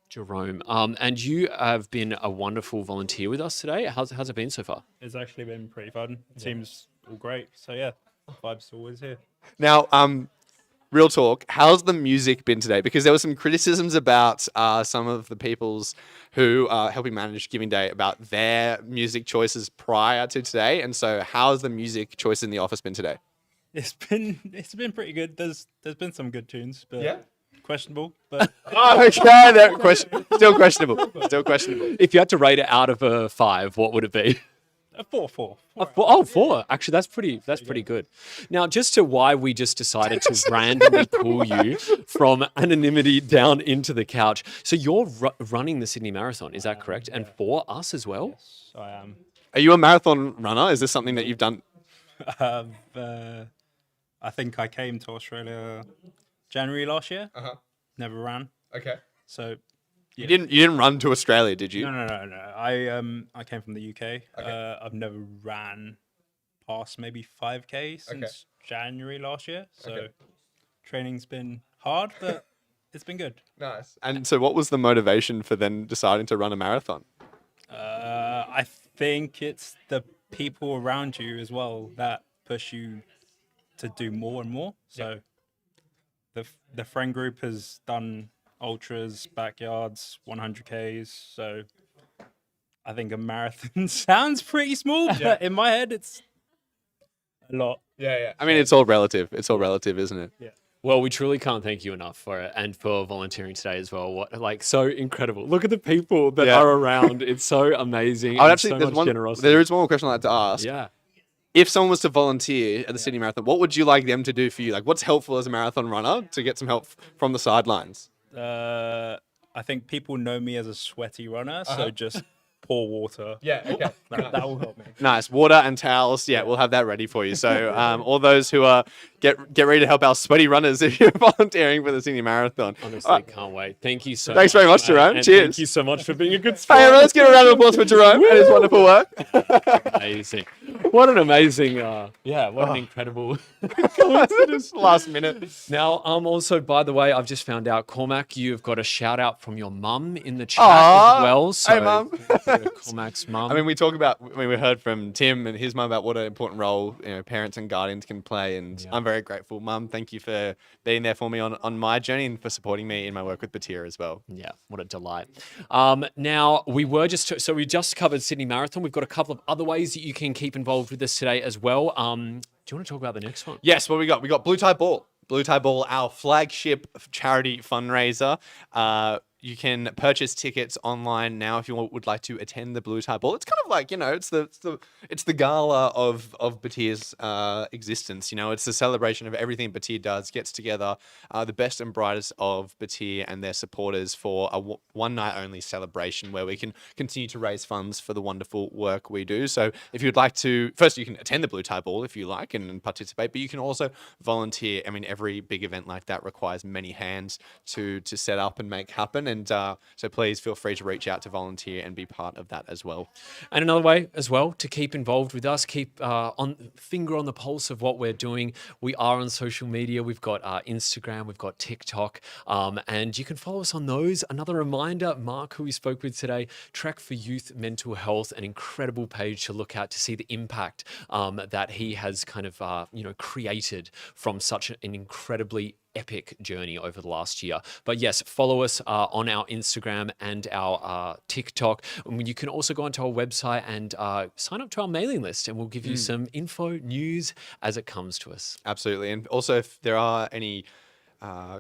Jerome. And you have been a wonderful volunteer with us today. How's it been so far? It's actually been pretty fun. The team's all great. So yeah, vibes always here. now, real talk, how's the music been today? Because there were some criticisms about some of the peoples who are helping manage Giving Day about their music choices prior to today. And so how's the music choice in the office been today? It's been pretty good. There's been some good tunes, but yeah, questionable. But okay, still questionable. Still questionable. If you had to rate it out of a 5, what would it be? A 4. Oh, 4. Actually, that's pretty good. Now, just to why we just decided to randomly pull you from anonymity down into the couch. So you're running the Sydney Marathon, is that correct? And for us as well? Yes, I am. Are you a marathon runner? Is this something that you've done? I think I came to Australia January last year. Never ran. Okay. So you didn't run to Australia, did you? No. I came from the UK. Okay. I've never ran past maybe 5k since January last year. So training's been hard, but it's been good. Nice. And so what was the motivation for then deciding to run a marathon? I think it's the people around you as well that push you to do more and more. So the friend group has done ultras, backyards, 100Ks. So I think a marathon sounds pretty small, but in my head, it's a lot. Yeah. I mean, it's all relative. It's all relative, isn't it? Yeah. Well, we truly can't thank you enough for it and for volunteering today as well. So incredible. Look at the people that are around. It's so amazing. I would and so much generosity. There is one more question I'd like to ask. Yeah. If someone was to volunteer at the Sydney Marathon, what would you like them to do for you? Like, what's helpful as a marathon runner to get some help from the sidelines? I think people know me as a sweaty runner, so just pour water. Yeah, okay. That will help me. Nice. Water and towels. Yeah, we'll have that ready for you. So all those who are get ready to help our sweaty runners if you're volunteering for the Sydney Marathon. Honestly, can't wait. Thank you so much. Thanks very much, Jerome. And Cheers. Thank you so much for being a good sport. Hey, everyone, let's give a round of applause for Jerome and his wonderful work. Amazing. What an amazing, what an incredible coincidence. Last minute. Now, also, by the way, I've just found out, Cormac, you've got a shout out from your mum in the chat as well. So, hey, mum. Cormac's mum. I mean, we heard from Tim and his mum about what an important role parents and guardians can play, and I'm very grateful. Mum, thank you for being there for me on my journey and for supporting me in my work with Batyr as well. Yeah, what a delight. Now, we just covered Sydney Marathon. We've got a couple of other ways that you can keep involved with us today as well. Do you want to talk about the next one? Yes, what we got Blue Tie Ball. Blue Tie Ball, our flagship charity fundraiser. You can purchase tickets online now if you would like to attend the Blue Tie Ball. It's kind of like, it's the gala of Batyr's existence. It's the celebration of everything Batyr does. Gets together the best and brightest of Batyr and their supporters for a one night only celebration where we can continue to raise funds for the wonderful work we do. So if you'd like to, first you can attend the Blue Tie Ball if you like and participate, but you can also volunteer. I mean, every big event like that requires many hands to set up and make happen. And so please feel free to reach out to volunteer and be part of that as well. And another way as well to keep involved with us, keep finger on the pulse of what we're doing. We are on social media. We've got Instagram, we've got TikTok, and you can follow us on those. Another reminder, Mark, who we spoke with today, Trek for Youth Mental Health, an incredible page to look at to see the impact that he has kind of created from such an incredibly epic journey over the last year. But yes, follow us on our Instagram and our TikTok. You can also go onto our website and sign up to our mailing list, and we'll give you some info, news as it comes to us. Absolutely. And also, if there are any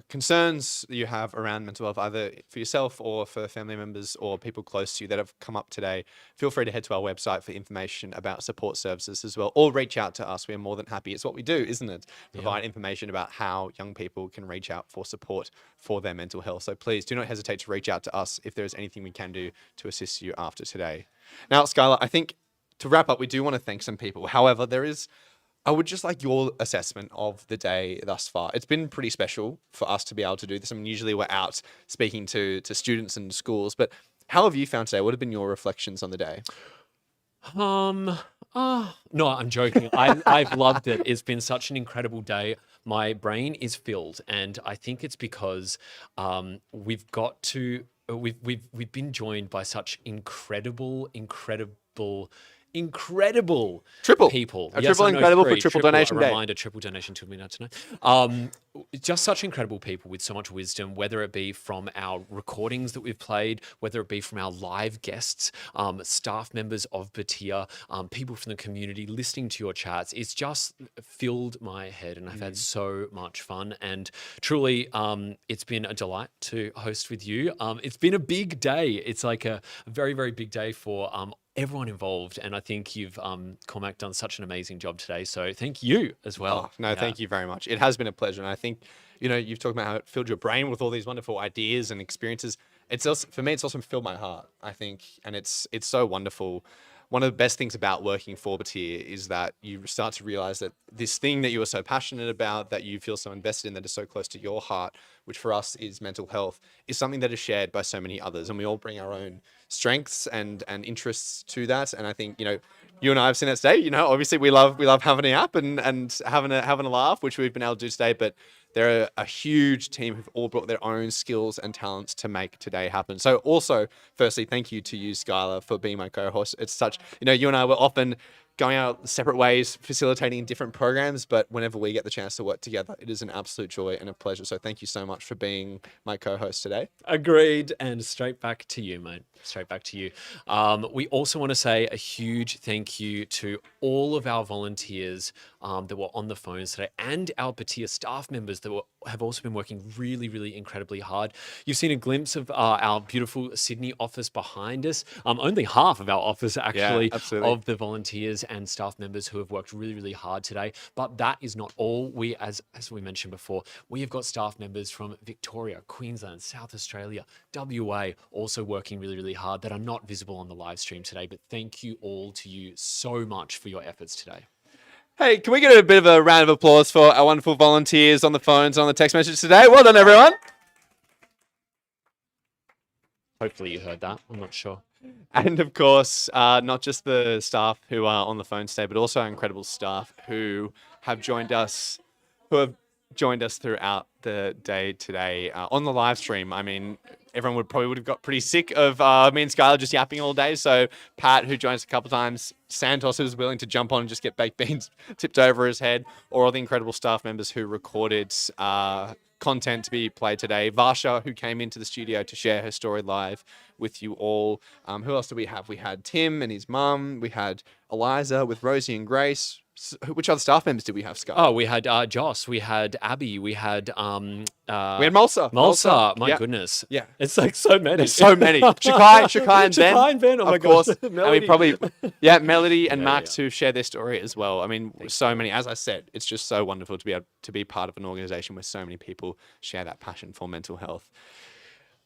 concerns that you have around mental health, either for yourself or for family members or people close to you that have come up today, feel free to head to our website for information about support services as well, or reach out to us. We're more than happy. It's what we do, isn't it? Provide information about how young people can reach out for support for their mental health. So please do not hesitate to reach out to us if there is anything we can do to assist you after today. Now, Skylar, I think to wrap up, we do want to thank some people. However, I would just like your assessment of the day thus far. It's been pretty special for us to be able to do this. I mean, usually we're out speaking to students and schools, but how have you found today? What have been your reflections on the day? No, I'm joking. I've loved it. It's been such an incredible day. My brain is filled, and I think it's because we've been joined by such incredible triple people. A triple incredible for triple donation day. A reminder, triple donation to me tonight. Just such incredible people with so much wisdom, whether it be from our recordings that we've played, whether it be from our live guests, staff members of Batyr, people from the community listening to your chats. It's just filled my head, and I've had so much fun. And truly, it's been a delight to host with you. It's been a big day. It's like a very, very big day for everyone involved, and I think you've Cormac done such an amazing job today, so thank you as well. Thank you very much. It has been a pleasure, and I think you've talked about how it filled your brain with all these wonderful ideas and experiences. It's also, for me, it's also filled my heart, I think, and it's so wonderful. One of the best things about working for Batyr is that you start to realize that this thing that you are so passionate about, that you feel so invested in, that is so close to your heart, which for us is mental health, is something that is shared by so many others. And we all bring our own strengths and interests to that. And I think, you and I have seen that today. Obviously we love having an app and having a laugh, which we've been able to do today. But they're a huge team who've all brought their own skills and talents to make today happen. So also, firstly, thank you to you, Skylar, for being my co-host. It's such, you and I were often going out separate ways, facilitating different programs, but whenever we get the chance to work together, it is an absolute joy and a pleasure. So thank you so much for being my co-host today. Agreed. And straight back to you, mate. Straight back to you. We also want to say a huge thank you to all of our volunteers that were on the phones today, and our Batyr staff members that have also been working really, really incredibly hard. You've seen a glimpse of our beautiful Sydney office behind us. Only half of our office, actually, of the volunteers and staff members who have worked really, really hard today. But that is not all. We, as we mentioned before, we have got staff members from Victoria, Queensland, South Australia, WA, also working really, really hard that are not visible on the live stream today. But thank you all to you so much for your efforts today. Hey, can we get a bit of a round of applause for our wonderful volunteers on the phones and on the text message today? Well done, everyone. Hopefully you heard that. I'm not sure. And of course, not just the staff who are on the phone today, but also our incredible staff who have joined us throughout the day today on the live stream. I mean, everyone would have got pretty sick of me and Skylar just yapping all day. So Pat, who joined us a couple of times, Santos, who's willing to jump on and just get baked beans tipped over his head, or all the incredible staff members who recorded content to be played today. Varsha, who came into the studio to share her story live with you all. Who else do we have? We had Tim and his mum. We had Eliza with Rosie and Grace. which other staff members did we have, Scott? Oh, we had Joss, we had Abby, we had Malsa. Malsa, my Yeah. goodness. Yeah. It's like so many. There's so many. Shakai and Ben. Shakai and Ben, oh my of course. gosh. And we Melody. probably, Melody and Yeah, Max who share their story as well. I mean, so many. As I said, it's just so wonderful to be able to be part of an organization where so many people share that passion for mental health.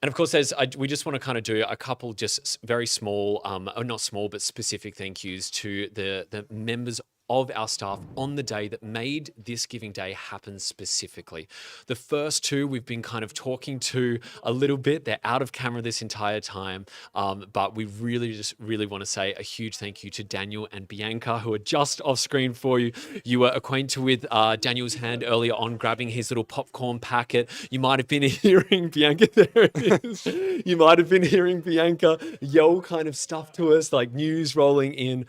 And of course, we just want to kind of do a couple just very small, not small, but specific thank yous to the members of our staff on the day that made this Giving Day happen specifically. The first two we've been kind of talking to a little bit. They're out of camera this entire time, but we really want to say a huge thank you to Daniel and Bianca, who are just off screen for you. You were acquainted with Daniel's hand earlier on grabbing his little popcorn packet. You might have been hearing Bianca, there it is. You might have been hearing Bianca yell kind of stuff to us, like news rolling in.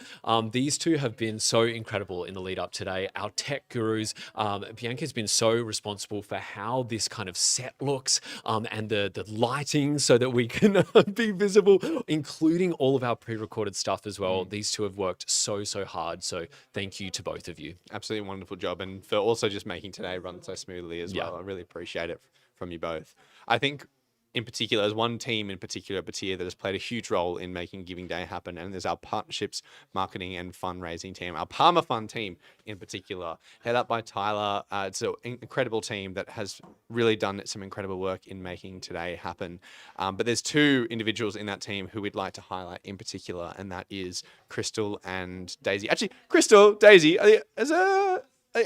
These two have been so incredible in the lead up today. Our tech gurus, Bianca's been so responsible for how this kind of set looks and the lighting so that we can be visible, including all of our pre-recorded stuff as well. These two have worked so hard. So thank you to both of you. Absolutely wonderful job. And for also just making today run so smoothly as well. I really appreciate it from you both. I think in particular, there's one team in particular, Batyr, that has played a huge role in making Giving Day happen, and there's our partnerships, marketing, and fundraising team. Our Palmer Fund team, in particular, head up by Tyler. It's an incredible team that has really done some incredible work in making today happen. But there's two individuals in that team who we'd like to highlight in particular, and that is Crystal and Daisy. Actually, Crystal, Daisy, are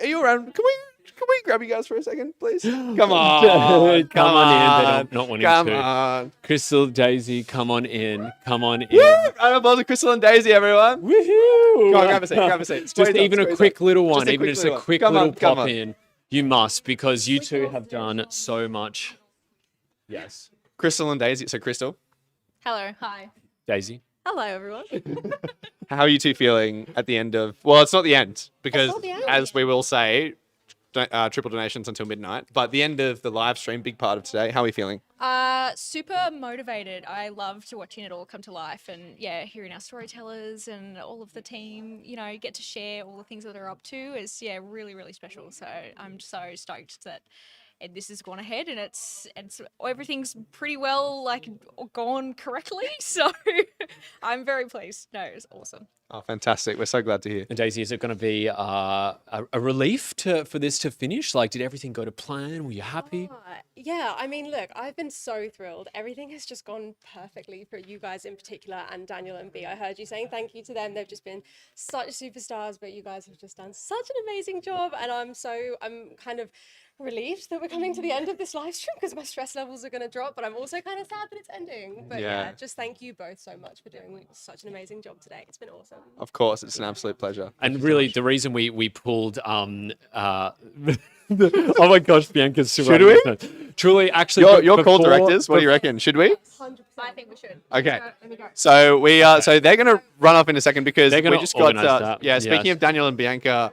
you around? Can we grab you guys for a second, please? Come on. Come on in. They're not wanting Come to. on. Crystal, Daisy, come on in. Come on in. Woo! Round of applause to Crystal and Daisy, everyone. Woohoo! Come on, grab a seat, grab a seat. Just even a quick little one, even just a quick little come pop on. in. You must, because you two have done so much. Yes. Crystal and Daisy. So, Crystal, Hello. Hi. Daisy. Hello, everyone. how are you two feeling at the end of... Well, it's not the end, because not the end. as we will say, triple donations until midnight. But the end of the live stream, big part of today. How are we feeling? Super motivated. I loved watching it all come to life and hearing our storytellers and all of the team, get to share all the things that they're up to is really, really special. So I'm so stoked that this has gone ahead and it's everything's pretty well gone correctly. So I'm very pleased. No, it's awesome. Oh, fantastic. We're so glad to hear. And Daisy, is it going to be a relief for this to finish? Like, did everything go to plan? Were you happy? Yeah, I mean, look, I've been so thrilled. Everything has just gone perfectly for you guys in particular and Daniel and B. I heard you saying thank you to them. They've just been such superstars, but you guys have just done such an amazing job. And I'm kind of relieved that we're coming to the end of this live stream because my stress levels are going to drop, but I'm also kind of sad that it's ending. But just thank you both so much for doing such an amazing job today. It's been awesome. Of course, it's an absolute pleasure. And really, the reason we pulled oh my gosh, Bianca's super. Should we? Truly, actually, your call directors. What do you reckon? Should we? 100%. I think we should. Okay. Let me go. So so they're going to run off in a second because They're we gonna just got organise that. Speaking Yes. of Daniel and Bianca,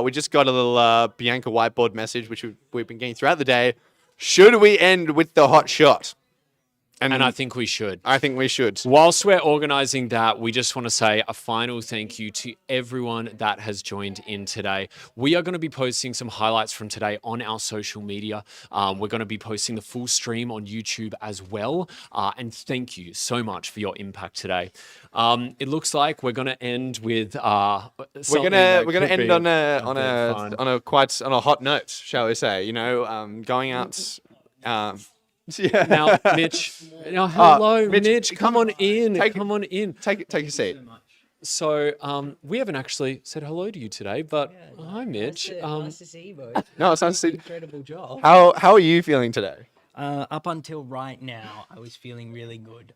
we just got a little Bianca whiteboard message which we've been getting throughout the day. Should we end with the hot shot? And I think we should. I think we should. Whilst we're organising that, we just want to say a final thank you to everyone that has joined in today. We are going to be posting some highlights from today on our social media. We're going to be posting the full stream on YouTube as well. And thank you so much for your impact today. It looks like we're going to end with We're gonna end on a hot note, shall we say? Going out. Now, Mitch. Hello, Mitch. Come on in. Come on in. Take a seat. So, we haven't actually said hello to you today, but hi, Mitch. Nice to see you both. No, it's nice to see you. Incredible job. How are you feeling today? Up until right now, I was feeling really good.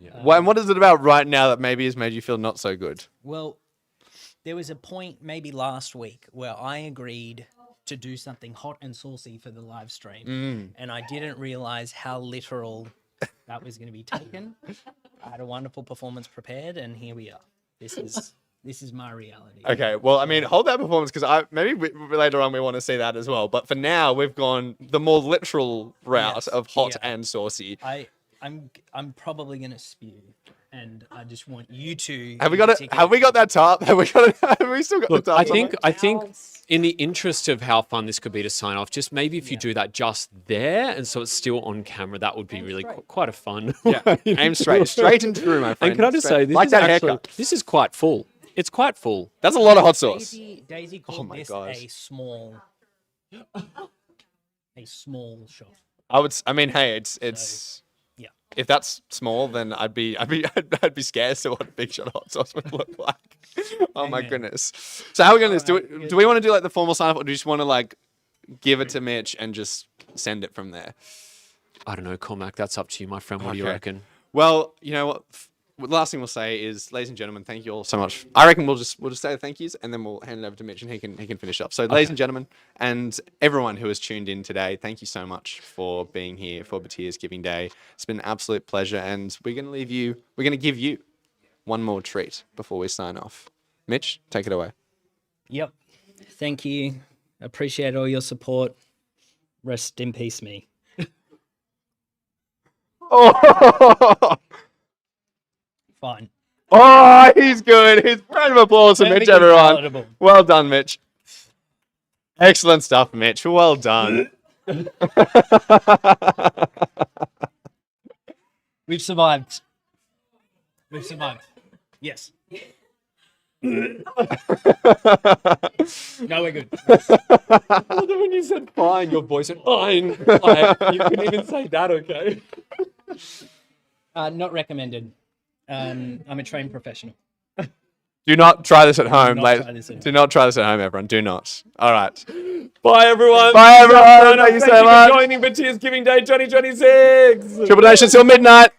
And what is it about right now that maybe has made you feel not so good? Well, there was a point maybe last week where I agreed to do something hot and saucy for the live stream, and I didn't realize how literal that was going to be taken. I had a wonderful performance prepared, and here we are. This is my reality. Okay, well, I mean, hold that performance because later on we want to see that as well. But for now, we've gone the more literal route of hot and saucy. I'm probably going to spew. and I just want you to. Have we got it? Have we got that top? Have we got it? Have we still got Look, the top? I think in the interest of how fun this could be to sign off, just maybe if you do that just there, and so it's still on camera, that would be really quite a fun. Yeah, aim straight into the room, my friend. And can I just say, this like is that actually, haircut. this is quite full. It's quite full. That's a lot of hot sauce. Daisy called my this gosh. a small shot. I mean, hey, it's. Yeah. If that's small, then I'd be scared to what a big shot of hot sauce would look like. Oh my goodness. So how are we gonna do it? Do we want to do like the formal sign off, or do you just want to like give it to Mitch and just send it from there? I don't know, Cormac. That's up to you, my friend. What do you reckon? Well, you know what? The last thing we'll say is, ladies and gentlemen, thank you all so much. I reckon we'll just say the thank yous, and then we'll hand it over to Mitch, and he can finish up. So, ladies and gentlemen, and everyone who has tuned in today, thank you so much for being here for Batyr's Giving Day. It's been an absolute pleasure, and we're going to give you one more treat before we sign off. Mitch, take it away. Yep. Thank you. Appreciate all your support. Rest in peace, me. Oh. Fine. Oh, he's good. His round of applause for Mitch, Perfectly everyone. palatable. Well done, Mitch. Excellent stuff, Mitch. Well done. We've survived. We've survived. Yes. No, we're good. Well, then when you said fine, your voice went fine. Like, you couldn't even say that, okay? Not recommended. I'm a trained professional. Do not try this at home, not ladies. try this at home. Do not try this at home, everyone. Do not. All right. Bye, everyone. Bye, everyone. Thank you so much. for joining Batyr's Giving Day 2026. Triple Nations till midnight.